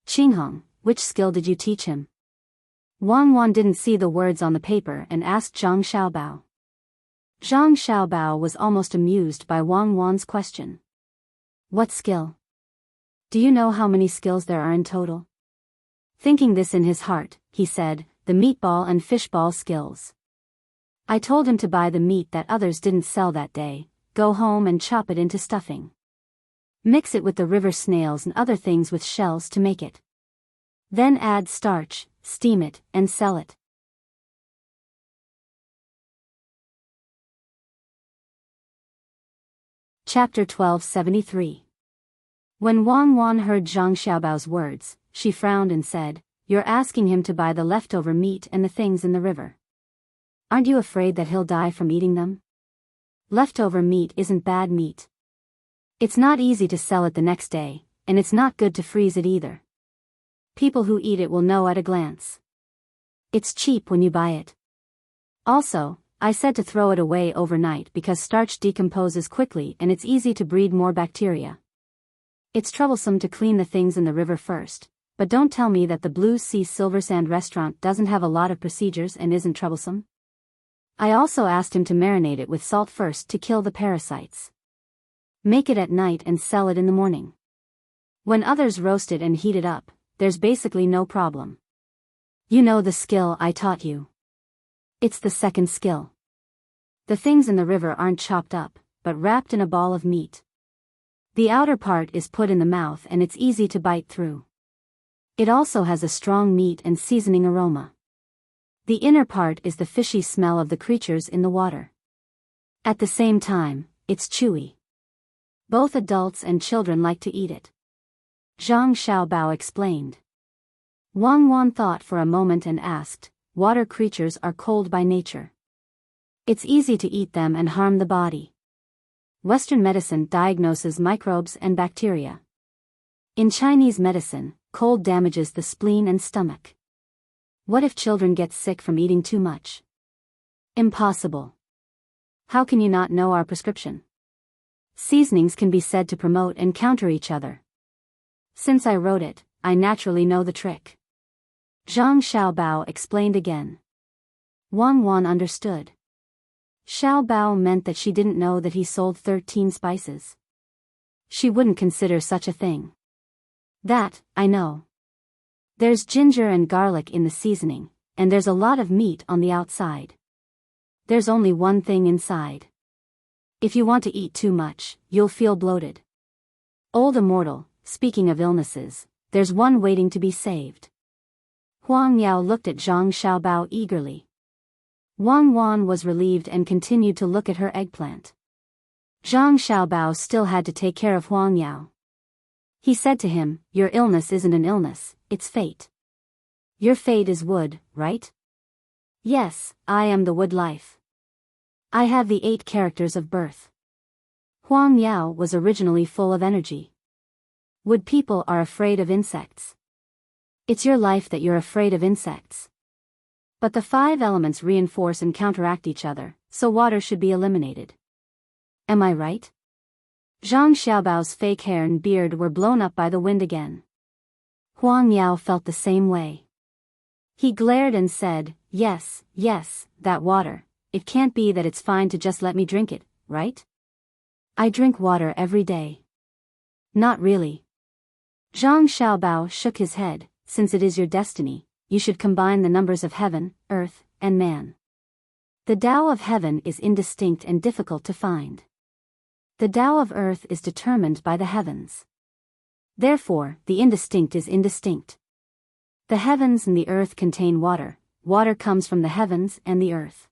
Qinghong, which skill did you teach him? Wang Wan didn't see the words on the paper and asked Zhang Xiaobao. Zhang Xiaobao was almost amused by Wang Wan's question. What skill? Do you know how many skills there are in total? Thinking this in his heart, he said, the meatball and fishball skills. I told him to buy the meat that others didn't sell that day, go home and chop it into stuffing. Mix it with the river snails and other things with shells to make it. Then add starch, steam it, and sell it. Chapter 1273. When Wang Wan heard Zhang Xiaobao's words, she frowned and said, You're asking him to buy the leftover meat and the things in the river. Aren't you afraid that he'll die from eating them? Leftover meat isn't bad meat. It's not easy to sell it the next day, and it's not good to freeze it either. People who eat it will know at a glance. It's cheap when you buy it. Also, I said to throw it away overnight because starch decomposes quickly and it's easy to breed more bacteria. It's troublesome to clean the things in the river first, but don't tell me that the Blue Sea Silver Sand restaurant doesn't have a lot of procedures and isn't troublesome. I also asked him to marinate it with salt first to kill the parasites. Make it at night and sell it in the morning. When others roast it and heat it up, there's basically no problem. You know the skill I taught you. It's the second skill. The things in the river aren't chopped up, but wrapped in a ball of meat. The outer part is put in the mouth and it's easy to bite through. It also has a strong meat and seasoning aroma. The inner part is the fishy smell of the creatures in the water. At the same time, it's chewy. Both adults and children like to eat it. Zhang Xiaobao explained. Wang Wan thought for a moment and asked, Water creatures are cold by nature. It's easy to eat them and harm the body. Western medicine diagnoses microbes and bacteria. In Chinese medicine, cold damages the spleen and stomach. What if children get sick from eating too much? Impossible. How can you not know our prescription? Seasonings can be said to promote and counter each other. Since I wrote it, I naturally know the trick. Zhang Xiaobao explained again. Wang Wan understood. Xiao Bao meant that she didn't know that he sold 13 spices. She wouldn't consider such a thing. That, I know. There's ginger and garlic in the seasoning, and there's a lot of meat on the outside. There's only one thing inside. If you want to eat too much, you'll feel bloated. Old immortal, speaking of illnesses, there's one waiting to be saved. Huang Yao looked at Zhang Xiaobao eagerly. Wang Wan was relieved and continued to look at her eggplant. Zhang Xiaobao still had to take care of Huang Yao. He said to him, "Your illness isn't an illness, it's fate. Your fate is wood, right?" "Yes, I am the wood life. I have the 8 characters of birth." Huang Yao was originally full of energy. Wood people are afraid of insects. It's your life that you're afraid of insects. But the 5 elements reinforce and counteract each other, so water should be eliminated. Am I right? Zhang Xiaobao's fake hair and beard were blown up by the wind again. Huang Yao felt the same way. He glared and said, yes, that water, it can't be that it's fine to just let me drink it, right? I drink water every day. Not really. Zhang Xiaobao shook his head. Since it is your destiny, you should combine the numbers of heaven, earth, and man. The Tao of heaven is indistinct and difficult to find. The Tao of earth is determined by the heavens. Therefore, the indistinct is indistinct. The heavens and the earth contain water. Water comes from the heavens and the earth.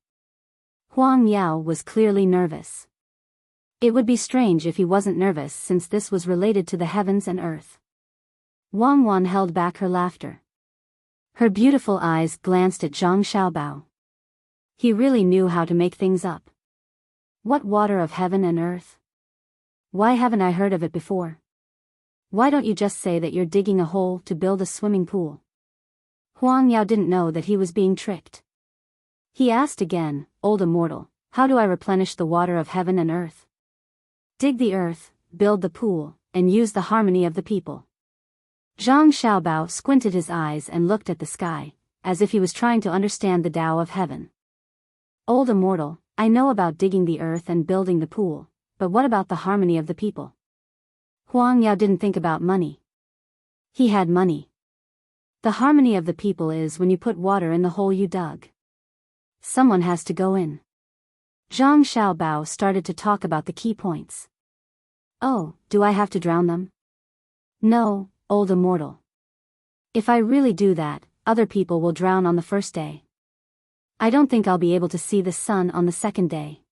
Huang Yao was clearly nervous. It would be strange if he wasn't nervous since this was related to the heavens and earth. Wang Wan held back her laughter. Her beautiful eyes glanced at Zhang Xiaobao. He really knew how to make things up. What water of heaven and earth? Why haven't I heard of it before? Why don't you just say that you're digging a hole to build a swimming pool? Huang Yao didn't know that he was being tricked. He asked again, Old immortal, how do I replenish the water of heaven and earth? Dig the earth, build the pool, and use the harmony of the people. Zhang Xiaobao squinted his eyes and looked at the sky, as if he was trying to understand the Tao of heaven. Old immortal, I know about digging the earth and building the pool, but what about the harmony of the people? Huang Yao didn't think about money. He had money. The harmony of the people is when you put water in the hole you dug. Someone has to go in. Zhang Xiaobao started to talk about the key points. Oh, do I have to drown them? No, old immortal. If I really do that, other people will drown on the first day. I don't think I'll be able to see the sun on the second day.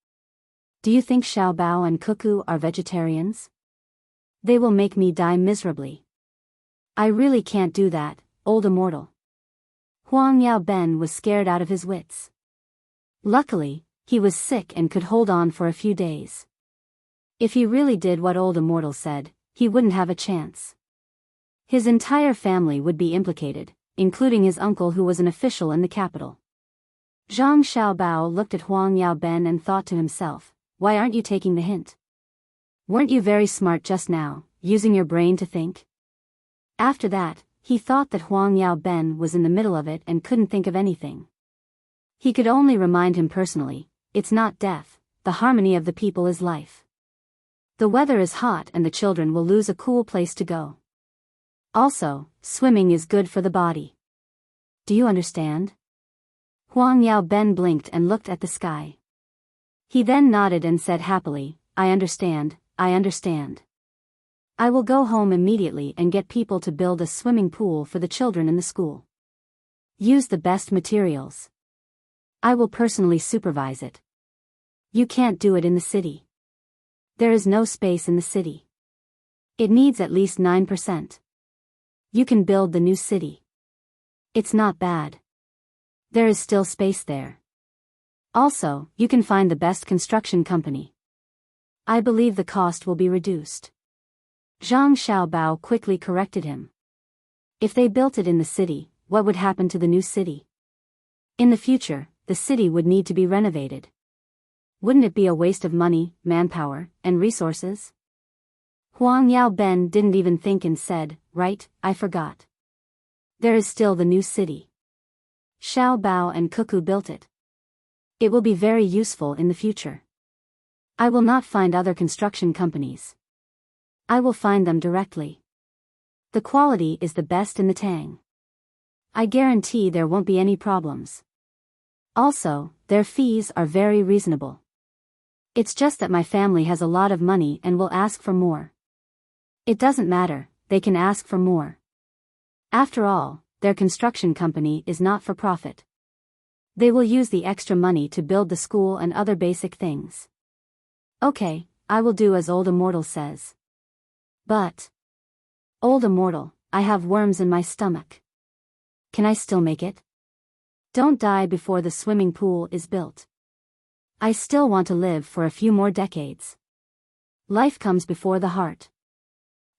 Do you think Xiaobao and Cuckoo are vegetarians? They will make me die miserably. I really can't do that, old immortal. Huang Yao Ben was scared out of his wits. Luckily, he was sick and could hold on for a few days. If he really did what old immortal said, he wouldn't have a chance. His entire family would be implicated, including his uncle who was an official in the capital. Zhang Xiaobao looked at Huang Yao Ben and thought to himself, why aren't you taking the hint? Weren't you very smart just now, using your brain to think? After that, he thought that Huang Yao Ben was in the middle of it and couldn't think of anything. He could only remind him personally, it's not death, the harmony of the people is life. The weather is hot and the children will lose a cool place to go. Also, swimming is good for the body. Do you understand? Huang Yao Ben blinked and looked at the sky. He then nodded and said happily, I understand. I will go home immediately and get people to build a swimming pool for the children in the school. Use the best materials. I will personally supervise it. You can't do it in the city. There is no space in the city. It needs at least 9%. You can build the new city. It's not bad. There is still space there. Also, you can find the best construction company. I believe the cost will be reduced. Zhang Xiaobao quickly corrected him. If they built it in the city, what would happen to the new city? In the future, the city would need to be renovated. Wouldn't it be a waste of money, manpower, and resources? Huang Yao Ben didn't even think and said, right, I forgot. There is still the new city. Xiao Bao and Cuckoo built it. It will be very useful in the future. I will not find other construction companies. I will find them directly. The quality is the best in the Tang. I guarantee there won't be any problems. Also, their fees are very reasonable. It's just that my family has a lot of money and will ask for more. It doesn't matter, they can ask for more. After all, their construction company is not for profit. They will use the extra money to build the school and other basic things. Okay, I will do as Old Immortal says. But, Old Immortal, I have worms in my stomach. Can I still make it? Don't die before the swimming pool is built. I still want to live for a few more decades. Life comes before the heart.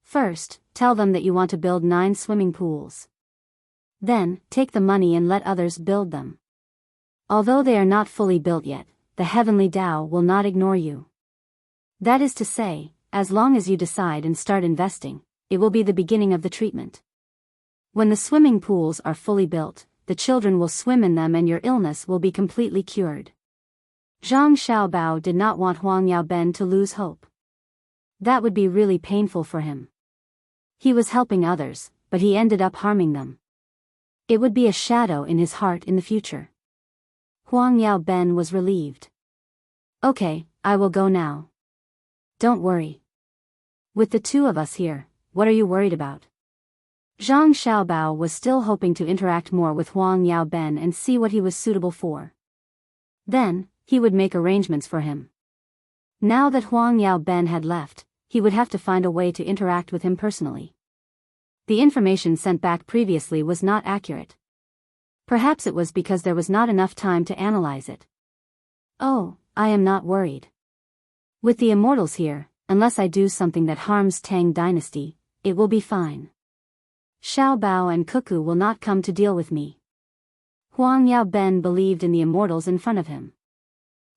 First, tell them that you want to build 9 swimming pools. Then, take the money and let others build them. Although they are not fully built yet, the heavenly Tao will not ignore you. That is to say, as long as you decide and start investing, it will be the beginning of the treatment. When the swimming pools are fully built, the children will swim in them and your illness will be completely cured. Zhang Xiaobao did not want Huang Yaoben to lose hope. That would be really painful for him. He was helping others, but he ended up harming them. It would be a shadow in his heart in the future. Huang Yaoben was relieved. Okay, I will go now. Don't worry. With the 2 of us here, what are you worried about? Zhang Xiaobao was still hoping to interact more with Huang Yaoben and see what he was suitable for. Then, he would make arrangements for him. Now that Huang Yaoben had left, he would have to find a way to interact with him personally. The information sent back previously was not accurate. Perhaps it was because there was not enough time to analyze it. Oh, I am not worried. With the immortals here, unless I do something that harms Tang Dynasty, it will be fine. Xiao Bao and Cuckoo will not come to deal with me. Huang Yaoben believed in the immortals in front of him.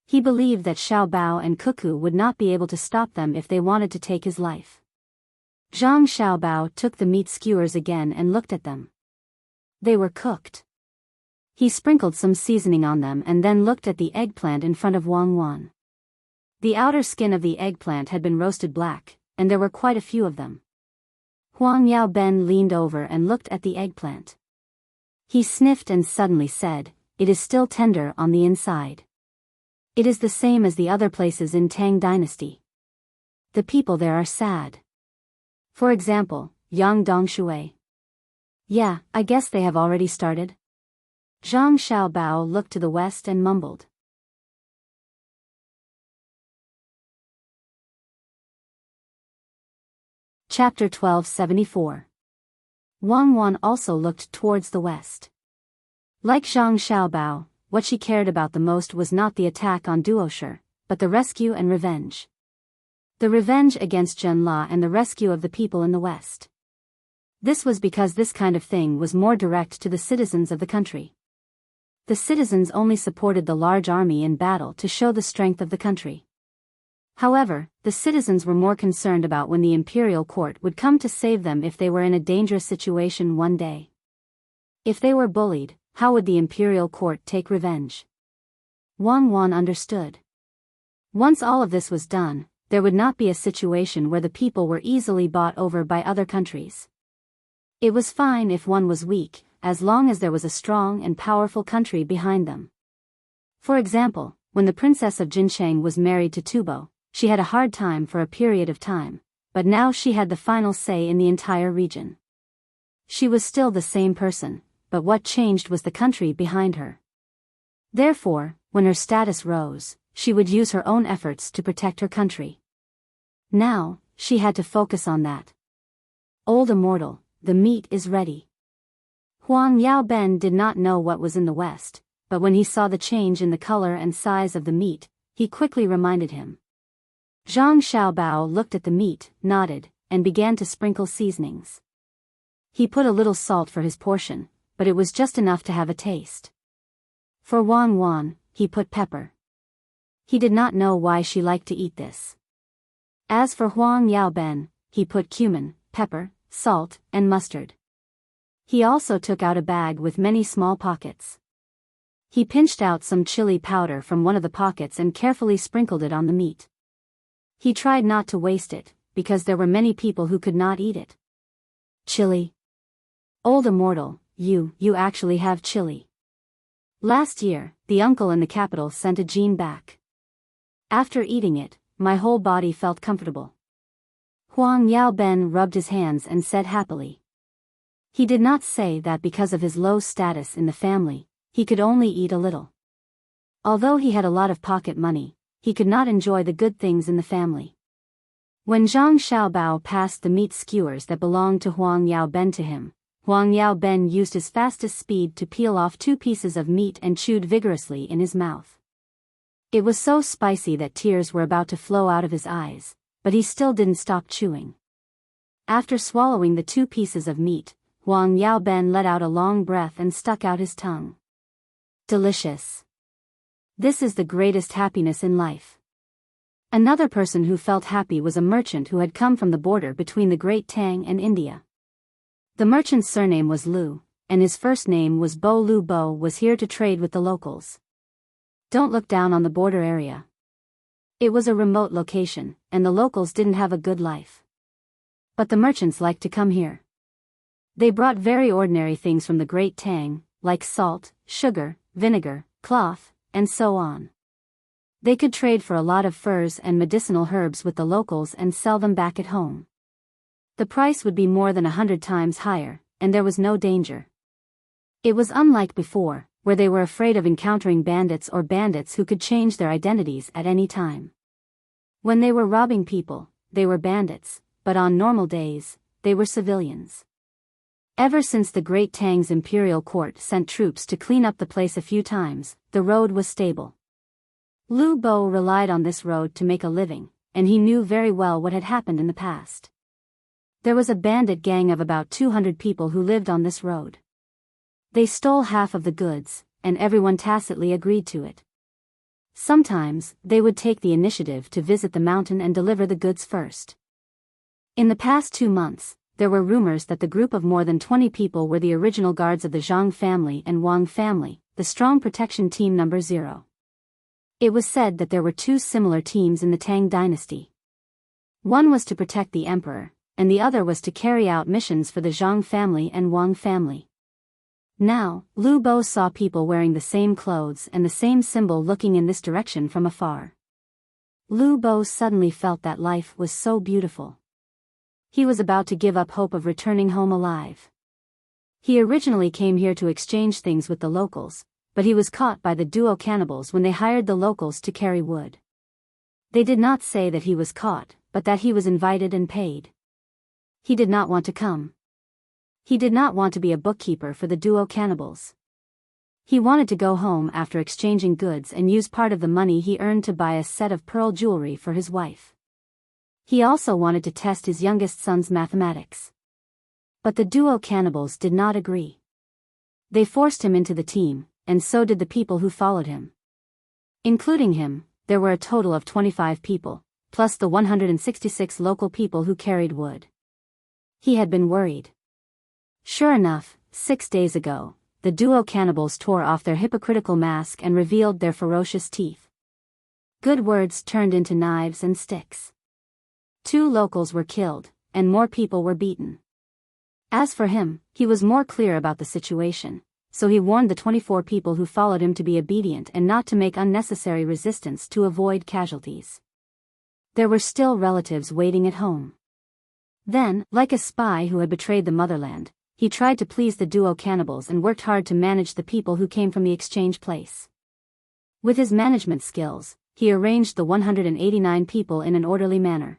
He believed that Xiao Bao and Cuckoo would not be able to stop them if they wanted to take his life. Zhang Xiaobao took the meat skewers again and looked at them. They were cooked. He sprinkled some seasoning on them and then looked at the eggplant in front of Wang Wan. The outer skin of the eggplant had been roasted black, and there were quite a few of them. Huang Yaoben leaned over and looked at the eggplant. He sniffed and suddenly said, "It is still tender on the inside. It is the same as the other places in Tang Dynasty. The people there are sad. For example, Yang Dongshui. Yeah, I guess they have already started." Zhang Xiaobao looked to the west and mumbled. Chapter 1274. Wang Wan also looked towards the west. Like Zhang Xiaobao, what she cared about the most was not the attack on Duoshi, but the rescue and revenge. The revenge against Zhenla and the rescue of the people in the west. This was because this kind of thing was more direct to the citizens of the country. The citizens only supported the large army in battle to show the strength of the country. However, the citizens were more concerned about when the imperial court would come to save them if they were in a dangerous situation one day. If they were bullied, how would the imperial court take revenge? Wang Wan understood. Once all of this was done, there would not be a situation where the people were easily bought over by other countries. It was fine if one was weak, as long as there was a strong and powerful country behind them. For example, when the princess of Jincheng was married to Tubo, she had a hard time for a period of time, but now she had the final say in the entire region. She was still the same person, but what changed was the country behind her. Therefore, when her status rose, she would use her own efforts to protect her country. Now, she had to focus on that. Old Immortal, the meat is ready. Huang Yaoben did not know what was in the west, but when he saw the change in the color and size of the meat, he quickly reminded him. Zhang Xiaobao looked at the meat, nodded, and began to sprinkle seasonings. He put a little salt for his portion, but it was just enough to have a taste. For Wang Wan, he put pepper. He did not know why she liked to eat this. As for Huang Yaoben, he put cumin, pepper, salt, and mustard. He also took out a bag with many small pockets. He pinched out some chili powder from one of the pockets and carefully sprinkled it on the meat. He tried not to waste it, because there were many people who could not eat it. Chili? Old immortal, you actually have chili. Last year, the uncle in the capital sent a gene back. After eating it, my whole body felt comfortable. Huang Yaoben rubbed his hands and said happily. He did not say that because of his low status in the family, he could only eat a little. Although he had a lot of pocket money, he could not enjoy the good things in the family. When Zhang Xiaobao passed the meat skewers that belonged to Huang Yaoben to him, Huang Yaoben used his fastest speed to peel off 2 pieces of meat and chewed vigorously in his mouth. It was so spicy that tears were about to flow out of his eyes, but he still didn't stop chewing. After swallowing the 2 pieces of meat, Huang Yaoben let out a long breath and stuck out his tongue. Delicious. This is the greatest happiness in life. Another person who felt happy was a merchant who had come from the border between the Great Tang and India. The merchant's surname was Lu, and his first name was Bo. Lu Bo was here to trade with the locals. Don't look down on the border area. It was a remote location, and the locals didn't have a good life. But the merchants liked to come here. They brought very ordinary things from the Great Tang, like salt, sugar, vinegar, cloth, and so on. They could trade for a lot of furs and medicinal herbs with the locals and sell them back at home. The price would be more than 100 times higher, and there was no danger. It was unlike before, where they were afraid of encountering bandits who could change their identities at any time. When they were robbing people, they were bandits, but on normal days, they were civilians. Ever since the Great Tang's imperial court sent troops to clean up the place a few times, the road was stable. Lu Bo relied on this road to make a living, and he knew very well what had happened in the past. There was a bandit gang of about 200 people who lived on this road. They stole half of the goods, and everyone tacitly agreed to it. Sometimes, they would take the initiative to visit the mountain and deliver the goods first. In the past 2 months, there were rumors that the group of more than 20 people were the original guards of the Zhang family and Wang family, the strong protection team number 0. It was said that there were 2 similar teams in the Tang Dynasty. One was to protect the emperor, and the other was to carry out missions for the Zhang family and Wang family. Now, Lu Bo saw people wearing the same clothes and the same symbol looking in this direction from afar. Lu Bo suddenly felt that life was so beautiful. He was about to give up hope of returning home alive. He originally came here to exchange things with the locals, but he was caught by the duo cannibals when they hired the locals to carry wood. They did not say that he was caught, but that he was invited and paid. He did not want to come. He did not want to be a bookkeeper for the duo cannibals. He wanted to go home after exchanging goods and use part of the money he earned to buy a set of pearl jewelry for his wife. He also wanted to test his youngest son's mathematics. But the duo cannibals did not agree. They forced him into the team, and so did the people who followed him. Including him, there were a total of 25 people, plus the 166 local people who carried wood. He had been worried. Sure enough, 6 days ago, the duo cannibals tore off their hypocritical mask and revealed their ferocious teeth. Good words turned into knives and sticks. 2 locals were killed, and more people were beaten. As for him, he was more clear about the situation, so he warned the 24 people who followed him to be obedient and not to make unnecessary resistance to avoid casualties. There were still relatives waiting at home. Then, like a spy who had betrayed the motherland, he tried to please the duo cannibals and worked hard to manage the people who came from the exchange place. With his management skills, he arranged the 189 people in an orderly manner.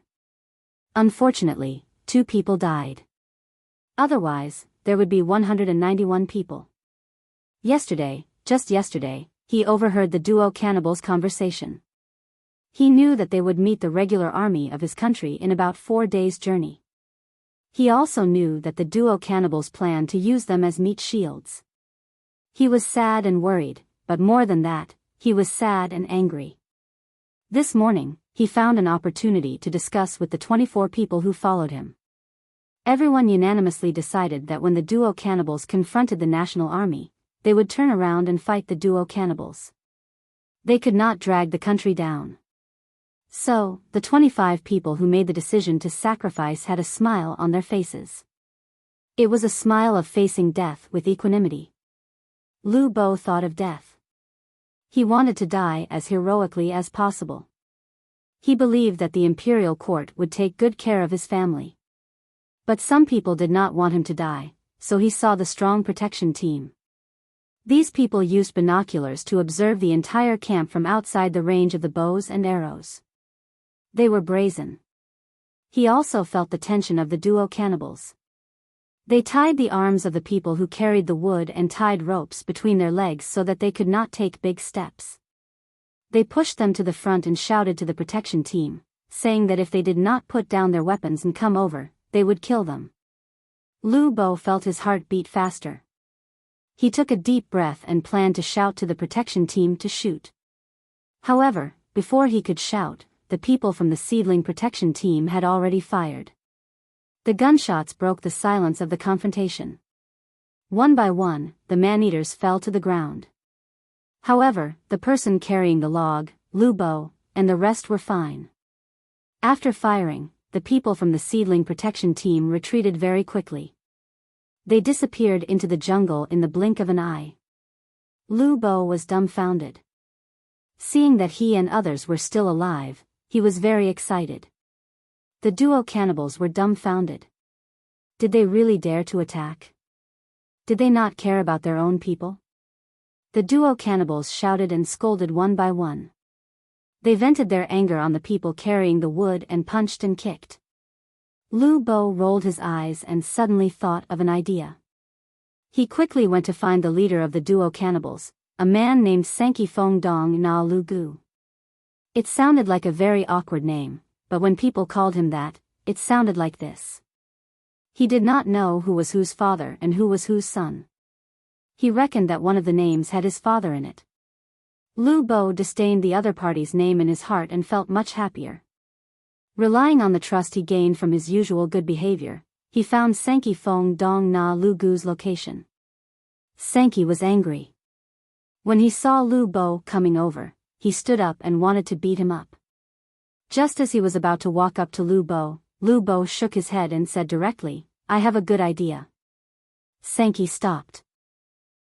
Unfortunately, 2 people died. Otherwise, there would be 191 people. Just yesterday, he overheard the duo cannibals' conversation. He knew that they would meet the regular army of his country in about 4 days' journey. He also knew that the duo cannibals planned to use them as meat shields. He was sad and worried, but more than that, he was sad and angry. This morning, he found an opportunity to discuss with the 24 people who followed him. Everyone unanimously decided that when the duo cannibals confronted the national army, they would turn around and fight the duo cannibals. They could not drag the country down. So, the 25 people who made the decision to sacrifice had a smile on their faces. It was a smile of facing death with equanimity. Lu Bo thought of death. He wanted to die as heroically as possible. He believed that the imperial court would take good care of his family. But some people did not want him to die, so he saw the strong protection team. These people used binoculars to observe the entire camp from outside the range of the bows and arrows. They were brazen. He also felt the tension of the duo cannibals. They tied the arms of the people who carried the wood and tied ropes between their legs so that they could not take big steps. They pushed them to the front and shouted to the protection team, saying that if they did not put down their weapons and come over, they would kill them. Lu Bo felt his heart beat faster. He took a deep breath and planned to shout to the protection team to shoot. However, before he could shout, the people from the seedling protection team had already fired. The gunshots broke the silence of the confrontation. One by one, the man-eaters fell to the ground. However, the person carrying the log, Lu Bo, and the rest were fine. After firing, the people from the seedling protection team retreated very quickly. They disappeared into the jungle in the blink of an eye. Lu Bo was dumbfounded. Seeing that he and others were still alive, he was very excited. The duo cannibals were dumbfounded. Did they really dare to attack? Did they not care about their own people? The duo cannibals shouted and scolded one by one. They vented their anger on the people carrying the wood and punched and kicked. Lu Bo rolled his eyes and suddenly thought of an idea. He quickly went to find the leader of the duo cannibals, a man named Sanki Fong Dong Na Lu Gu. It sounded like a very awkward name, but when people called him that, it sounded like this. He did not know who was whose father and who was whose son. He reckoned that one of the names had his father in it. Lu Bo disdained the other party's name in his heart and felt much happier. Relying on the trust he gained from his usual good behavior, he found Sanki Fong Dong Na Lu Gu's location. Sanki was angry. When he saw Lu Bo coming over, he stood up and wanted to beat him up. Just as he was about to walk up to Lu Bo shook his head and said directly, "I have a good idea." Sanki stopped.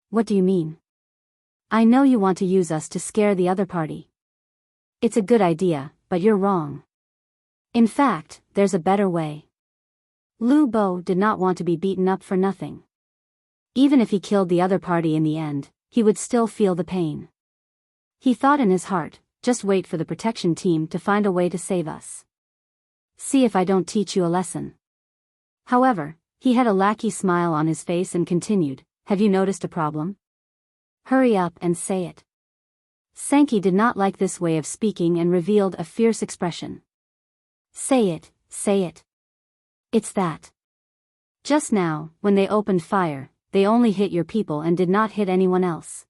"What do you mean?" "I know you want to use us to scare the other party. It's a good idea, but you're wrong. In fact, there's a better way." Lu Bo did not want to be beaten up for nothing. Even if he killed the other party in the end, he would still feel the pain. He thought in his heart, just wait for the protection team to find a way to save us. See if I don't teach you a lesson. However, he had a lackey smile on his face and continued, "Have you noticed a problem? Hurry up and say it." Sanki did not like this way of speaking and revealed a fierce expression. Say it, say it. It's that. Just now, when they opened fire, they only hit your people and did not hit anyone else.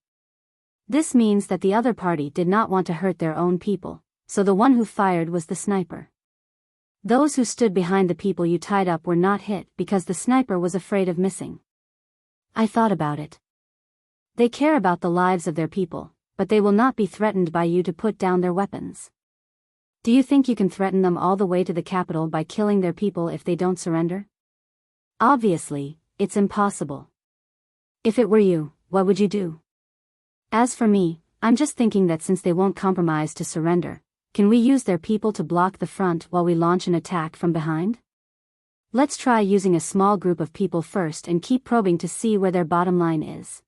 This means that the other party did not want to hurt their own people, so the one who fired was the sniper. Those who stood behind the people you tied up were not hit because the sniper was afraid of missing. I thought about it. They care about the lives of their people, but they will not be threatened by you to put down their weapons. Do you think you can threaten them all the way to the capital by killing their people if they don't surrender? Obviously, it's impossible. If it were you, what would you do? As for me, I'm just thinking that since they won't compromise to surrender, can we use their people to block the front while we launch an attack from behind? Let's try using a small group of people first and keep probing to see where their bottom line is.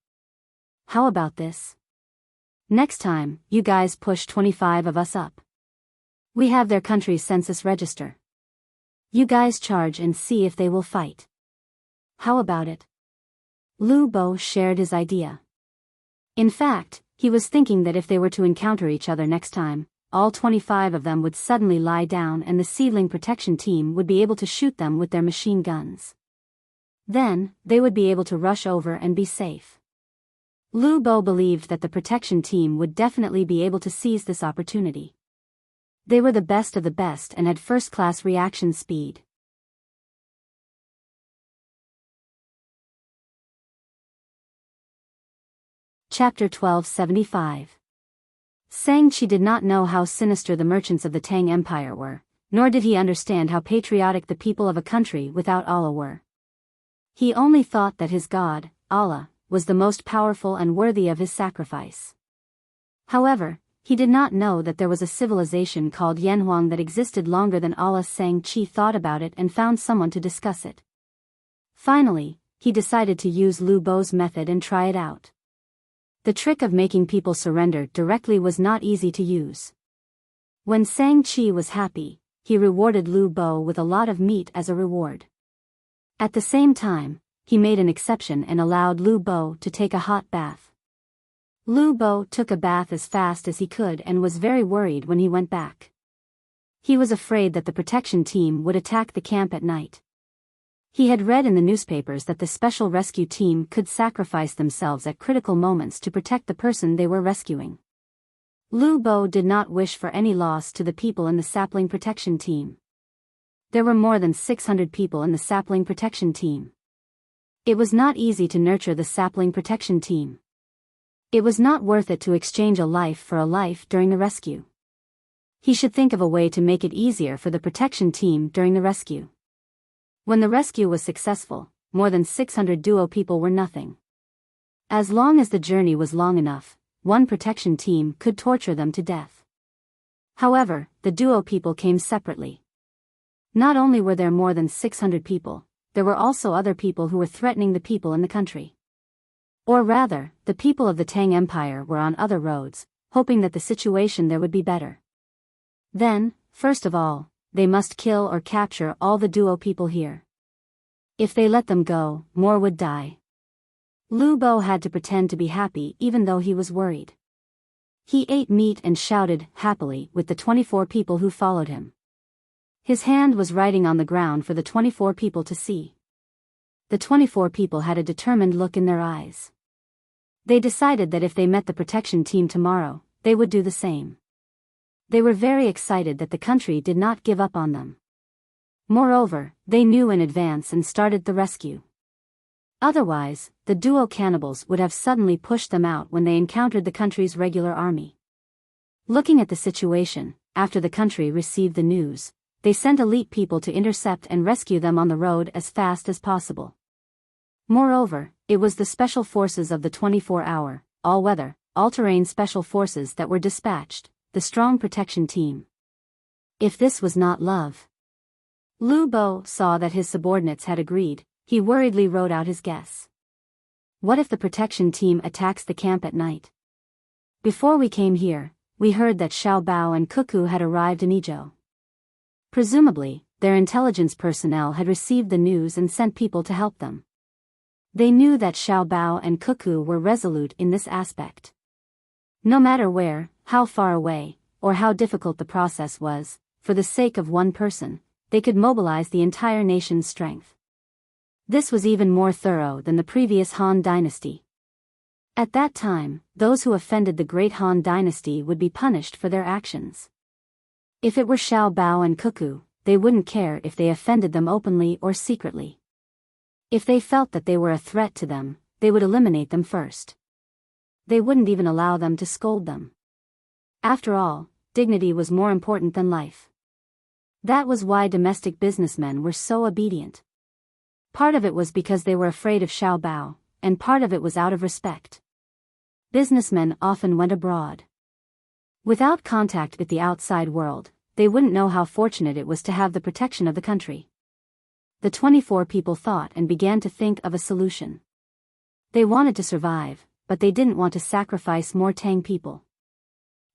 How about this? Next time, you guys push 25 of us up. We have their country's census register. You guys charge and see if they will fight. How about it? Lu Bo shared his idea. In fact, he was thinking that if they were to encounter each other next time, all 25 of them would suddenly lie down and the seedling protection team would be able to shoot them with their machine guns. Then, they would be able to rush over and be safe. Lu Bo believed that the protection team would definitely be able to seize this opportunity. They were the best of the best and had first-class reaction speed. Chapter 1275. Shang-Chi did not know how sinister the merchants of the Tang Empire were, nor did he understand how patriotic the people of a country without Allah were. He only thought that his God, Allah, was the most powerful and worthy of his sacrifice. However, he did not know that there was a civilization called Yanhuang that existed longer than Allah. Shang-Chi thought about it and found someone to discuss it. Finally, he decided to use Lu Bo's method and try it out. The trick of making people surrender directly was not easy to use. When Shang-Chi was happy, he rewarded Lu Bo with a lot of meat as a reward. At the same time, he made an exception and allowed Lu Bo to take a hot bath. Lu Bo took a bath as fast as he could and was very worried when he went back. He was afraid that the protection team would attack the camp at night. He had read in the newspapers that the special rescue team could sacrifice themselves at critical moments to protect the person they were rescuing. Lu Bo did not wish for any loss to the people in the sapling protection team. There were more than 600 people in the sapling protection team. It was not easy to nurture the sapling protection team. It was not worth it to exchange a life for a life during the rescue. He should think of a way to make it easier for the protection team during the rescue. When the rescue was successful, more than 600 duo people were nothing. As long as the journey was long enough, one protection team could torture them to death. However, the duo people came separately. Not only were there more than 600 people, there were also other people who were threatening the people in the country. Or rather, the people of the Tang Empire were on other roads, hoping that the situation there would be better. Then, first of all, they must kill or capture all the duo people here. If they let them go, more would die. Lu Bo had to pretend to be happy even though he was worried. He ate meat and shouted happily with the 24 people who followed him. His hand was writing on the ground for the 24 people to see. The 24 people had a determined look in their eyes. They decided that if they met the protection team tomorrow, they would do the same. They were very excited that the country did not give up on them. Moreover, they knew in advance and started the rescue. Otherwise, the duo cannibals would have suddenly pushed them out when they encountered the country's regular army. Looking at the situation, after the country received the news, they sent elite people to intercept and rescue them on the road as fast as possible. Moreover, it was the special forces of the 24-hour, all-weather, all-terrain special forces that were dispatched, the strong protection team. If this was not love. Lu Bo saw that his subordinates had agreed. He worriedly wrote out his guess. What if the protection team attacks the camp at night? Before we came here, we heard that Xiao Bao and Cuckoo had arrived in Izhou. Presumably, their intelligence personnel had received the news and sent people to help them. They knew that Xiao Bao and Cuckoo were resolute in this aspect. No matter where, how far away, or how difficult the process was, for the sake of one person, they could mobilize the entire nation's strength. This was even more thorough than the previous Han Dynasty. At that time, those who offended the great Han Dynasty would be punished for their actions. If it were Xiao Bao and Cuckoo, they wouldn't care if they offended them openly or secretly. If they felt that they were a threat to them, they would eliminate them first. They wouldn't even allow them to scold them. After all, dignity was more important than life. That was why domestic businessmen were so obedient. Part of it was because they were afraid of Xiao Bao, and part of it was out of respect. Businessmen often went abroad. Without contact with the outside world, they wouldn't know how fortunate it was to have the protection of the country. The 24 people thought and began to think of a solution. They wanted to survive, but they didn't want to sacrifice more Tang people.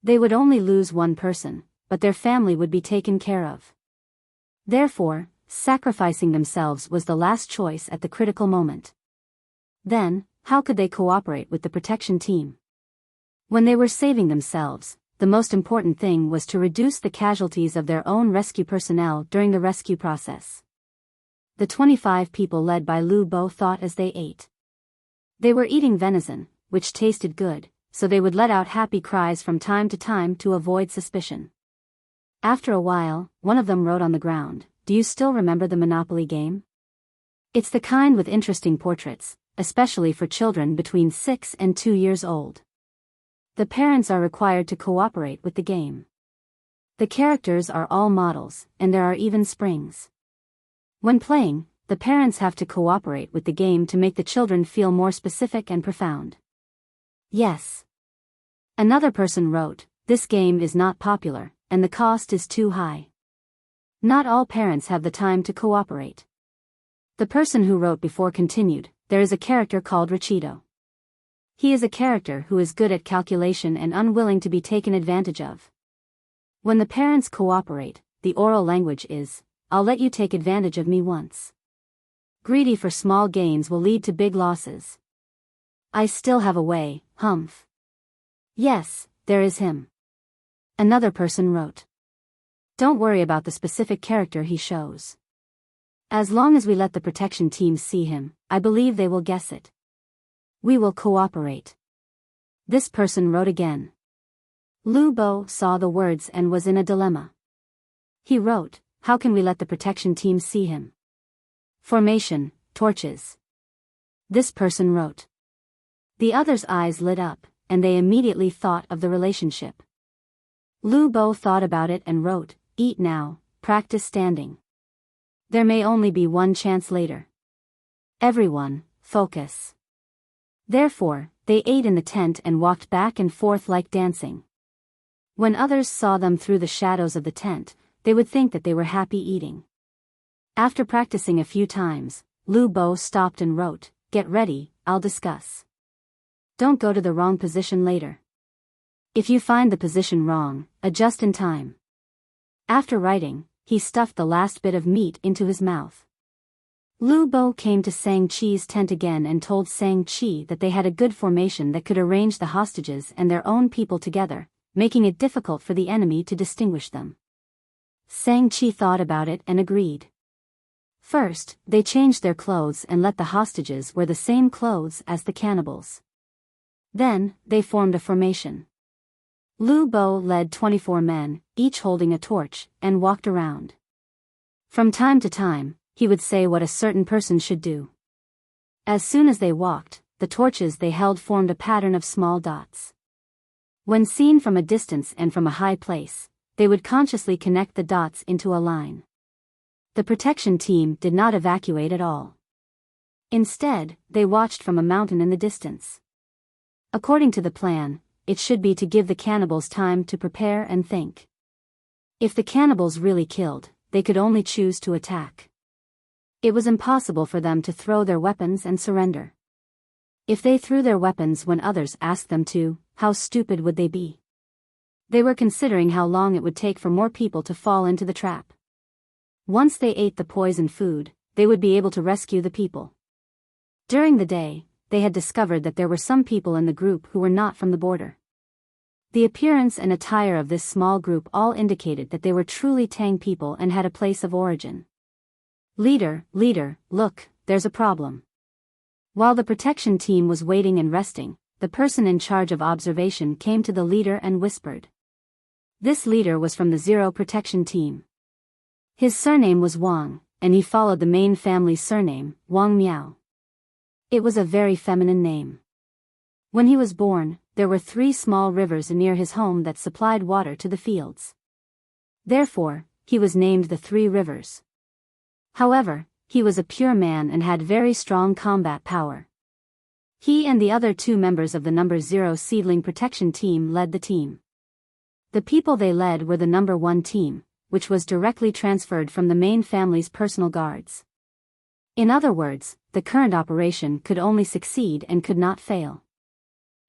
They would only lose one person, but their family would be taken care of. Therefore, sacrificing themselves was the last choice at the critical moment. Then, how could they cooperate with the protection team? When they were saving themselves, the most important thing was to reduce the casualties of their own rescue personnel during the rescue process. The 25 people led by Lu Bo thought as they ate. They were eating venison, which tasted good, so they would let out happy cries from time to time to avoid suspicion. After a while, one of them wrote on the ground, "Do you still remember the Monopoly game? It's the kind with interesting portraits, especially for children between 6 and 2 years old. The parents are required to cooperate with the game. The characters are all models, and there are even springs. When playing, the parents have to cooperate with the game to make the children feel more specific and profound. Yes. Another person wrote, "This game is not popular, and the cost is too high. Not all parents have the time to cooperate." The person who wrote before continued, "There is a character called Rachito. He is a character who is good at calculation and unwilling to be taken advantage of. When the parents cooperate, the oral language is, 'I'll let you take advantage of me once.' Greedy for small gains will lead to big losses. I still have a way, humph. Yes, there is him." Another person wrote, "Don't worry about the specific character he shows. As long as we let the protection team see him, I believe they will guess it. We will cooperate." This person wrote again. Lu Bo saw the words and was in a dilemma. He wrote, "How can we let the protection team see him? Formation, torches." This person wrote. The others' eyes lit up, and they immediately thought of the relationship. Lu Bo thought about it and wrote, "Eat now, practice standing. There may only be one chance later. Everyone, focus." Therefore, they ate in the tent and walked back and forth like dancing. When others saw them through the shadows of the tent, they would think that they were happy eating. After practicing a few times, Lu Bo stopped and wrote, "Get ready, I'll discuss. Don't go to the wrong position later. If you find the position wrong, adjust in time." After writing, he stuffed the last bit of meat into his mouth. Lu Bo came to Sang Chi's tent again and told Sang Chi that they had a good formation that could arrange the hostages and their own people together, making it difficult for the enemy to distinguish them. Sang Chi thought about it and agreed. First, they changed their clothes and let the hostages wear the same clothes as the cannibals. Then, they formed a formation. Lu Bo led 24 men, each holding a torch, and walked around. From time to time, he would say what a certain person should do. As soon as they walked, the torches they held formed a pattern of small dots. When seen from a distance and from a high place, they would consciously connect the dots into a line. The protection team did not evacuate at all. Instead, they watched from a mountain in the distance. According to the plan, it should be to give the cannibals time to prepare and think. If the cannibals really killed, they could only choose to attack. It was impossible for them to throw their weapons and surrender. If they threw their weapons when others asked them to, how stupid would they be? They were considering how long it would take for more people to fall into the trap. Once they ate the poisoned food, they would be able to rescue the people. During the day, they had discovered that there were some people in the group who were not from the border. The appearance and attire of this small group all indicated that they were truly Tang people and had a place of origin. Leader, look, there's a problem." While the protection team was waiting and resting, the person in charge of observation came to the leader and whispered. This leader was from the Zero protection team. His surname was Wang, and he followed the main family surname, Wang Miao. It was a very feminine name. When he was born, there were 3 small rivers near his home that supplied water to the fields. Therefore, he was named the 3 Rivers. However, he was a pure man and had very strong combat power. He and the other 2 members of the number 0 seedling protection team led the team. The people they led were the number 1 team, which was directly transferred from the main family's personal guards. In other words, the current operation could only succeed and could not fail.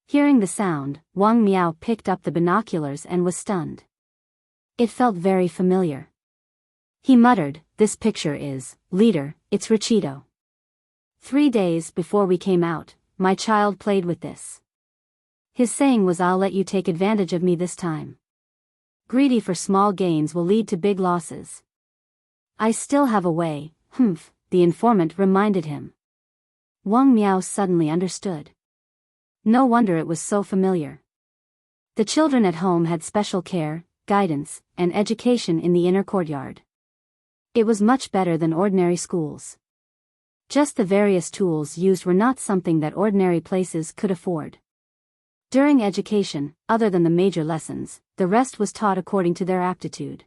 Hearing the sound, Wang Miao picked up the binoculars and was stunned. It felt very familiar. He muttered, "This picture is, leader, it's Rachito. 3 days before we came out, my child played with this. His saying was, 'I'll let you take advantage of me this time. Greedy for small gains will lead to big losses. I still have a way, humph,' the informant reminded him. Wang Miao suddenly understood. No wonder it was so familiar. The children at home had special care, guidance, and education in the inner courtyard. It was much better than ordinary schools. Just the various tools used were not something that ordinary places could afford. During education, other than the major lessons, the rest was taught according to their aptitude.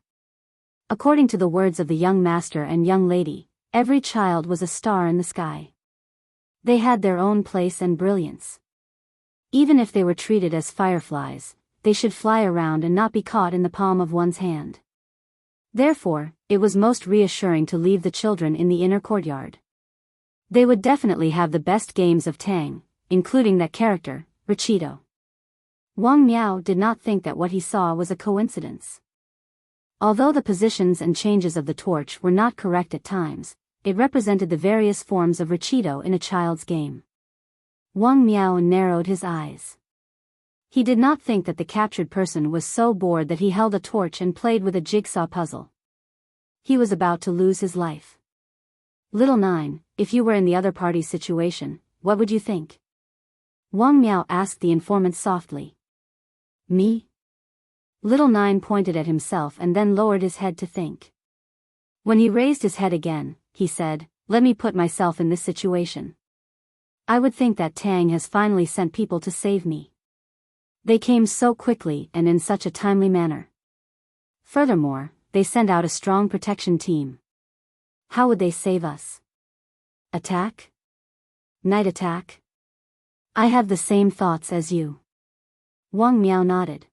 According to the words of the young master and young lady, every child was a star in the sky. They had their own place and brilliance. Even if they were treated as fireflies, they should fly around and not be caught in the palm of one's hand. Therefore, it was most reassuring to leave the children in the inner courtyard. They would definitely have the best games of Tang, including that character, Richido. Wang Miao did not think that what he saw was a coincidence. Although the positions and changes of the torch were not correct at times, it represented the various forms of Richido in a child's game. Wang Miao narrowed his eyes. He did not think that the captured person was so bored that he held a torch and played with a jigsaw puzzle. He was about to lose his life. Little Nine, if you were in the other party's situation, what would you think? Wang Miao asked the informant softly. Me? Little Nine pointed at himself and then lowered his head to think. When he raised his head again, he said, "Let me put myself in this situation. I would think that Tang has finally sent people to save me. They came so quickly and in such a timely manner. Furthermore, they sent out a strong protection team. How would they save us? Attack? Night attack? I have the same thoughts as you." Wang Miao nodded.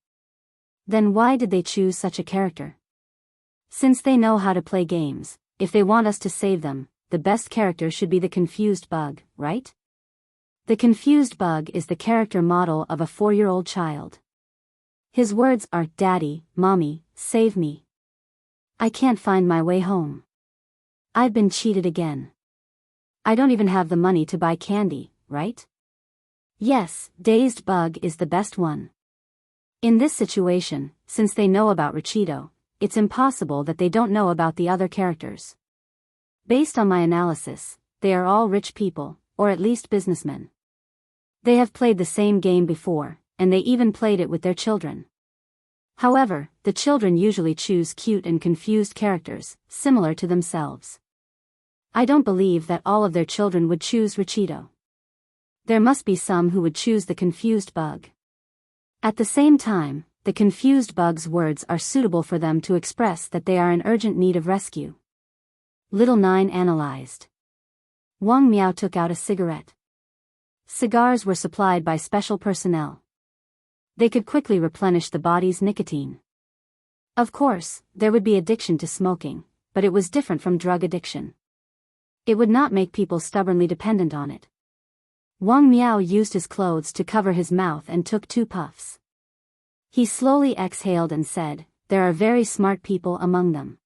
Then why did they choose such a character? Since they know how to play games, if they want us to save them, the best character should be the confused bug, right? The confused bug is the character model of a 4-year-old child. His words are, "Daddy, Mommy, save me. I can't find my way home. I've been cheated again. I don't even have the money to buy candy," right? Yes, dazed bug is the best one. In this situation, since they know about Richido, it's impossible that they don't know about the other characters. Based on my analysis, they are all rich people, or at least businessmen. They have played the same game before, and they even played it with their children. However, the children usually choose cute and confused characters, similar to themselves. I don't believe that all of their children would choose Richido. There must be some who would choose the confused bug. At the same time, the confused bug's words are suitable for them to express that they are in urgent need of rescue. Little Nine analyzed. Wang Miao took out a cigarette. Cigars were supplied by special personnel. They could quickly replenish the body's nicotine. Of course, there would be addiction to smoking, but it was different from drug addiction. It would not make people stubbornly dependent on it. Wang Miao used his clothes to cover his mouth and took 2 puffs. He slowly exhaled and said, "There are very smart people among them.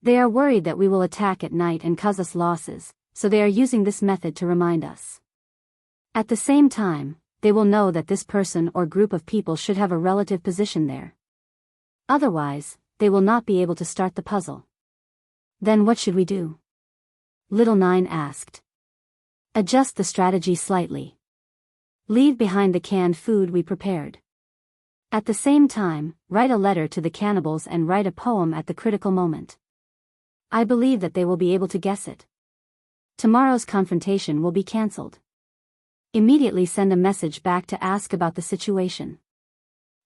They are worried that we will attack at night and cause us losses, so they are using this method to remind us. At the same time, they will know that this person or group of people should have a relative position there. Otherwise, they will not be able to start the puzzle." "Then what should we do?" Little Nine asked. "Adjust the strategy slightly. Leave behind the canned food we prepared. At the same time, write a letter to the cannibals and write a poem at the critical moment. I believe that they will be able to guess it. Tomorrow's confrontation will be cancelled. Immediately send a message back to ask about the situation.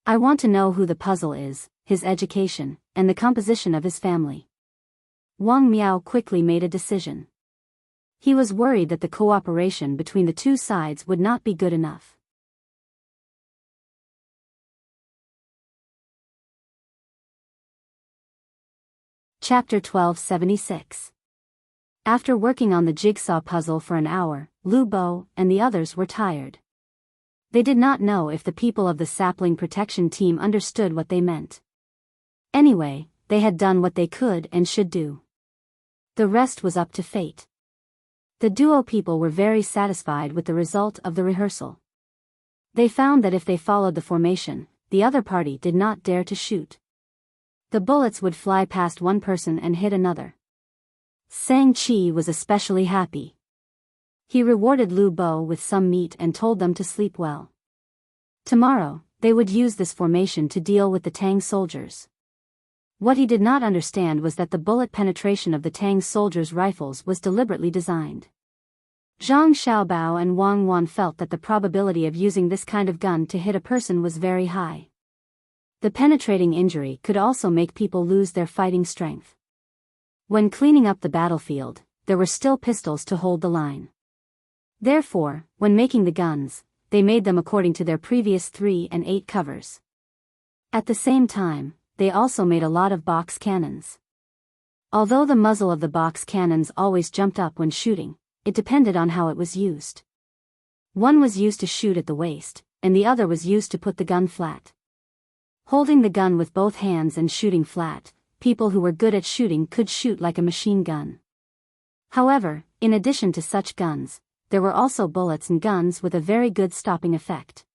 I want to know who the puzzle is, his education, and the composition of his family." Wang Miao quickly made a decision. He was worried that the cooperation between the 2 sides would not be good enough. Chapter 1276. After working on the jigsaw puzzle for an hour, Lu Bo and the others were tired. They did not know if the people of the sapling protection team understood what they meant. Anyway, they had done what they could and should do. The rest was up to fate. The duo people were very satisfied with the result of the rehearsal. They found that if they followed the formation, the other party did not dare to shoot. The bullets would fly past one person and hit another. Sang Chi was especially happy. He rewarded Lu Bo with some meat and told them to sleep well. Tomorrow, they would use this formation to deal with the Tang soldiers. What he did not understand was that the bullet penetration of the Tang soldiers' rifles was deliberately designed. Zhang Xiaobao and Wang Wan felt that the probability of using this kind of gun to hit a person was very high. The penetrating injury could also make people lose their fighting strength. When cleaning up the battlefield, there were still pistols to hold the line. Therefore, when making the guns, they made them according to their previous 3 and 8 covers. At the same time, they also made a lot of box cannons. Although the muzzle of the box cannons always jumped up when shooting, it depended on how it was used. One was used to shoot at the waist, and the other was used to put the gun flat. Holding the gun with both hands and shooting flat, people who were good at shooting could shoot like a machine gun. However, in addition to such guns, there were also bullets and guns with a very good stopping effect.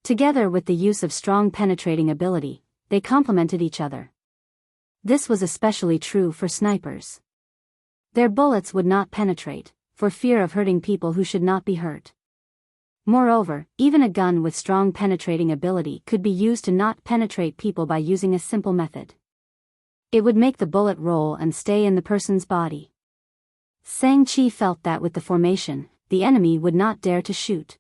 Together with the use of strong penetrating ability, they complemented each other. This was especially true for snipers. Their bullets would not penetrate, for fear of hurting people who should not be hurt. Moreover, even a gun with strong penetrating ability could be used to not penetrate people by using a simple method. It would make the bullet roll and stay in the person's body. Shang-Chi felt that with the formation, the enemy would not dare to shoot.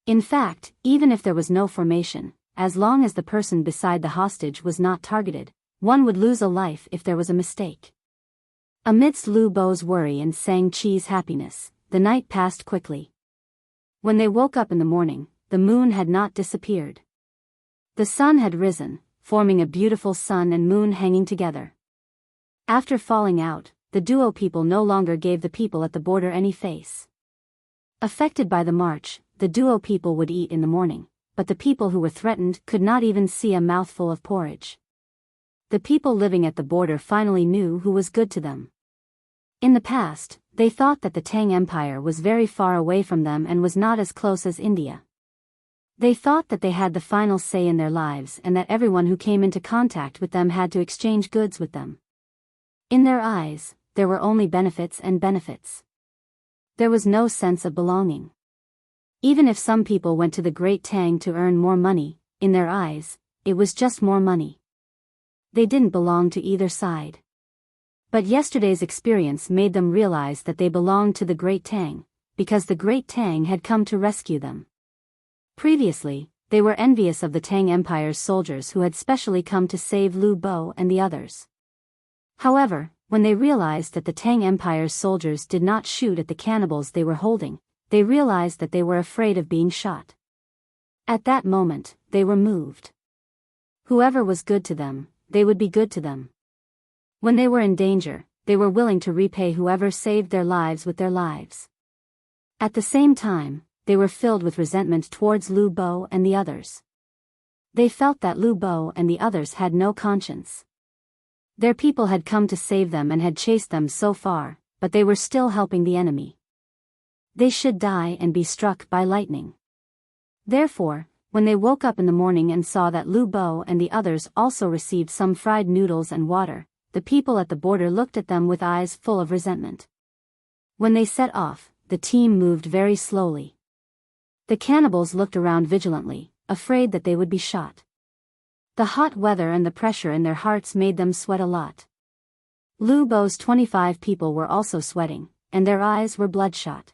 In fact, even if there was no formation, as long as the person beside the hostage was not targeted, one would lose a life if there was a mistake. Amidst Lu Bo's worry and Shang-Chi's happiness, the night passed quickly. When they woke up in the morning, the moon had not disappeared. The sun had risen, forming a beautiful sun and moon hanging together. After falling out, the duo people no longer gave the people at the border any face. Affected by the march, the duo people would eat in the morning, but the people who were threatened could not even see a mouthful of porridge. The people living at the border finally knew who was good to them. In the past, they thought that the Tang Empire was very far away from them and was not as close as India. They thought that they had the final say in their lives and that everyone who came into contact with them had to exchange goods with them. In their eyes, there were only benefits and benefits. There was no sense of belonging. Even if some people went to the Great Tang to earn more money, in their eyes, it was just more money. They didn't belong to either side. But yesterday's experience made them realize that they belonged to the Great Tang, because the Great Tang had come to rescue them. Previously, they were envious of the Tang Empire's soldiers who had specially come to save Lu Bo and the others. However, when they realized that the Tang Empire's soldiers did not shoot at the cannibals they were holding, they realized that they were afraid of being shot. At that moment, they were moved. Whoever was good to them, they would be good to them. When they were in danger, they were willing to repay whoever saved their lives with their lives. At the same time, they were filled with resentment towards Lu Bo and the others. They felt that Lu Bo and the others had no conscience. Their people had come to save them and had chased them so far, but they were still helping the enemy. They should die and be struck by lightning. Therefore, when they woke up in the morning and saw that Lu Bo and the others also received some fried noodles and water, the people at the border looked at them with eyes full of resentment. When they set off, the team moved very slowly. The cannibals looked around vigilantly, afraid that they would be shot. The hot weather and the pressure in their hearts made them sweat a lot. Lu Bo's 25 people were also sweating, and their eyes were bloodshot.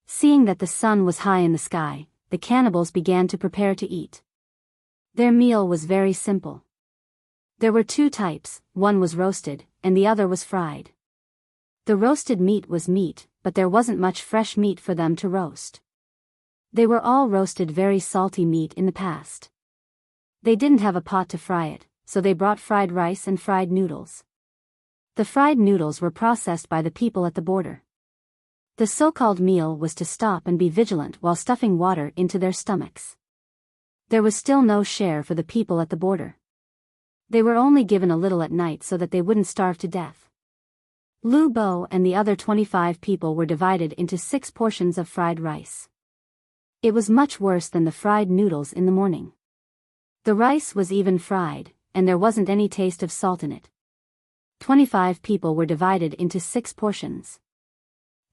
Seeing that the sun was high in the sky, the cannibals began to prepare to eat. Their meal was very simple. There were 2 types, one was roasted, and the other was fried. The roasted meat was meat, but there wasn't much fresh meat for them to roast. They were all roasted very salty meat in the past. They didn't have a pot to fry it, so they brought fried rice and fried noodles. The fried noodles were processed by the people at the border. The so-called meal was to stop and be vigilant while stuffing water into their stomachs. There was still no share for the people at the border. They were only given a little at night so that they wouldn't starve to death. Lu Bo and the other 25 people were divided into 6 portions of fried rice. It was much worse than the fried noodles in the morning. The rice was even fried, and there wasn't any taste of salt in it. 25 people were divided into 6 portions.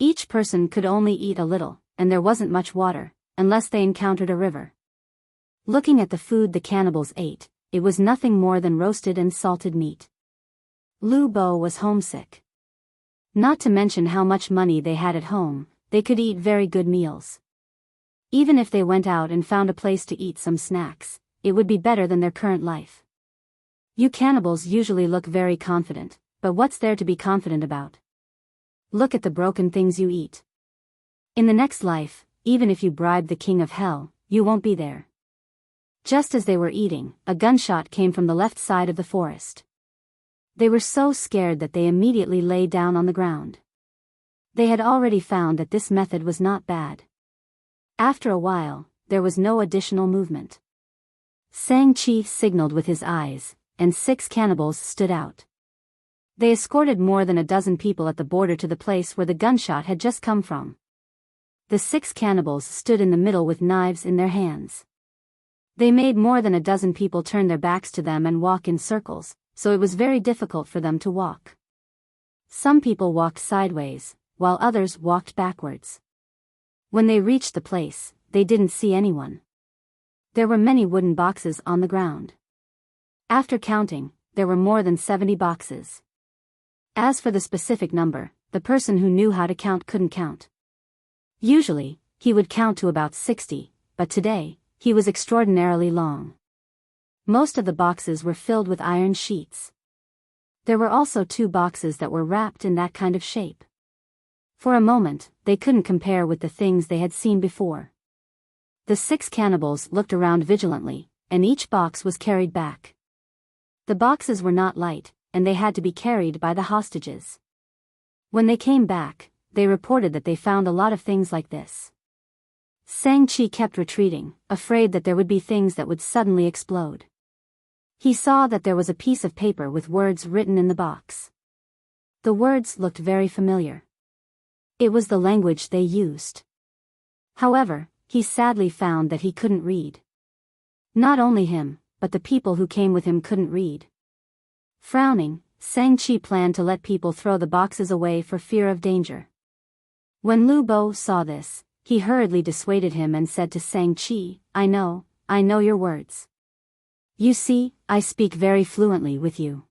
Each person could only eat a little, and there wasn't much water, unless they encountered a river. Looking at the food the cannibals ate, it was nothing more than roasted and salted meat. Lu Bo was homesick. Not to mention how much money they had at home, they could eat very good meals. Even if they went out and found a place to eat some snacks, it would be better than their current life. You cannibals usually look very confident, but what's there to be confident about? Look at the broken things you eat. In the next life, even if you bribe the king of hell, you won't be there. Just as they were eating, a gunshot came from the left side of the forest. They were so scared that they immediately lay down on the ground. They had already found that this method was not bad. After a while, there was no additional movement. Shang-Chi signaled with his eyes, and 6 cannibals stood out. They escorted more than a dozen people at the border to the place where the gunshot had just come from. The 6 cannibals stood in the middle with knives in their hands. They made more than a dozen people turn their backs to them and walk in circles, so it was very difficult for them to walk. Some people walked sideways, while others walked backwards. When they reached the place, they didn't see anyone. There were many wooden boxes on the ground. After counting, there were more than 70 boxes. As for the specific number, the person who knew how to count couldn't count. Usually, he would count to about 60, but today, he was extraordinarily long. Most of the boxes were filled with iron sheets. There were also 2 boxes that were wrapped in that kind of shape. For a moment, they couldn't compare with the things they had seen before. The 6 cannibals looked around vigilantly, and each box was carried back. The boxes were not light, and they had to be carried by the hostages. When they came back, they reported that they found a lot of things like this. Shang-Chi kept retreating, afraid that there would be things that would suddenly explode. He saw that there was a piece of paper with words written in the box. The words looked very familiar. It was the language they used. However, he sadly found that he couldn't read. Not only him, but the people who came with him couldn't read. Frowning, Shang-Chi planned to let people throw the boxes away for fear of danger. When Lu Bo saw this, he hurriedly dissuaded him and said to Shang-Chi, I know your words. You see, I speak very fluently with you.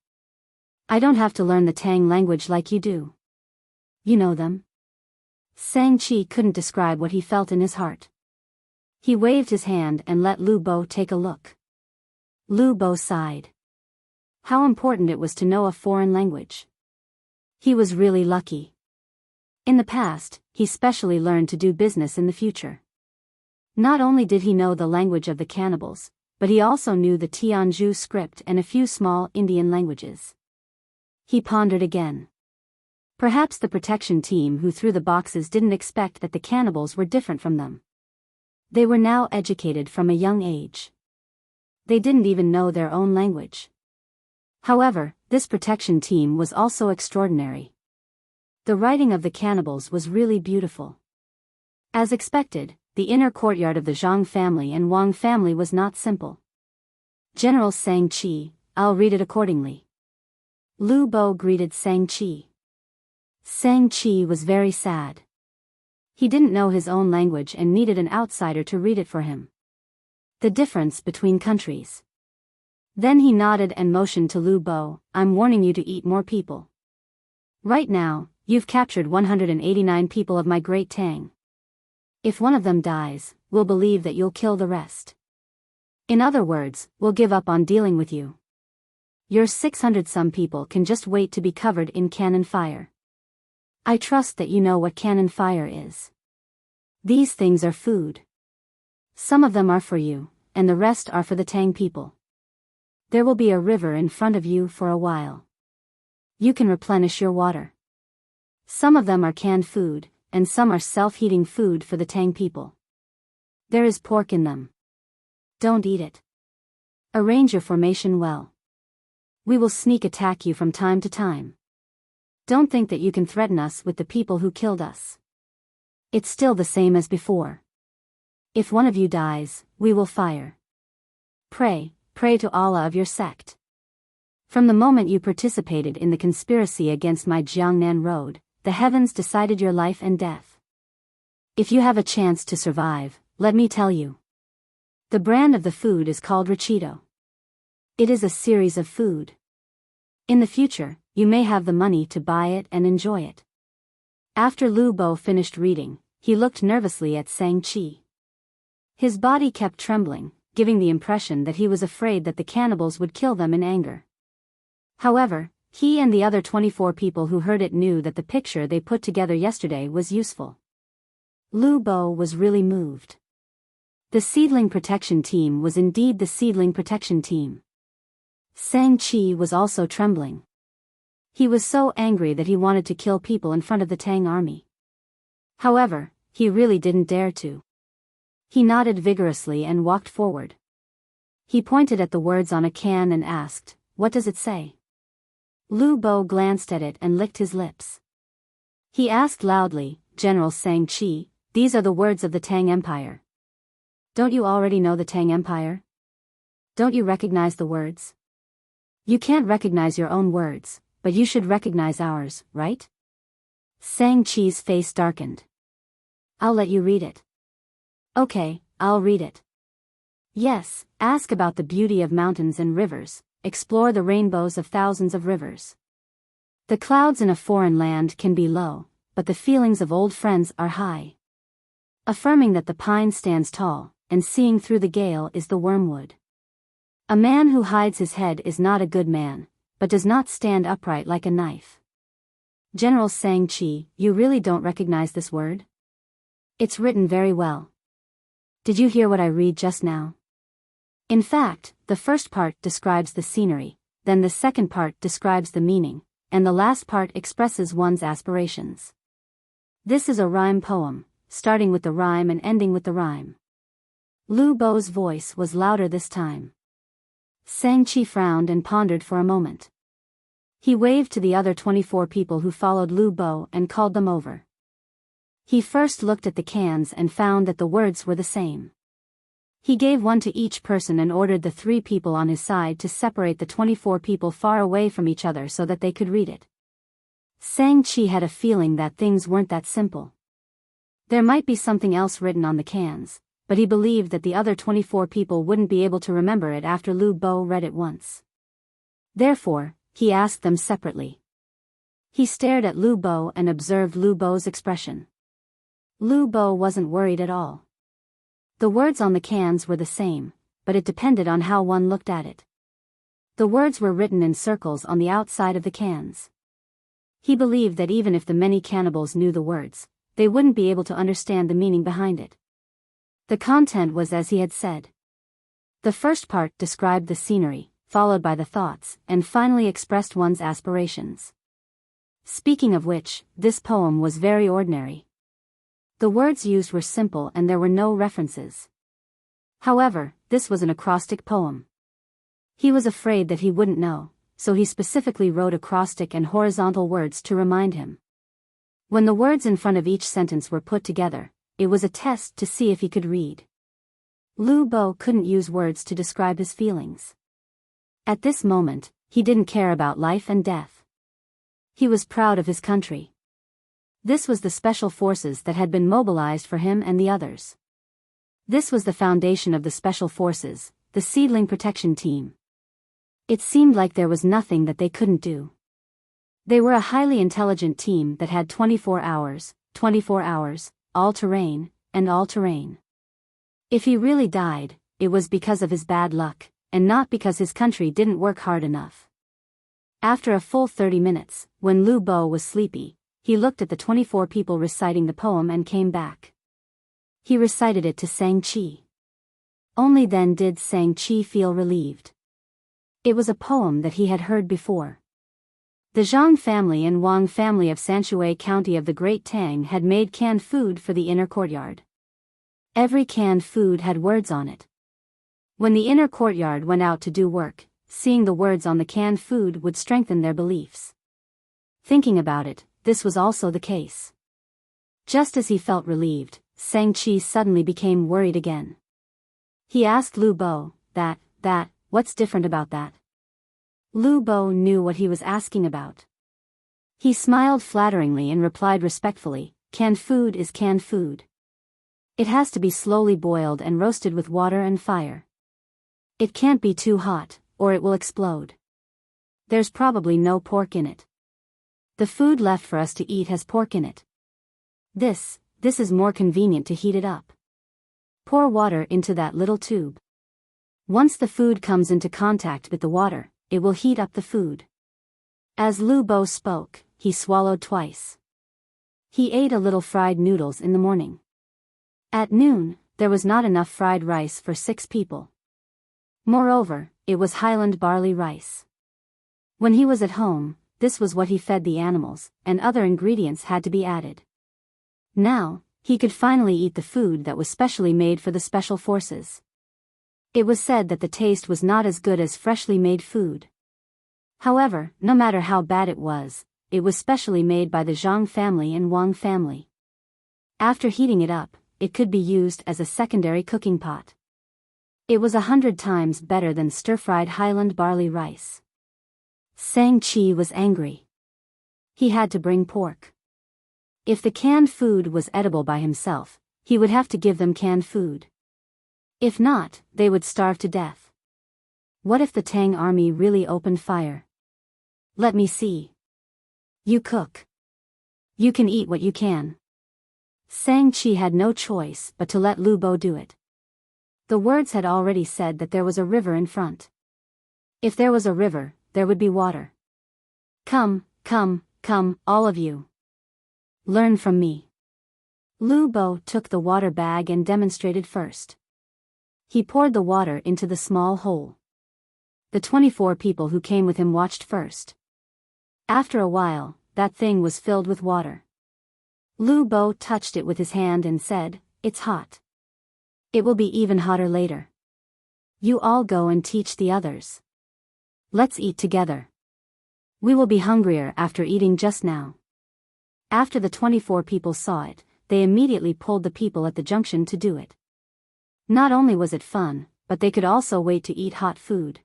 I don't have to learn the Tang language like you do. You know them. Shang-Chi couldn't describe what he felt in his heart. He waved his hand and let Lu Bo take a look. Lu Bo sighed. How important it was to know a foreign language. He was really lucky. In the past, he specially learned to do business in the future. Not only did he know the language of the cannibals, but he also knew the Tianzhu script and a few small Indian languages. He pondered again. Perhaps the protection team who threw the boxes didn't expect that the cannibals were different from them. They were now educated from a young age. They didn't even know their own language. However, this protection team was also extraordinary. The writing of the cannibals was really beautiful. As expected, the inner courtyard of the Zhang family and Wang family was not simple. General Shang-Chi, I'll read it accordingly. Lu Bo greeted Shang-Chi. Shang-Chi was very sad. He didn't know his own language and needed an outsider to read it for him. The difference between countries. Then he nodded and motioned to Lu Bo, I'm warning you to eat more people. Right now, you've captured 189 people of my great Tang. If one of them dies, we'll believe that you'll kill the rest. In other words, we'll give up on dealing with you. Your 600-some people can just wait to be covered in cannon fire. I trust that you know what cannon fire is. These things are food. Some of them are for you, and the rest are for the Tang people. There will be a river in front of you for a while. You can replenish your water. Some of them are canned food, and some are self-heating food for the Tang people. There is pork in them. Don't eat it. Arrange your formation well. We will sneak attack you from time to time. Don't think that you can threaten us with the people who killed us. It's still the same as before. If one of you dies, we will fire. Pray to Allah of your sect. From the moment you participated in the conspiracy against my Jiangnan road, the heavens decided your life and death. If you have a chance to survive, let me tell you. The brand of the food is called Rachito. It is a series of food. In the future, you may have the money to buy it and enjoy it. After Lu Bo finished reading, He looked nervously at Shang-Chi. His body kept trembling, giving the impression that he was afraid that the cannibals would kill them in anger. However, he and the other 24 people who heard it knew that the picture they put together yesterday was useful. Lu Bo was really moved. The Seedling Protection Team was indeed the Seedling Protection Team. Shang-Chi was also trembling. He was so angry that he wanted to kill people in front of the Tang army. However, he really didn't dare to. He nodded vigorously and walked forward. He pointed at the words on a can and asked, "What does it say?" Lu Bo glanced at it and licked his lips. He asked loudly, "General Shang-Chi, these are the words of the Tang Empire. Don't you already know the Tang Empire? Don't you recognize the words? You can't recognize your own words, but you should recognize ours, right?" Shang-Chi's face darkened. "I'll let you read it." "Okay, I'll read it." "Yes, ask about the beauty of mountains and rivers, explore the rainbows of thousands of rivers. The clouds in a foreign land can be low, but the feelings of old friends are high. Affirming that the pine stands tall, and seeing through the gale is the wormwood. A man who hides his head is not a good man, but does not stand upright like a knife." General Shang-Chi, you really don't recognize this word? It's written very well. Did you hear what I read just now? In fact, the first part describes the scenery, then the second part describes the meaning, and the last part expresses one's aspirations. This is a rhyme poem, starting with the rhyme and ending with the rhyme. Lu Bo's voice was louder this time. Shang-Chi frowned and pondered for a moment. He waved to the other 24 people who followed Lu Bo and called them over. He first looked at the cans and found that the words were the same. He gave one to each person and ordered the 3 people on his side to separate the 24 people far away from each other so that they could read it. Shang-Chi had a feeling that things weren't that simple. There might be something else written on the cans, but he believed that the other 24 people wouldn't be able to remember it after Lu Bo read it once. Therefore, he asked them separately. He stared at Lu Bo and observed Lu Bo's expression. Lu Bo wasn't worried at all. The words on the cans were the same, but it depended on how one looked at it. The words were written in circles on the outside of the cans. He believed that even if the many cannibals knew the words, they wouldn't be able to understand the meaning behind it. The content was as he had said. The first part described the scenery, followed by the thoughts, and finally expressed one's aspirations. Speaking of which, this poem was very ordinary. The words used were simple and there were no references. However, this was an acrostic poem. He was afraid that he wouldn't know, so he specifically wrote acrostic and horizontal words to remind him. When the words in front of each sentence were put together, it was a test to see if he could read. Lu Bo couldn't use words to describe his feelings. At this moment, he didn't care about life and death. He was proud of his country. This was the special forces that had been mobilized for him and the others. This was the foundation of the special forces, the Seedling Protection Team. It seemed like there was nothing that they couldn't do. They were a highly intelligent team that had 24 hours, all-terrain, and all-terrain. If he really died, it was because of his bad luck, and not because his country didn't work hard enough. After a full 30 minutes, when Lu Bo was sleepy, he looked at the 24 people reciting the poem and came back. He recited it to Shang-Chi. Only then did Shang-Chi feel relieved. It was a poem that he had heard before. The Zhang family and Wang family of Sanshui County of the Great Tang had made canned food for the inner courtyard. Every canned food had words on it. When the inner courtyard went out to do work, seeing the words on the canned food would strengthen their beliefs. Thinking about it, this was also the case. Just as he felt relieved, Shang-Chi suddenly became worried again. He asked Lu Bo, what's different about that? Lu Bo knew what he was asking about. He smiled flatteringly and replied respectfully, canned food is canned food. It has to be slowly boiled and roasted with water and fire. It can't be too hot, or it will explode. There's probably no pork in it. The food left for us to eat has pork in it. This This is more convenient to heat it up. Pour water into that little tube. Once the food comes into contact with the water, it will heat up the food. As Lu Bo spoke, he swallowed twice. He ate a little fried noodles in the morning. At noon, there was not enough fried rice for 6 people. Moreover, it was Highland barley rice. When he was at home, this was what he fed the animals, and other ingredients had to be added. Now, he could finally eat the food that was specially made for the special forces. It was said that the taste was not as good as freshly made food. However, no matter how bad it was specially made by the Zhang family and Wang family. After heating it up, it could be used as a secondary cooking pot. It was 100 times better than stir-fried Highland barley rice. Sang Chi was angry. He had to bring pork. If the canned food was edible by himself, he would have to give them canned food. If not, they would starve to death. What if the Tang army really opened fire? Let me see. You cook. You can eat what you can. Sang Chi had no choice but to let Lu Bo do it. The words had already said that there was a river in front. If there was a river, there would be water. Come, all of you. Learn from me. Lu Bo took the water bag and demonstrated first. He poured the water into the small hole. The 24 people who came with him watched first. After a while, that thing was filled with water. Lu Bo touched it with his hand and said, "It's hot. It will be even hotter later. You all go and teach the others. Let's eat together. We will be hungrier after eating just now." After the 24 people saw it, they immediately pulled the people at the junction to do it. Not only was it fun, but they could also wait to eat hot food.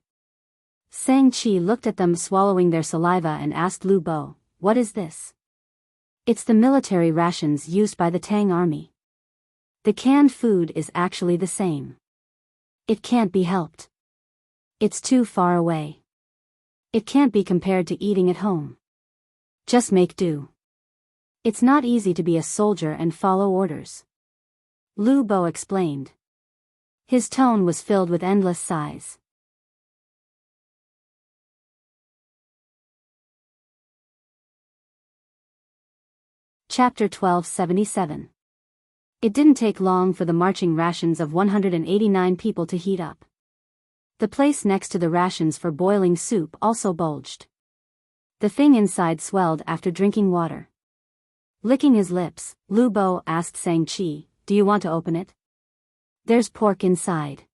Sang Chi looked at them swallowing their saliva and asked Lu Bo, "What is this?" "It's the military rations used by the Tang army. The canned food is actually the same. It can't be helped. It's too far away. It can't be compared to eating at home. Just make do. It's not easy to be a soldier and follow orders." Lu Bo explained. His tone was filled with endless sighs. Chapter 1277. It didn't take long for the marching rations of 189 people to heat up. The place next to the rations for boiling soup also bulged. The thing inside swelled after drinking water. Licking his lips, Lu Bo asked Sang Chi, "Do you want to open it? There's pork inside.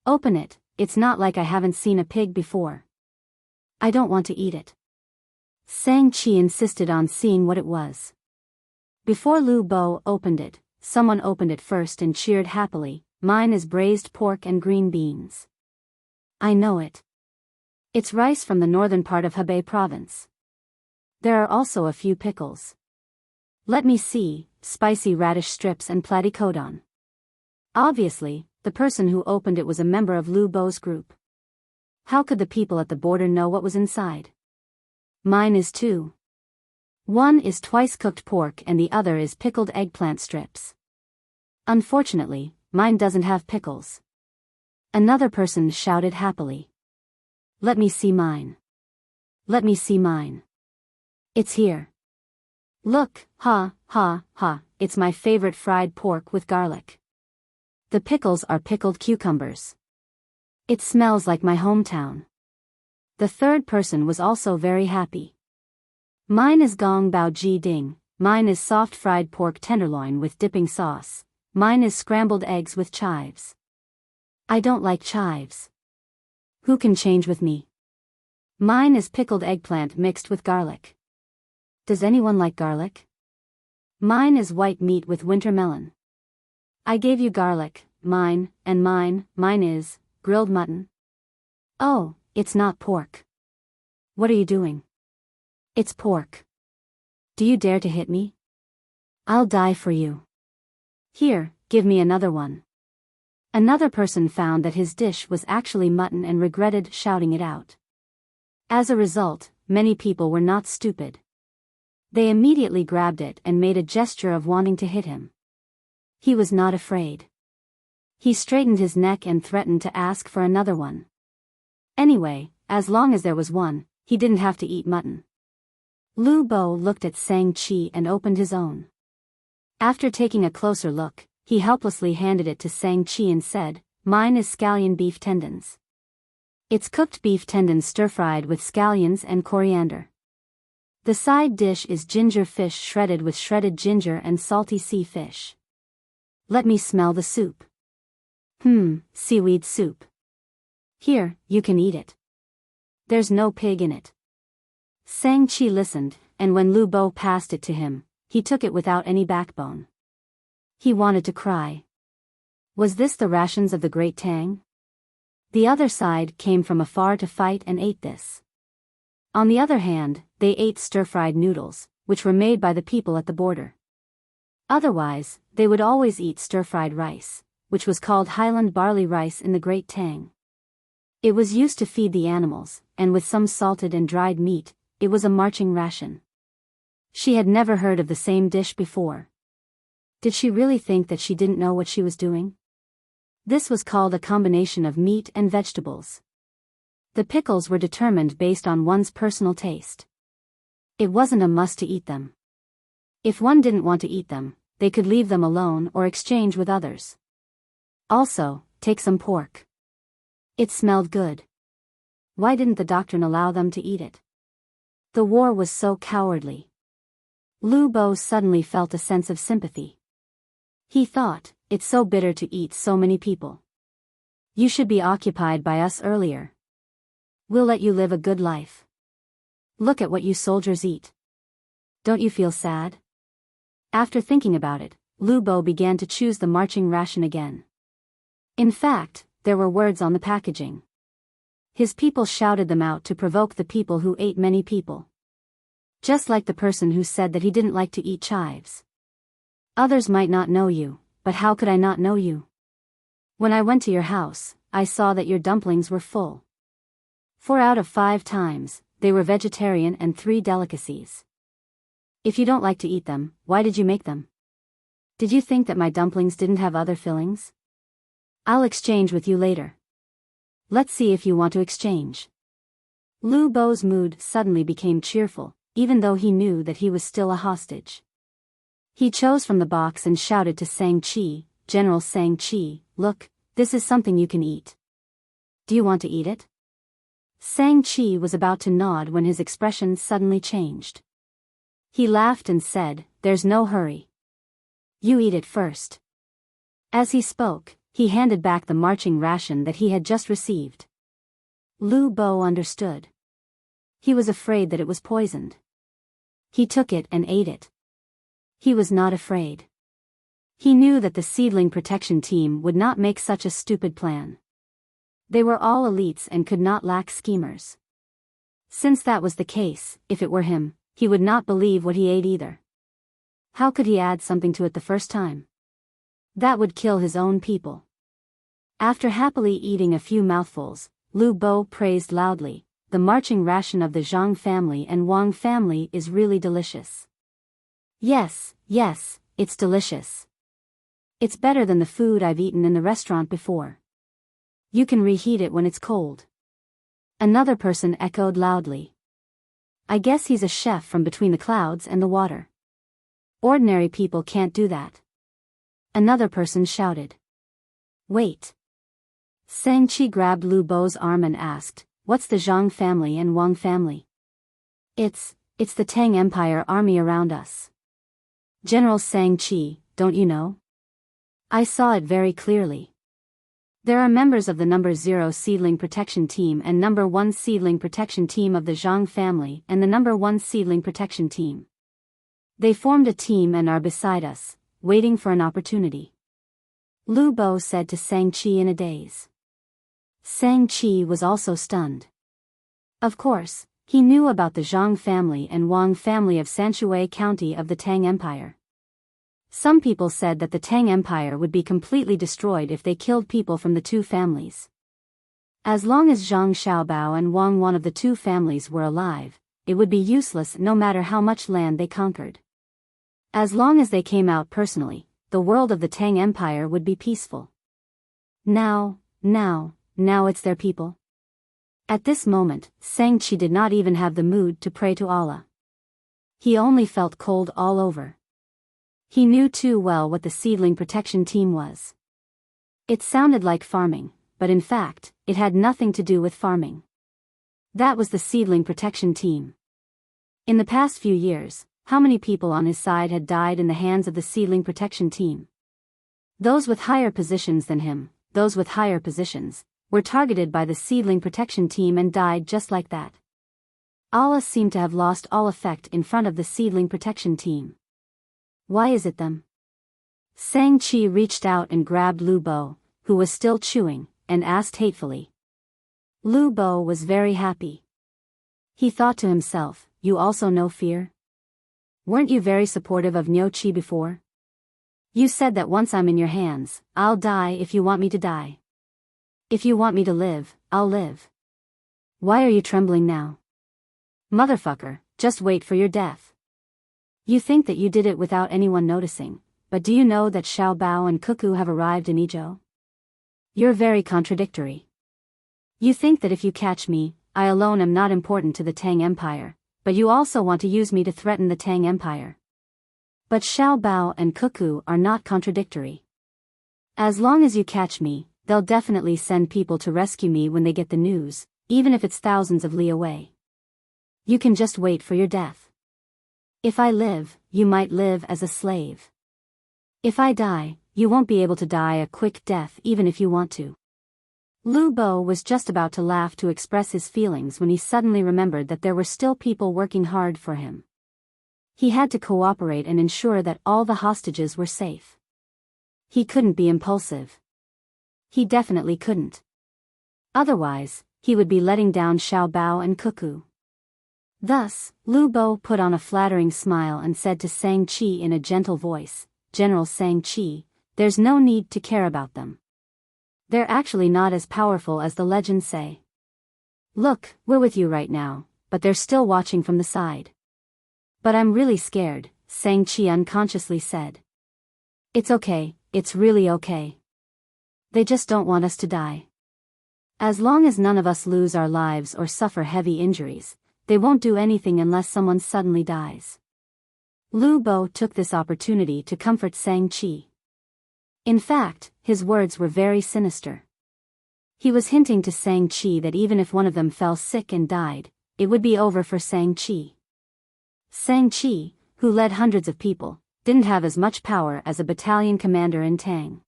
Open it, it's not like I haven't seen a pig before." "I don't want to eat it." Sang Chi insisted on seeing what it was. Before Lu Bo opened it, someone opened it first and cheered happily, "Mine is braised pork and green beans." "I know it. It's rice from the northern part of Hebei province. There are also a few pickles. Let me see, spicy radish strips and platycodon." Obviously, the person who opened it was a member of Lu Bo's group. How could the people at the border know what was inside? "Mine is too. One is twice cooked pork and the other is pickled eggplant strips. Unfortunately, mine doesn't have pickles." Another person shouted happily. "Let me see mine. Let me see mine. It's here. Look, ha, it's my favorite fried pork with garlic. The pickles are pickled cucumbers. It smells like my hometown." The third person was also very happy. "Mine is gong bao ji ding, mine is soft fried pork tenderloin with dipping sauce, mine is scrambled eggs with chives." "I don't like chives. Who can change with me?" "Mine is pickled eggplant mixed with garlic." "Does anyone like garlic?" "Mine is white meat with winter melon." "I gave you garlic, mine is grilled mutton." "Oh, it's not pork." "What are you doing?" "It's pork. Do you dare to hit me? I'll die for you. Here, give me another one." Another person found that his dish was actually mutton and regretted shouting it out. As a result, many people were not stupid. They immediately grabbed it and made a gesture of wanting to hit him. He was not afraid. He straightened his neck and threatened to ask for another one. Anyway, as long as there was one, he didn't have to eat mutton. Lu Bo looked at Shang-Chi and opened his own. After taking a closer look, he helplessly handed it to Shang-Chi and said, "Mine is scallion beef tendons. It's cooked beef tendons stir-fried with scallions and coriander. The side dish is ginger fish shredded with shredded ginger and salty sea fish. Let me smell the soup. Seaweed soup. Here, you can eat it. There's no pig in it." Shang-Chi listened, and when Lu Bo passed it to him, he took it without any backbone. He wanted to cry. Was this the rations of the great Tang? The other side came from afar to fight and ate this. On the other hand, they ate stir-fried noodles, which were made by the people at the border. Otherwise, they would always eat stir-fried rice, which was called Highland barley rice in the Great Tang. It was used to feed the animals, and with some salted and dried meat, it was a marching ration. She had never heard of the same dish before. Did she really think that she didn't know what she was doing? This was called a combination of meat and vegetables. The pickles were determined based on one's personal taste. It wasn't a must to eat them. If one didn't want to eat them, they could leave them alone or exchange with others. Also, take some pork. It smelled good. Why didn't the doctrine allow them to eat it? The war was so cowardly. Lu Bo suddenly felt a sense of sympathy. He thought, it's so bitter to eat so many people. You should be occupied by us earlier. We'll let you live a good life. Look at what you soldiers eat. Don't you feel sad? After thinking about it, Lu Bo began to choose the marching ration again. In fact, there were words on the packaging. His people shouted them out to provoke the people who ate many people. Just like the person who said that he didn't like to eat chives. Others might not know you, but how could I not know you? When I went to your house, I saw that your dumplings were full. 4 out of 5 times, they were vegetarian and 3 delicacies. If you don't like to eat them, why did you make them? Did you think that my dumplings didn't have other fillings? I'll exchange with you later. Let's see if you want to exchange. Lu Bo's mood suddenly became cheerful, even though he knew that he was still a hostage. He chose from the box and shouted to Shang-Chi, "General Shang-Chi, look, this is something you can eat. Do you want to eat it?" Shang-Chi was about to nod when his expression suddenly changed. He laughed and said, "There's no hurry. You eat it first." As he spoke, he handed back the marching ration that he had just received. Lu Bo understood. He was afraid that it was poisoned. He took it and ate it. He was not afraid. He knew that the seedling protection team would not make such a stupid plan. They were all elites and could not lack schemers. Since that was the case, if it were him, he would not believe what he ate either. How could he add something to it the first time? That would kill his own people. After happily eating a few mouthfuls, Lu Bo praised loudly, "The marching ration of the Zhang family and Wang family is really delicious. Yes, it's delicious. It's better than the food I've eaten in the restaurant before. You can reheat it when it's cold." Another person echoed loudly. "I guess he's a chef from between the clouds and the water. Ordinary people can't do that." Another person shouted. "Wait." Shang-Chi grabbed Lu Bo's arm and asked, "What's the Zhang family and Wang family?" It's the Tang Empire army around us. General Shang-Chi, don't you know? I saw it very clearly. There are members of the number 0 seedling protection team and number 1 seedling protection team of the Zhang family and the number 1 seedling protection team. They formed a team and are beside us, waiting for an opportunity. Lu Bo said to Shang-Chi in a daze. Shang-Chi was also stunned. Of course, he knew about the Zhang family and Wang family of Sanshui County of the Tang Empire. Some people said that the Tang Empire would be completely destroyed if they killed people from the 2 families. As long as Zhang Xiaobao and Wang one of the 2 families were alive, it would be useless no matter how much land they conquered. As long as they came out personally, the world of the Tang Empire would be peaceful. Now it's their people. At this moment, Shang-Chi did not even have the mood to pray to Allah. He only felt cold all over. He knew too well what the seedling protection team was. It sounded like farming, but in fact, it had nothing to do with farming. That was the seedling protection team. In the past few years, how many people on his side had died in the hands of the seedling protection team? Those with higher positions than him, those with higher positions, were targeted by the seedling protection team and died just like that. Allah seemed to have lost all effect in front of the seedling protection team. Why is it them? Shang-Chi reached out and grabbed Lu Bo, who was still chewing, and asked hatefully. Lu Bo was very happy. He thought to himself, you also know fear? Weren't you very supportive of Niu Qi before? You said that once I'm in your hands, I'll die if you want me to die. If you want me to live, I'll live. Why are you trembling now? Motherfucker, just wait for your death. You think that you did it without anyone noticing, but do you know that Xiao Bao and Cuckoo have arrived in Izhou? You're very contradictory. You think that if you catch me, I alone am not important to the Tang Empire, but you also want to use me to threaten the Tang Empire. But Xiao Bao and Cuckoo are not contradictory. As long as you catch me, they'll definitely send people to rescue me when they get the news, even if it's thousands of li away. You can just wait for your death. If I live, you might live as a slave. If I die, you won't be able to die a quick death even if you want to. Lu Bo was just about to laugh to express his feelings when he suddenly remembered that there were still people working hard for him. He had to cooperate and ensure that all the hostages were safe. He couldn't be impulsive. He definitely couldn't. Otherwise, he would be letting down Xiao Bao and Cuckoo. Thus, Lu Bo put on a flattering smile and said to Shang-Chi in a gentle voice, General Shang-Chi, there's no need to care about them. They're actually not as powerful as the legends say. Look, we're with you right now, but they're still watching from the side. But I'm really scared, Shang-Chi unconsciously said. It's okay, it's really okay. They just don't want us to die. As long as none of us lose our lives or suffer heavy injuries, they won't do anything unless someone suddenly dies. Lu Bo took this opportunity to comfort Shang-Chi. In fact, his words were very sinister. He was hinting to Shang-Chi that even if one of them fell sick and died, it would be over for Shang-Chi. Shang-Chi, who led hundreds of people, didn't have as much power as a battalion commander in Tang.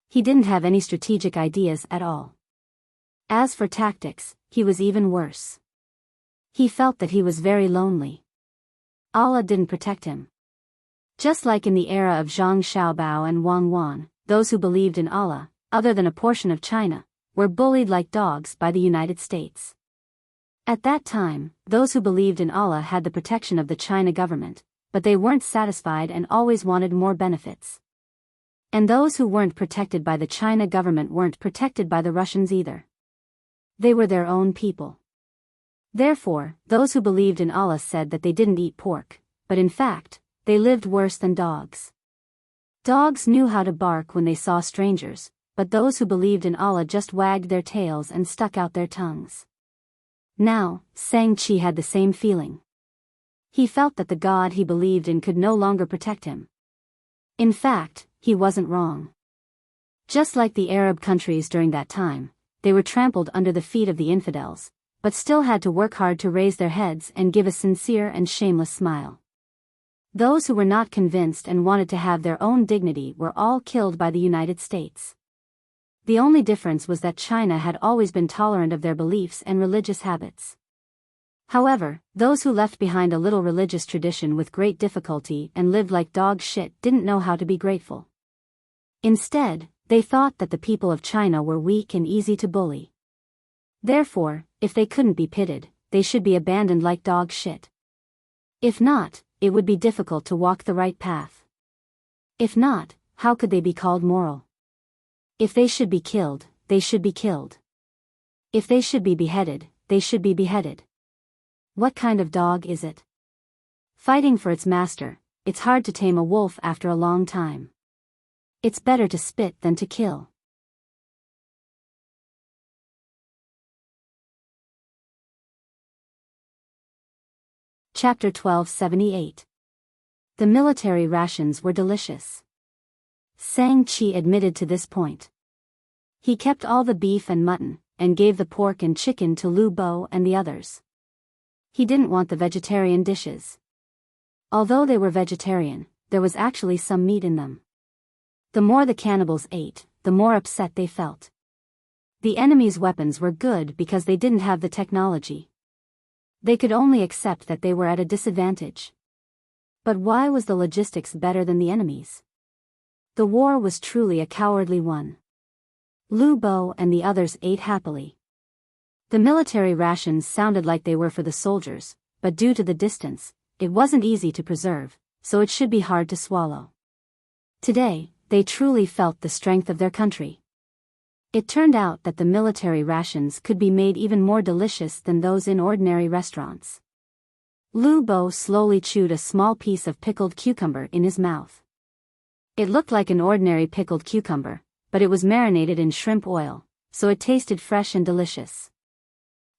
He didn't have any strategic ideas at all. As for tactics, he was even worse. He felt that he was very lonely. Allah didn't protect him. Just like in the era of Zhang Xiaobao and Wang Wan, those who believed in Allah, other than a portion of China, were bullied like dogs by the United States. At that time, those who believed in Allah had the protection of the China government, but they weren't satisfied and always wanted more benefits. And those who weren't protected by the China government weren't protected by the Russians either. They were their own people. Therefore, those who believed in Allah said that they didn't eat pork, but in fact, they lived worse than dogs. Dogs knew how to bark when they saw strangers, but those who believed in Allah just wagged their tails and stuck out their tongues. Now, Shang-Chi had the same feeling. He felt that the God he believed in could no longer protect him. In fact, he wasn't wrong. Just like the Arab countries during that time, they were trampled under the feet of the infidels, but still had to work hard to raise their heads and give a sincere and shameless smile. Those who were not convinced and wanted to have their own dignity were all killed by the United States. The only difference was that China had always been tolerant of their beliefs and religious habits. However, those who left behind a little religious tradition with great difficulty and lived like dog shit didn't know how to be grateful. Instead, they thought that the people of China were weak and easy to bully. Therefore, if they couldn't be pitted, they should be abandoned like dog shit. If not, it would be difficult to walk the right path. If not, how could they be called moral? If they should be killed, they should be killed. If they should be beheaded, they should be beheaded. What kind of dog is it? Fighting for its master, it's hard to tame a wolf after a long time. It's better to spit than to kill. Chapter 1278. The military rations were delicious. Shang-Chi admitted to this point. He kept all the beef and mutton, and gave the pork and chicken to Lu Bo and the others. He didn't want the vegetarian dishes. Although they were vegetarian, there was actually some meat in them. The more the cannibals ate, the more upset they felt. The enemy's weapons were good because they didn't have the technology. They could only accept that they were at a disadvantage. But why was the logistics better than the enemy's? The war was truly a cowardly one. Lu Bo and the others ate happily. The military rations sounded like they were for the soldiers, but due to the distance, it wasn't easy to preserve, so it should be hard to swallow. Today, they truly felt the strength of their country. It turned out that the military rations could be made even more delicious than those in ordinary restaurants. Lu Bo slowly chewed a small piece of pickled cucumber in his mouth. It looked like an ordinary pickled cucumber, but it was marinated in shrimp oil, so it tasted fresh and delicious.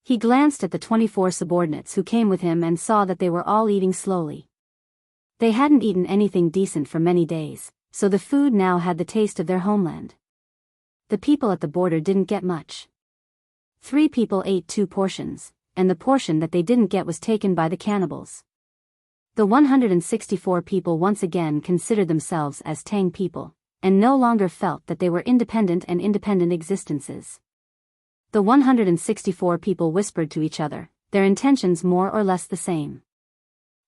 He glanced at the 24 subordinates who came with him and saw that they were all eating slowly. They hadn't eaten anything decent for many days, so the food now had the taste of their homeland. The people at the border didn't get much. 3 people ate 2 portions, and the portion that they didn't get was taken by the cannibals. The 164 people once again considered themselves as Tang people, and no longer felt that they were independent existences. The 164 people whispered to each other, their intentions more or less the same.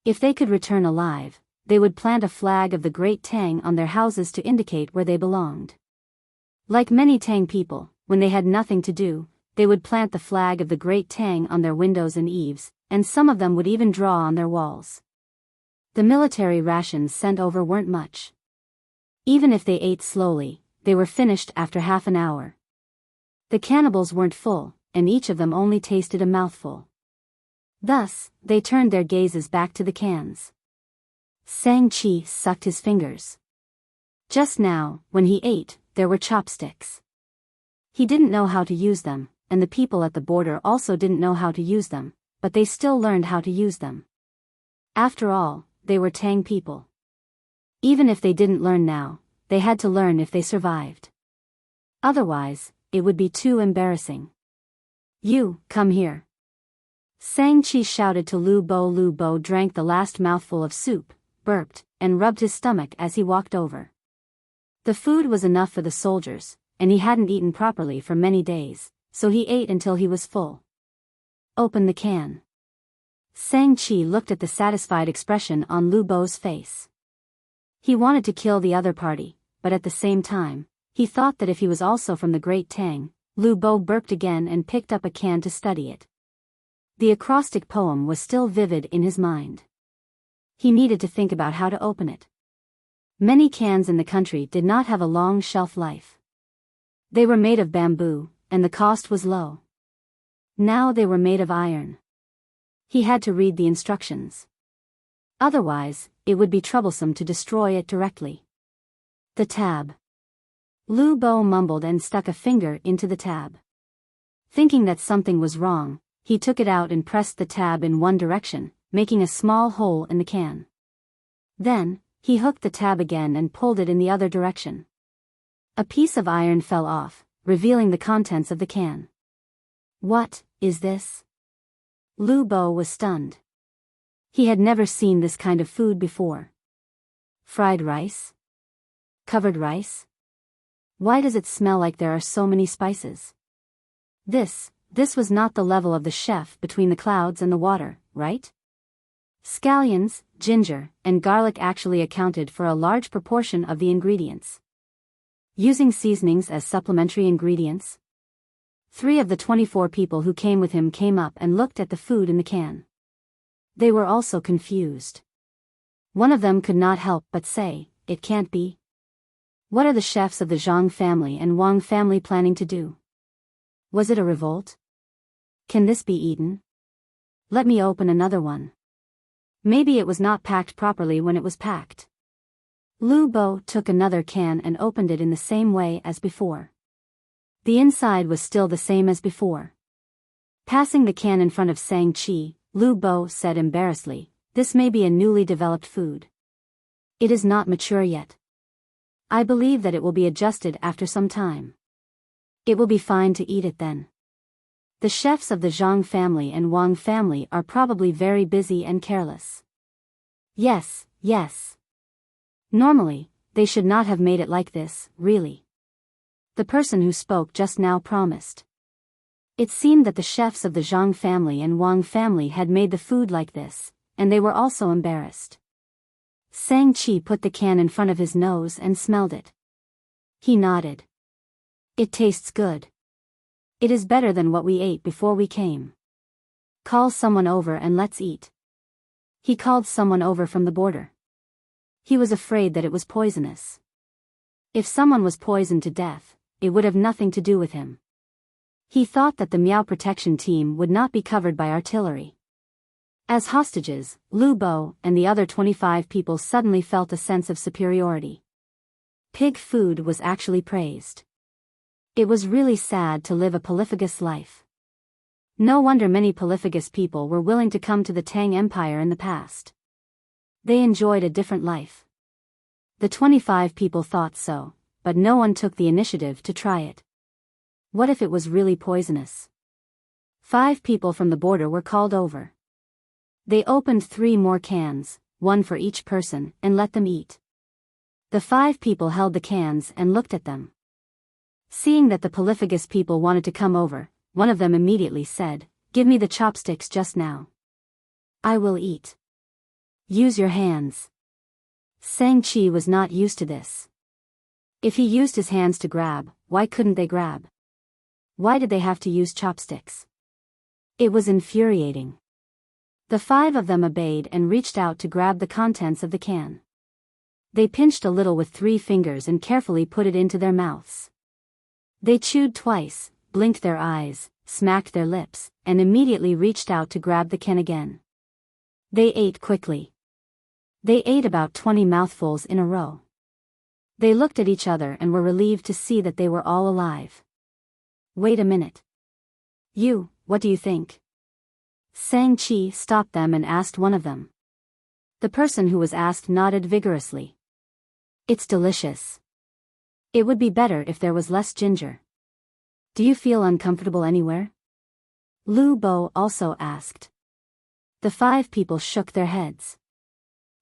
If they could return alive, they would plant a flag of the Great Tang on their houses to indicate where they belonged. Like many Tang people, when they had nothing to do, they would plant the flag of the Great Tang on their windows and eaves, and some of them would even draw on their walls. The military rations sent over weren't much. Even if they ate slowly, they were finished after half an hour. The cannibals weren't full, and each of them only tasted a mouthful. Thus, they turned their gazes back to the cans. Shang-Chi sucked his fingers. Just now, when he ate, there were chopsticks. He didn't know how to use them, and the people at the border also didn't know how to use them, but they still learned how to use them. After all, they were Tang people. Even if they didn't learn now, they had to learn if they survived. Otherwise, it would be too embarrassing. You, come here. Shang-Chi shouted to Lu Bo. Lu Bo drank the last mouthful of soup, burped, and rubbed his stomach as he walked over. The food was enough for the soldiers, and he hadn't eaten properly for many days, so he ate until he was full. Open the can. Shang-Chi looked at the satisfied expression on Lu Bo's face. He wanted to kill the other party, but at the same time, he thought that if he was also from the Great Tang. Lu Bo burped again and picked up a can to study it. The acrostic poem was still vivid in his mind. He needed to think about how to open it. Many cans in the country did not have a long shelf life. They were made of bamboo, and the cost was low. Now they were made of iron. He had to read the instructions. Otherwise, it would be troublesome to destroy it directly. The tab. Lu Bo mumbled and stuck a finger into the tab. Thinking that something was wrong, he took it out and pressed the tab in one direction, making a small hole in the can. Then, he hooked the tab again and pulled it in the other direction. A piece of iron fell off, revealing the contents of the can. What is this? Lu Bo was stunned. He had never seen this kind of food before. Fried rice? Covered rice? Why does it smell like there are so many spices? This was not the level of the chef between the clouds and the water, right? Scallions, ginger, and garlic actually accounted for a large proportion of the ingredients. Using seasonings as supplementary ingredients? 3 of the 24 people who came with him came up and looked at the food in the can. They were also confused. One of them could not help but say, "It can't be. What are the chefs of the Zhang family and Wang family planning to do? Was it a revolt? Can this be eaten?" Let me open another one. Maybe it was not packed properly when it was packed. Lu Bo took another can and opened it in the same way as before. The inside was still the same as before. Passing the can in front of Shang-Chi, Lu Bo said embarrassedly, "This may be a newly developed food. It is not mature yet. I believe that it will be adjusted after some time. It will be fine to eat it then." The chefs of the Zhang family and Wang family are probably very busy and careless. Yes, yes. Normally, they should not have made it like this, really. The person who spoke just now promised. It seemed that the chefs of the Zhang family and Wang family had made the food like this, and they were also embarrassed. Shang-Chi put the can in front of his nose and smelled it. He nodded. "It tastes good. It is better than what we ate before we came. Call someone over and let's eat." He called someone over from the border. He was afraid that it was poisonous. If someone was poisoned to death, it would have nothing to do with him. He thought that the Miao protection team would not be covered by artillery. As hostages, Lu Bo and the other 25 people suddenly felt a sense of superiority. Pig food was actually praised. It was really sad to live a polyphagous life. No wonder many polyphagous people were willing to come to the Tang Empire in the past. They enjoyed a different life. The 25 people thought so, but no one took the initiative to try it. What if it was really poisonous? 5 people from the border were called over. They opened 3 more cans, 1 for each person, and let them eat. The 5 people held the cans and looked at them. Seeing that the polyphagous people wanted to come over, one of them immediately said, "Give me the chopsticks just now. I will eat. Use your hands." Shang-Chi was not used to this. If he used his hands to grab, why couldn't they grab? Why did they have to use chopsticks? It was infuriating. The 5 of them obeyed and reached out to grab the contents of the can. They pinched a little with 3 fingers and carefully put it into their mouths. They chewed twice, blinked their eyes, smacked their lips, and immediately reached out to grab the can again. They ate quickly. They ate about 20 mouthfuls in a row. They looked at each other and were relieved to see that they were all alive. "Wait a minute. You, what do you think?" Shang-Chi stopped them and asked one of them. The person who was asked nodded vigorously. "It's delicious. It would be better if there was less ginger. Do you feel uncomfortable anywhere?" Lu Bo also asked. The 5 people shook their heads.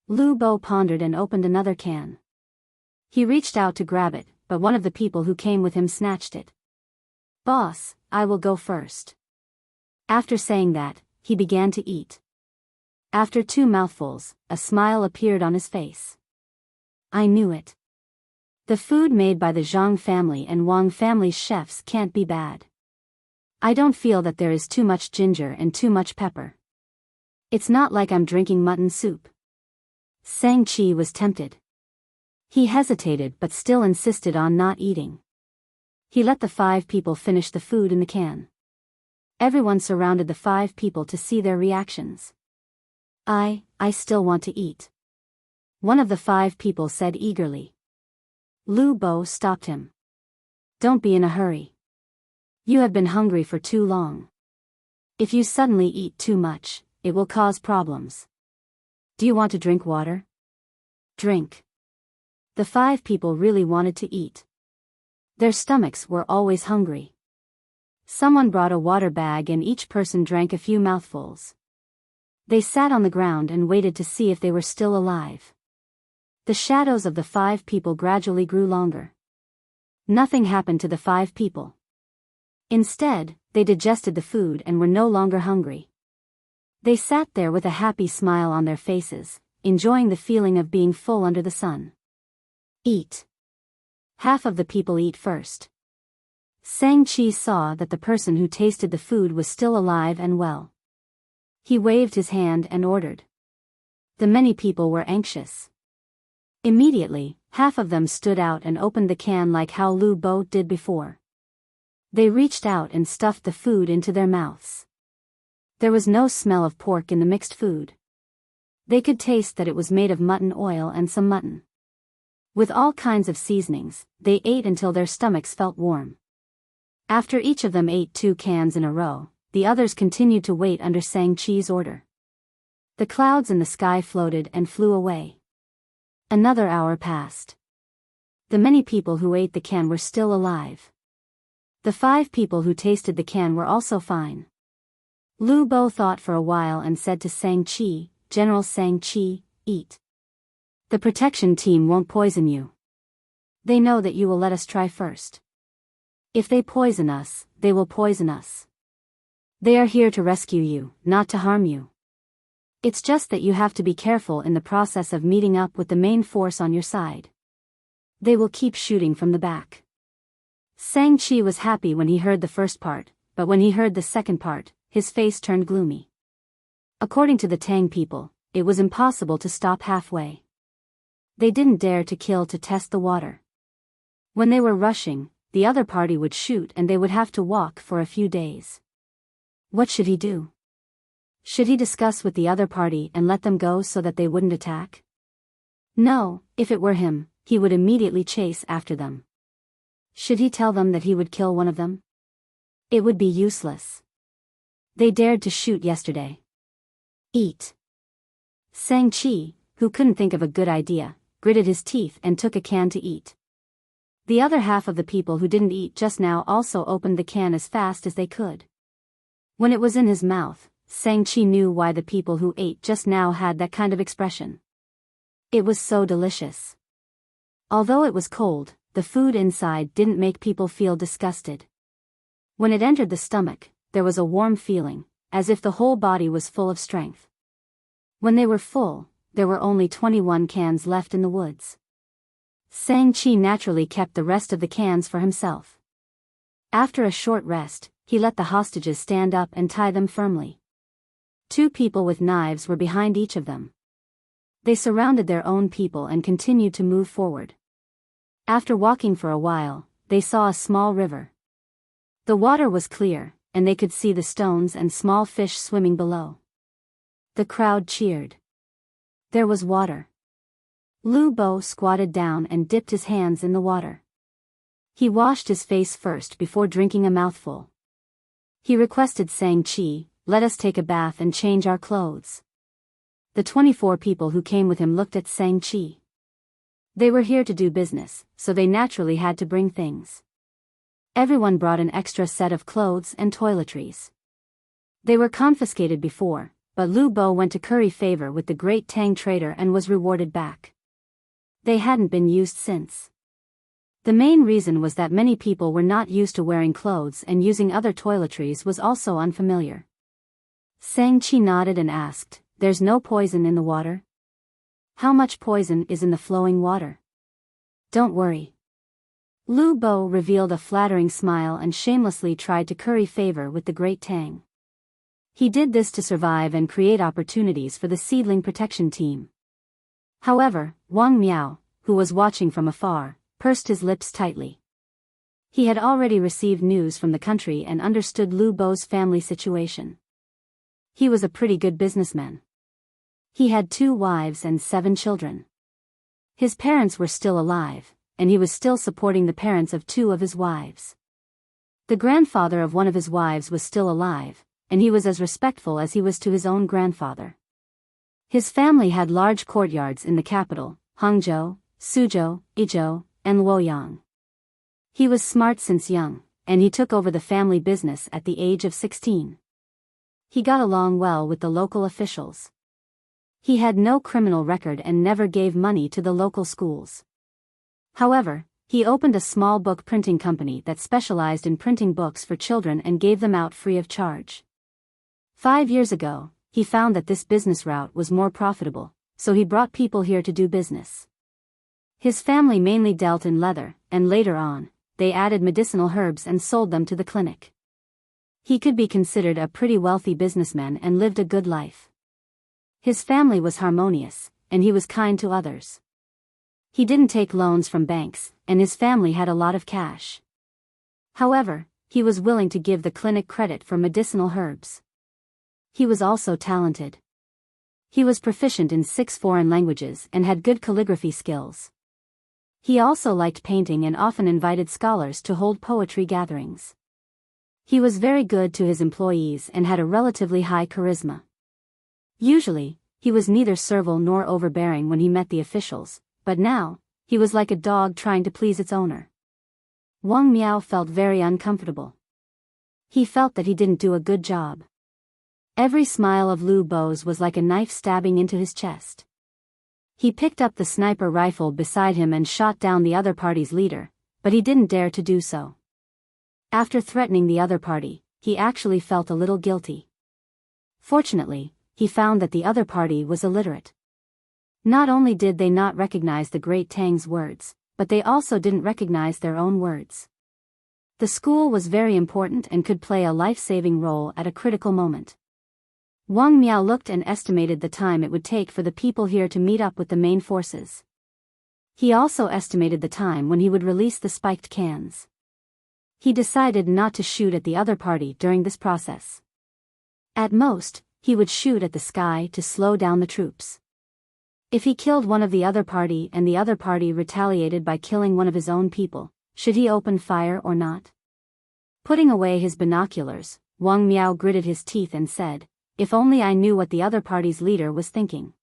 Lu Bo pondered and opened another can. He reached out to grab it, but one of the people who came with him snatched it. "Boss, I will go first." After saying that, he began to eat. After 2 mouthfuls, a smile appeared on his face. "I knew it. The food made by the Zhang family and Wang family's chefs can't be bad. I don't feel that there is too much ginger and too much pepper. It's not like I'm drinking mutton soup." Shang-Chi was tempted. He hesitated but still insisted on not eating. He let the 5 people finish the food in the can. Everyone surrounded the 5 people to see their reactions. I still want to eat," one of the 5 people said eagerly. Lu Bo stopped him. "Don't be in a hurry. You have been hungry for too long. If you suddenly eat too much, it will cause problems. Do you want to drink water?" "Drink." The 5 people really wanted to eat. Their stomachs were always hungry. Someone brought a water bag and each person drank a few mouthfuls. They sat on the ground and waited to see if they were still alive. The shadows of the 5 people gradually grew longer. Nothing happened to the 5 people. Instead, they digested the food and were no longer hungry. They sat there with a happy smile on their faces, enjoying the feeling of being full under the sun. "Eat." Half of the people eat first. Shang-Chi saw that the person who tasted the food was still alive and well. He waved his hand and ordered. The many people were anxious. Immediately, half of them stood out and opened the can like how Lu Bo did before. They reached out and stuffed the food into their mouths. There was no smell of pork in the mixed food. They could taste that it was made of mutton oil and some mutton. With all kinds of seasonings, they ate until their stomachs felt warm. After each of them ate 2 cans in a row, the others continued to wait under Shang-Chi's order. The clouds in the sky floated and flew away. Another hour passed. The many people who ate the can were still alive. The 5 people who tasted the can were also fine. Lu Bo thought for a while and said to Shang-Chi, "General Shang-Chi, eat. The protection team won't poison you. They know that you will let us try first. If they poison us, they will poison us. They are here to rescue you, not to harm you. It's just that you have to be careful in the process of meeting up with the main force on your side. They will keep shooting from the back." Shang-Chi was happy when he heard the first part, but when he heard the second part, his face turned gloomy. According to the Tang people, it was impossible to stop halfway. They didn't dare to kill to test the water. When they were rushing, the other party would shoot and they would have to walk for a few days. What should he do? Should he discuss with the other party and let them go so that they wouldn't attack? No, if it were him, he would immediately chase after them. Should he tell them that he would kill one of them? It would be useless. They dared to shoot yesterday. Eat. Shang-Chi, who couldn't think of a good idea, gritted his teeth and took a can to eat. The other half of the people who didn't eat just now also opened the can as fast as they could. When it was in his mouth, Shang-Chi knew why the people who ate just now had that kind of expression. It was so delicious. Although it was cold, the food inside didn't make people feel disgusted. When it entered the stomach, there was a warm feeling, as if the whole body was full of strength. When they were full, there were only 21 cans left in the woods. Shang-Chi naturally kept the rest of the cans for himself. After a short rest, he let the hostages stand up and tie them firmly. 2 people with knives were behind each of them. They surrounded their own people and continued to move forward. After walking for a while, they saw a small river. The water was clear, and they could see the stones and small fish swimming below. The crowd cheered. There was water. Lu Bo squatted down and dipped his hands in the water. He washed his face first before drinking a mouthful. He requested Shang-Chi, "Let us take a bath and change our clothes." The 24 people who came with him looked at Shang-Chi. They were here to do business, so they naturally had to bring things. Everyone brought an extra set of clothes and toiletries. They were confiscated before, but Lu Bo went to curry favor with the great Tang trader and was rewarded back. They hadn't been used since. The main reason was that many people were not used to wearing clothes and using other toiletries was also unfamiliar. Shang-Chi nodded and asked, "There's no poison in the water?" "How much poison is in the flowing water?" "Don't worry." Lu Bo revealed a flattering smile and shamelessly tried to curry favor with the great Tang. He did this to survive and create opportunities for the seedling protection team. However, Wang Miao, who was watching from afar, pursed his lips tightly. He had already received news from the country and understood Lu Bo's family situation. He was a pretty good businessman. He had 2 wives and 7 children. His parents were still alive, and he was still supporting the parents of 2 of his wives. The grandfather of one of his wives was still alive, and he was as respectful as he was to his own grandfather. His family had large courtyards in the capital, Hangzhou, Suzhou, Yizhou, and Luoyang. He was smart since young, and he took over the family business at the age of 16. He got along well with the local officials. He had no criminal record and never gave money to the local schools. However, he opened a small book printing company that specialized in printing books for children and gave them out free of charge. 5 years ago, he found that this business route was more profitable, so he brought people here to do business. His family mainly dealt in leather, and later on, they added medicinal herbs and sold them to the clinic. He could be considered a pretty wealthy businessman and lived a good life. His family was harmonious, and he was kind to others. He didn't take loans from banks, and his family had a lot of cash. However, he was willing to give the clinic credit for medicinal herbs. He was also talented. He was proficient in 6 foreign languages and had good calligraphy skills. He also liked painting and often invited scholars to hold poetry gatherings. He was very good to his employees and had a relatively high charisma. Usually, he was neither servile nor overbearing when he met the officials, but now, he was like a dog trying to please its owner. Wang Miao felt very uncomfortable. He felt that he didn't do a good job. Every smile of Lu Bo's was like a knife stabbing into his chest. He picked up the sniper rifle beside him and shot down the other party's leader, but he didn't dare to do so. After threatening the other party, he actually felt a little guilty. Fortunately, he found that the other party was illiterate. Not only did they not recognize the great Tang's words, but they also didn't recognize their own words. The school was very important and could play a life-saving role at a critical moment. Wang Miao looked and estimated the time it would take for the people here to meet up with the main forces. He also estimated the time when he would release the spiked cans. He decided not to shoot at the other party during this process. At most, he would shoot at the sky to slow down the troops. If he killed one of the other party and the other party retaliated by killing one of his own people, should he open fire or not? Putting away his binoculars, Wang Miao gritted his teeth and said, "If only I knew what the other party's leader was thinking.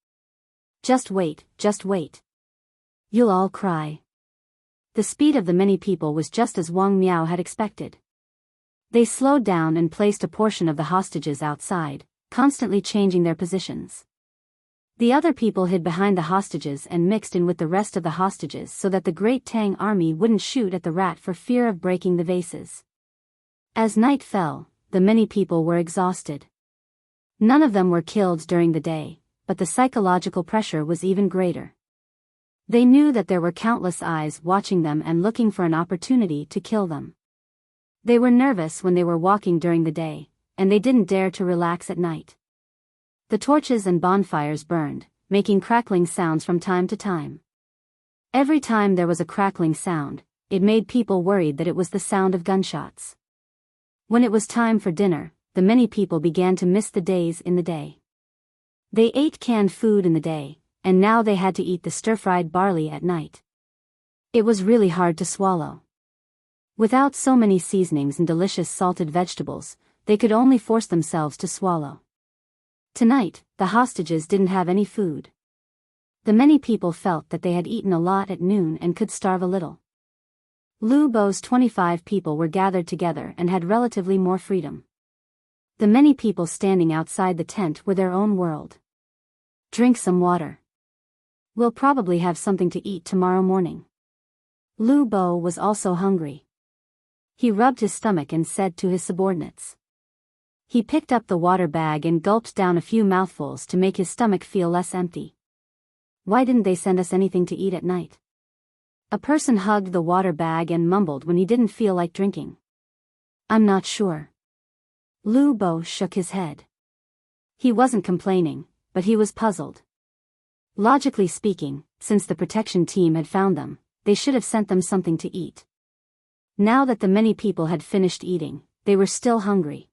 Just wait, just wait. You'll all cry." The speed of the many people was just as Wang Miao had expected. They slowed down and placed a portion of the hostages outside, constantly changing their positions. The other people hid behind the hostages and mixed in with the rest of the hostages so that the great Tang army wouldn't shoot at the rat for fear of breaking the vases. As night fell, the many people were exhausted. None of them were killed during the day, but the psychological pressure was even greater. They knew that there were countless eyes watching them and looking for an opportunity to kill them. They were nervous when they were walking during the day, and they didn't dare to relax at night. The torches and bonfires burned, making crackling sounds from time to time. Every time there was a crackling sound, it made people worried that it was the sound of gunshots. When it was time for dinner, the many people began to miss the days in the day. They ate canned food in the day, and now they had to eat the stir-fried barley at night. It was really hard to swallow. Without so many seasonings and delicious salted vegetables, they could only force themselves to swallow. Tonight, the hostages didn't have any food. The many people felt that they had eaten a lot at noon and could starve a little. Lu Bo's 25 people were gathered together and had relatively more freedom. The many people standing outside the tent were their own world. "Drink some water. We'll probably have something to eat tomorrow morning." Lu Bo was also hungry. He rubbed his stomach and said to his subordinates. He picked up the water bag and gulped down a few mouthfuls to make his stomach feel less empty. "Why didn't they send us anything to eat at night?" A person hugged the water bag and mumbled when he didn't feel like drinking. "I'm not sure." Lu Bo shook his head. He wasn't complaining, but he was puzzled. Logically speaking, since the protection team had found them, they should have sent them something to eat. Now that the many people had finished eating, they were still hungry.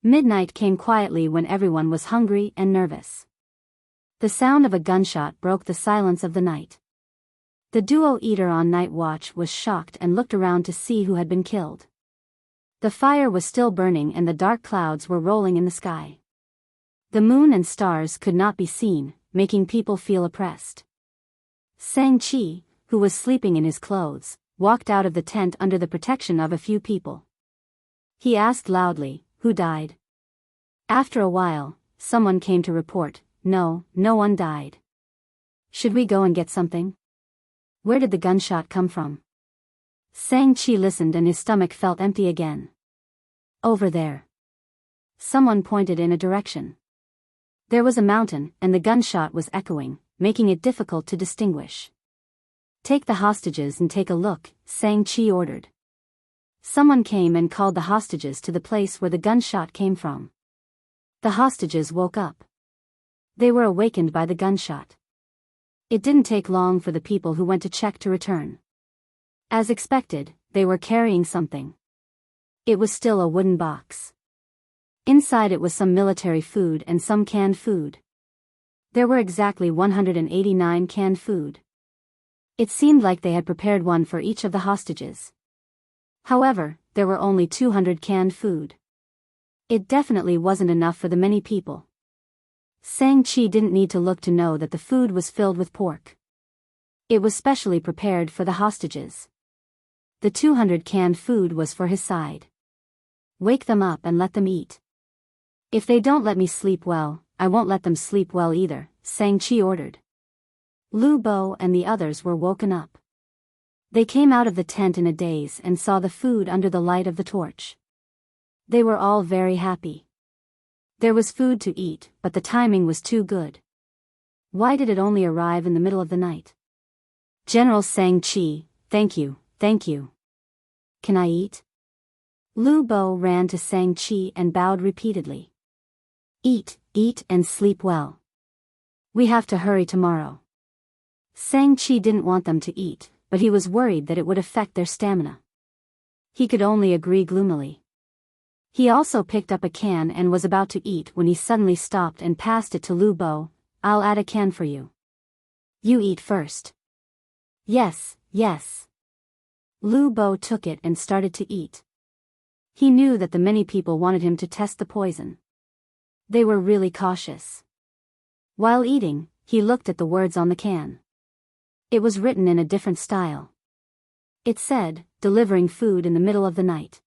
Midnight came quietly when everyone was hungry and nervous. The sound of a gunshot broke the silence of the night. The duo eater on night watch was shocked and looked around to see who had been killed. The fire was still burning and the dark clouds were rolling in the sky. The moon and stars could not be seen, making people feel oppressed. Sang Chi, who was sleeping in his clothes, walked out of the tent under the protection of a few people. He asked loudly, "Who died?" After a while, someone came to report, No one died." "Should we go and get something? Where did the gunshot come from?" Sang Chi listened and his stomach felt empty again. "Over there." Someone pointed in a direction. There was a mountain, and the gunshot was echoing, making it difficult to distinguish. "Take the hostages and take a look," Sang Chi ordered. Someone came and called the hostages to the place where the gunshot came from. The hostages woke up. They were awakened by the gunshot. It didn't take long for the people who went to check to return. As expected, they were carrying something. It was still a wooden box. Inside it was some military food and some canned food. There were exactly 189 canned food. It seemed like they had prepared one for each of the hostages. However, there were only 200 canned food. It definitely wasn't enough for the many people. Shang-Chi didn't need to look to know that the food was filled with pork. It was specially prepared for the hostages. The 200 canned food was for his side. Wake them up and let them eat. If they don't let me sleep well, I won't let them sleep well either, Shang-Chi ordered. Lu Bo and the others were woken up. They came out of the tent in a daze and saw the food under the light of the torch. They were all very happy. There was food to eat, but the timing was too good. Why did it only arrive in the middle of the night? General Shang-Chi, thank you, thank you. Can I eat? Lu Bo ran to Shang-Chi and bowed repeatedly. Eat, eat and sleep well. We have to hurry tomorrow. Shang-Chi didn't want them to eat, but he was worried that it would affect their stamina. He could only agree gloomily. He also picked up a can and was about to eat when he suddenly stopped and passed it to Lu Bo. I'll add a can for you. You eat first. Yes, yes. Lu Bo took it and started to eat. He knew that the many people wanted him to test the poison. They were really cautious. While eating, he looked at the words on the can. It was written in a different style. It said, delivering food in the middle of the night.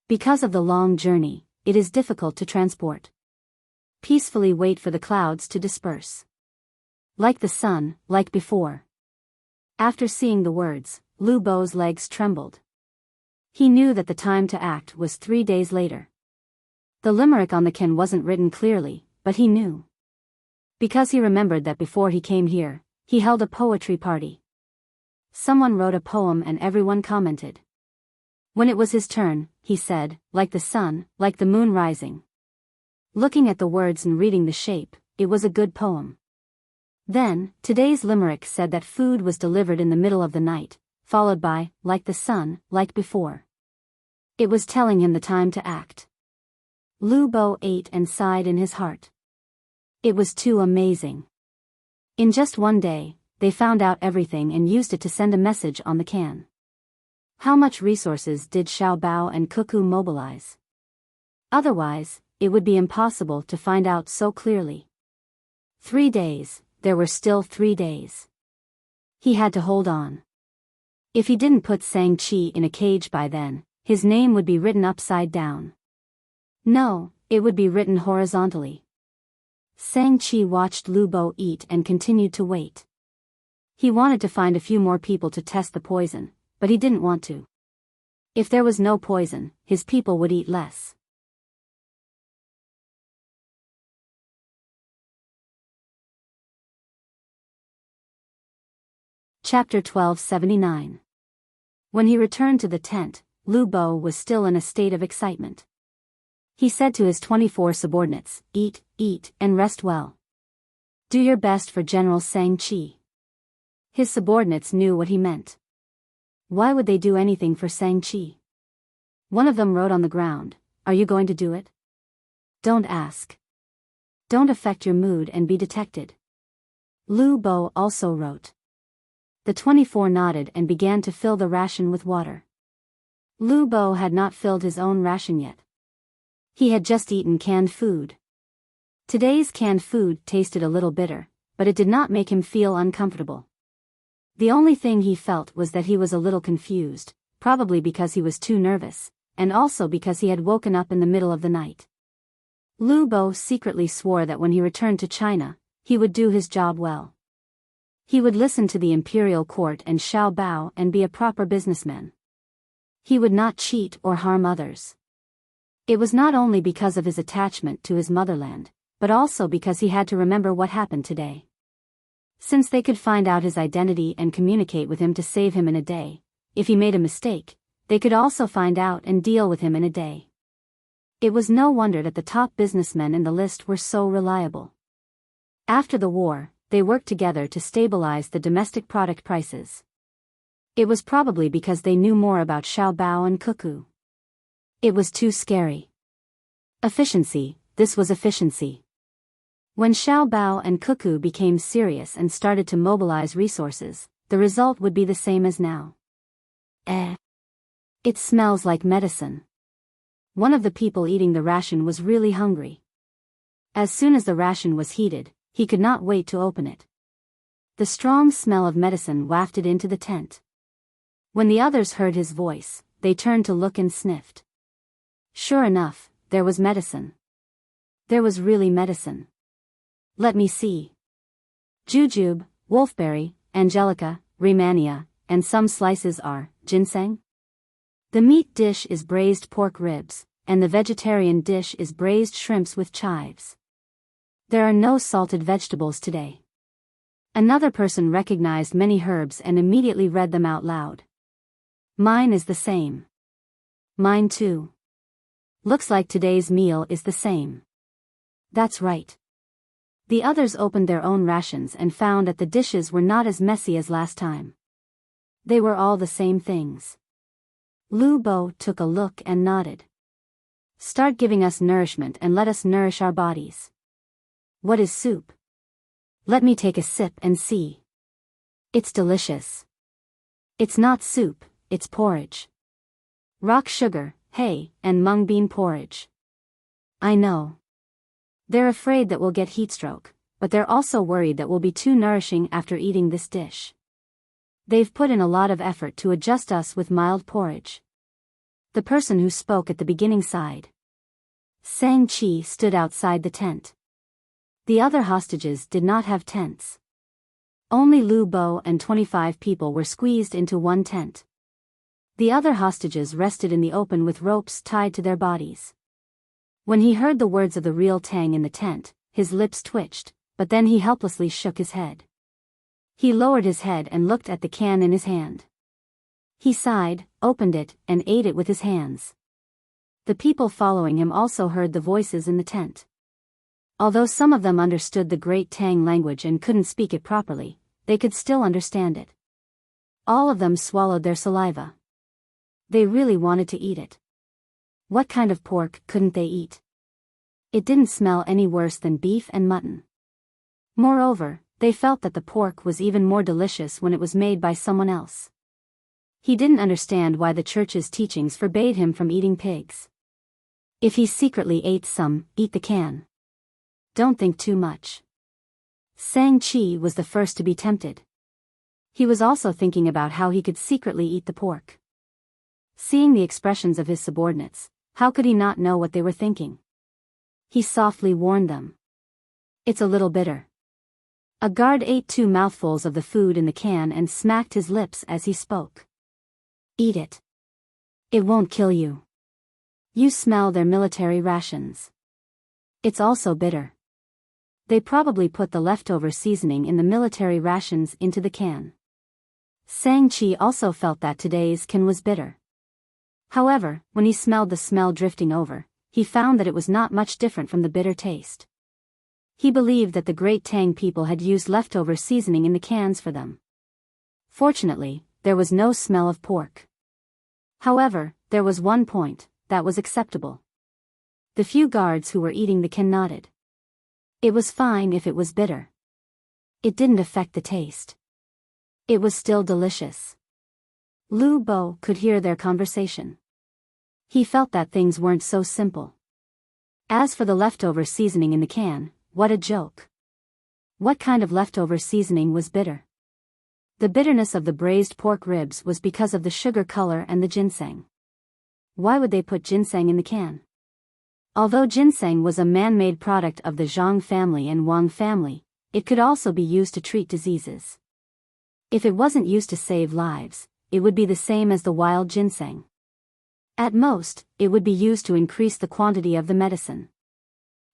Because of the long journey, it is difficult to transport. Peacefully wait for the clouds to disperse. Like the sun, like before. After seeing the words, Lu Bo's legs trembled. He knew that the time to act was 3 days later. The limerick on the can wasn't written clearly, but he knew. Because he remembered that before he came here, he held a poetry party. Someone wrote a poem and everyone commented. When it was his turn, he said, like the sun, like the moon rising. Looking at the words and reading the shape, it was a good poem. Then, today's limerick said that food was delivered in the middle of the night, followed by, like the sun, like before. It was telling him the time to act. Lu Bo ate and sighed in his heart. It was too amazing. In just one day, they found out everything and used it to send a message on the can. How much resources did Xiao Bao and Cuckoo mobilize? Otherwise, it would be impossible to find out so clearly. 3 days, there were still 3 days. He had to hold on. If he didn't put Shang-Chi in a cage by then, his name would be written upside down. No, it would be written horizontally. Shang-Chi watched Lu Bo eat and continued to wait. He wanted to find a few more people to test the poison, but he didn't want to. If there was no poison, his people would eat less. Chapter 1279. When he returned to the tent, Lu Bo was still in a state of excitement. He said to his 24 subordinates, eat, eat, and rest well. Do your best for General Shang-Chi. His subordinates knew what he meant. Why would they do anything for Shang-Chi? One of them wrote on the ground, are you going to do it? Don't ask. Don't affect your mood and be detected. Lu Bo also wrote. The 24 nodded and began to fill the ration with water. Lu Bo had not filled his own ration yet. He had just eaten canned food. Today's canned food tasted a little bitter, but it did not make him feel uncomfortable. The only thing he felt was that he was a little confused, probably because he was too nervous, and also because he had woken up in the middle of the night. Lu Bo secretly swore that when he returned to China, he would do his job well. He would listen to the imperial court and Xiao Bao and be a proper businessman. He would not cheat or harm others. It was not only because of his attachment to his motherland, but also because he had to remember what happened today. Since they could find out his identity and communicate with him to save him in a day, if he made a mistake, they could also find out and deal with him in a day. It was no wonder that the top businessmen in the list were so reliable. After the war, they worked together to stabilize the domestic product prices. It was probably because they knew more about Xiao Bao and Cuckoo. It was too scary. Efficiency, this was efficiency. When Xiao Bao and Cuckoo became serious and started to mobilize resources, the result would be the same as now. It smells like medicine. One of the people eating the ration was really hungry. As soon as the ration was heated, he could not wait to open it. The strong smell of medicine wafted into the tent. When the others heard his voice, they turned to look and sniffed. Sure enough, there was medicine. There was really medicine. Let me see. Jujube, wolfberry, angelica, rehmannia, and some slices are ginseng. The meat dish is braised pork ribs, and the vegetarian dish is braised shrimps with chives. There are no salted vegetables today. Another person recognized many herbs and immediately read them out loud. Mine is the same. Mine too. Looks like today's meal is the same. That's right. The others opened their own rations and found that the dishes were not as messy as last time. They were all the same things. Lu Bo took a look and nodded. Start giving us nourishment and let us nourish our bodies. What is soup? Let me take a sip and see. It's delicious. It's not soup, it's porridge. Rock sugar, hay, and mung bean porridge. I know. They're afraid that we'll get heatstroke, but they're also worried that we'll be too nourishing after eating this dish. They've put in a lot of effort to adjust us with mild porridge. The person who spoke at the beginning sighed. Sang Chi stood outside the tent. The other hostages did not have tents. Only Lu Bo and 25 people were squeezed into one tent. The other hostages rested in the open with ropes tied to their bodies. When he heard the words of the real Tang in the tent, his lips twitched, but then he helplessly shook his head. He lowered his head and looked at the can in his hand. He sighed, opened it, and ate it with his hands. The people following him also heard the voices in the tent. Although some of them understood the great Tang language and couldn't speak it properly, they could still understand it. All of them swallowed their saliva. They really wanted to eat it. What kind of pork couldn't they eat? It didn't smell any worse than beef and mutton. Moreover, they felt that the pork was even more delicious when it was made by someone else. He didn't understand why the church's teachings forbade him from eating pigs. If he secretly ate some, eat the can. Don't think too much. Sang Chi was the first to be tempted. He was also thinking about how he could secretly eat the pork. Seeing the expressions of his subordinates, how could he not know what they were thinking? He softly warned them. It's a little bitter. A guard ate 2 mouthfuls of the food in the can and smacked his lips as he spoke. Eat it. It won't kill you. You smell their military rations. It's also bitter. They probably put the leftover seasoning in the military rations into the can. Sang Chi also felt that today's can was bitter. However, when he smelled the smell drifting over, he found that it was not much different from the bitter taste. He believed that the great Tang people had used leftover seasoning in the cans for them. Fortunately, there was no smell of pork. However, there was one point that was acceptable. The few guards who were eating the can nodded. It was fine if it was bitter. It didn't affect the taste. It was still delicious. Lu Bo could hear their conversation. He felt that things weren't so simple. As for the leftover seasoning in the can, what a joke. What kind of leftover seasoning was bitter? The bitterness of the braised pork ribs was because of the sugar color and the ginseng. Why would they put ginseng in the can? Although ginseng was a man-made product of the Zhang family and Wang family, it could also be used to treat diseases. If it wasn't used to save lives, it would be the same as the wild ginseng. At most, it would be used to increase the quantity of the medicine.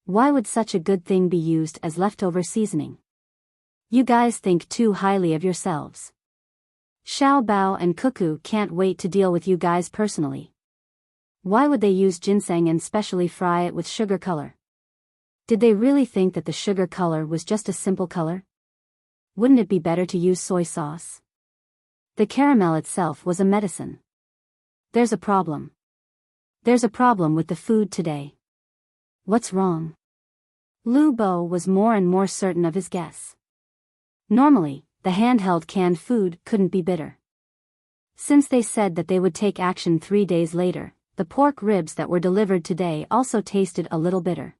Why would such a good thing be used as leftover seasoning? You guys think too highly of yourselves. Xiao Bao and Cuckoo can't wait to deal with you guys personally. Why would they use ginseng and specially fry it with sugar color? Did they really think that the sugar color was just a simple color? Wouldn't it be better to use soy sauce? The caramel itself was a medicine. There's a problem. There's a problem with the food today. What's wrong? Lu Bo was more and more certain of his guess. Normally, the handheld canned food couldn't be bitter. Since they said that they would take action 3 days later, the pork ribs that were delivered today also tasted a little bitter.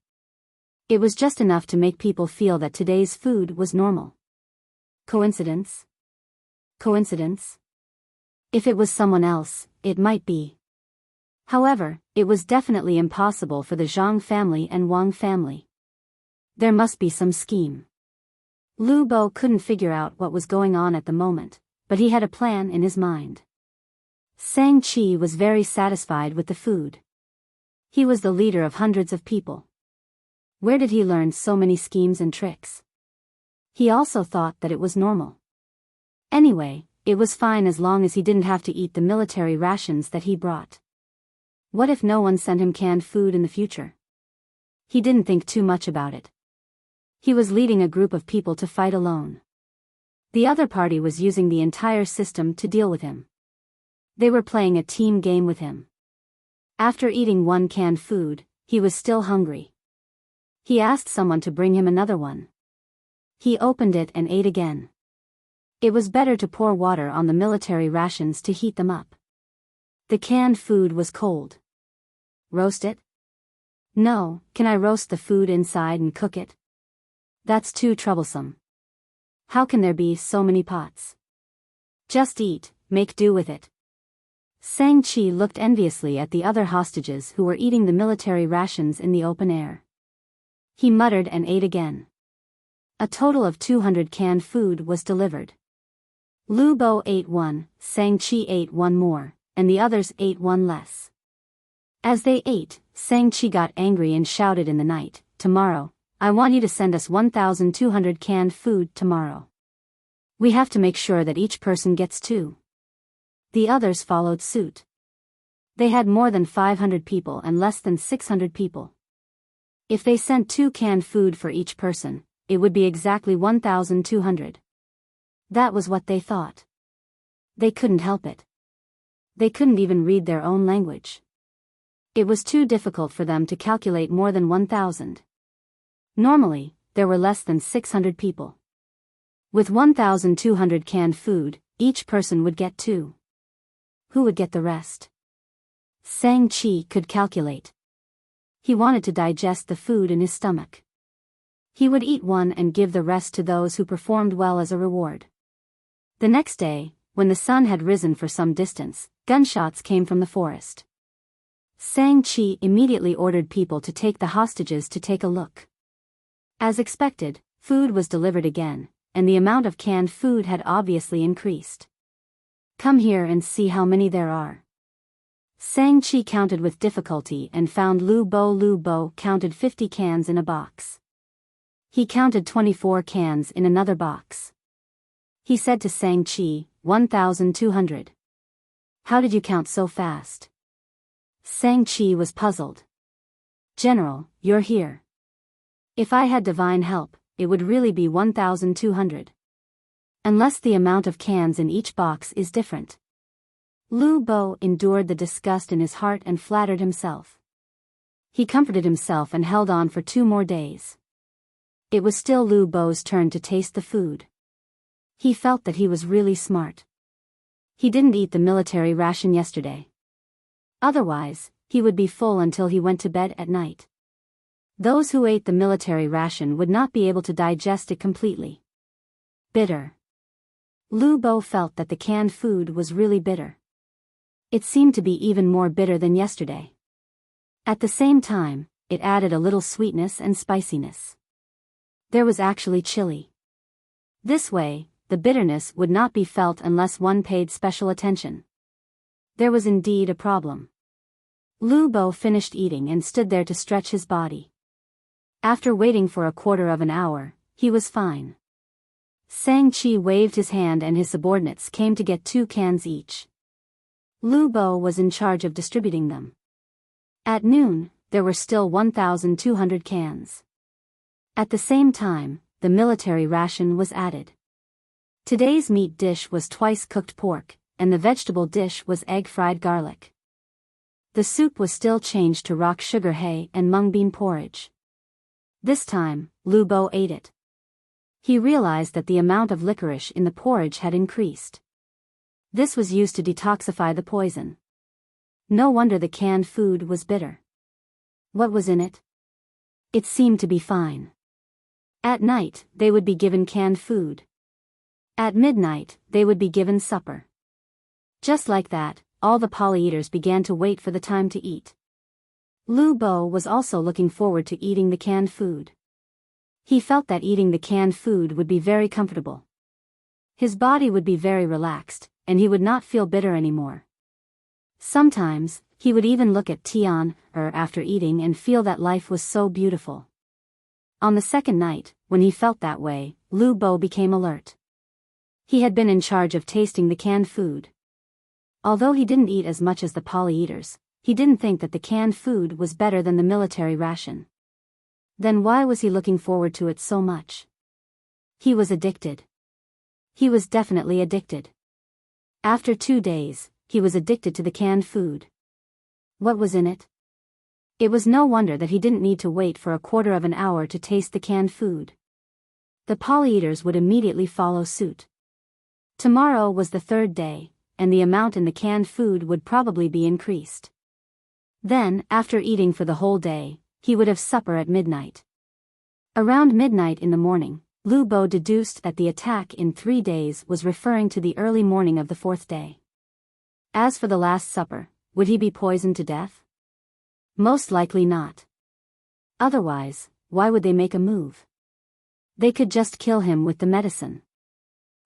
It was just enough to make people feel that today's food was normal. Coincidence? Coincidence? If it was someone else, it might be. However, it was definitely impossible for the Zhang family and Wang family. There must be some scheme. Lu Bo couldn't figure out what was going on at the moment, but he had a plan in his mind. Sang Chi was very satisfied with the food. He was the leader of hundreds of people. Where did he learn so many schemes and tricks? He also thought that it was normal. Anyway, it was fine as long as he didn't have to eat the military rations that he brought. What if no one sent him canned food in the future? He didn't think too much about it. He was leading a group of people to fight alone. The other party was using the entire system to deal with him. They were playing a team game with him. After eating one canned food, he was still hungry. He asked someone to bring him another one. He opened it and ate again. It was better to pour water on the military rations to heat them up. The canned food was cold. Roast it? No, can I roast the food inside and cook it? That's too troublesome. How can there be so many pots? Just eat, make do with it. Sang Chi looked enviously at the other hostages who were eating the military rations in the open air. He muttered and ate again. A total of 200 canned food was delivered. Lu Bo ate one, Sang Chi ate one more, and the others ate one less. As they ate, Sang Chi got angry and shouted in the night, "Tomorrow, I want you to send us 1,200 canned food tomorrow. We have to make sure that each person gets 2. The others followed suit. They had more than 500 people and less than 600 people. If they sent 2 canned food for each person, it would be exactly 1,200. That was what they thought. They couldn't help it. They couldn't even read their own language. It was too difficult for them to calculate more than 1,000. Normally, there were less than 600 people. With 1,200 canned food, each person would get 2. Who would get the rest? Sang Chi could calculate. He wanted to digest the food in his stomach. He would eat one and give the rest to those who performed well as a reward. The next day, when the sun had risen for some distance, gunshots came from the forest. Sang Chi immediately ordered people to take the hostages to take a look. As expected, food was delivered again, and the amount of canned food had obviously increased. Come here and see how many there are. Sang Chi counted with difficulty and found Lu Bo counted 50 cans in a box. He counted 24 cans in another box. He said to Sang Chi, 1,200. How did you count so fast? Sang Chi was puzzled. General, you're here. If I had divine help, it would really be 1,200. Unless the amount of cans in each box is different. Lu Bo endured the disgust in his heart and flattered himself. He comforted himself and held on for 2 more days. It was still Lu Bo's turn to taste the food. He felt that he was really smart. He didn't eat the military ration yesterday. Otherwise, he would be full until he went to bed at night. Those who ate the military ration would not be able to digest it completely. Bitter. Lu Bo felt that the canned food was really bitter. It seemed to be even more bitter than yesterday. At the same time, it added a little sweetness and spiciness. There was actually chili. This way, the bitterness would not be felt unless one paid special attention. There was indeed a problem. Lu Bo finished eating and stood there to stretch his body. After waiting for a quarter of an hour, he was fine. Sang Chi waved his hand and his subordinates came to get 2 cans each. Lu Bo was in charge of distributing them. At noon, there were still 1,200 cans. At the same time, the military ration was added. Today's meat dish was twice cooked pork, and the vegetable dish was egg fried garlic. The soup was still changed to rock sugar hay and mung bean porridge. This time, Lu Bo ate it. He realized that the amount of licorice in the porridge had increased. This was used to detoxify the poison. No wonder the canned food was bitter. What was in it? It seemed to be fine. At night, they would be given canned food. At midnight, they would be given supper. Just like that, all the poly-eaters began to wait for the time to eat. Lu Bo was also looking forward to eating the canned food. He felt that eating the canned food would be very comfortable. His body would be very relaxed, and he would not feel bitter anymore. Sometimes, he would even look at Tian after eating and feel that life was so beautiful. On the second night, when he felt that way, Lu Bo became alert. He had been in charge of tasting the canned food. Although he didn't eat as much as the poly-eaters, he didn't think that the canned food was better than the military ration. Then why was he looking forward to it so much? He was addicted. He was definitely addicted. After 2 days, he was addicted to the canned food. What was in it? It was no wonder that he didn't need to wait for a quarter of an hour to taste the canned food. The poly-eaters would immediately follow suit. Tomorrow was the 3rd day, and the amount in the canned food would probably be increased. Then, after eating for the whole day, he would have supper at midnight. Around midnight in the morning, Lu Bo deduced that the attack in 3 days was referring to the early morning of the 4th day. As for the last supper, would he be poisoned to death? Most likely not. Otherwise, why would they make a move? They could just kill him with the medicine.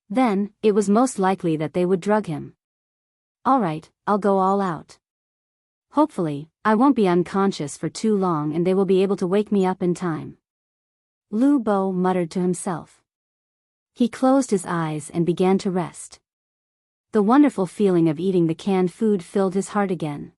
Then, it was most likely that they would drug him. Alright, I'll go all out. Hopefully, I won't be unconscious for too long and they will be able to wake me up in time. Lu Bo muttered to himself. He closed his eyes and began to rest. The wonderful feeling of eating the canned food filled his heart again.